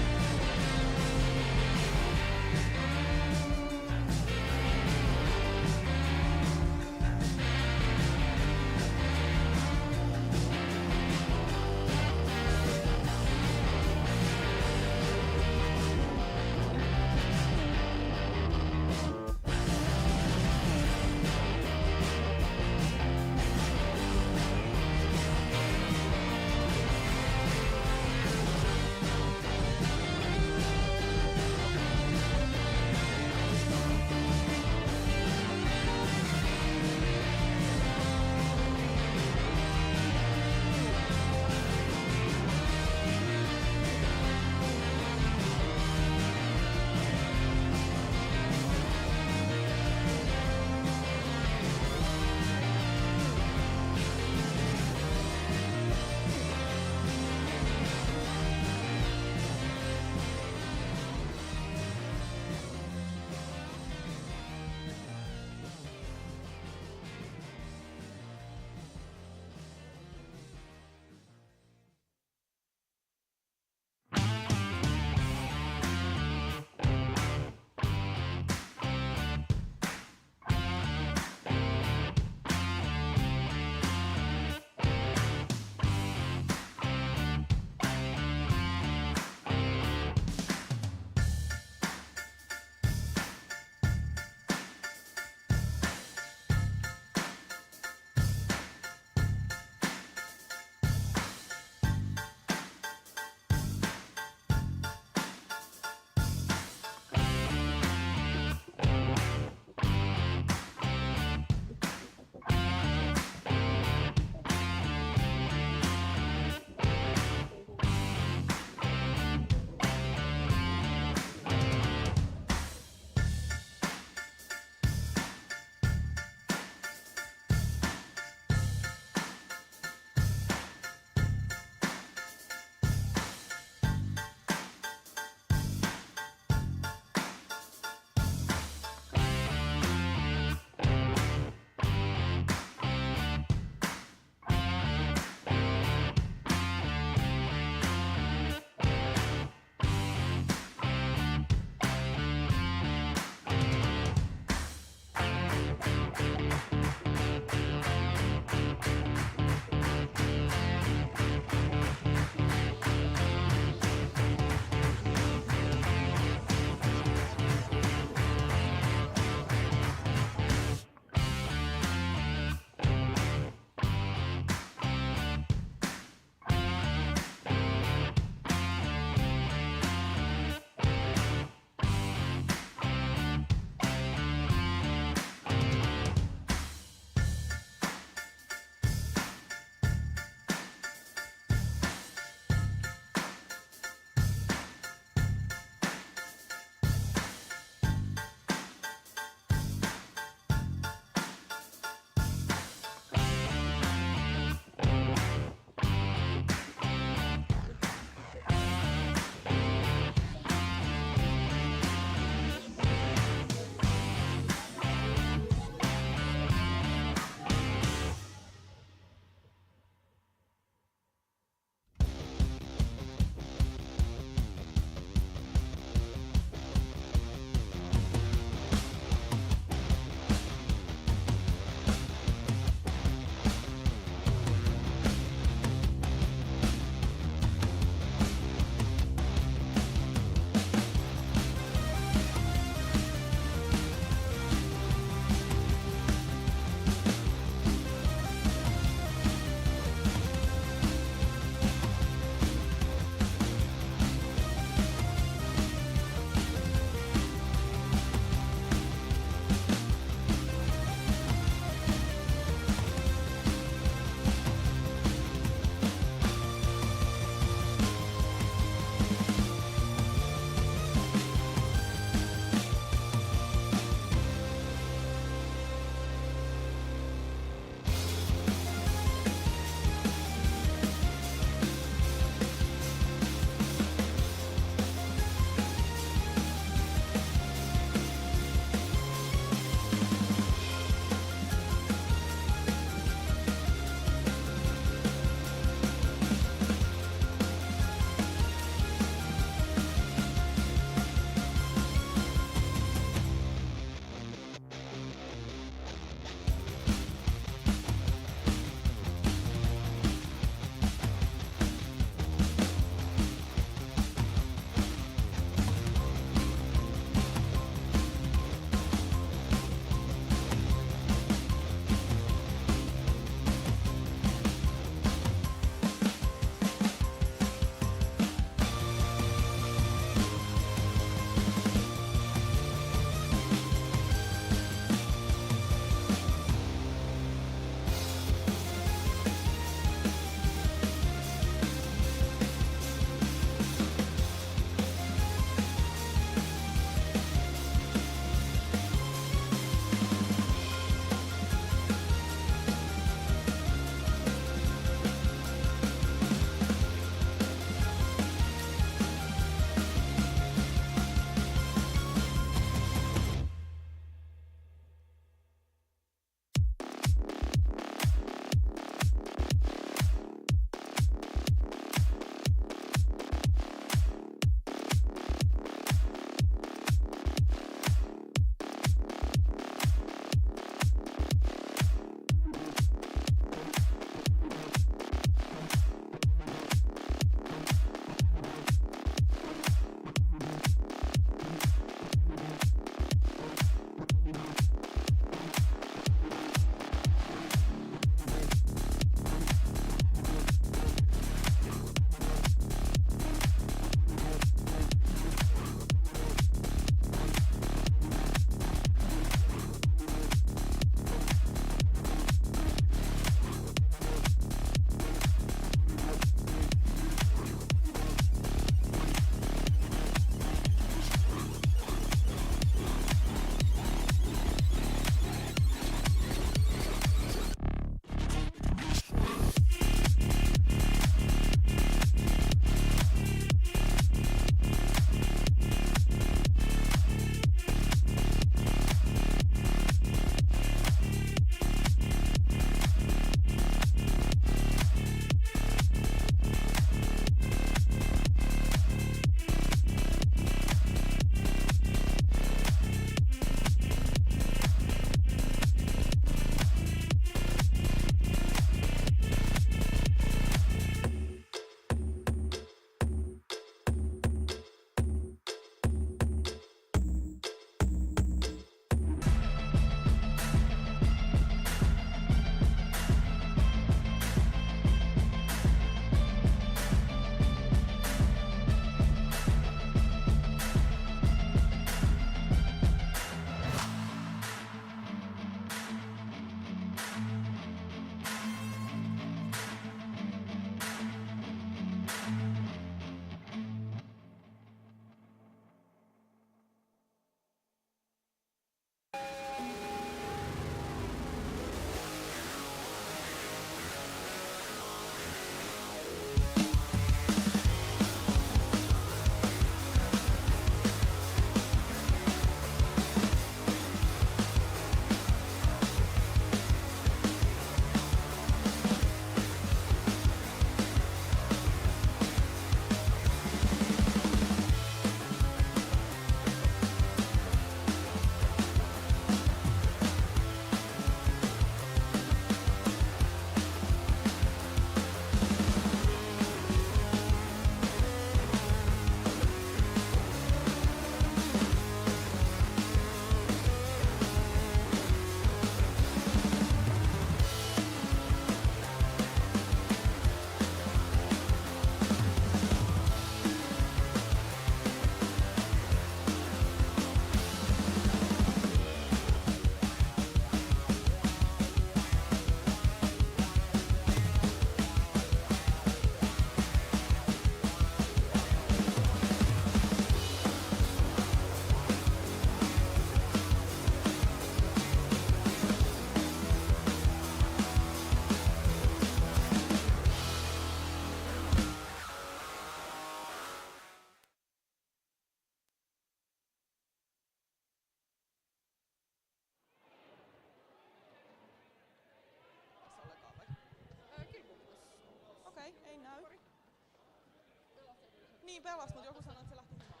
niin pelas, mutta joku sanoi, että se lähti himaan.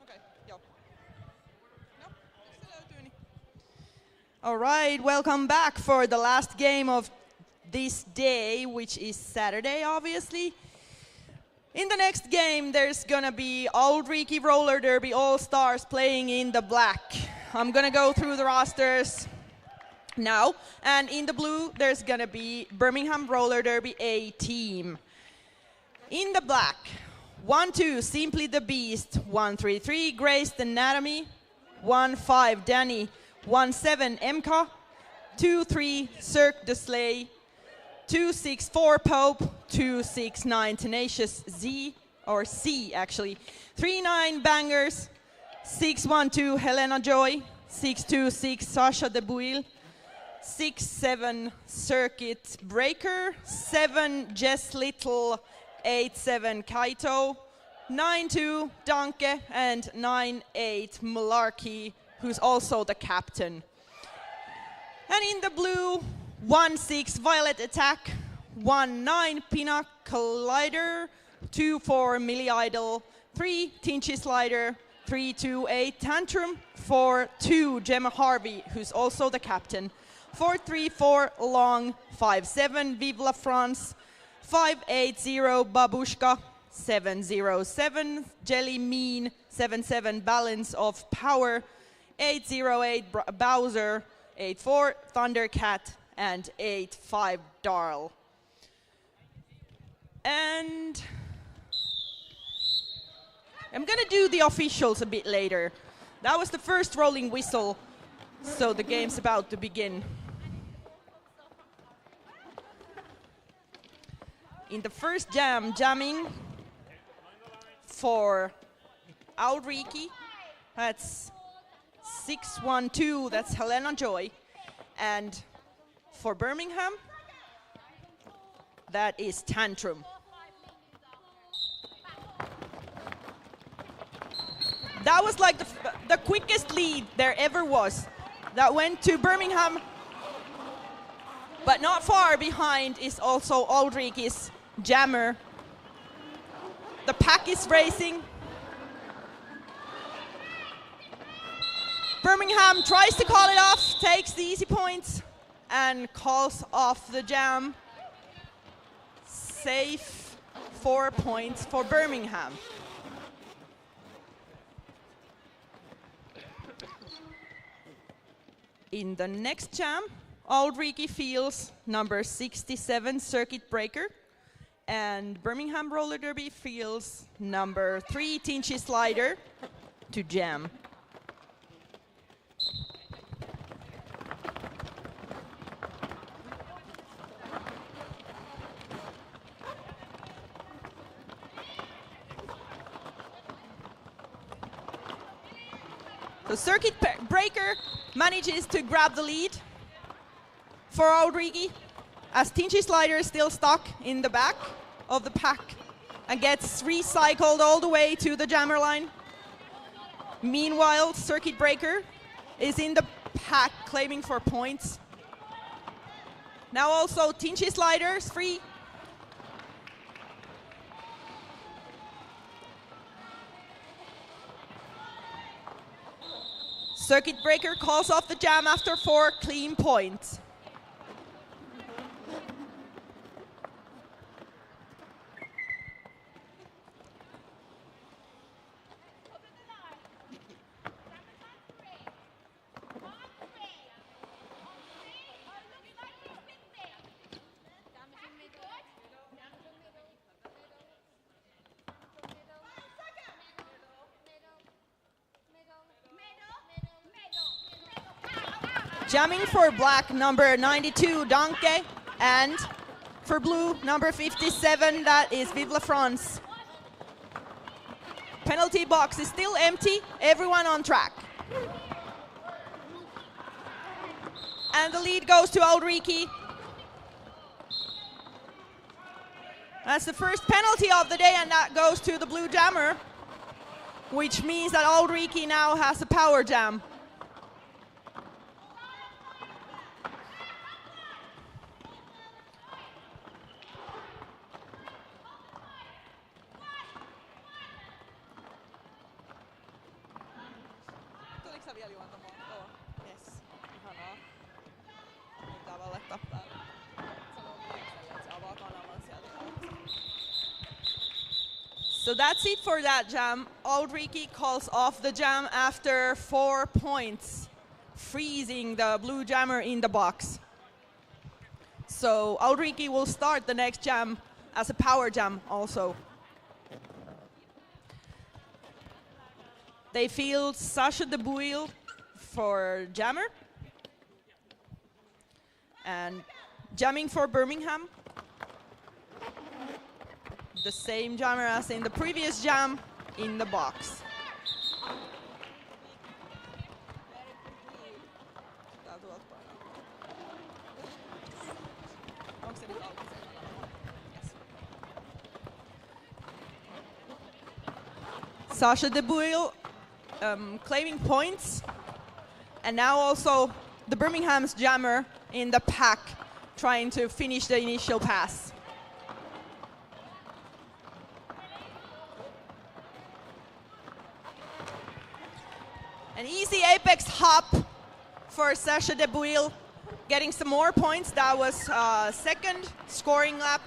Okei, joo. No, jos se löytyy, niin. All right, welcome back for the last game of this day, which is Saturday, obviously. In the next game, there's gonna be Auld Reekie Roller Derby All-Stars playing in the black. I'm gonna go through the rosters now, and in the blue, there's gonna be Birmingham Roller Derby A team. In the black, 1-2, Simply the Beast, 1-3-3, Grace the Anatomy, 1-5, Danny, 1-7, Emka, 2-3, Cirque du Soleil, 2-6-4, Pope, 2-6-9, Tenacious Z, or C actually, 3-9, Bangers, 6-1-2, Helena Joy, 6-2-6, Sasha de Bouille, 6-7, Circuit Breaker, 7, Jess Little, 8-7, Kaito, 9-2, Danke, and 9-8, Malarkey, who's also the captain. And in the blue, 1-6, Violet Attack, 1-9, Pina Collider, 2-4, Millie Idol, 3, Tinchy Slider, 3-2-8, Tantrum, 4-2, Gemma Harvey, who's also the captain, 4-3-4, Long, 5-7, Vive la France, 5-8-0, Babushka, 7-0-7, Jelly Mean, 7-7, Balance of Power, 8-0-8, Bowser, 8-4, Thundercat, and 8-5, Darl. And I'm gonna do the officials a bit later. That was the first rolling whistle, so the game's about to begin. In the first jamming for Auld Reekie, that's 6-1-2, that's Helena Joy. And for Birmingham, that is Tantrum. That was like the quickest lead there ever was. That went to Birmingham, but not far behind is also Auld Reekie's jammer. The pack is racing. Birmingham tries to call it off, takes the easy points, and calls off the jam. Safe 4 points for Birmingham. In the next jam, Auld Reekie fields number 67, Circuit Breaker, and Birmingham Roller Derby fields number 3, Tinchy Slider, to jam. The Circuit Breaker manages to grab the lead for Auld Reekie, as Tinchy Slider is still stuck in the back of the pack and gets recycled all the way to the jammer line. Meanwhile, Circuit Breaker is in the pack claiming for points. Now also Tinchy Slider is free. Circuit Breaker calls off the jam after 4 clean points. Jamming for black, number 92, Danke, and for blue, number 57, that is Vive la France. Penalty box is still empty, everyone on track. And the lead goes to Auld Reekie. That's the first penalty of the day, and that goes to the blue jammer, which means that Auld Reekie now has a power jam. sä vielä juontamaan? Joo. Yes. Ihanaa. Nyt tää vallettaa päälle. Sanoo Miikselle, että se avaa kanavan sieltä. So that's it for that jam. Auld Reekie calls off the jam after 4 points, freezing the blue jammer in the box. So Auld Reekie will start the next jam as a power jam also. They field Sasha de Bouille for jammer. And jamming for Birmingham. The same jammer as in the previous jam in the box. Sasha de Bouille claiming points. And now also the Birmingham's jammer in the pack trying to finish the initial pass. An easy apex hop for Sasha de Bouille, getting some more points. That was second scoring lap.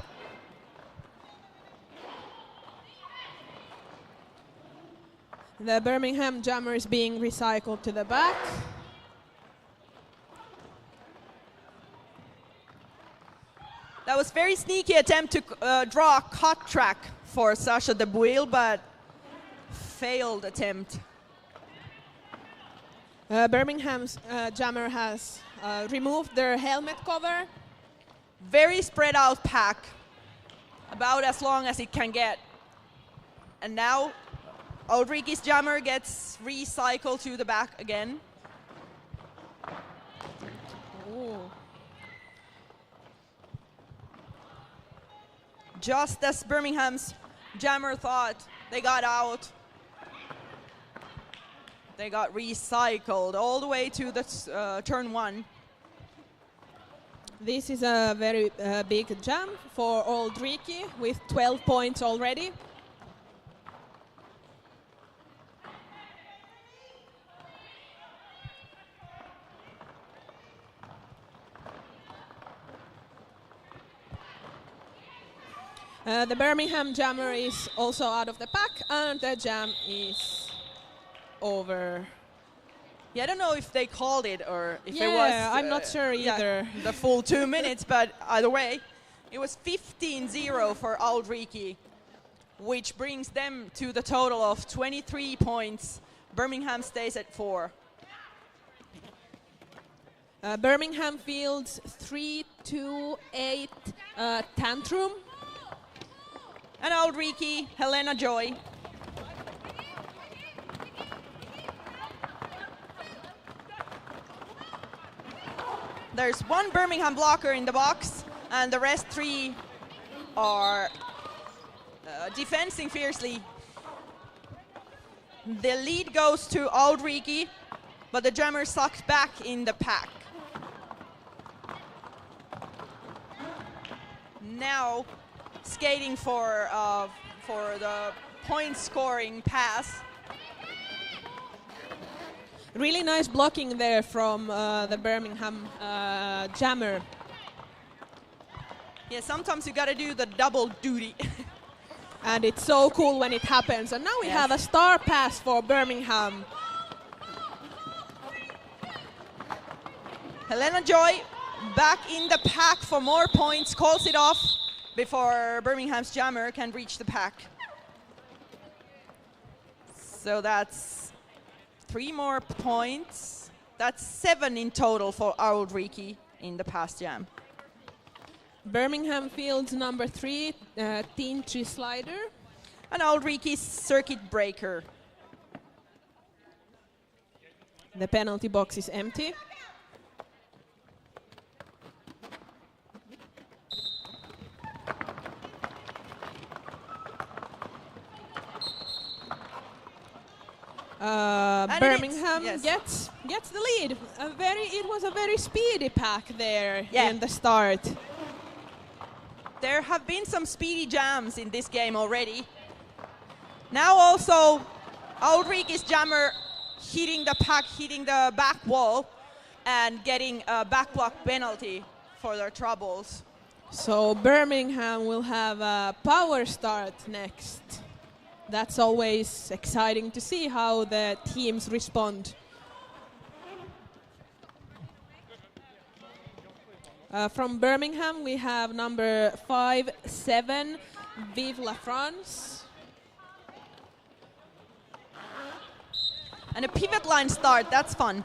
The Birmingham jammer is being recycled to the back. That was very sneaky attempt to draw a cut track for Sasha de Bouille, but failed attempt. Birmingham's jammer has removed their helmet cover. Very spread out pack, about as long as it can get. And now Auld Reekie's jammer gets recycled to the back again. Ooh. Just as Birmingham's jammer thought they got out, they got recycled all the way to the turn 1. This is a very big jam for Auld Reekie with 12 points already. The Birmingham jammer is also out of the pack and the jam is over. Yeah, I don't know if they called it or if it was... Yeah, I'm not sure either. The full 2 minutes, but either way, it was 15-0 for Auld Reekie, which brings them to the total of 23 points. Birmingham stays at 4. Birmingham fields 3-2-8 tantrum. And Auld Reekie, Helena Joy. There's one Birmingham blocker in the box, and the rest 3 are defending fiercely. The lead goes to Auld Reekie, but the jammer sucked back in the pack. Now skating for the point scoring pass. Really nice blocking there from the Birmingham jammer. Yeah, sometimes you gotta do the double duty. And it's so cool when it happens. And now we have a star pass for Birmingham. Helena Joy back in the pack for more points, calls it off before Birmingham's jammer can reach the pack. So that's 3 more points. That's 7 in total for Auld Reekie in the past jam. Birmingham fields number 3, Teen Tree Slider. And Auld Reekie's circuit breaker. The penalty box is empty. Birmingham gets the lead. It was a very speedy pack there in the start. There have been some speedy jams in this game already. Now also Auld Reekie's jammer hitting the puck, hitting the back wall, and getting a back block penalty for their troubles. So Birmingham will have a power start next. That's always exciting to see how the teams respond. From Birmingham, we have number 5-7, Vive la France. And a pivot line start, that's fun.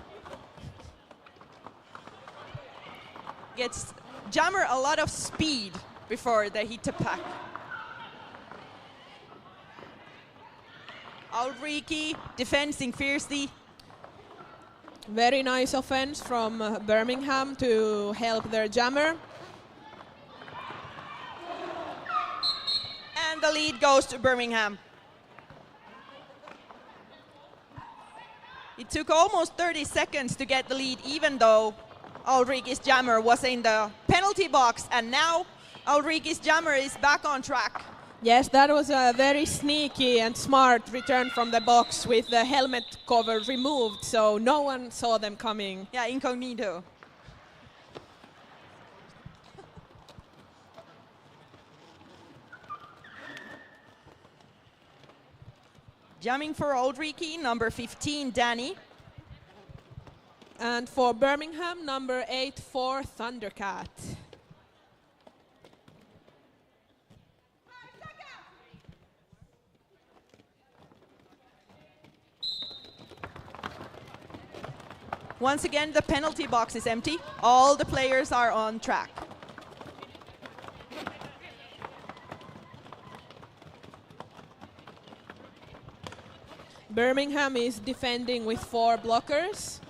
Gets Jammer a lot of speed before they hit the puck. Auld Reekie defending fiercely. Very nice offense from Birmingham to help their jammer. And the lead goes to Birmingham. It took almost 30 seconds to get the lead, even though Auld Reekie's jammer was in the penalty box, and now Auld Reekie's jammer is back on track. Yes, that was a very sneaky and smart return from the box with the helmet cover removed, so no one saw them coming. Yeah, incognito. Jamming for Auld Reekie, number 15, Danny. And for Birmingham, number 8-4, Thundercat. Once again, the penalty box is empty. All the players are on track. Birmingham is defending with 4 blockers.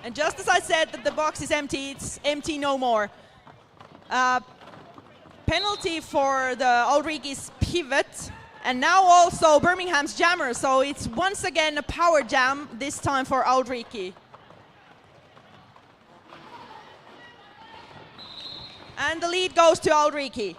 And just as I said that the box is empty, it's empty no more. Penalty for the Auld Reekie's pivot. And now also Birmingham's jammer, so it's once again a power jam, this time for Auld Reekie. And the lead goes to Auld Reekie.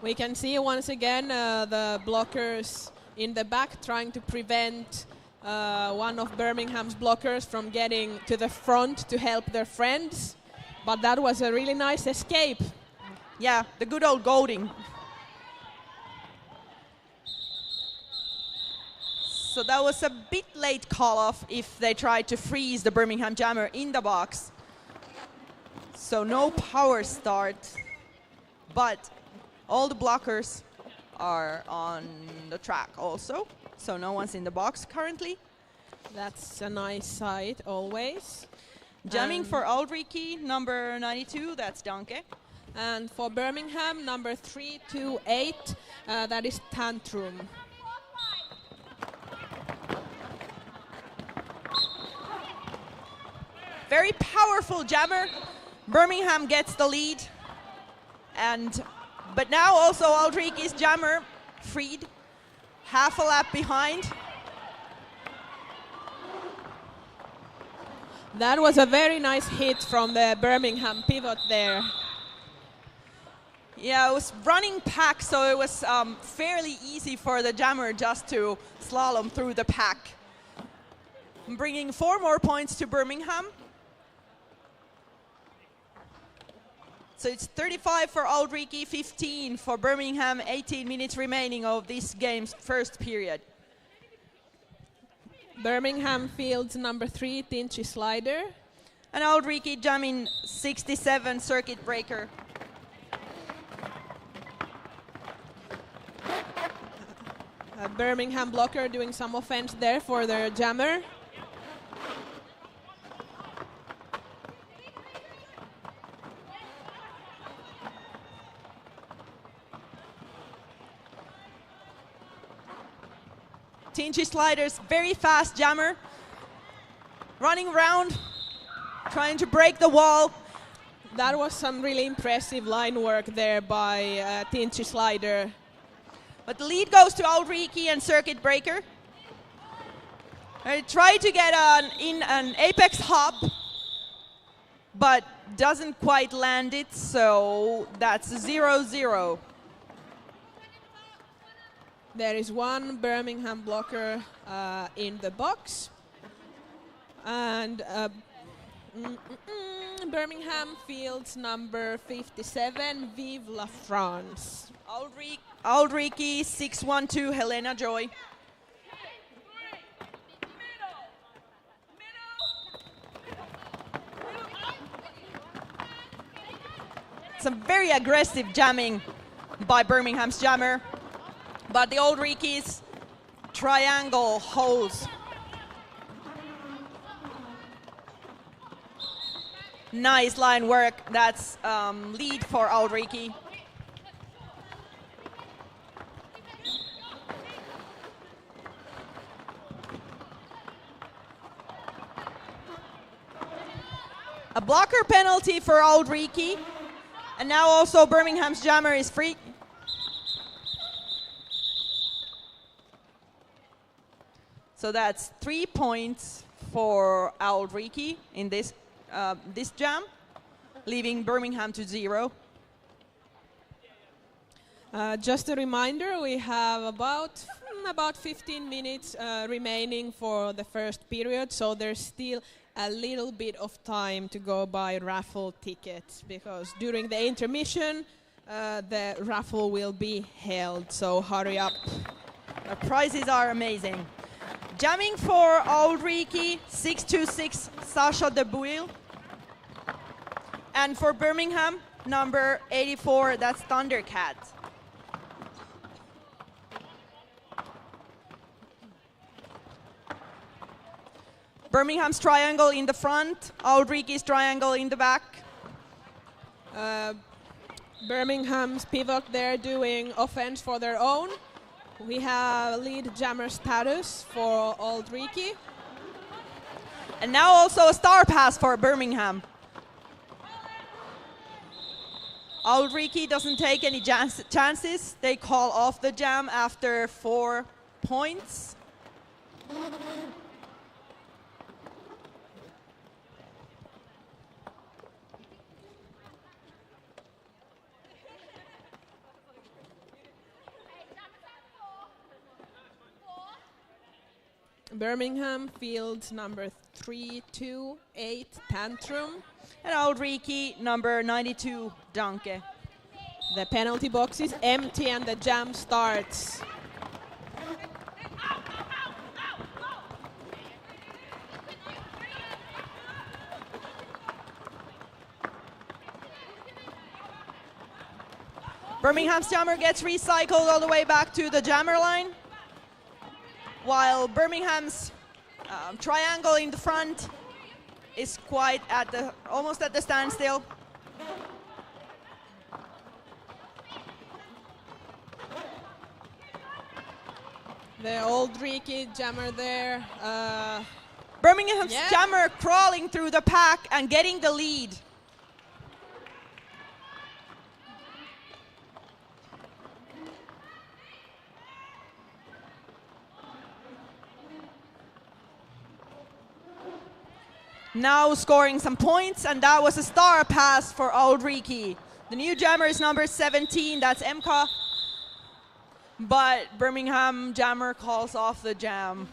We can see once again the blockers in the back trying to prevent one of Birmingham's blockers from getting to the front to help their friends. But that was a really nice escape. Yeah, the good old goading. So that was a bit late call-off if they tried to freeze the Birmingham jammer in the box. So no power start, but all the blockers are on the track also. So no one's in the box currently. That's a nice sight always. Jamming for Auld Reekie, number 92, that's Danke. And for Birmingham, number 328, that is Tantrum. Very powerful jammer. Birmingham gets the lead. But now also Auld Reekie's jammer freed. Half a lap behind. That was a very nice hit from the Birmingham pivot there. Yeah, it was running pack, so it was fairly easy for the jammer just to slalom through the pack. Bringing 4 more points to Birmingham. So it's 35 for Auld Reekie, 15 for Birmingham, 18 minutes remaining of this game's first period. Birmingham fields number 3, Tinchy Slider. And Auld Reekie jamming 67 circuit breaker. A Birmingham blocker doing some offense there for their jammer. Tinchy Sliders, very fast jammer. Running around, trying to break the wall. That was some really impressive line work there by Tinchy Slider. But the lead goes to Auld Reekie and circuit breaker. I try to get an apex hop, but doesn't quite land it, so that's 0-0. There is one Birmingham blocker in the box. And Birmingham fields number 57, Vive la France. Auld Reekie, 6-1-2, Helena Joy. Some very aggressive jamming by Birmingham's jammer, but the Auld Reekie's triangle holds. Nice line work. That's lead for Auld Reekie. A blocker penalty for Auld Reekie. And now also Birmingham's jammer is free. So that's 3 points for Auld Reekie in this jam, leaving Birmingham to 0. Just a reminder, we have about 15 minutes remaining for the first period, so there's still a little bit of time to go buy raffle tickets, because during the intermission the raffle will be held, so hurry up. The prizes are amazing. Jamming for Auld Reekie, 626 Sasha de Bouille. And for Birmingham, number 84, that's Thundercat. Birmingham's triangle in the front, Auld Reekie's triangle in the back. Birmingham's pivot there doing offense for their own. We have lead jammer status for Auld Reekie. And now also a star pass for Birmingham. Auld Reekie doesn't take any chances. They call off the jam after 4 points. Birmingham fields number 328 Tantrum. And Auld Reekie, number 92 Danke. The penalty box is empty and the jam starts. Birmingham's jammer gets recycled all the way back to the jammer line, while Birmingham's triangle in the front is quite at the almost at the standstill. The Auld Reekie jammer there. Birmingham's jammer crawling through the pack and getting the lead. Now scoring some points, and that was a star pass for Auld Reekie. The new jammer is number 17, that's Emka. But Birmingham jammer calls off the jam.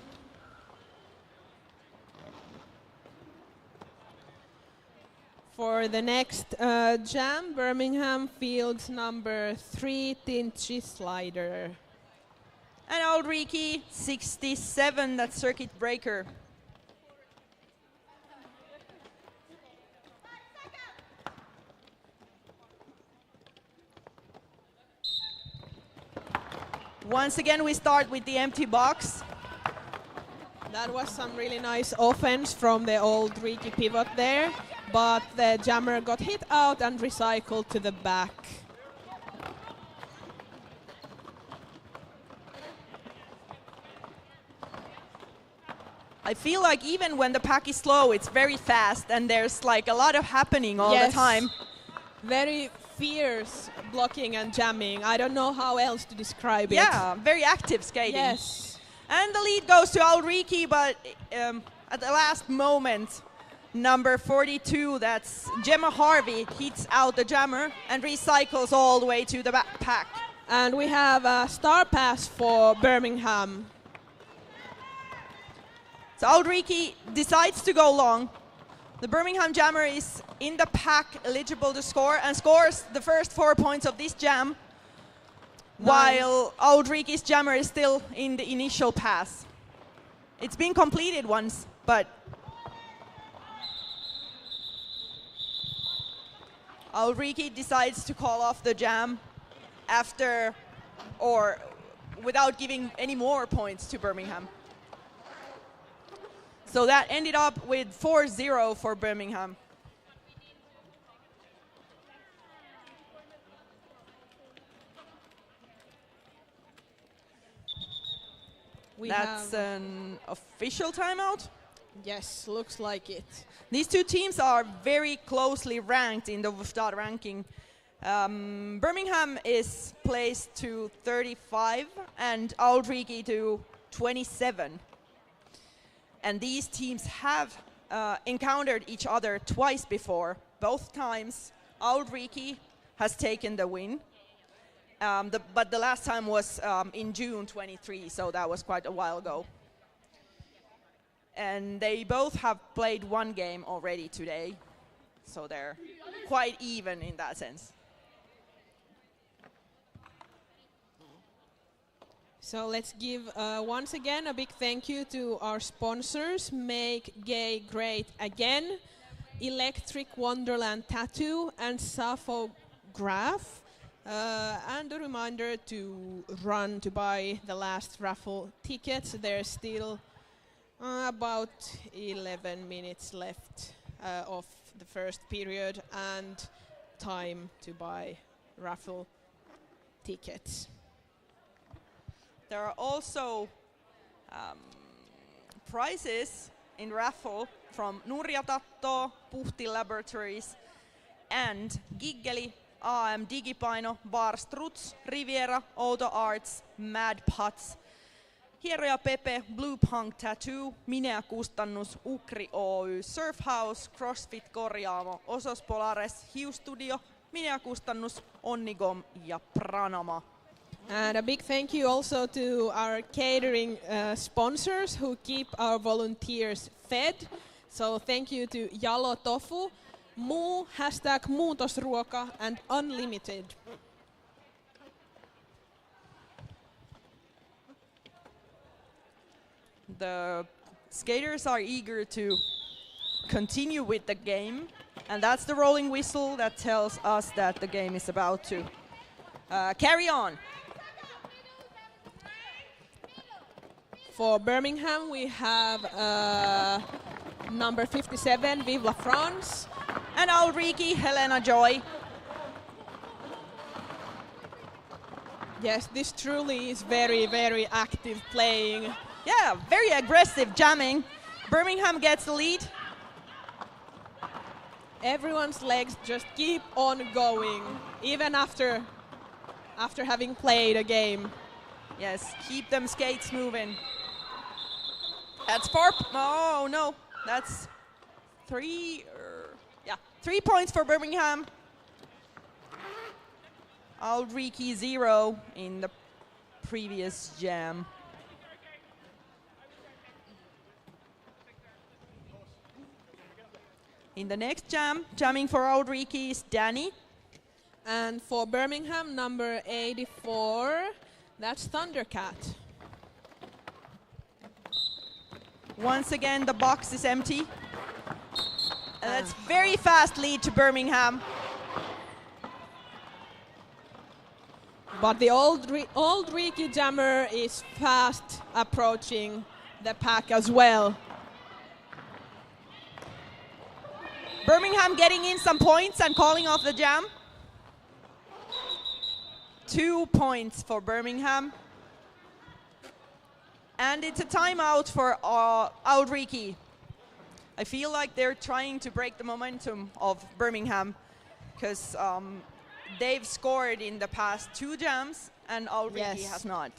For the next jam, Birmingham fields number 3 Tinchy Slider. And Auld Reekie, 67, that's Circuit Breaker. Once again, we start with the empty box. That was some really nice offense from the Auld Reekie pivot there, but the jammer got hit out and recycled to the back. I feel like even when the pack is slow, it's very fast and there's like a lot of happening all the time. Very fierce blocking and jamming. I don't know how else to describe it. Yeah, very active skating. Yes. And the lead goes to Auld Reekie, but at the last moment, number 42, that's Gemma Harvey, hits out the jammer and recycles all the way to the backpack. And we have a star pass for Birmingham. So Auld Reekie decides to go long. The Birmingham jammer is in the pack, eligible to score, and scores the first 4 points of this jam, while Auld Reekie's jammer is still in the initial pass. It's been completed once, but Auld Reekie decides to call off the jam after or without giving any more points to Birmingham. So that ended up with 4-0 for Birmingham. That's an official timeout? Yes, looks like it. These two teams are very closely ranked in the WFDAT ranking. Birmingham is placed to 35 and Auld Reekie to 27. And these teams have encountered each other twice before. Both times Auld Reekie has taken the win. But the last time was in June 23, so that was quite a while ago. And they both have played one game already today, so they're quite even in that sense. So let's give once again a big thank you to our sponsors, Make Gay Great Again, Electric Wonderland Tattoo and Saphograph. And a reminder to run to buy the last raffle tickets. There's still about 11 minutes left of the first period and time to buy raffle tickets. There are also prizes in raffle from Nurjatatto, Puhti Laboratories, and Giggeli, AM Digipaino, Bar Struts, Riviera, Outo Arts, Mad Pots, Hieroja Pepe, Blue Punk Tattoo, Minea Kustannus, Ukri Oy, Surf House, CrossFit Korjaamo, Osos Polares, Hiu Studio, Minea Kustannus, Onnigom ja Pranama. And a big thank you also to our catering sponsors who keep our volunteers fed. So thank you to Jalo Tofu, Moo, #Muutosruoka and Unlimited. The skaters are eager to continue with the game, and that's the rolling whistle that tells us that the game is about to carry on. For Birmingham, we have number 57, Vive la France. And Auld Reekie, Helena Joy. Yes, this truly is very, very active playing. Yeah, very aggressive jamming. Birmingham gets the lead. Everyone's legs just keep on going, even after having played a game. Yes, keep them skates moving. That's 4. Oh no, that's 3. Yeah, 3 points for Birmingham. Auld Reekie 0 in the previous jam. In the next jam, jamming for Auld Reekie is Danny. And for Birmingham, number 84, that's Thundercat. Once again, the box is empty. And that's very fast lead to Birmingham. But the Auld Reekie jammer is fast approaching the pack as well. Birmingham getting in some points and calling off the jam. 2 points for Birmingham. And it's a timeout for Auld Reekie. I feel like they're trying to break the momentum of Birmingham because they've scored in the past 2 jams and Auld Reekie has not.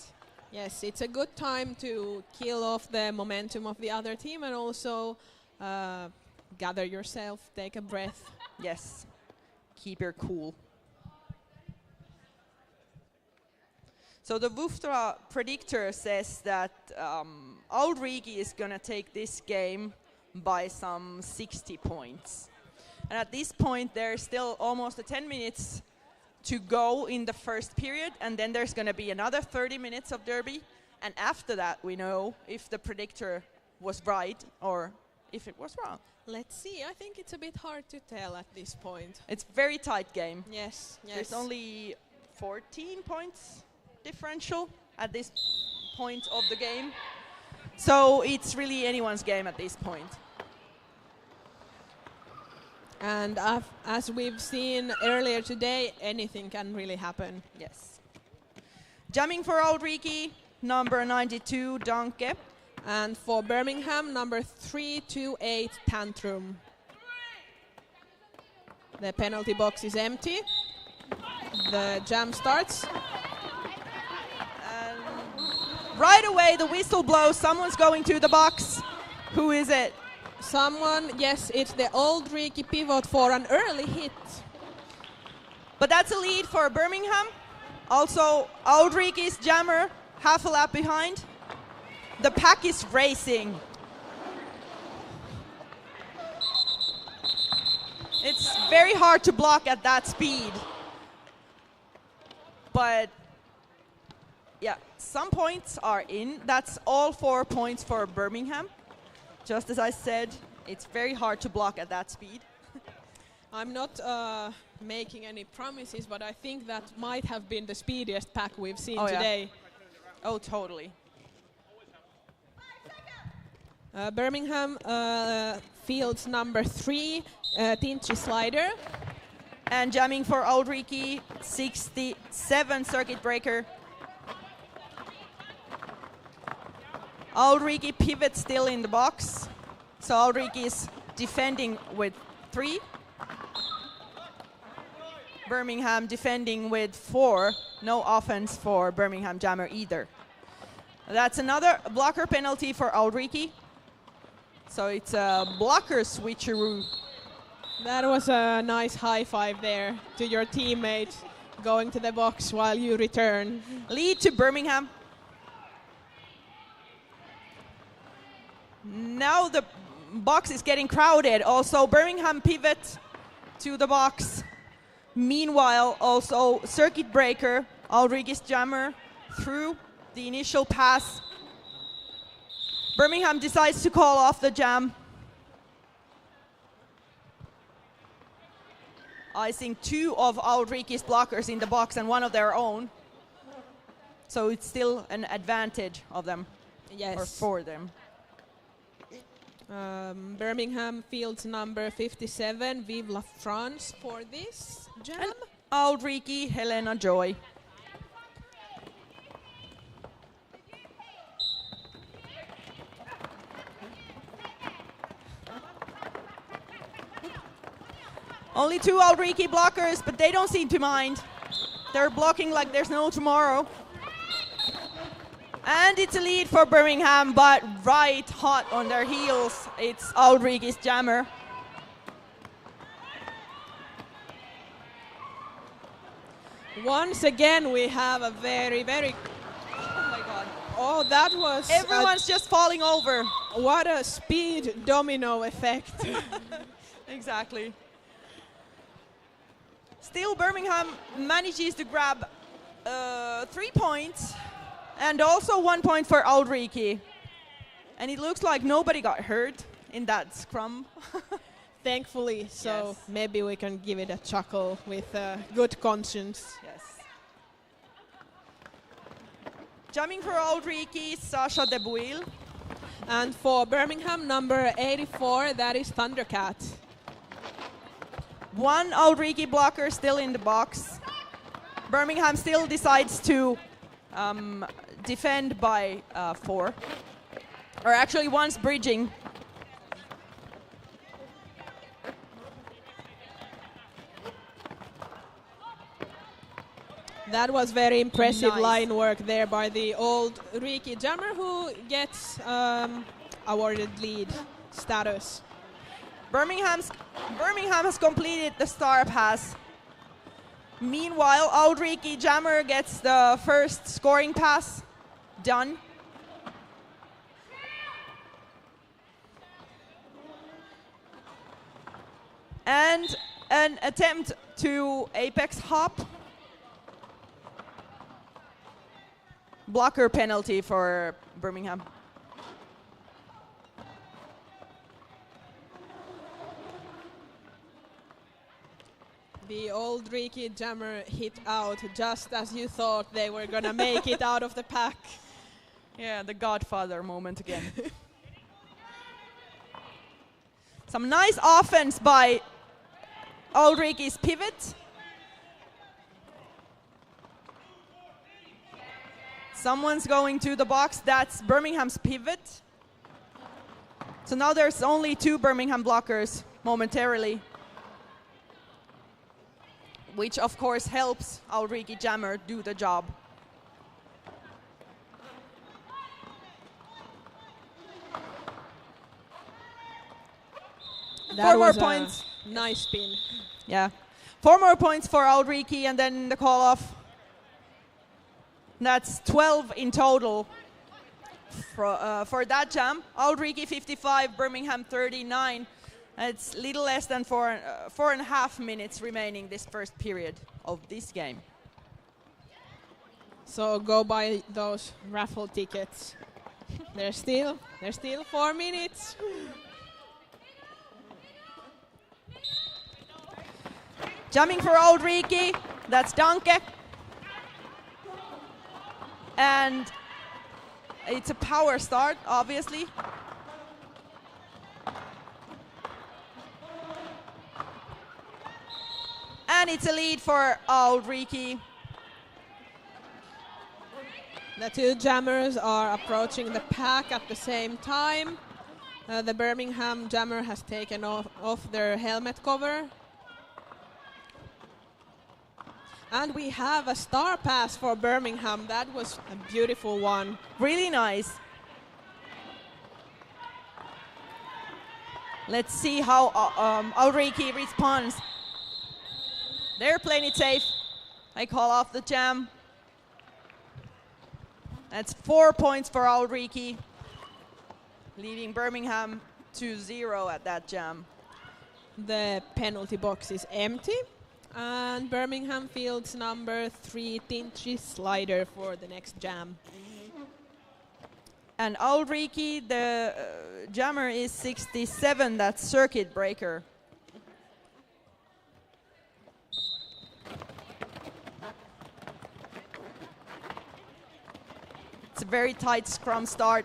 Yes, it's a good time to kill off the momentum of the other team and also gather yourself, take a breath. Yes, keep your cool. So the Wuftra predictor says that Auld Reekie is going to take this game by some 60 points. And at this point, there's still almost 10 minutes to go in the first period, and then there's going to be another 30 minutes of derby. And after that, we know if the predictor was right or if it was wrong. Let's see. I think it's a bit hard to tell at this point. It's a very tight game. Yes, yes. There's only 14 points differential at this point of the game. So it's really anyone's game at this point. And as we've seen earlier today, anything can really happen. Yes. Jamming for Auld Reekie, number 92, Danke. And for Birmingham, number 328, Tantrum. The penalty box is empty. The jam starts. Right away, the whistle blows. Someone's going to the box. Who is it? Someone, yes, it's the Auld Reekie pivot for an early hit. But that's a lead for Birmingham. Also, Auld Reekie's jammer, half a lap behind. The pack is racing. It's very hard to block at that speed. But yeah, some points are in. That's all 4 points for Birmingham. Just as I said, it's very hard to block at that speed. I'm not making any promises, but I think that might have been the speediest pack we've seen today. Yeah. Oh, totally. Birmingham fields number 3, Tinchy Slider. And jamming for Auld Reekie, 67 circuit breaker. Auld Reekie pivot still in the box. So Auld Reekie is defending with 3. Birmingham defending with 4. No offense for Birmingham jammer either. That's another blocker penalty for Auld Reekie. So it's a blocker switcheroo. That was a nice high five there to your teammate going to the box while you return. Lead to Birmingham. Now the box is getting crowded. Also Birmingham pivot to the box. Meanwhile, also circuit breaker, Auld Reekie's jammer through the initial pass. Birmingham decides to call off the jam. Icing 2 of Auld Reekie's blockers in the box and 1 of their own. So it's still an advantage of them. Yes. Or for them. Birmingham fields number 57, Vive la France for this jam. And Auld Reekie, Helena Joy. Only 2 Auld Reekie blockers, but they don't seem to mind. They're blocking like there's no tomorrow. And it's a lead for Birmingham, but right hot on their heels, it's Auld Reekie's jammer. Once again, we have a very, very... Oh my God. Oh, that was... Everyone's just falling over. What a speed domino effect. Exactly. Still, Birmingham manages to grab 3 points. And also 1 point for Auld Reekie. And it looks like nobody got hurt in that scrum. Thankfully, so Yes. maybe we can give it a chuckle with good conscience. Yes. Jamming for Auld Reekie, Sasha De Bouille. And for Birmingham, number 84, that is Thundercat. 1 Auld Reekie blocker still in the box. Birmingham still decides to defend by 4. Or actually, 1's bridging. That was very impressive Nice. line work there by the old Reekie jammer, who gets awarded lead status. Birmingham has completed the star pass. Meanwhile, Auld Reekie jammer gets the first scoring pass done. And an attempt to apex hop. Blocker penalty for Birmingham. The old Reekie jammer hit out just as you thought they were gonna make it out of the pack. Yeah, the Godfather moment again. Some nice offense by Auld Reekie's pivot. Someone's going to the box. That's Birmingham's pivot. So now there's only 2 Birmingham blockers momentarily, which of course helps Auld Reekie jammer do the job. That 4 more was a points. nice spin. Yeah. 4 more points for Auld Reekie and then the call off. That's 12 in total for that jam. Auld Reekie 55, Birmingham 39. It's little less than 4.5 minutes remaining this first period of this game. So go buy those raffle tickets. There's still 4 minutes. Jamming for Auld Reekie, that's Danke. And it's a power start, obviously. And it's a lead for Auld Reekie. The 2 jammers are approaching the pack at the same time. The Birmingham jammer has taken off their helmet cover. And we have a star pass for Birmingham. That was a beautiful one. Really nice. Let's see how Auld Reekie responds. They're playing it safe. I call off the jam. That's 4 points for Auld Reekie, leading Birmingham 2-0 at that jam. The penalty box is empty. And Birmingham fields number 3 Tinchy slider for the next jam. And Auld Reekie, the jammer is 67, that's circuit breaker. It's a very tight scrum start.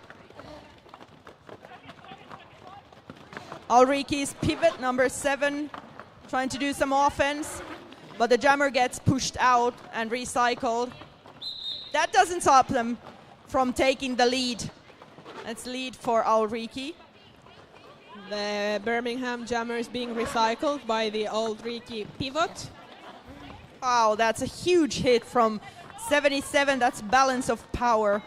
Auld Reekie's pivot, number 7, trying to do some offense, but the jammer gets pushed out and recycled. That doesn't stop them from taking the lead. That's lead for Auld Reekie. The Birmingham jammer is being recycled by the Auld Reekie pivot. Wow, that's a huge hit from 77. That's balance of power.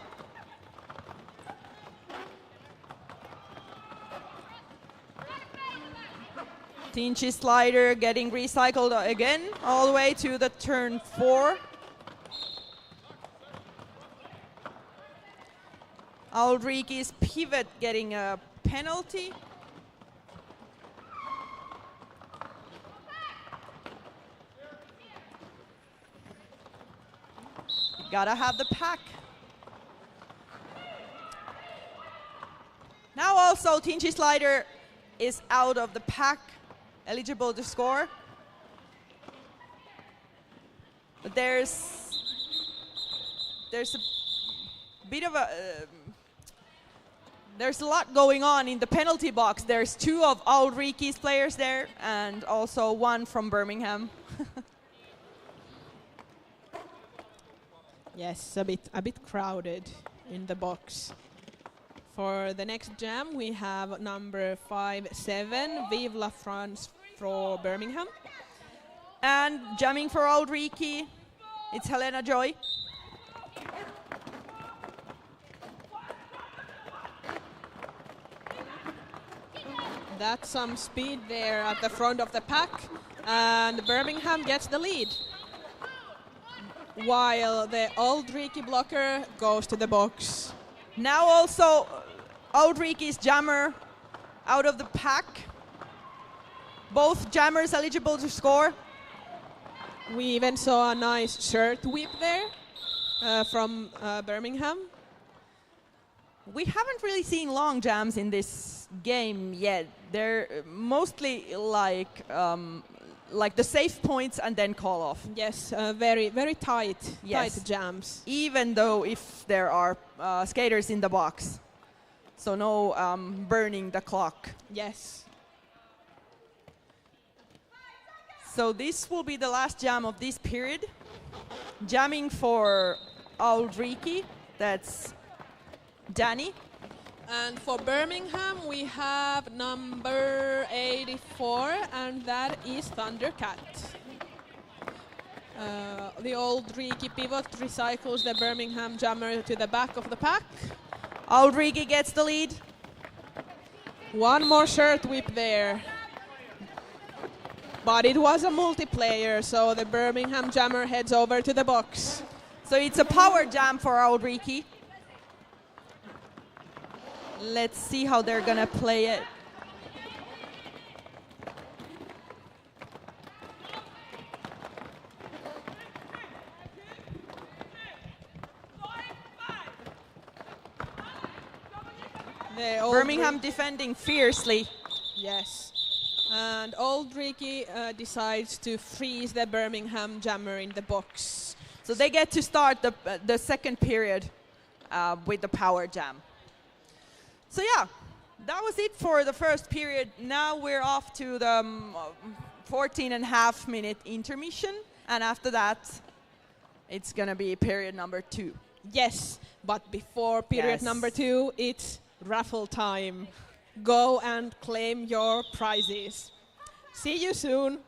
Tinchy slider getting recycled again, all the way to the turn 4. Auld Reekie's pivot getting a penalty. Gotta have the pack. Now also Tinchy slider is out of the pack, eligible to score. But there's a bit of a there's a lot going on in the penalty box. There's 2 of Auld Reekie's players there and also 1 from Birmingham. Yes, a bit crowded in the box. For the next jam, we have number 5-7, Vive la France for Birmingham. And jamming for Auld Reekie, It's Helena Joy. That's some speed there at the front of the pack, and Birmingham gets the lead. While the Auld Reekie blocker goes to the box. Now also Auld Reekie's jammer out of the pack. Both jammers eligible to score. We even saw a nice shirt whip there from Birmingham. We haven't really seen long jams in this game yet. They're mostly like the safe points and then call off. Yes, very, very tight, Yes. tight jams. Even though if there are skaters in the box. So no burning the clock. Yes. So this will be the last jam of this period. Jamming for Auld Reekie, that's Danny. And for Birmingham, we have number 84, and that is Thundercat. The Auld Reekie pivot recycles the Birmingham jammer to the back of the pack. Auld Reekie gets the lead. One more shirt whip there. But it was a multiplayer, so the Birmingham jammer heads over to the box. So it's a power jam for Auld Reekie. Let's see how they're gonna play it. Birmingham defending fiercely. Yes. And Auld Reekie decides to freeze the Birmingham jammer in the box. So they get to start the second period with the power jam. So yeah, that was it for the first period. Now we're off to the 14.5-minute intermission. And after that, it's going to be period number 2. Yes, but before period Yes. number 2, it's raffle time. Go and claim your prizes. See you soon.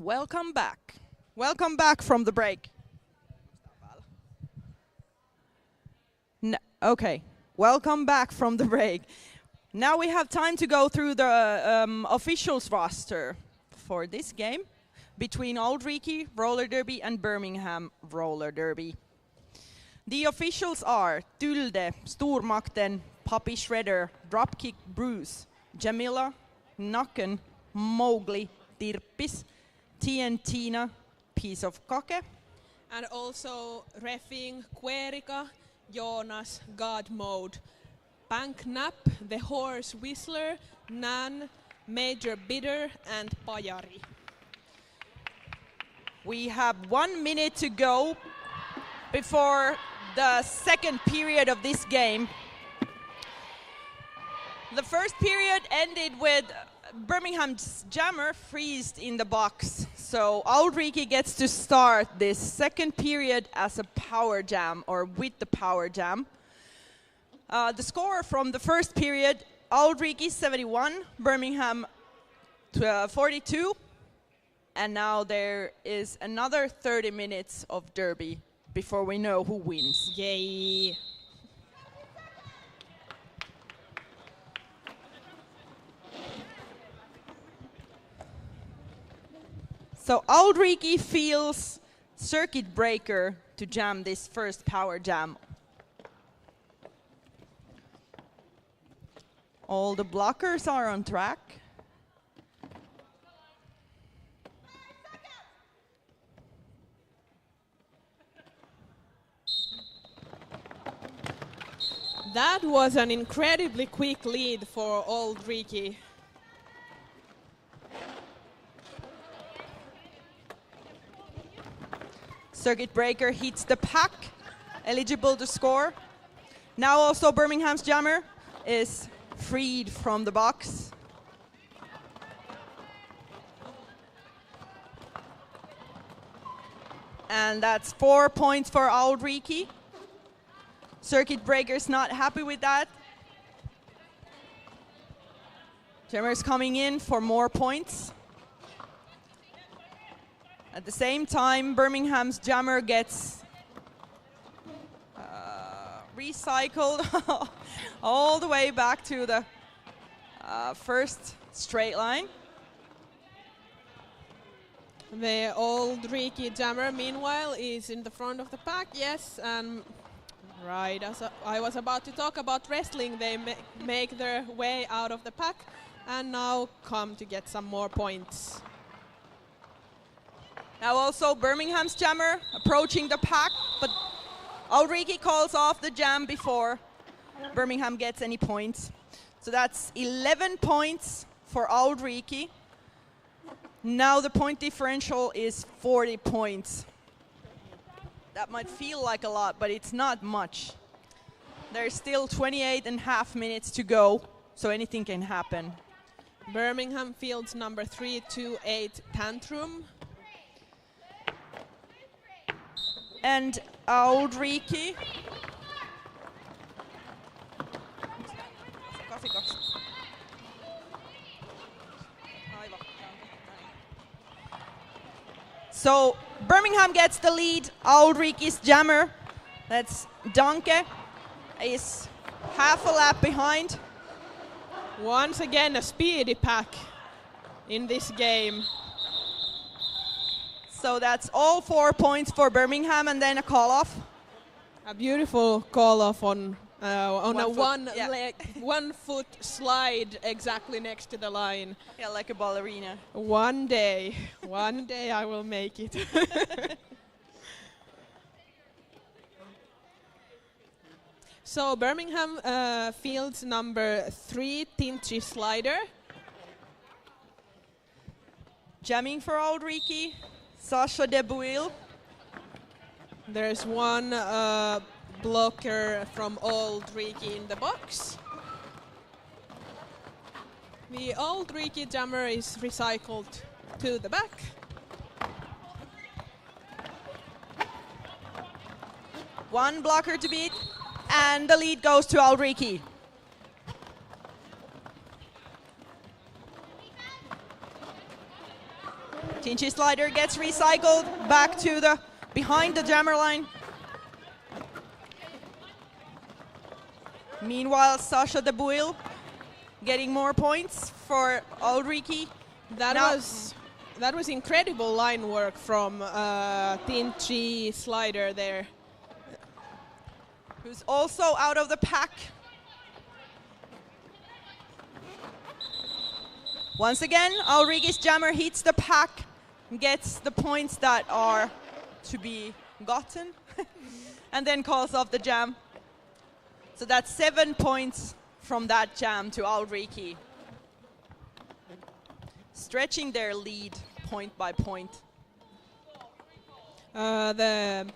Welcome back. Welcome back from the break. Okay, welcome back from the break. Now we have time to go through the officials roster for this game between Auld Reekie Roller Derby and Birmingham Roller Derby. The officials are Tylde, Stormakten, Puppy Shredder, Dropkick Bruce, Jamila, Nakken, Mowgli, Tirppis, Tientina, Piece of Kake. And also reffing Querika, Jonas, God Mode, Banknap, The Horse Whistler, Nan, Major Bidder, and Pajari. We have 1 minute to go before the second period of this game. The first period ended with Birmingham's jammer freezed in the box. So Auld Reekie gets to start this second period as a power jam, or with the power jam. The score from the first period, Auld Reekie 71, Birmingham 42. And now there is another 30 minutes of derby before we know who wins. Yay! So Auld Reekie feels circuit breaker to jam this first power jam. All the blockers are on track. That was an incredibly quick lead for Auld Reekie. Circuit breaker hits the pack, eligible to score. Now also Birmingham's jammer is freed from the box. And that's 4 points for Auld Reekie. Circuit breaker's not happy with that. Jammer's coming in for more points. At the same time, Birmingham's jammer gets recycled all the way back to the first straight line. The Auld Reekie jammer, meanwhile, is in the front of the pack. Yes, and right as I was about to talk about wrestling, they make their way out of the pack and now come to get some more points. Now also Birmingham's jammer approaching the pack, but Auld Reekie calls off the jam before Birmingham gets any points. So that's 11 points for Auld Reekie. Now the point differential is 40 points. That might feel like a lot, but it's not much. There's still 28.5 minutes to go, so anything can happen. Birmingham fields number 328 Tantrum. And Auld Reekie. So Birmingham gets the lead. Auld Reekie's jammer, that's Danke, is half a lap behind. Once again, a speedy pack in this game. So that's all 4 points for Birmingham, and then a call-off. A beautiful call-off on a one foot slide exactly next to the line. Yeah, like a ballerina. One day I will make it. So Birmingham fields number 3 Tinchy Slider. Jamming for Auld Reekie, Sasha de Bouille. There's one blocker from Auld Reekie in the box. The Auld Reekie jammer is recycled to the back. One blocker to beat, and the lead goes to Auld Reekie. Tinchy Slider gets recycled back to the behind the jammer line. Meanwhile, Sasha de Bouille getting more points for Auld Reekie. That was incredible line work from Tinchy Slider there, who's also out of the pack. Once again, Auld Reekie's jammer hits the pack, gets the points that are to be gotten, and then calls off the jam. So that's 7 points from that jam to Auld Reekie, stretching their lead point by point. The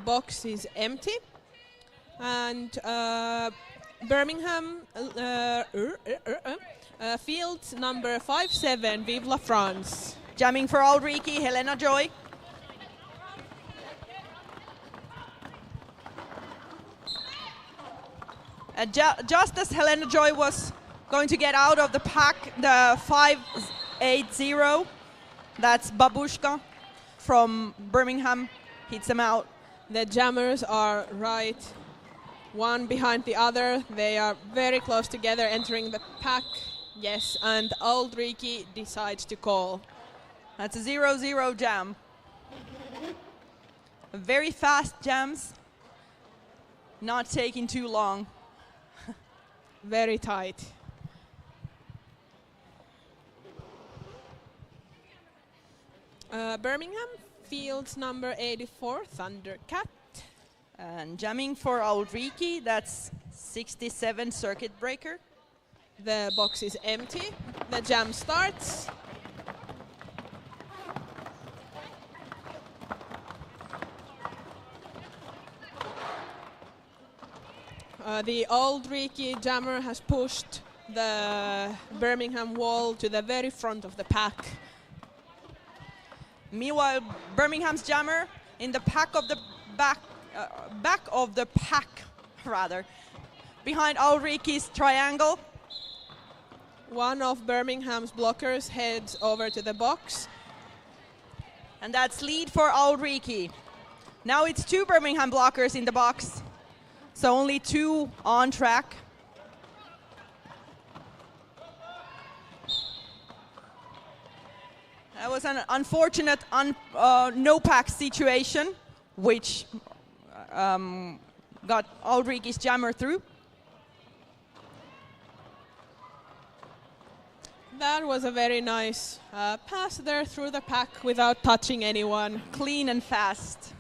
box is empty, and Birmingham fields number 57 Vive la France. Jamming for Auld Reekie, Helena Joy. Just as Helena Joy was going to get out of the pack, the 580, that's Babushka from Birmingham, hits him out. The jammers are right one behind the other. They are very close together entering the pack. Yes, and Auld Reekie decides to call. That's a 0-0 jam. Very fast jams, not taking too long. Very tight. Birmingham fields number 84 Thundercat. And jamming for Auld Reekie, that's 67 circuit breaker. The box is empty. The jam starts. The old Reekie jammer has pushed the Birmingham wall to the very front of the pack. Meanwhile, Birmingham's jammer in the back of the pack, rather, behind Auld Reekie's triangle. One of Birmingham's blockers heads over to the box. And that's lead for Auld Reekie. Now it's 2 Birmingham blockers in the box, so only 2 on track. That was an unfortunate no-pack situation, which got Auld Reekie's jammer through. That was a very nice pass there through the pack without touching anyone. Clean and fast.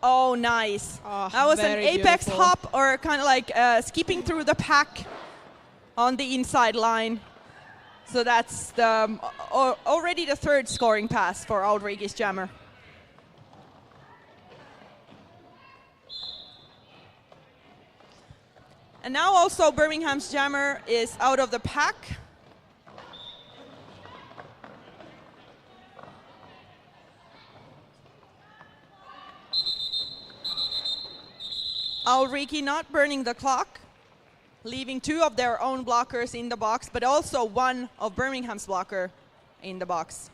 Oh, nice. Oh, that was an apex beautiful hop, or kind of like skipping through the pack on the inside line. So that's the, already the 3rd scoring pass for Auld Reekie's jammer. And now also Birmingham's jammer is out of the pack. Auld Reekie not burning the clock, leaving 2 of their own blockers in the box, but also 1 of Birmingham's blocker in the box.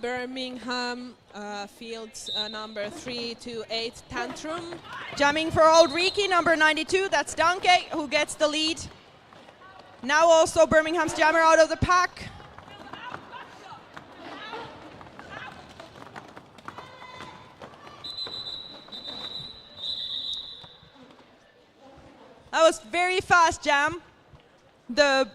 Birmingham fields number 328 Tantrum. Jamming for Auld Reekie, number 92, that's Danke, who gets the lead. Now also Birmingham's jammer out of the pack. That was very fast jam. The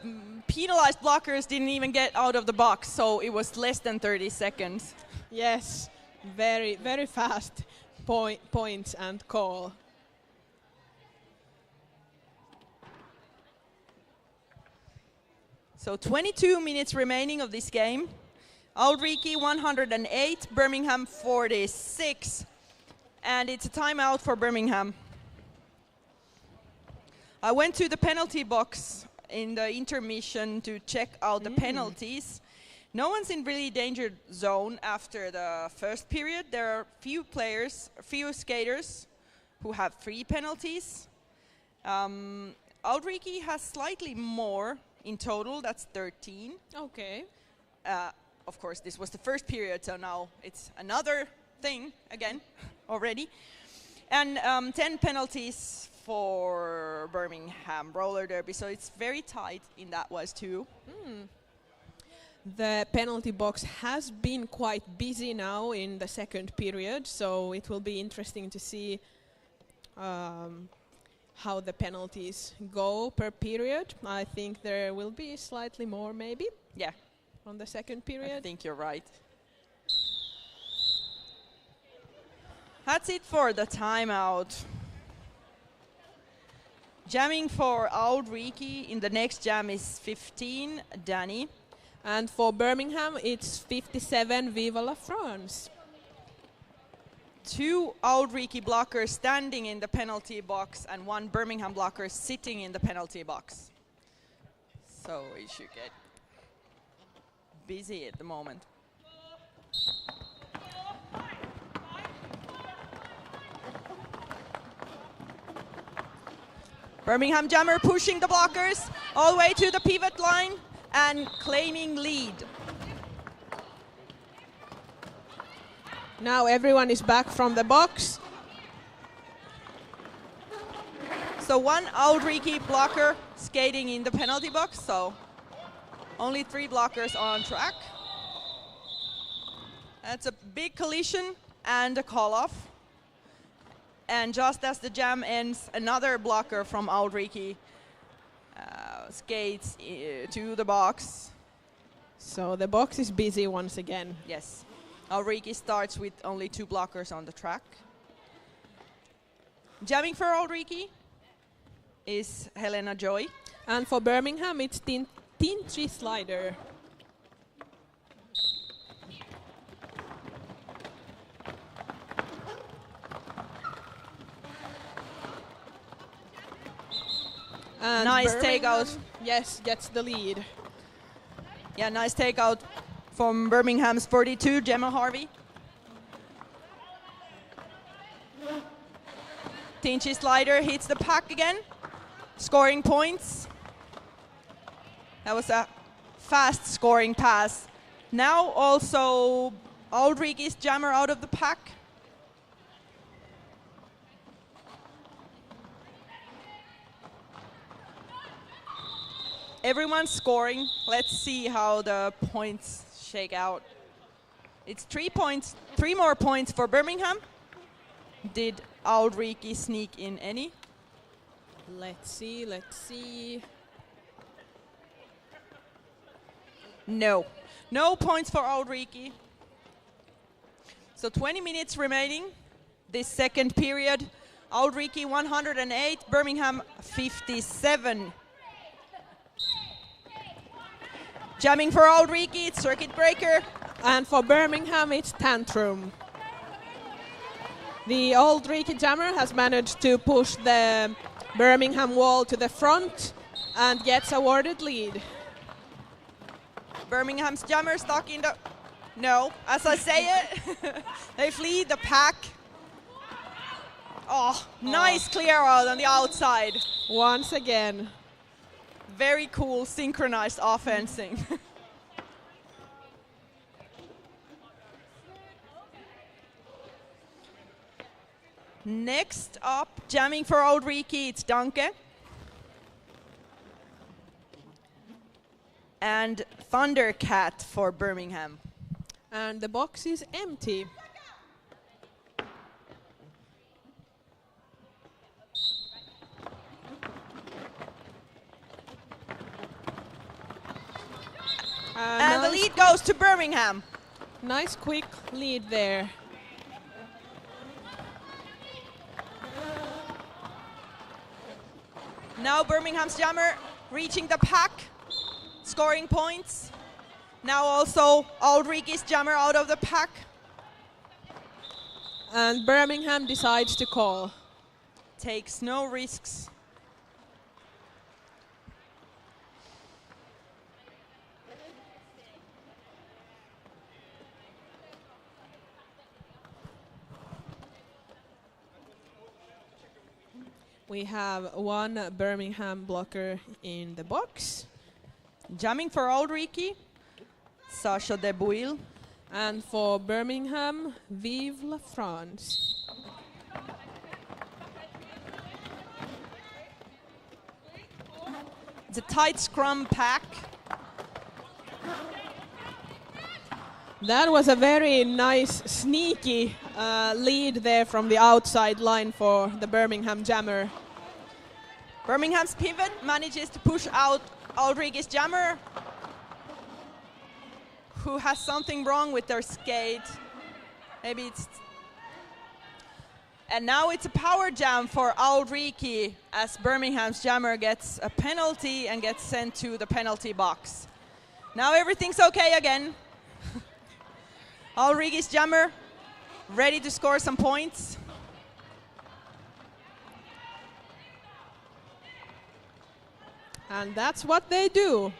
penalized blockers didn't even get out of the box, so it was less than 30 seconds. Yes, very, very fast points and call. So 22 minutes remaining of this game. Auld Reekie 108, Birmingham 46. And it's a timeout for Birmingham. I went to the penalty box in the intermission to check out the penalties. No one's in really danger zone after the first period. There are few skaters who have 3 penalties. Auld Reekie has slightly more in total, that's 13. Okay. Of course, this was the first period, so now it's another thing again already. And 10 penalties for Birmingham roller derby, so it's very tight in that was too. The penalty box has been quite busy now in the second period, so it will be interesting to see how the penalties go per period. I think there will be slightly more maybe. Yeah. On the second period. I think you're right. That's it for the timeout. Jamming for Auld Reekie in the next jam is 15, Danny. And for Birmingham, it's 57, Viva la France. 2 Auld Reekie blockers standing in the penalty box and 1 Birmingham blocker sitting in the penalty box. So we should get busy at the moment. Birmingham jammer pushing the blockers all the way to the pivot line and claiming lead. Now everyone is back from the box. So 1 Auld Reekie blocker skating in the penalty box, so only 3 blockers on track. That's a big collision and a call-off. And just as the jam ends, another blocker from Auld Reekie skates to the box. So the box is busy once again. Yes. Auld Reekie starts with only 2 blockers on the track. Jamming for Auld Reekie is Helena Joy. And for Birmingham, it's Tinchy Slider. And Nice Birmingham, takeout. yes, gets the lead. Yeah, nice takeout from Birmingham's 42, Gemma Harvey. Tinchy Slider hits the puck again, scoring points. That was a fast scoring pass. Now also Auld Reekie's jammer out of the puck. Everyone's scoring. Let's see how the points shake out. It's 3 points, 3 more points for Birmingham. Did Auld Reekie sneak in any? Let's see, let's see. No. No points for Auld Reekie. So 20 minutes remaining. This second period. Auld Reekie 108, Birmingham 57. Jamming for Auld Reekie, it's circuit breaker. And for Birmingham, it's Tantrum. The Auld Reekie jammer has managed to push the Birmingham wall to the front and gets awarded lead. Birmingham's jammer stuck in the... No, as I say it, they flee the pack. Oh, nice clear out on the outside. Once again. Very cool synchronized offensing. Next up, jamming for Auld Reekie, it's Danke. And Thundercat for Birmingham. And the box is empty. And the lead goes to Birmingham. Nice quick lead there. Now Birmingham's jammer reaching the pack, scoring points. Now also Auld Reekie's jammer out of the pack. And Birmingham decides to call. Takes no risks. We have one Birmingham blocker in the box. Jamming for Auld Reekie, Sasha Debouille. And for Birmingham, Vive la France. It's a tight scrum pack. That was a very nice, sneaky lead there from the outside line for the Birmingham jammer. Birmingham's pivot manages to push out Auld Reekie's jammer, who has something wrong with their skate. Maybe it's... And now it's a power jam for Auld Reekie as Birmingham's jammer gets a penalty and gets sent to the penalty box. Now everything's okay again. Auld Reekie's jammer ready to score some points. And that's what they do.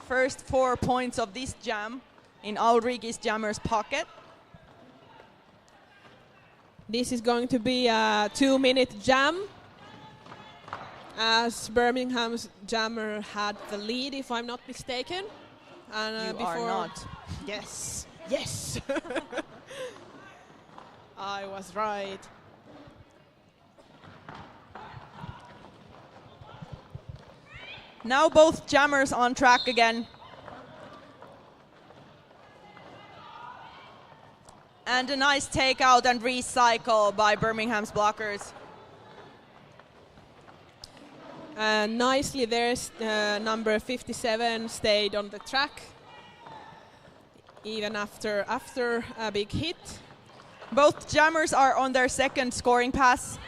First 4 points of this jam in Auld Reekie's jammer's pocket. This is going to be a 2-minute jam, as Birmingham's jammer had the lead, if I'm not mistaken. And You are not. Yes, yes. I was right. Now both jammers on track again. And a nice takeout and recycle by Birmingham's blockers. Nicely there's number 57 stayed on the track, even after a big hit. Both jammers are on their second scoring pass.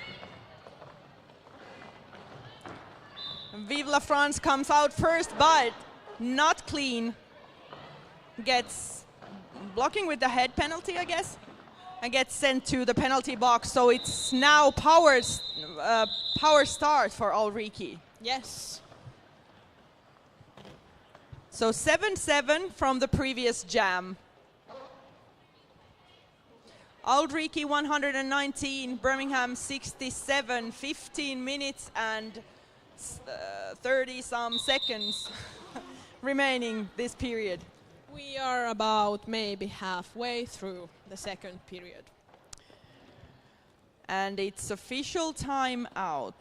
Vive la France comes out first, but not clean. Gets blocking with the head penalty, I guess, and gets sent to the penalty box. So it's now power start for Reekie. Yes. So 7-7 from the previous jam. Reekie 119, Birmingham 67, 15 minutes and 30-some seconds remaining this period. We are about maybe halfway through the second period. And it's official timeout.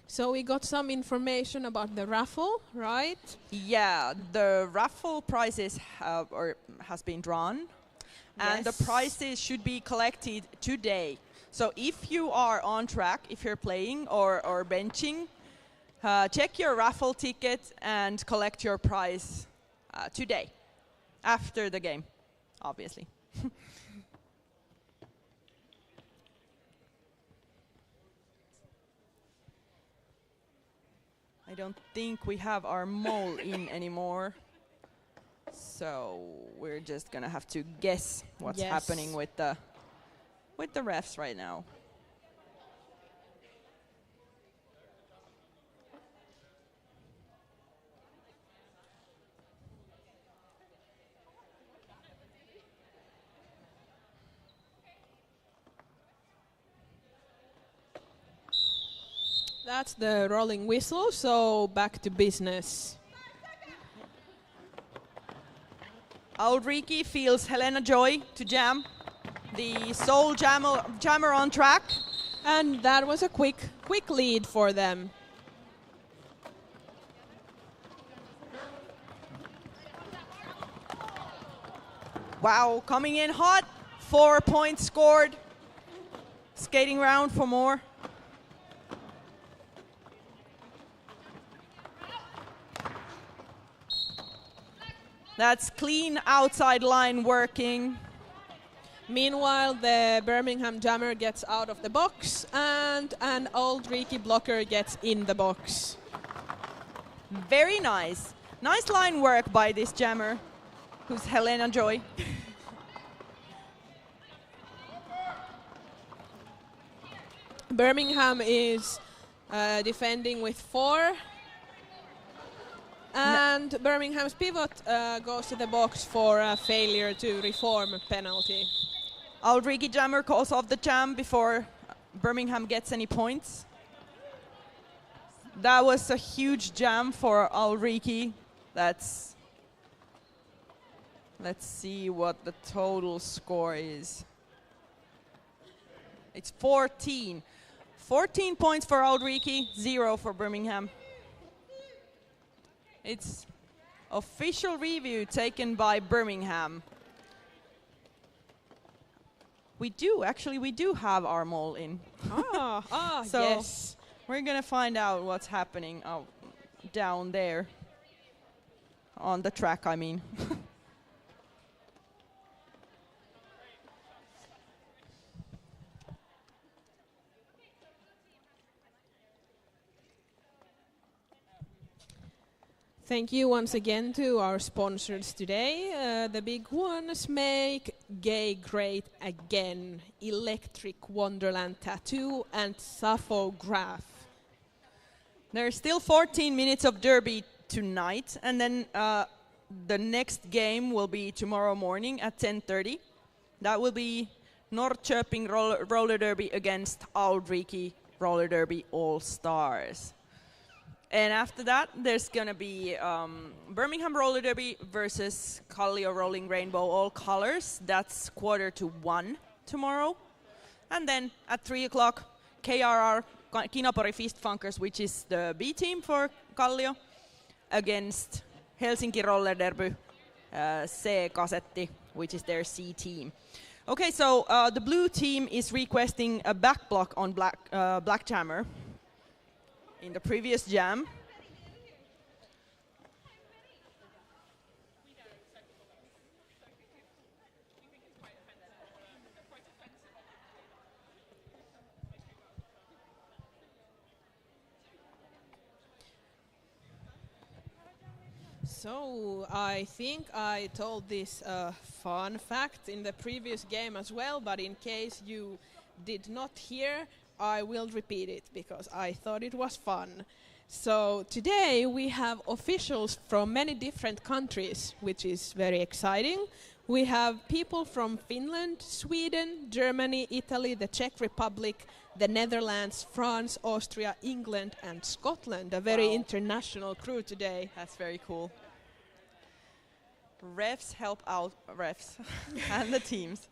So we got some information about the raffle, right? Yeah, the raffle prizes has been drawn. And the Yes. prizes should be collected today. So if you are on track, if you're playing or benching, check your raffle ticket and collect your prize today, after the game, obviously. I don't think we have our mole in anymore. So we're just gonna have to guess what's Yes. happening with the refs right now. That's the rolling whistle, so back to business. Reekie feels Helena Joy to jam. The sole jammer on track. And that was a quick lead for them. Wow, coming in hot. 4 points scored. Skating round for more. That's clean outside line working. Meanwhile, the Birmingham jammer gets out of the box and an old Reekie blocker gets in the box. Very nice. Nice line work by this jammer, who's Helena Joy. Birmingham is defending with 4. And Birmingham's pivot goes to the box for a failure to reform penalty. Reekie jammer calls off the jam before Birmingham gets any points. That was a huge jam for Reekie. Let's see what the total score is. It's 14. 14 points for Reekie, 0 for Birmingham. It's official review taken by Birmingham. We do have our mole in. So yes. we're gonna find out what's happening down there on the track, I mean. Thank you once again to our sponsors today. The big ones: Make Gay Great Again, Electric Wonderland Tattoo, and Saphograph. There's still 14 minutes of derby tonight, and then the next game will be tomorrow morning at 10:30. That will be Norrköping roller derby against Auld Reekie roller derby All Stars. And after that, there's gonna be Birmingham roller derby versus Kallio Rolling Rainbow All Colors. That's 1:45 tomorrow. And then at 3 o'clock, KRR Kinapori Fistfunkers, which is the B team for Kallio, against Helsinki roller derby C-kasetti, which is their C team. Okay, so the blue team is requesting a back block on black jammer in the previous jam. So I think I told this fun fact in the previous game as well, but in case you did not hear, I will repeat it because I thought it was fun. So today we have officials from many different countries, which is very exciting. We have people from Finland, Sweden, Germany, Italy, the Czech Republic, the Netherlands, France, Austria, England and Scotland. A very international crew today. That's very cool. Refs help out refs and the teams.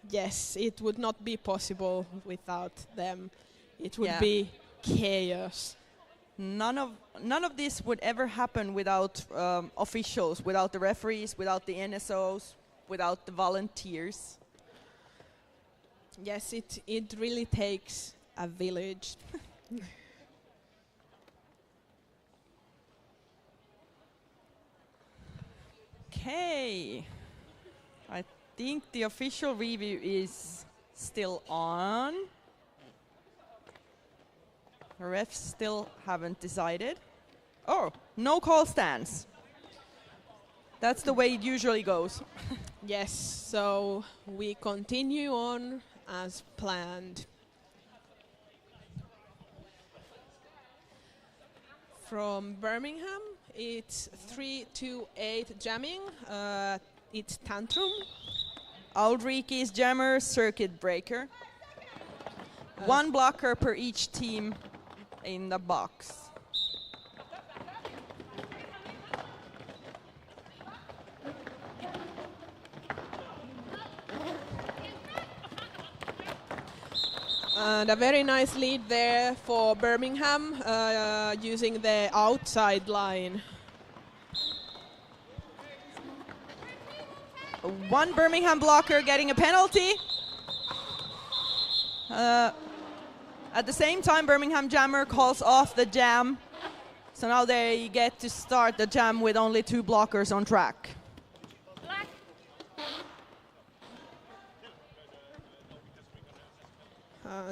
Yes, it would not be possible without them. It would be chaos. None of this would ever happen without officials, without the referees, without the NSOs, without the volunteers. Yes, it really takes a village. Okay, I think the official review is still on. The refs still haven't decided. Oh, no call stands. That's the way it usually goes. Yes, so we continue on as planned. From Birmingham, it's 3-2-8 jamming. It's Tantrum. Auld Reekie's jammer, circuit breaker. One blocker per each team in the box. And a very nice lead there for Birmingham using the outside line. One Birmingham blocker getting a penalty. At the same time, Birmingham jammer calls off the jam. So now they get to start the jam with only 2 blockers on track.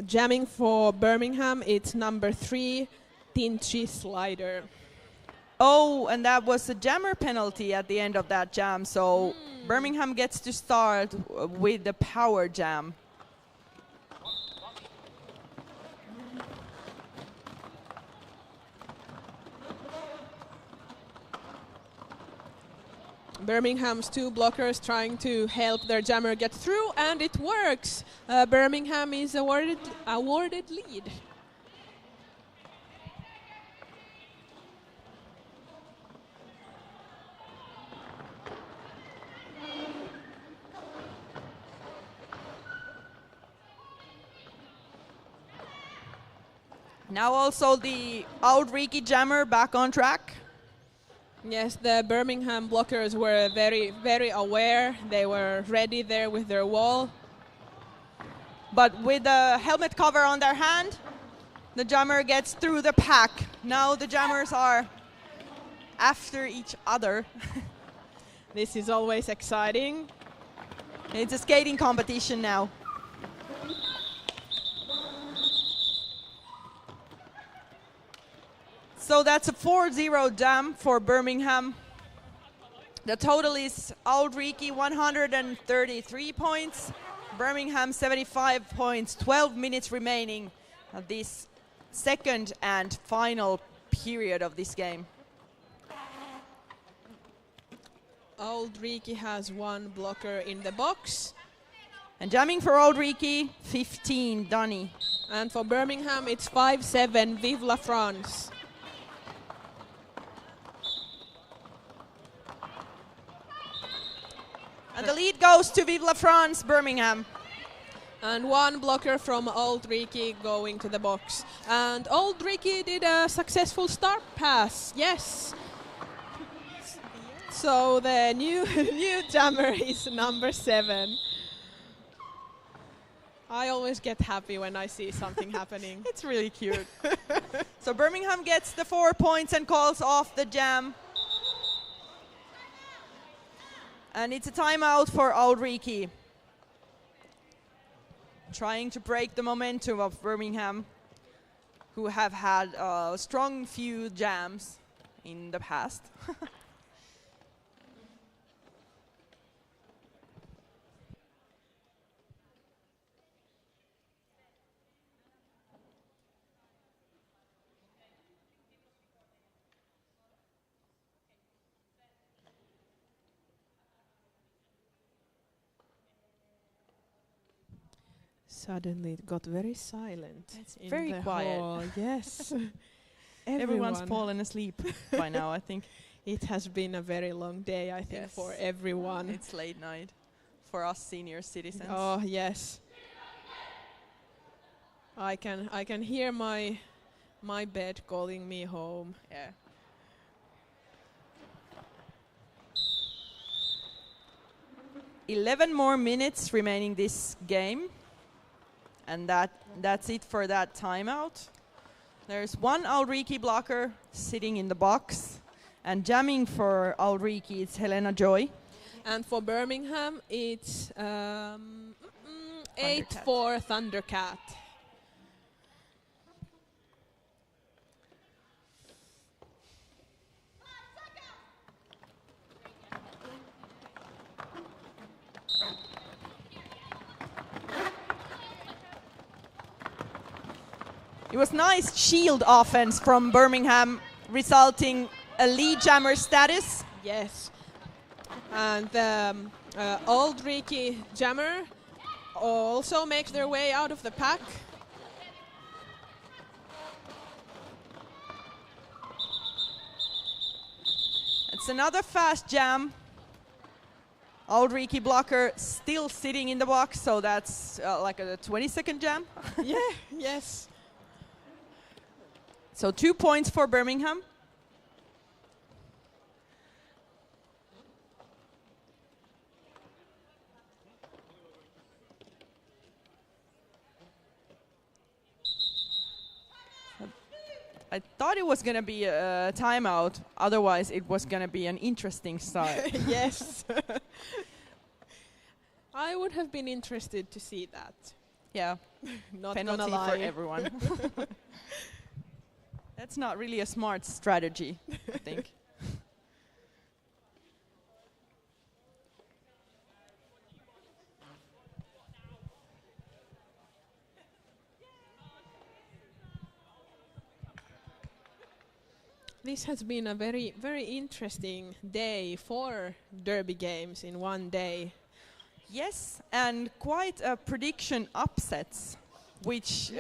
Jamming for Birmingham, it's number 3, Tinchy Slider. Oh, and that was a jammer penalty at the end of that jam, so Birmingham gets to start with the power jam. Birmingham's 2 blockers trying to help their jammer get through, and it works. Birmingham is awarded lead. Now also the Auld Reekie jammer back on track. Yes, the Birmingham blockers were very, very aware. They were ready there with their wall. But with the helmet cover on their hand, the jammer gets through the pack. Now the jammers are after each other. This is always exciting. It's a skating competition now. So that's a 4-0 jam for Birmingham. The total is Auld Reekie 133 points, Birmingham 75 points, 12 minutes remaining of this second and final period of this game. Auld Reekie has 1 blocker in the box. And jamming for Auld Reekie, 15, Donny. And for Birmingham, it's 5-7, Vive la France. And the lead goes to Vive la France, Birmingham. And 1 blocker from Auld Reekie going to the box. And Auld Reekie did a successful start pass, yes. So the new new jammer is number 7. I always get happy when I see something happening. It's really cute. So Birmingham gets the 4 points and calls off the jam. And it's a timeout for Auld Reekie. Trying to break the momentum of Birmingham, who have had a strong few jams in the past. Suddenly it got very silent. It's in very the quiet. hall. Yes. Everyone's fallen asleep by now, I think. It has been a very long day, I think, Yes. for everyone. It's late night for us senior citizens. Oh, yes. I can hear my bed calling me home. Yeah. "11 more minutes remaining this game. And that's it for that timeout. There's one Auld Reekie blocker sitting in the box. And jamming for Auld Reekie is Helena Joy. And for Birmingham, it's 8 Thundercat. for Thundercat. It was nice shield offense from Birmingham, resulting a lead jammer status. Yes. And the Auld Reekie jammer also makes their way out of the pack. It's another fast jam. Auld Reekie blocker still sitting in the box, so that's like a 20-second jam. Yeah, yes. So 2 points for Birmingham. I thought it was going to be a timeout, otherwise it was going to be an interesting start. Yes. I would have been interested to see that. Yeah, Not penalty gonna lie. for everyone. That's not really a smart strategy, I think. This has been a very, very interesting day for derby games in one day. Yes, and quite a prediction upsets, which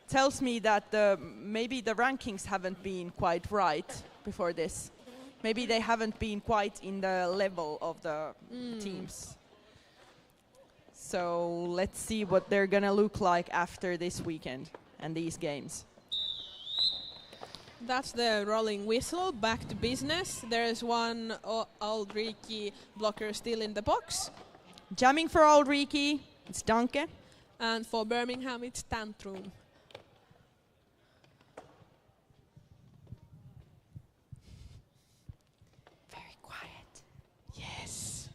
tells me that maybe the rankings haven't been quite right before this. Maybe they haven't been quite in the level of the teams. So let's see what they're gonna look like after this weekend and these games. That's the rolling whistle. Back to business. There's one Auld Reekie blocker still in the box. Jamming for Auld Reekie, it's Danke. And for Birmingham, it's Tantrum. Very quiet. Yes.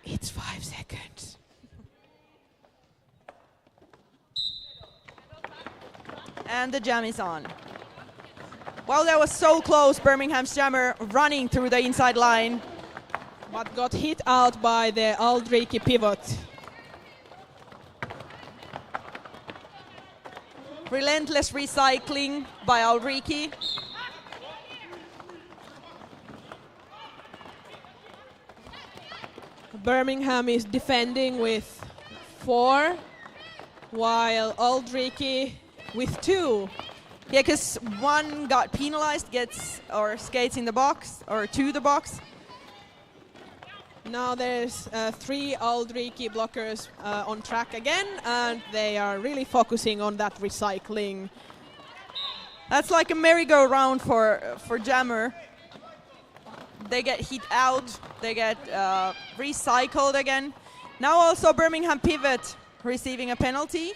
It's 5 seconds. And the jam is on. Well, that was so close. Birmingham's jammer running through the inside line. But got hit out by the Auld Reekie pivot. Relentless recycling by Auld Reekie. Birmingham is defending with 4, while Auld Reekie with 2. Yeah, because one got penalized, gets or skates in the box or to the box. Now there's 3 Auld Reekie blockers on track again, and they are really focusing on that recycling. That's like a merry-go-round for Jammer. They get hit out, they get recycled again. Now also Birmingham pivot receiving a penalty.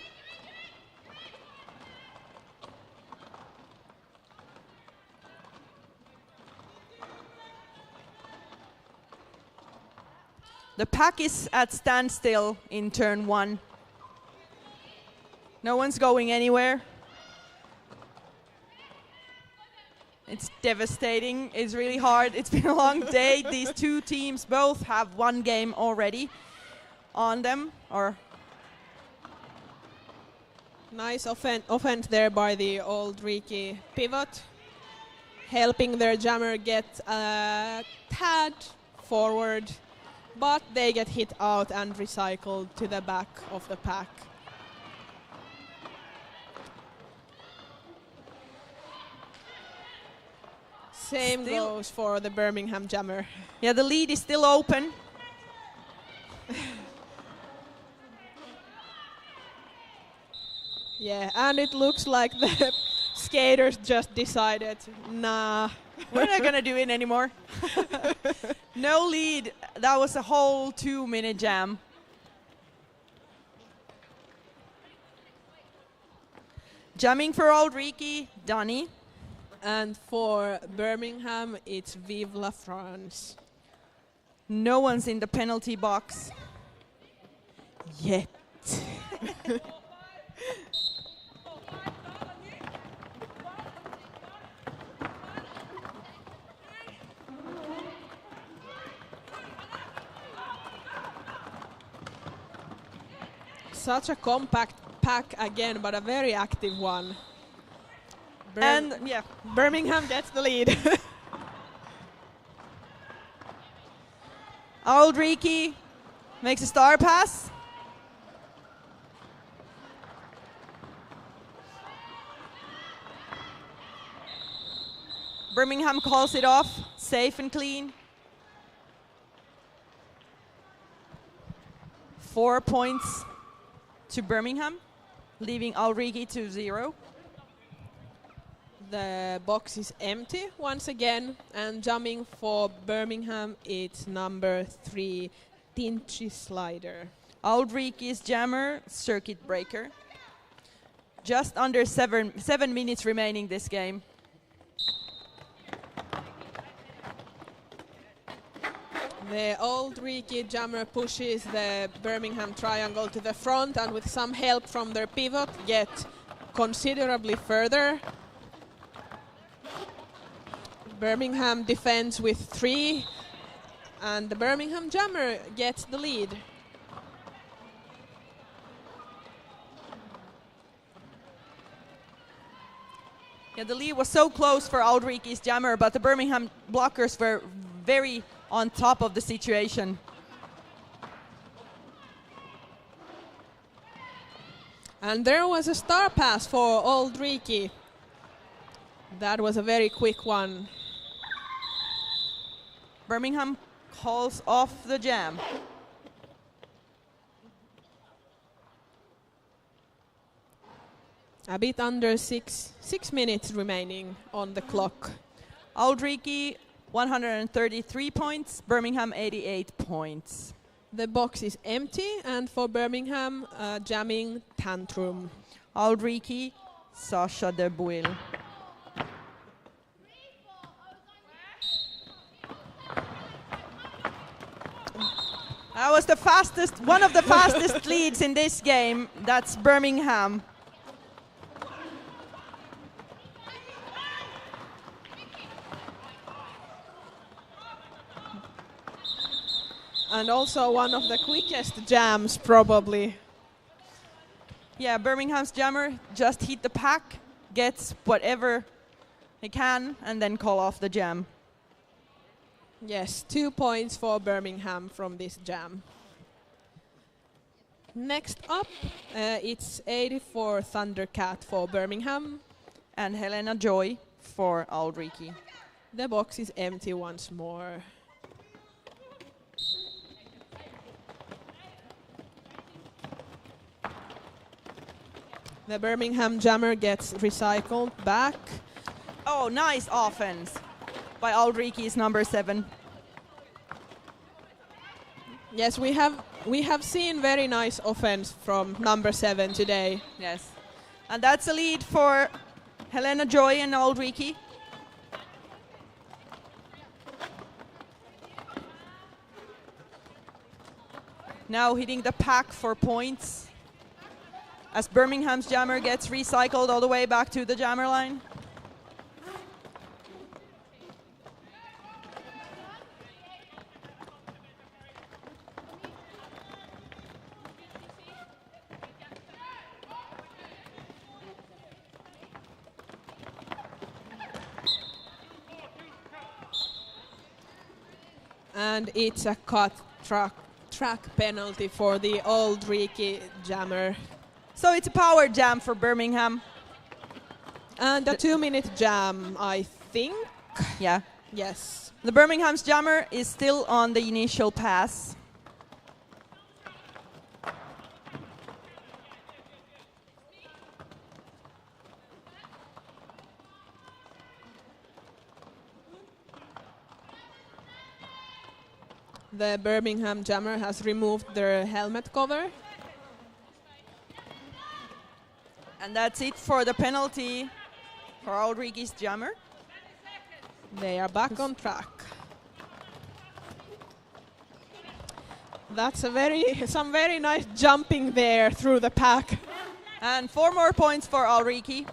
The pack is at standstill in turn 1. No one's going anywhere. It's devastating, it's really hard. It's been a long day. These two teams both have one game already on them. Nice offense there by the old Reekie pivot, helping their jammer get a tad forward, but they get hit out and recycled to the back of the pack. Same goes for the Birmingham jammer. Yeah, the lead is still open. Yeah, and it looks like the skaters just decided, nah. We're not gonna do it anymore. No lead. That was a whole 2-minute jam. Jamming for Auld Reekie, Donny. And for Birmingham, it's Vive la France. No one's in the penalty box yet. Such a compact pack again, but a very active one. And yeah, Birmingham gets the lead. Auld Reekie makes a star pass. Birmingham calls it off, safe and clean. 4 points to Birmingham, leaving Auld Reekie to 0. The box is empty once again, and jamming for Birmingham, it's number 3, Tinchy Slider. Auld Reekie's jammer, circuit breaker. Just under 7 minutes remaining this game. The Auld Reekie jammer pushes the Birmingham triangle to the front, and with some help from their pivot, get considerably further. Birmingham defends with 3, and the Birmingham jammer gets the lead. Yeah, the lead was so close for Auld Reekie's jammer, but the Birmingham blockers were very on top of the situation. And there was a star pass for Auld Reekie. That was a very quick one. Birmingham calls off the jam. A bit under 6 minutes remaining on the clock. Auld Reekie 133 points, Birmingham 88 points. The box is empty, and for Birmingham, jamming tantrum. Auld Reekie, Sasha de Buil. That was the fastest, one of the fastest leads in this game. That's Birmingham. And also one of the quickest jams, probably. Yeah, Birmingham's jammer just hit the pack, gets whatever he can, and then call off the jam. Yes, 2 points for Birmingham from this jam. Next up, it's 84 Thundercat for Birmingham. And Helena Joy for Auld Reekie. The box is empty once more. The Birmingham jammer gets recycled back. Oh, nice offense by Auld Reekie's number 7. Yes, we have seen very nice offense from number 7 today. Yes. And that's a lead for Helena Joy and Auld Reekie. Now hitting the pack for points as Birmingham's jammer gets recycled all the way back to the jammer line. And it's a cut track penalty for the Auld Reekie jammer. So it's a power jam for Birmingham. And a 2-minute jam, I think. Yeah. Yes. The Birmingham's jammer is still on the initial pass. The Birmingham jammer has removed their helmet cover. And that's it for the penalty for Auld Reekie's jammer. They are back on track. That's some very nice jumping there through the pack. And 4 more points for Auld Reekie.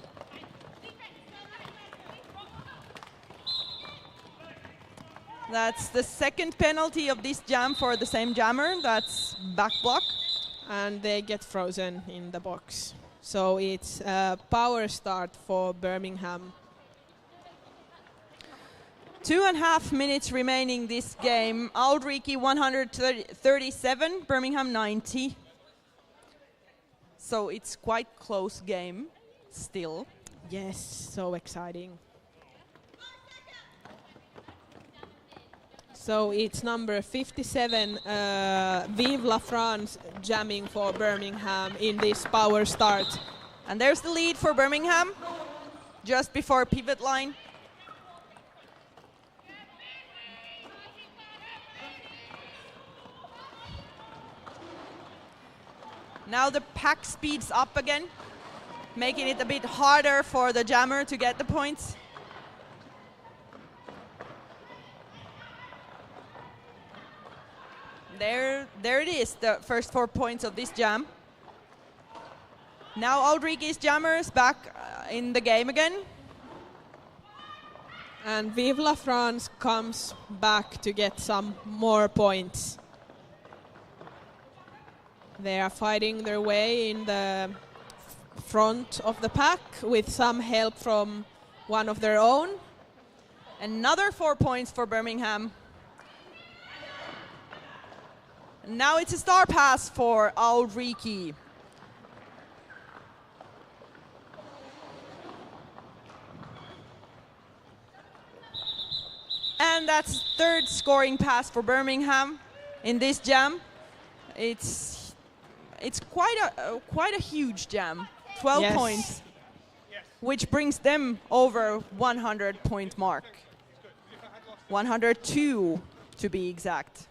That's the second penalty of this jam for the same jammer. That's back block. And they get frozen in the box. So it's a power start for Birmingham. 2.5 minutes remaining this game. Auld Reekie 137, Birmingham 90. So it's quite close game still. Yes, so exciting. So it's number 57, Vive la France, jamming for Birmingham in this power start. And there's the lead for Birmingham, just before pivot line. Now the pack speeds up again, making it a bit harder for the jammer to get the points. There it is, the first 4 points of this jam. Now Auld Reekie's jammer is back in the game again. And Vive la France comes back to get some more points. They are fighting their way in the front of the pack with some help from one of their own. Another 4 points for Birmingham. Now it's a star pass for Auld Reekie. And that's third scoring pass for Birmingham in this jam. It's quite a huge jam. 12 Yes. points, which brings them over 100-point mark. 102 to be exact.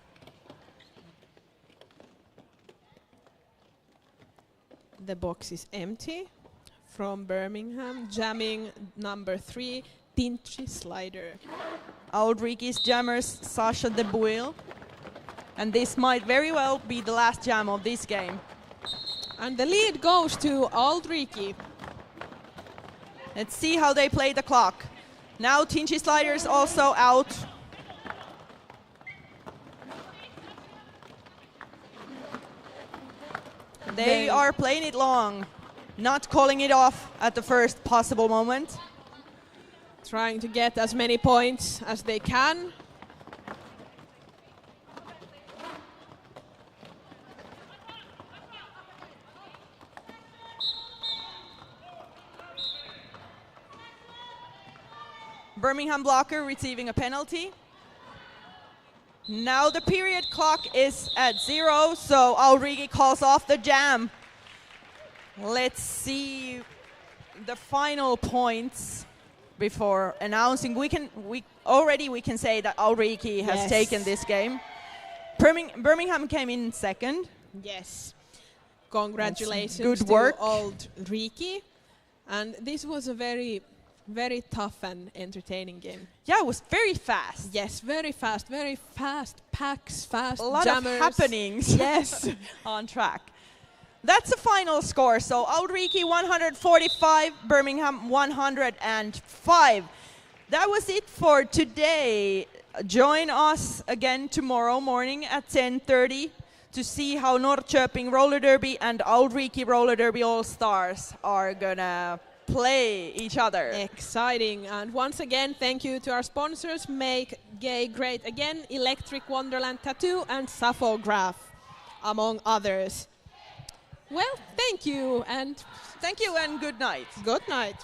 The box is empty from Birmingham, jamming number 3, Tinchy Slider. Auld Reekie's jammers, Sasha de Buil. And this might very well be the last jam of this game. And the lead goes to Auld Reekie. Let's see how they play the clock. Now Tinchy Slider's also out. They are playing it long, not calling it off at the first possible moment. Trying to get as many points as they can. Birmingham blocker receiving a penalty. Now the period clock is at 0, so Auld Reekie calls off the jam. Let's see the final points before announcing. We can say that Auld Reekie has Yes. taken this game. Birmingham came in second. Yes. Congratulations good to work. Auld Reekie. And this was a very, very tough and entertaining game. Yeah, it was very fast. Yes, very fast packs, fast A lot jammers. of happenings. Yes. On track. That's the final score. So Auld Reekie 145, Birmingham 105. That was it for today. Join us again tomorrow morning at 10:30 to see how Norrköping Roller Derby and Auld Reekie Roller Derby All-Stars are gonna play each other. Exciting. And once again, thank you to our sponsors, Make Gay Great Again, Electric Wonderland Tattoo, and Saphograph, among others. Well, thank you and Thank you and good night. good night.